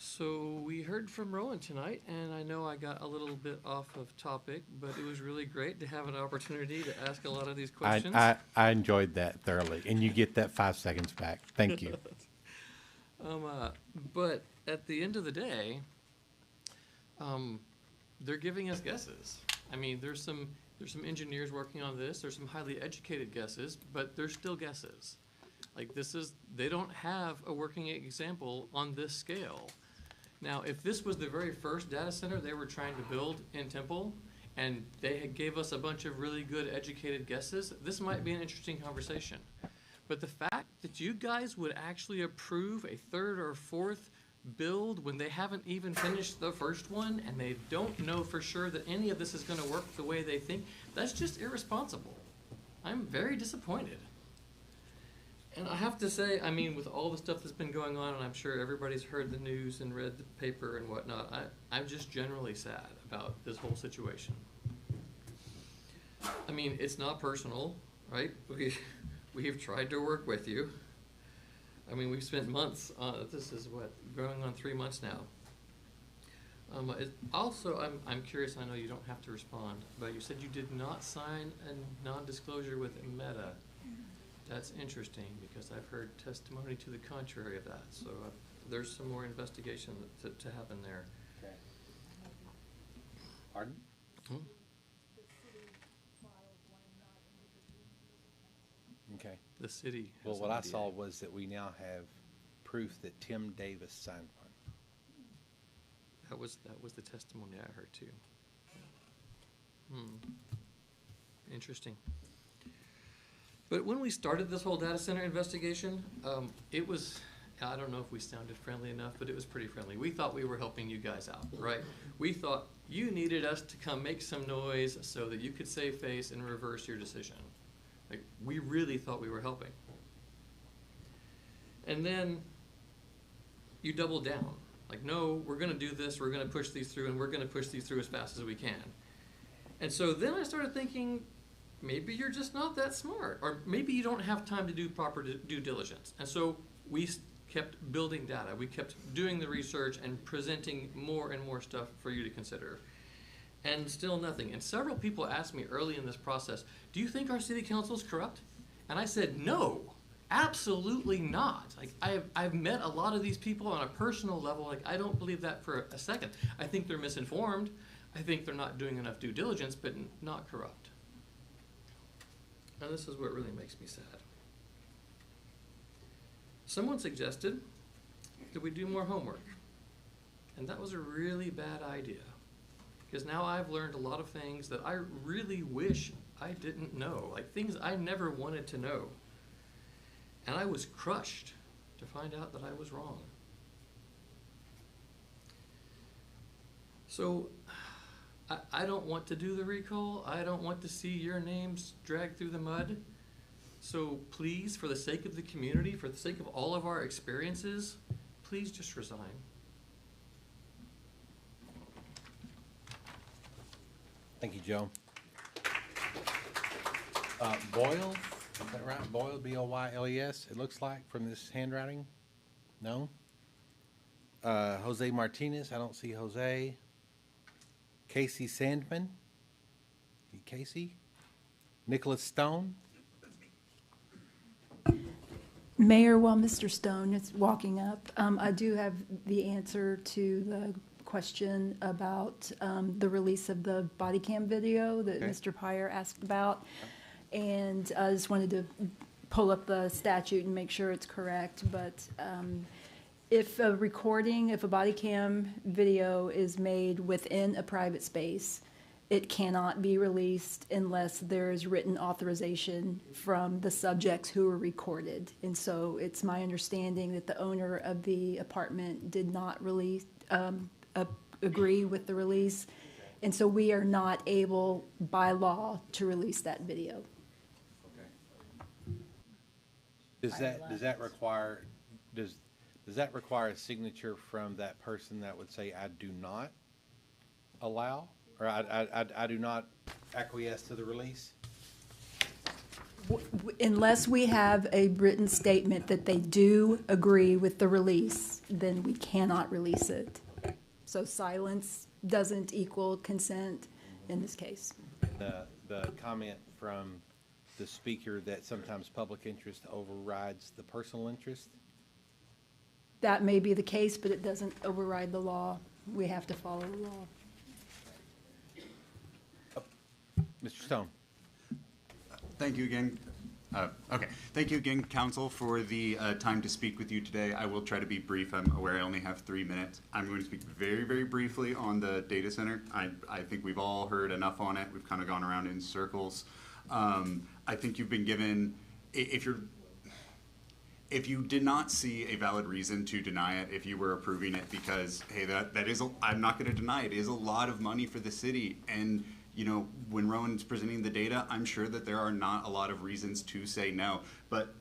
So we heard from Rowan tonight, and I know I got a little bit off of topic, but it was really great to have an opportunity to ask a lot of these questions. I enjoyed that thoroughly, and you get that 5 seconds back. Thank you. But at the end of the day, they're giving us guesses. I mean, there's some engineers working on this. There's some highly educated guesses, but they're still guesses. Like they don't have a working example on this scale. Now, if this was the very first data center they were trying to build in Temple, and they gave us a bunch of really good educated guesses, this might be an interesting conversation. But the fact that you guys would actually approve a third or fourth build when they haven't even finished the first one, and they don't know for sure that any of this is going to work the way they think, that's just irresponsible. I'm very disappointed. And I have to say, I mean, with all the stuff that's been going on, and I'm sure everybody's heard the news and read the paper and whatnot, I'm just generally sad about this whole situation. I mean, it's not personal, right? We've tried to work with you. I mean, we've spent months on this. Is what, going on 3 months now. Also, I'm curious. I know you don't have to respond, but you said you did not sign a non-disclosure with Meta. That's interesting because I've heard testimony to the contrary of that. So there's some more investigation to happen there. Okay. Pardon? Okay. The city. Well, what I saw was that we now have proof that Tim Davis signed one. That was the testimony I heard too. Interesting. But when we started this whole data center investigation, it was, I don't know if we sounded friendly enough, but it was pretty friendly. We thought we were helping you guys out, right? We thought you needed us to come make some noise so that you could save face and reverse your decision. Like, we really thought we were helping. And then you doubled down. Like, no, we're going to do this, we're going to push these through, and we're going to push these through as fast as we can. And so then I started thinking, maybe you're just not that smart, or maybe you don't have time to do proper due diligence. And so we kept building data. We kept doing the research and presenting more and more stuff for you to consider. And still nothing. And several people asked me early in this process, do you think our city council is corrupt? And I said, no, absolutely not. Like, I've met a lot of these people on a personal level. Like, I don't believe that for a second. I think they're misinformed. I think they're not doing enough due diligence, but not corrupt. And this is what really makes me sad. Someone suggested that we do more homework. And that was a really bad idea. Because now I've learned a lot of things that I really wish I didn't know. Like things I never wanted to know. And I was crushed to find out that I was wrong. So I don't want to do the recall. I don't want to see your names dragged through the mud. So please, for the sake of the community, for the sake of all of our experiences, please just resign. Thank you, Joe. Boyle, is that right? Boyle, B-O-Y-L-E-S, it looks like from this handwriting? No? Jose Martinez, I don't see Jose. Casey Sandman? Casey? Nicholas Stone? Mayor, while Mr. Stone is walking up, I do have the answer to the question about the release of the body cam video that Okay. Mr. Pryor asked about. And I just wanted to pull up the statute and make sure it's correct. But if a recording, if a body cam video is made within a private space, it cannot be released unless there is written authorization from the subjects who were recorded. And so it's my understanding that the owner of the apartment did not release, agree with the release. And so we are not able by law to release that video. Does that require a signature from that person that would say, I do not allow, or I do not acquiesce to the release? Unless we have a written statement that they do agree with the release, then we cannot release it. So silence doesn't equal consent in this case. The comment from the speaker that sometimes public interest overrides the personal interest? That may be the case, but it doesn't override the law. We have to follow the law. Mr. Stone. Thank you again. Okay. Thank you again, Council, for the time to speak with you today. I will try to be brief. I'm aware I only have 3 minutes. I'm going to speak very, very briefly on the data center. I think we've all heard enough on it. We've kind of gone around in circles. I think you've been given, if you did not see a valid reason to deny it, if you were approving it because, hey, that is, I'm not going to deny it, is a lot of money for the city. And you know, when Rowan's presenting the data, I'm sure that there are not a lot of reasons to say no. But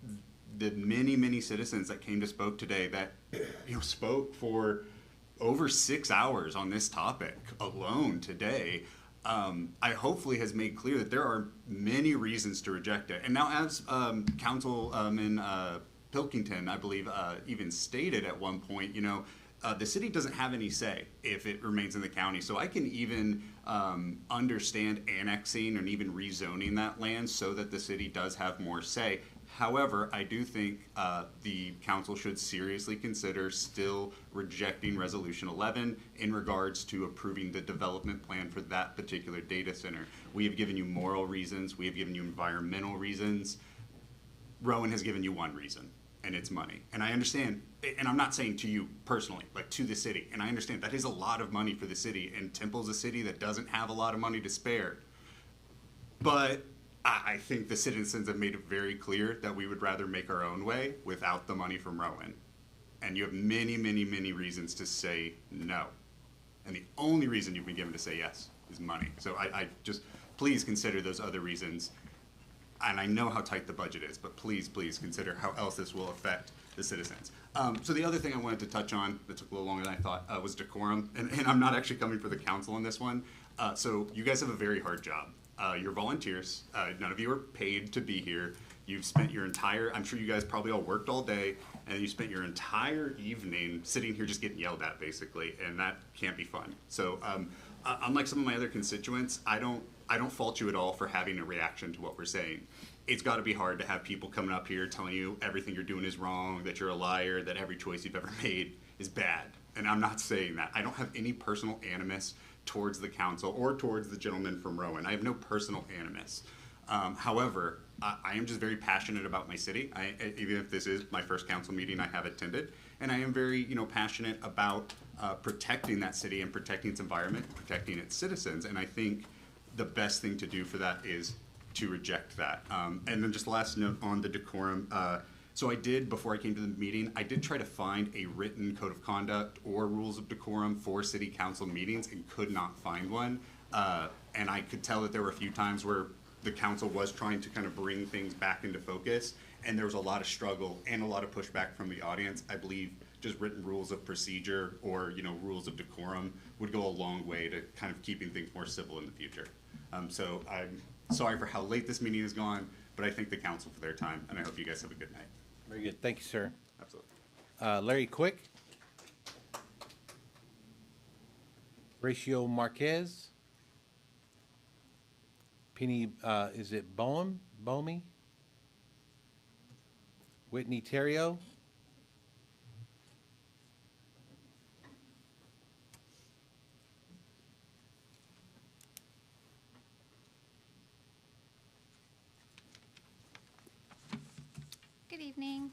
the many, many citizens that came to spoke today that, you know, spoke for over 6 hours on this topic alone today, I hopefully has made clear that there are many reasons to reject it. And now as Councilman Pilkington, I believe, even stated at one point, you know, the city doesn't have any say if it remains in the county. So I can even understand annexing and even rezoning that land so that the city does have more say. However, I do think the council should seriously consider still rejecting Resolution 11 in regards to approving the development plan for that particular data center. We have given you moral reasons. We have given you environmental reasons. Rowan has given you one reason, and it's money. And I understand, and I'm not saying to you personally, but to the city. And I understand that is a lot of money for the city, and Temple's a city that doesn't have a lot of money to spare. But I think the citizens have made it very clear that we would rather make our own way without the money from Rowan. And you have many, many, many reasons to say no. And the only reason you've been given to say yes is money. So I just, please consider those other reasons. And I know how tight the budget is, but please, please consider how else this will affect the citizens. So the other thing I wanted to touch on that took a little longer than I thought was decorum. And I'm not actually coming for the council on this one. So you guys have a very hard job. You're volunteers. None of you are paid to be here. You've spent your entire, I'm sure you guys probably all worked all day, and you spent your entire evening sitting here just getting yelled at, basically, and that can't be fun. So unlike some of my other constituents, I don't fault you at all for having a reaction to what we're saying. It's got to be hard to have people coming up here telling you everything you're doing is wrong, that you're a liar, that every choice you've ever made is bad. And I'm not saying that. I don't have any personal animus towards the council or towards the gentleman from Rowan. I have no personal animus. However, I am just very passionate about my city. Even if this is my first council meeting I have attended, and I am very, passionate about protecting that city and protecting its environment, protecting its citizens. And I think the best thing to do for that is to reject that. And then just last note on the decorum. So I did, before I came to the meeting, I did try to find a written code of conduct or rules of decorum for city council meetings and could not find one. And I could tell that there were a few times where the council was trying to kind of bring things back into focus, and there was a lot of struggle and a lot of pushback from the audience. I believe just written rules of procedure or, you know, rules of decorum would go a long way to kind of keeping things more civil in the future. So I'm sorry for how late this meeting has gone, but I thank the council for their time, and I hope you guys have a good night. Very good. Thank you, sir. Absolutely. Larry Quick. Ratio Marquez. Penny, is it Bomi? Whitney Terrio. Good evening,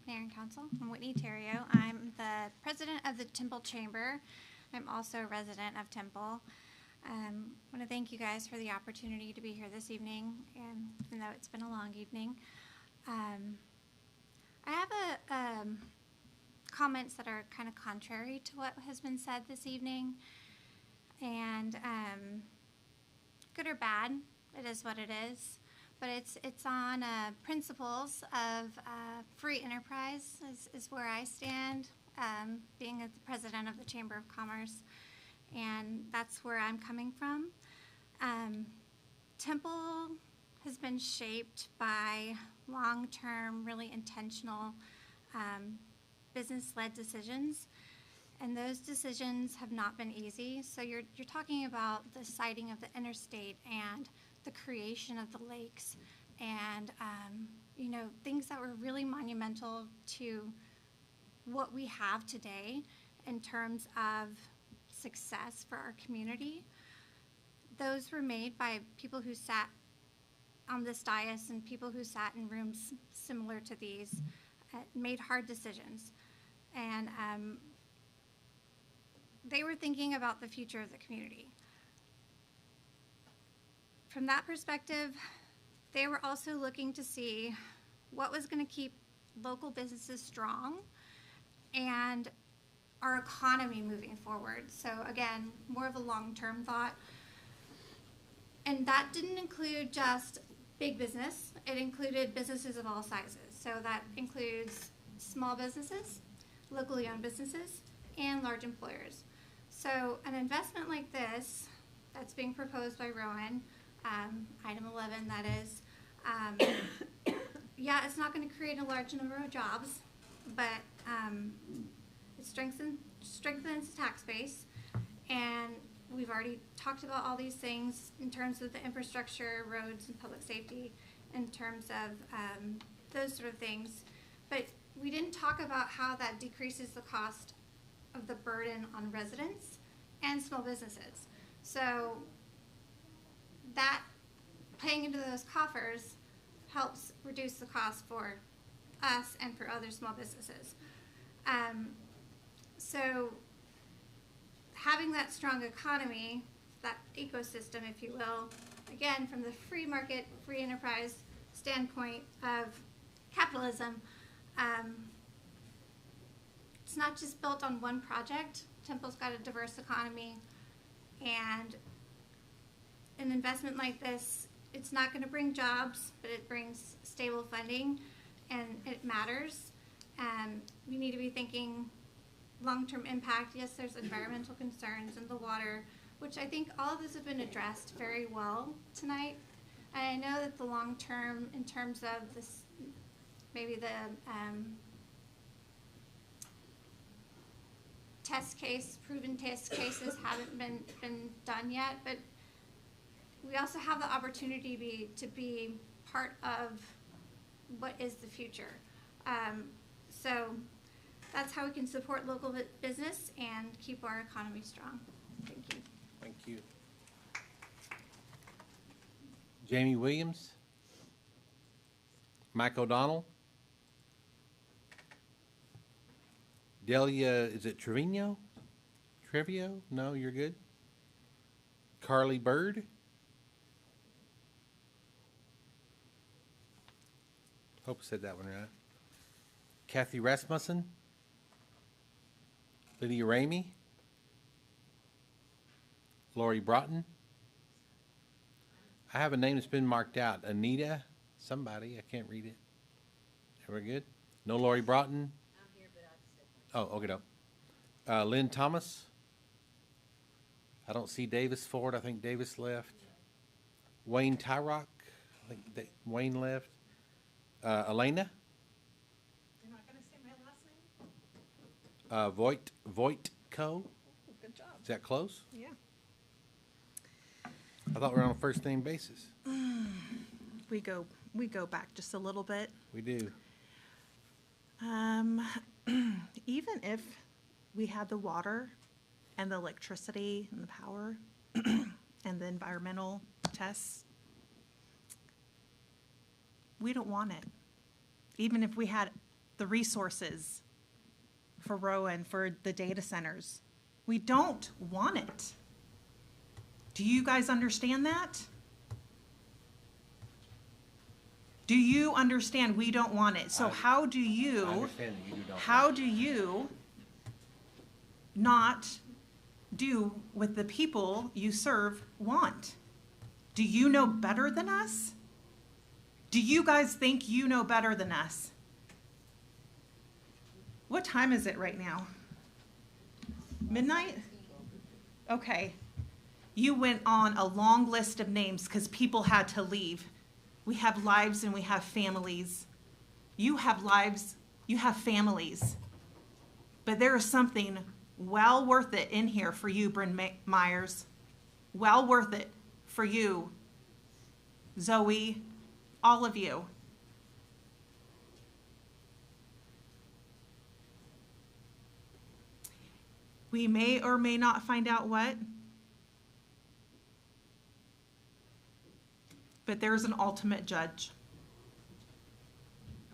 Mayor and Council. I'm Whitney Terrio. I'm the president of the Temple Chamber. I'm also a resident of Temple. I want to thank you guys for the opportunity to be here this evening, even though it's been a long evening. I have comments that are kind of contrary to what has been said this evening, and good or bad, it is what it is. But it's on principles of free enterprise is where I stand, being the president of the Chamber of Commerce, and that's where I'm coming from. Temple has been shaped by long-term, really intentional business-led decisions, and those decisions have not been easy. So you're talking about the siting of the interstate and the creation of the lakes, and you know, things that were really monumental to what we have today in terms of success for our community. Those were made by people who sat on this dais and people who sat in rooms similar to these, made hard decisions, and they were thinking about the future of the community. From that perspective, they were also looking to see what was going to keep local businesses strong and our economy moving forward. So again, more of a long-term thought. And that didn't include just big business. It included businesses of all sizes. So that includes small businesses, locally owned businesses, and large employers. So an investment like this that's being proposed by Rowan, item 11, that is, yeah, it's not going to create a large number of jobs, but it strengthens the tax base, and we've already talked about all these things in terms of the infrastructure, roads, and public safety, in terms of those sort of things, but we didn't talk about how that decreases the cost of the burden on residents and small businesses. So that paying into those coffers helps reduce the cost for us and for other small businesses. So having that strong economy, that ecosystem, if you will, again, from the free market, free enterprise standpoint of capitalism, it's not just built on one project. Temple's got a diverse economy, and an investment like this, it's not going to bring jobs, but it brings stable funding, and it matters. We need to be thinking long-term impact. Yes, there's environmental concerns in the water, which I think all of those have been addressed very well tonight. And I know that the long-term, in terms of this, maybe the proven test cases haven't been done yet, but we also have the opportunity to be part of what is the future. So that's how we can support local business and keep our economy strong. Thank you. Thank you. Jamie Williams. Mike O'Donnell. Delia, is it Trevino? Trevio? No, you're good. Carly Bird. Hope I said that one right. Kathy Rasmussen. Lydia Ramey. Lori Broughton. I have a name that's been marked out. Anita, somebody, I can't read it. Everybody good? No Lori Broughton? I'm here, but I just... Oh, okay, Lynn Thomas? I don't see Davis Ford. I think Davis left. Wayne Tyrock? I think Wayne left. Elena? You're not gonna say my last name? Voigtko? Good job. Is that close? Yeah. I thought we were on a first name basis. We go back just a little bit. We do. Even if we had the water and the electricity and the power and the environmental tests, we don't want it. Even if we had the resources for Rowan, for the data centers, we don't want it. Do you guys understand that? Do you understand we don't want it? So how do you, I understand that you don't. how do you not do what the people you serve want? Do you know better than us? Do you guys think you know better than us? What time is it right now? Midnight? Okay. You went on a long list of names because people had to leave. We have lives and we have families. You have lives, you have families. But there is something well worth it in here for you, Bryn Myers. Well worth it for you, Zoe, all of you. We may or may not find out what, but there is an ultimate judge.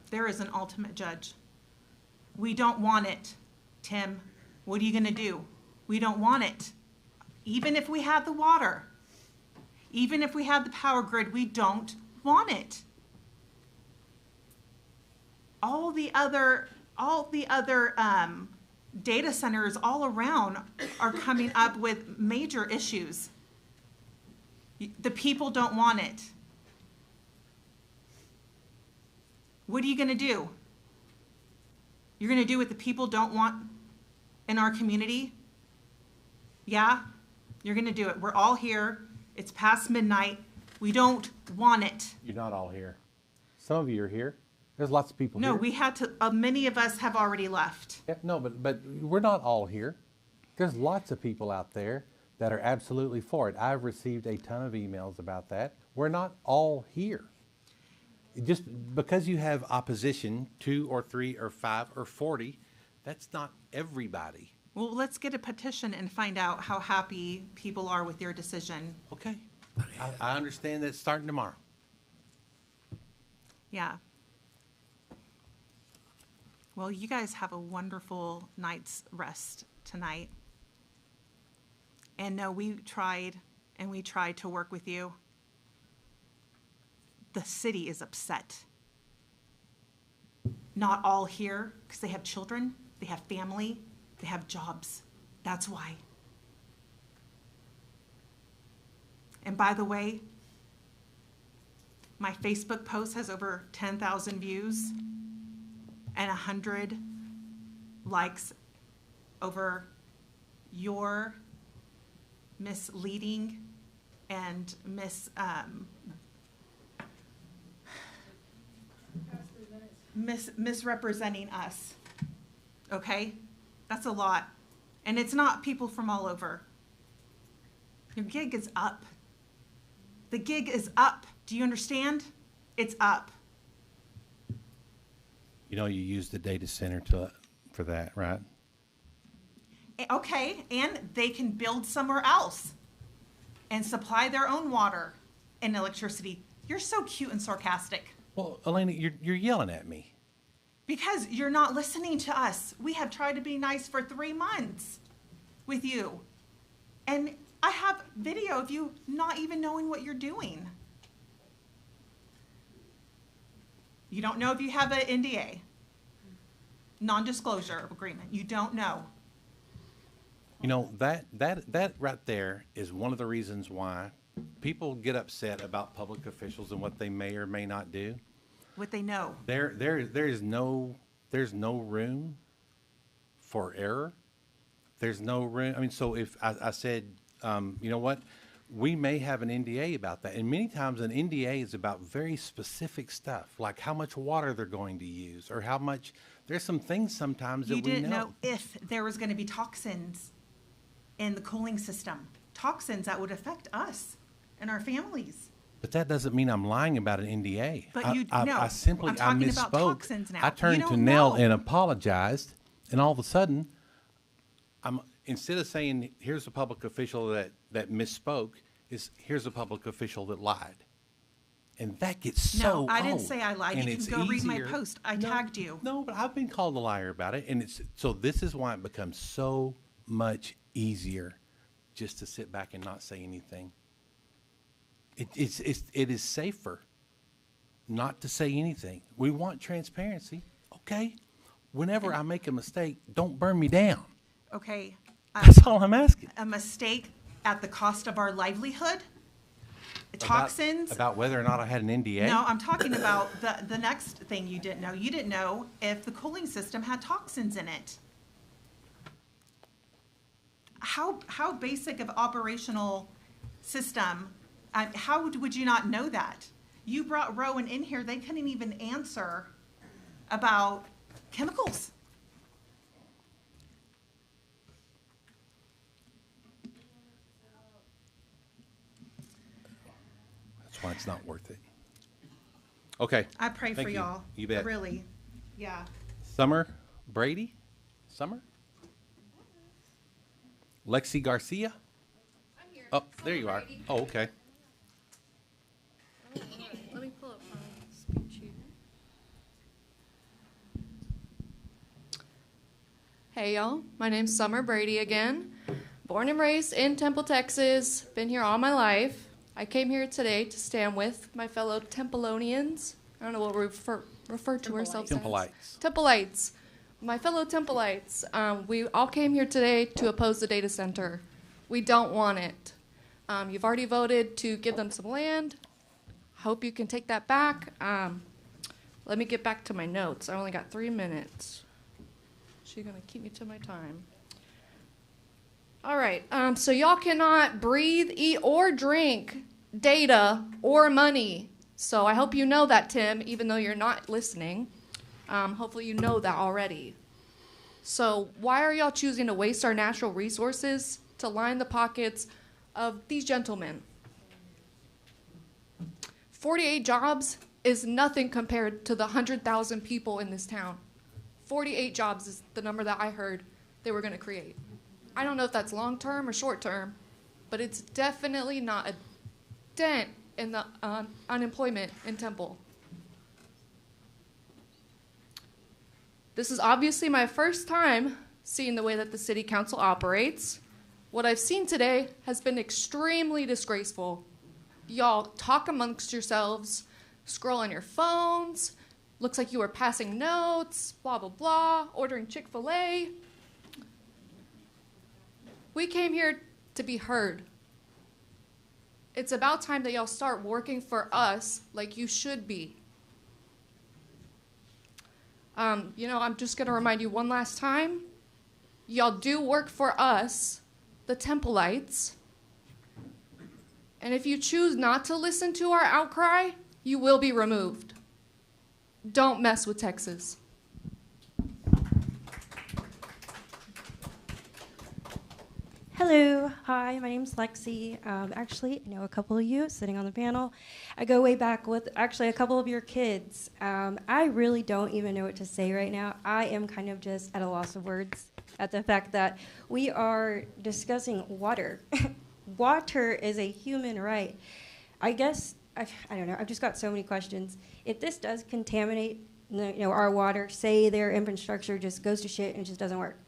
There is an ultimate judge. We don't want it, Tim. What are you gonna do? We don't want it. Even if we had the water, even if we had the power grid, we don't want it. All the other data centers all around are coming up with major issues. The people don't want it. What are you gonna do? You're gonna do what the people don't want in our community? Yeah, you're gonna do it. We're all here. It's past midnight. We don't want it. You're not all here. Some of you are here. There's lots of people No, here. we had to, many of us have already left. Yeah, no, but we're not all here. There's lots of people out there that are absolutely for it. I've received a ton of emails about that. We're not all here. Just because you have opposition, 2 or 3 or 5 or 40, that's not everybody. Well, let's get a petition and find out how happy people are with your decision. Okay. I understand that starting tomorrow. Yeah. Well, you guys have a wonderful night's rest tonight. And no, we tried to work with you. The city is upset. Not all here, because they have children, they have family, they have jobs. That's why. And by the way, my Facebook post has over 10,000 views and 100 likes over your misleading and misrepresenting us. Okay? That's a lot. And it's not people from all over. Your gig is up. The gig is up. Do you understand? It's up. You know, you use the data center for that, right? Okay, and they can build somewhere else and supply their own water and electricity. You're so cute and sarcastic. Well, Elena, you're yelling at me. Because you're not listening to us. We have tried to be nice for 3 months with you. And I have video of you not even knowing what you're doing. You don't know if you have an NDA, non-disclosure agreement. You don't know. You know, that right there is one of the reasons why people get upset about public officials and what they may or may not do. What they know. There's no room for error. There's no room. I mean, so if I said, you know what, we may have an NDA about that. And many times an NDA is about very specific stuff, like how much water they're going to use or how much, there's some things sometimes that You we didn't know if there was going to be toxins in the cooling system, toxins that would affect us and our families. But that doesn't mean I'm lying about an NDA. But I you- I no, simply, I'm talking I about misspoke. toxins now. I You turned to don't Nell know. and apologized, and all of a sudden, instead of saying, here's a public official that misspoke, here's a public official that lied. And that gets so No, I didn't old, say I lied. and You it's can go read my easier- post. I tagged you. No, but I've been called a liar about it, and so this is why it becomes so much easier just to sit back and not say anything. It is safer not to say anything. We want transparency, okay? Whenever I make a mistake, don't burn me down. Okay. That's all I'm asking. A mistake at the cost of our livelihood? Toxins? About whether or not I had an NDA? No, I'm talking about the next thing you didn't know. You didn't know if the cooling system had toxins in it. How basic of operational system, how would you not know that? You brought Rowan in here, they couldn't even answer about chemicals. That's why it's not worth it. Okay. I pray Thank for you. y'all. You bet. Really, yeah. Summer Brady? Summer? Lexi Garcia? Oh, there you are. Oh, okay. Let me pull up my speech sheet. Hey y'all, my name's Summer Brady again. Born and raised in Temple, Texas. Been here all my life. I came here today to stand with my fellow Templeonians. I don't know what we refer to ourselves as. Templites. Templites. My fellow Templites. We all came here today to oppose the data center. We don't want it. You've already voted to give them some land. Hope you can take that back. Let me get back to my notes. I only got 3 minutes. She's gonna keep me to my time. All right, so y'all cannot breathe, eat, or drink data or money. So I hope you know that, Tim, even though you're not listening. Hopefully you know that already. So why are y'all choosing to waste our natural resources to line the pockets of these gentlemen? 48 jobs is nothing compared to the 100,000 people in this town. 48 jobs is the number that I heard they were going to create. I don't know if that's long-term or short-term, but it's definitely not a dent in the unemployment in Temple. This is obviously my first time seeing the way that the city council operates. What I've seen today has been extremely disgraceful. Y'all talk amongst yourselves, scroll on your phones, looks like you were passing notes, blah, blah, blah, ordering Chick-fil-A. We came here to be heard. It's about time that y'all start working for us like you should be. I'm just going to remind you one last time. Y'all do work for us, the Templites. And if you choose not to listen to our outcry, you will be removed. Don't mess with Texas. Hello, hi, my name's Lexi. Actually, I know a couple of you sitting on the panel. I go way back with actually a couple of your kids. I really don't even know what to say right now. I am kind of just at a loss of words at the fact that we are discussing water. Water is a human right. I guess, I don't know, I've just got so many questions. If this does contaminate our water, say their infrastructure just goes to shit and it just doesn't work.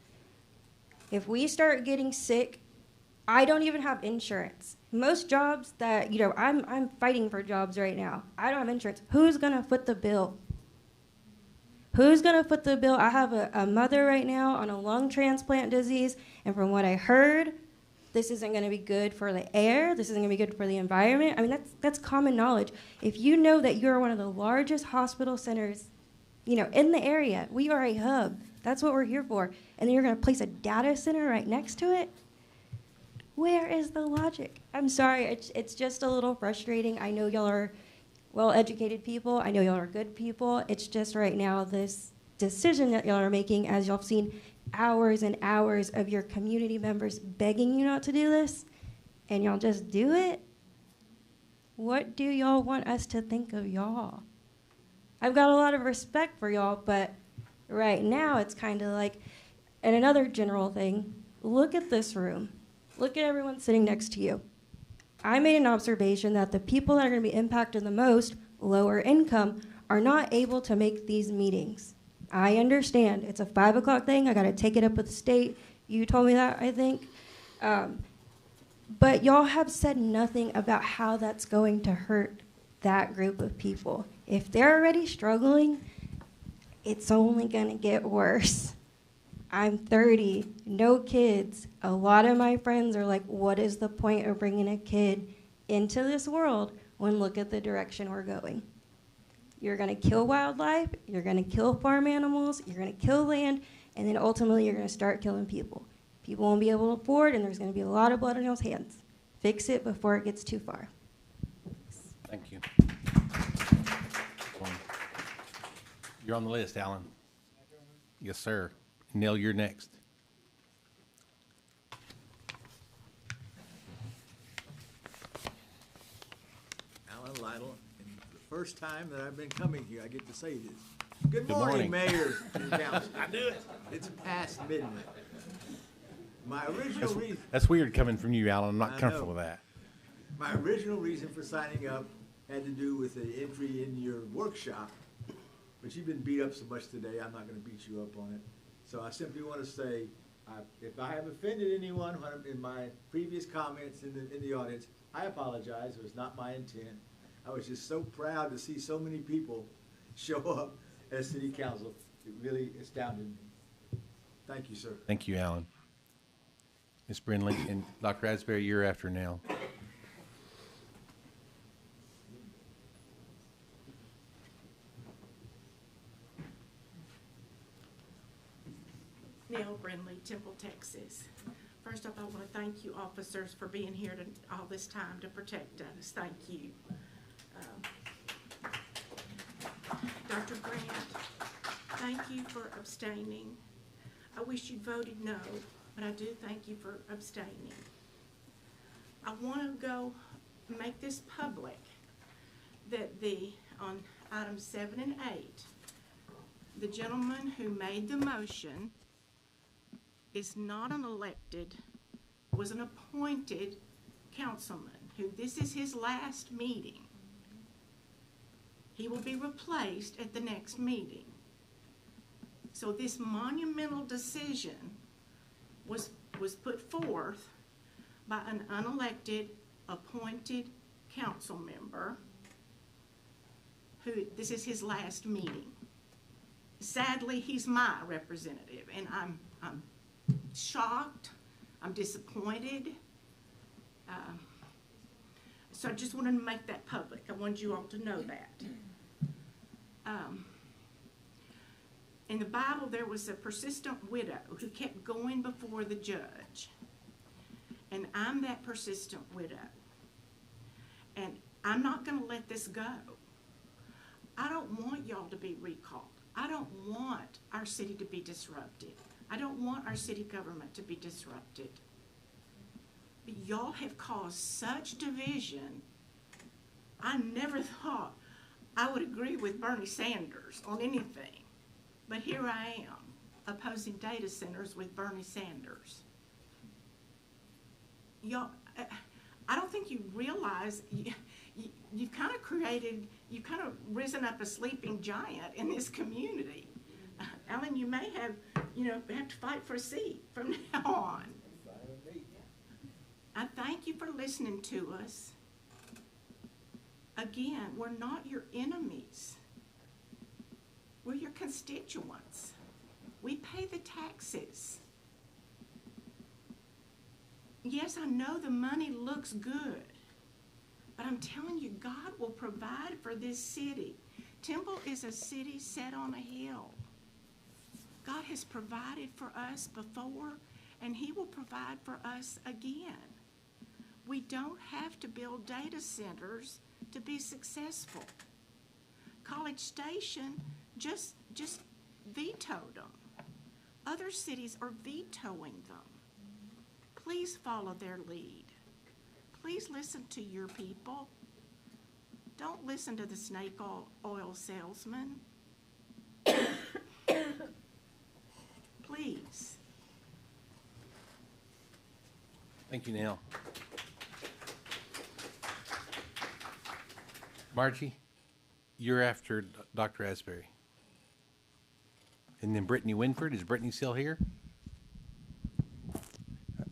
If we start getting sick, I don't even have insurance. Most jobs that, I'm fighting for jobs right now. I don't have insurance. Who's going to foot the bill? Who's going to foot the bill? I have a mother right now on a lung transplant disease, and from what I heard, this isn't going to be good for the air, this isn't going to be good for the environment. I mean, that's common knowledge. If you know that you're one of the largest hospital centers, you know, in the area, we are a hub. That's what we're here for. And then you're going to place a data center right next to it? Where is the logic? I'm sorry, it's just a little frustrating. I know y'all are well-educated people. I know y'all are good people. It's just right now this decision that y'all are making, as y'all have seen hours and hours of your community members begging you not to do this, and y'all just do it? What do y'all want us to think of y'all? I've got a lot of respect for y'all, but right now it's kind of like, and another general thing, look at this room. Look at everyone sitting next to you. I made an observation that the people that are going to be impacted the most, lower income, are not able to make these meetings. I understand. It's a 5 o'clock thing. I got to take it up with the state. You told me that, I think. But y'all have said nothing about how that's going to hurt that group of people. If they're already struggling, it's only going to get worse. I'm 30, no kids. A lot of my friends are like, what is the point of bringing a kid into this world when look at the direction we're going? You're going to kill wildlife, you're going to kill farm animals, you're going to kill land, and then ultimately you're going to start killing people. People won't be able to afford, and there's going to be a lot of blood on y'all's hands. Fix it before it gets too far. Thank you. You're on the list, Alan. Yes, sir. Neil, you're next. Alan Lytle, and the first time that I've been coming here, I get to say this. Good Good morning, morning. Mayor and Council. I knew it. It's past midnight. My original reason. That's weird coming from you, Alan. I'm not I comfortable know. with that. My original reason for signing up had to do with the entry in your workshop, but you've been beat up so much today, I'm not gonna beat you up on it. So I simply wanna say, if I have offended anyone in my previous comments in the audience, I apologize, it was not my intent. I was just so proud to see so many people show up as city council. It really astounded me. Thank you, sir. Thank you, Alan. Ms. Brindley and Dr. Raspberry, you're after now. Neil Brindley, Temple, Texas. First off, I want to thank you officers for being here all this time to protect us. Thank you. Dr. Grant, thank you for abstaining. I wish you'd voted no, but I do thank you for abstaining. I want to go make this public that on items 7 and 8, the gentleman who made the motion is not an elected, was an appointed councilman who this is his last meeting. He will be replaced at the next meeting. So this monumental decision was put forth by an unelected, appointed council member who this is his last meeting. Sadly, he's my representative, and I'm shocked, I'm disappointed. So I just wanted to make that public. I wanted you all to know that. In the Bible, there was a persistent widow who kept going before the judge. And I'm that persistent widow. And I'm not going to let this go. I don't want y'all to be recalled. I don't want our city to be disrupted. I don't want our city government to be disrupted. But y'all have caused such division. I never thought I would agree with Bernie Sanders on anything. But here I am, opposing data centers with Bernie Sanders. Y'all, I don't think you realize you've kind of risen up a sleeping giant in this community. Alan, you may have to fight for a seat from now on. I thank you for listening to us. Again, we're not your enemies. We're your constituents. We pay the taxes. yes, I know the money looks good, but I'm telling you, God will provide for this city. Temple is a city set on a hill. God has provided for us before, and He will provide for us again. We don't have to build data centers to be successful. College Station just vetoed them. Other cities are vetoing them. Please follow their lead. Please listen to your people. Don't listen to the snake oil salesman. Please. Thank you, Neil. Margie, you're after Dr. Asbury. And then Brittany Winford. Is Brittany still here?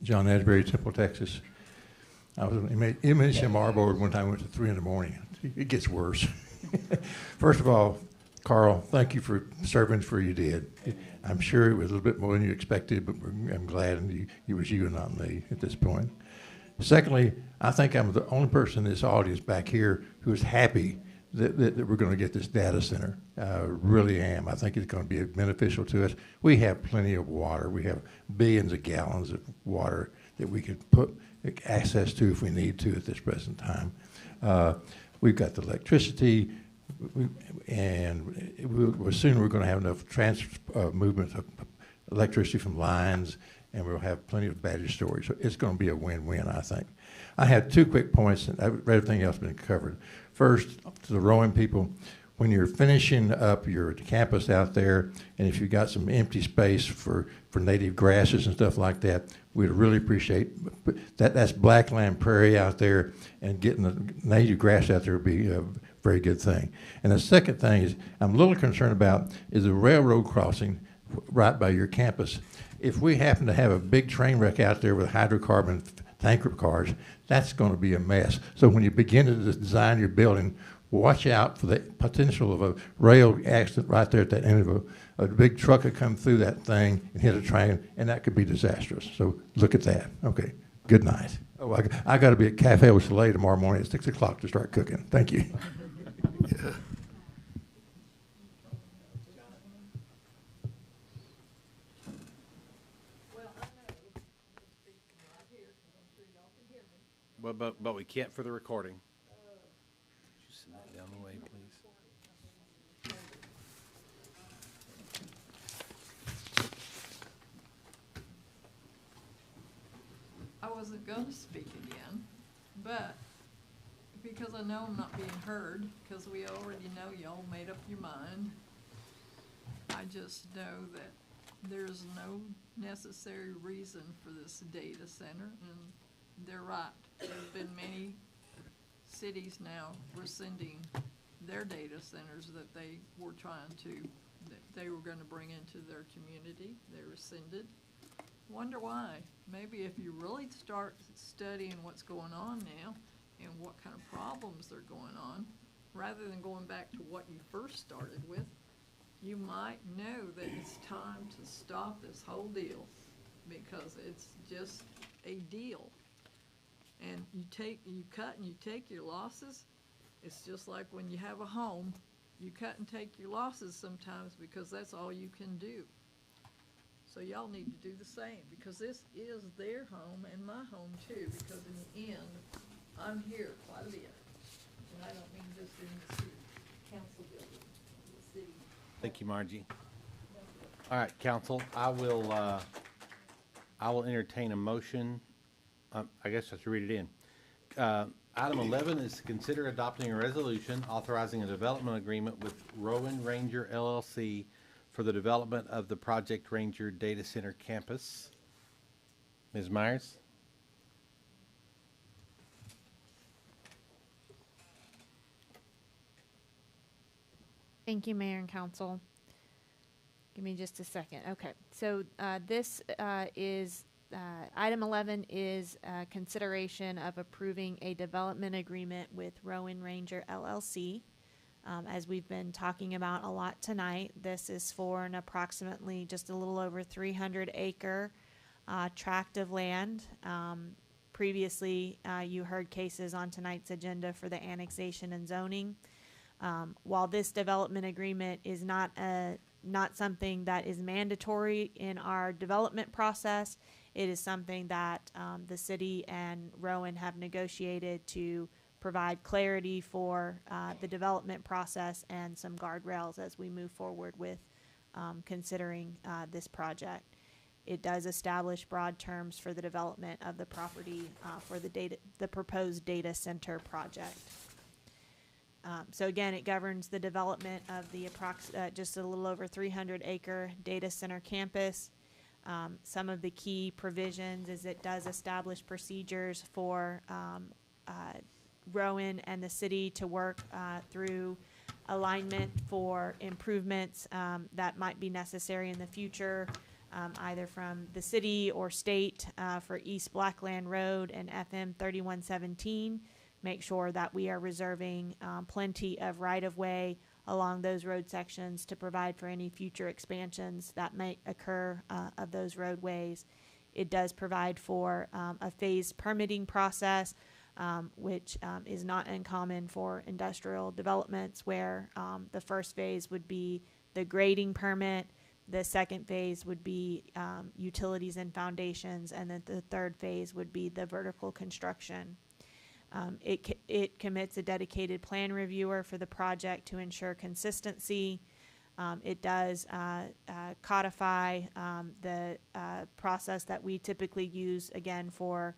John Asbury, Temple, Texas. I was in MSMR board one time, went to 3 in the morning. It gets worse. First of all, Carl, thank you for serving for you did. I'm sure it was a little bit more than you expected, but I'm glad it was you and not me at this point. Secondly, I think I'm the only person in this audience back here who is happy that we're going to get this data center. Really am. I think it's going to be beneficial to us. We have plenty of water. We have billions of gallons of water that we could put access to if we need to at this present time. We've got the electricity, and soon we're going to have enough movement of electricity from lines, and we'll have plenty of battery storage. So it's going to be a win-win, I think. I had 2 quick points, and everything else has been covered. First, to the Rowan people, when you're finishing up your campus out there, and if you've got some empty space for native grasses and stuff like that, we'd really appreciate that. That's Blackland Prairie out there, and getting the native grass out there would be a very good thing. And the second thing is I'm a little concerned about is the railroad crossing right by your campus. If we happen to have a big train wreck out there with hydrocarbon tanker cars, that's going to be a mess. So when you begin to design your building, watch out for the potential of a rail accident right there at that end of a big truck could come through that thing and hit a train, and that could be disastrous. So look at that. Okay, good night. Oh, I got to be at Cafe Au Soleil tomorrow morning at 6 o'clock to start cooking. Thank you. Yeah. But we can't for the recording. Just sit down the way, please. I wasn't going to speak again, but because I know I'm not being heard, because we already know y'all made up your mind, I just know that there's no necessary reason for this data center, and they're right. There's been many cities now rescinding their data centers that they were that they were going to bring into their community. They rescinded. Wonder why? Maybe if you really start studying what's going on now and what kind of problems are going on, rather than going back to what you first started with, you might know that it's time to stop this whole deal, because it's just a deal. And you cut and you take your losses. It's just like when you have a home, you cut and take your losses sometimes because that's all you can do. So y'all need to do the same, because this is their home and my home too, because in the end, I'm here quite a bit. And I don't mean just in the city council building, the city. Thank you, Margie. All right, council, I will entertain a motion. I guess I should read it in. Item 11 is to consider adopting a resolution authorizing a development agreement with Rowan Ranger LLC for the development of the Project Ranger Data Center campus. Ms. Myers? Thank you, Mayor and Council. Give me just a second. Okay, so this is item 11 is consideration of approving a development agreement with Rowan Ranger LLC. As we've been talking about a lot tonight, this is for an approximately just a little over 300 acre tract of land. Previously, you heard cases on tonight's agenda for the annexation and zoning. While this development agreement is not something that is mandatory in our development process, it is something that the city and Rowan have negotiated to provide clarity for the development process and some guardrails as we move forward with considering this project. It does establish broad terms for the development of the property for the proposed data center project. So again, it governs the development of the just a little over 300-acre data center campus. Some of the key provisions is it does establish procedures for Rowan and the city to work through alignment for improvements that might be necessary in the future, either from the city or state for East Blackland Road and FM 3117. Make sure that we are reserving plenty of right-of-way along those road sections to provide for any future expansions that might occur of those roadways. It does provide for a phased permitting process, which is not uncommon for industrial developments, where the first phase would be the grading permit, the second phase would be utilities and foundations, and then the third phase would be the vertical construction. It commits a dedicated plan reviewer for the project to ensure consistency. It does codify the process that we typically use, again, for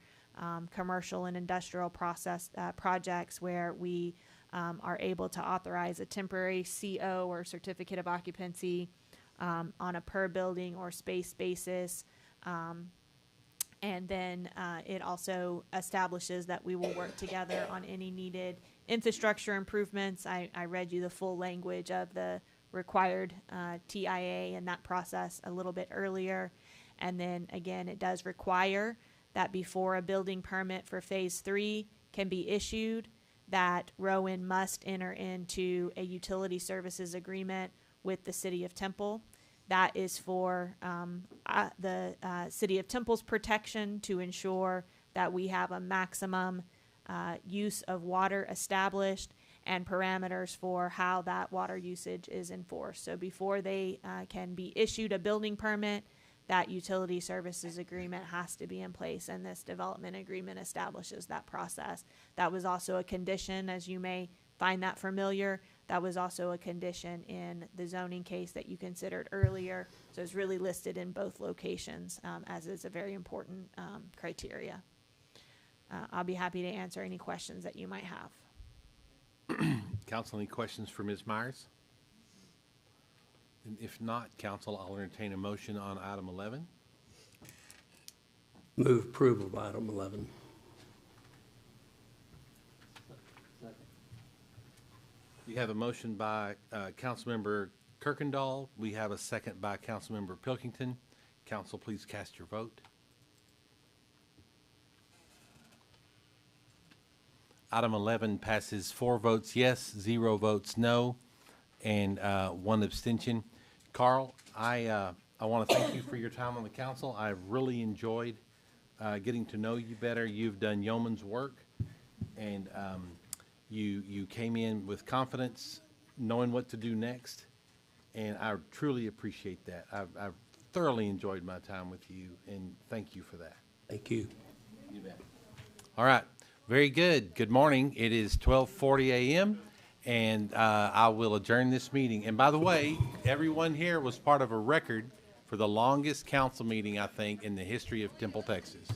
commercial and industrial projects, where we are able to authorize a temporary CO or certificate of occupancy on a per building or space basis. And then it also establishes that we will work together on any needed infrastructure improvements. I read you the full language of the required TIA and that process a little bit earlier. And then again, it does require that before a building permit for phase 3 can be issued, that Rowan must enter into a utility services agreement with the City of Temple. That is for the City of Temple's protection, to ensure that we have a maximum use of water established and parameters for how that water usage is enforced. So before they can be issued a building permit, that utility services agreement has to be in place, and this development agreement establishes that process. That was also a condition, as you may find that familiar. That was also a condition in the zoning case that you considered earlier. So it's really listed in both locations as is a very important criteria. I'll be happy to answer any questions that you might have. Council, any questions for Ms. Myers? And if not, council, I'll entertain a motion on item 11. Move approval of item 11. You have a motion by Councilmember Kirkendall. We have a second by Councilmember Pilkington. Council, please cast your vote. Item 11 passes 4 votes yes, 0 votes no, and 1 abstention. Carl, I want to thank you for your time on the council. I've really enjoyed getting to know you better. You've done yeoman's work, and you came in with confidence, knowing what to do next, and I truly appreciate that. I've thoroughly enjoyed my time with you, and thank you for that. Thank you. You bet. All right. Very good. Good morning. It is 12:40 a.m. and I will adjourn this meeting. And by the way, everyone here was part of a record for the longest council meeting, I think, in the history of Temple, Texas.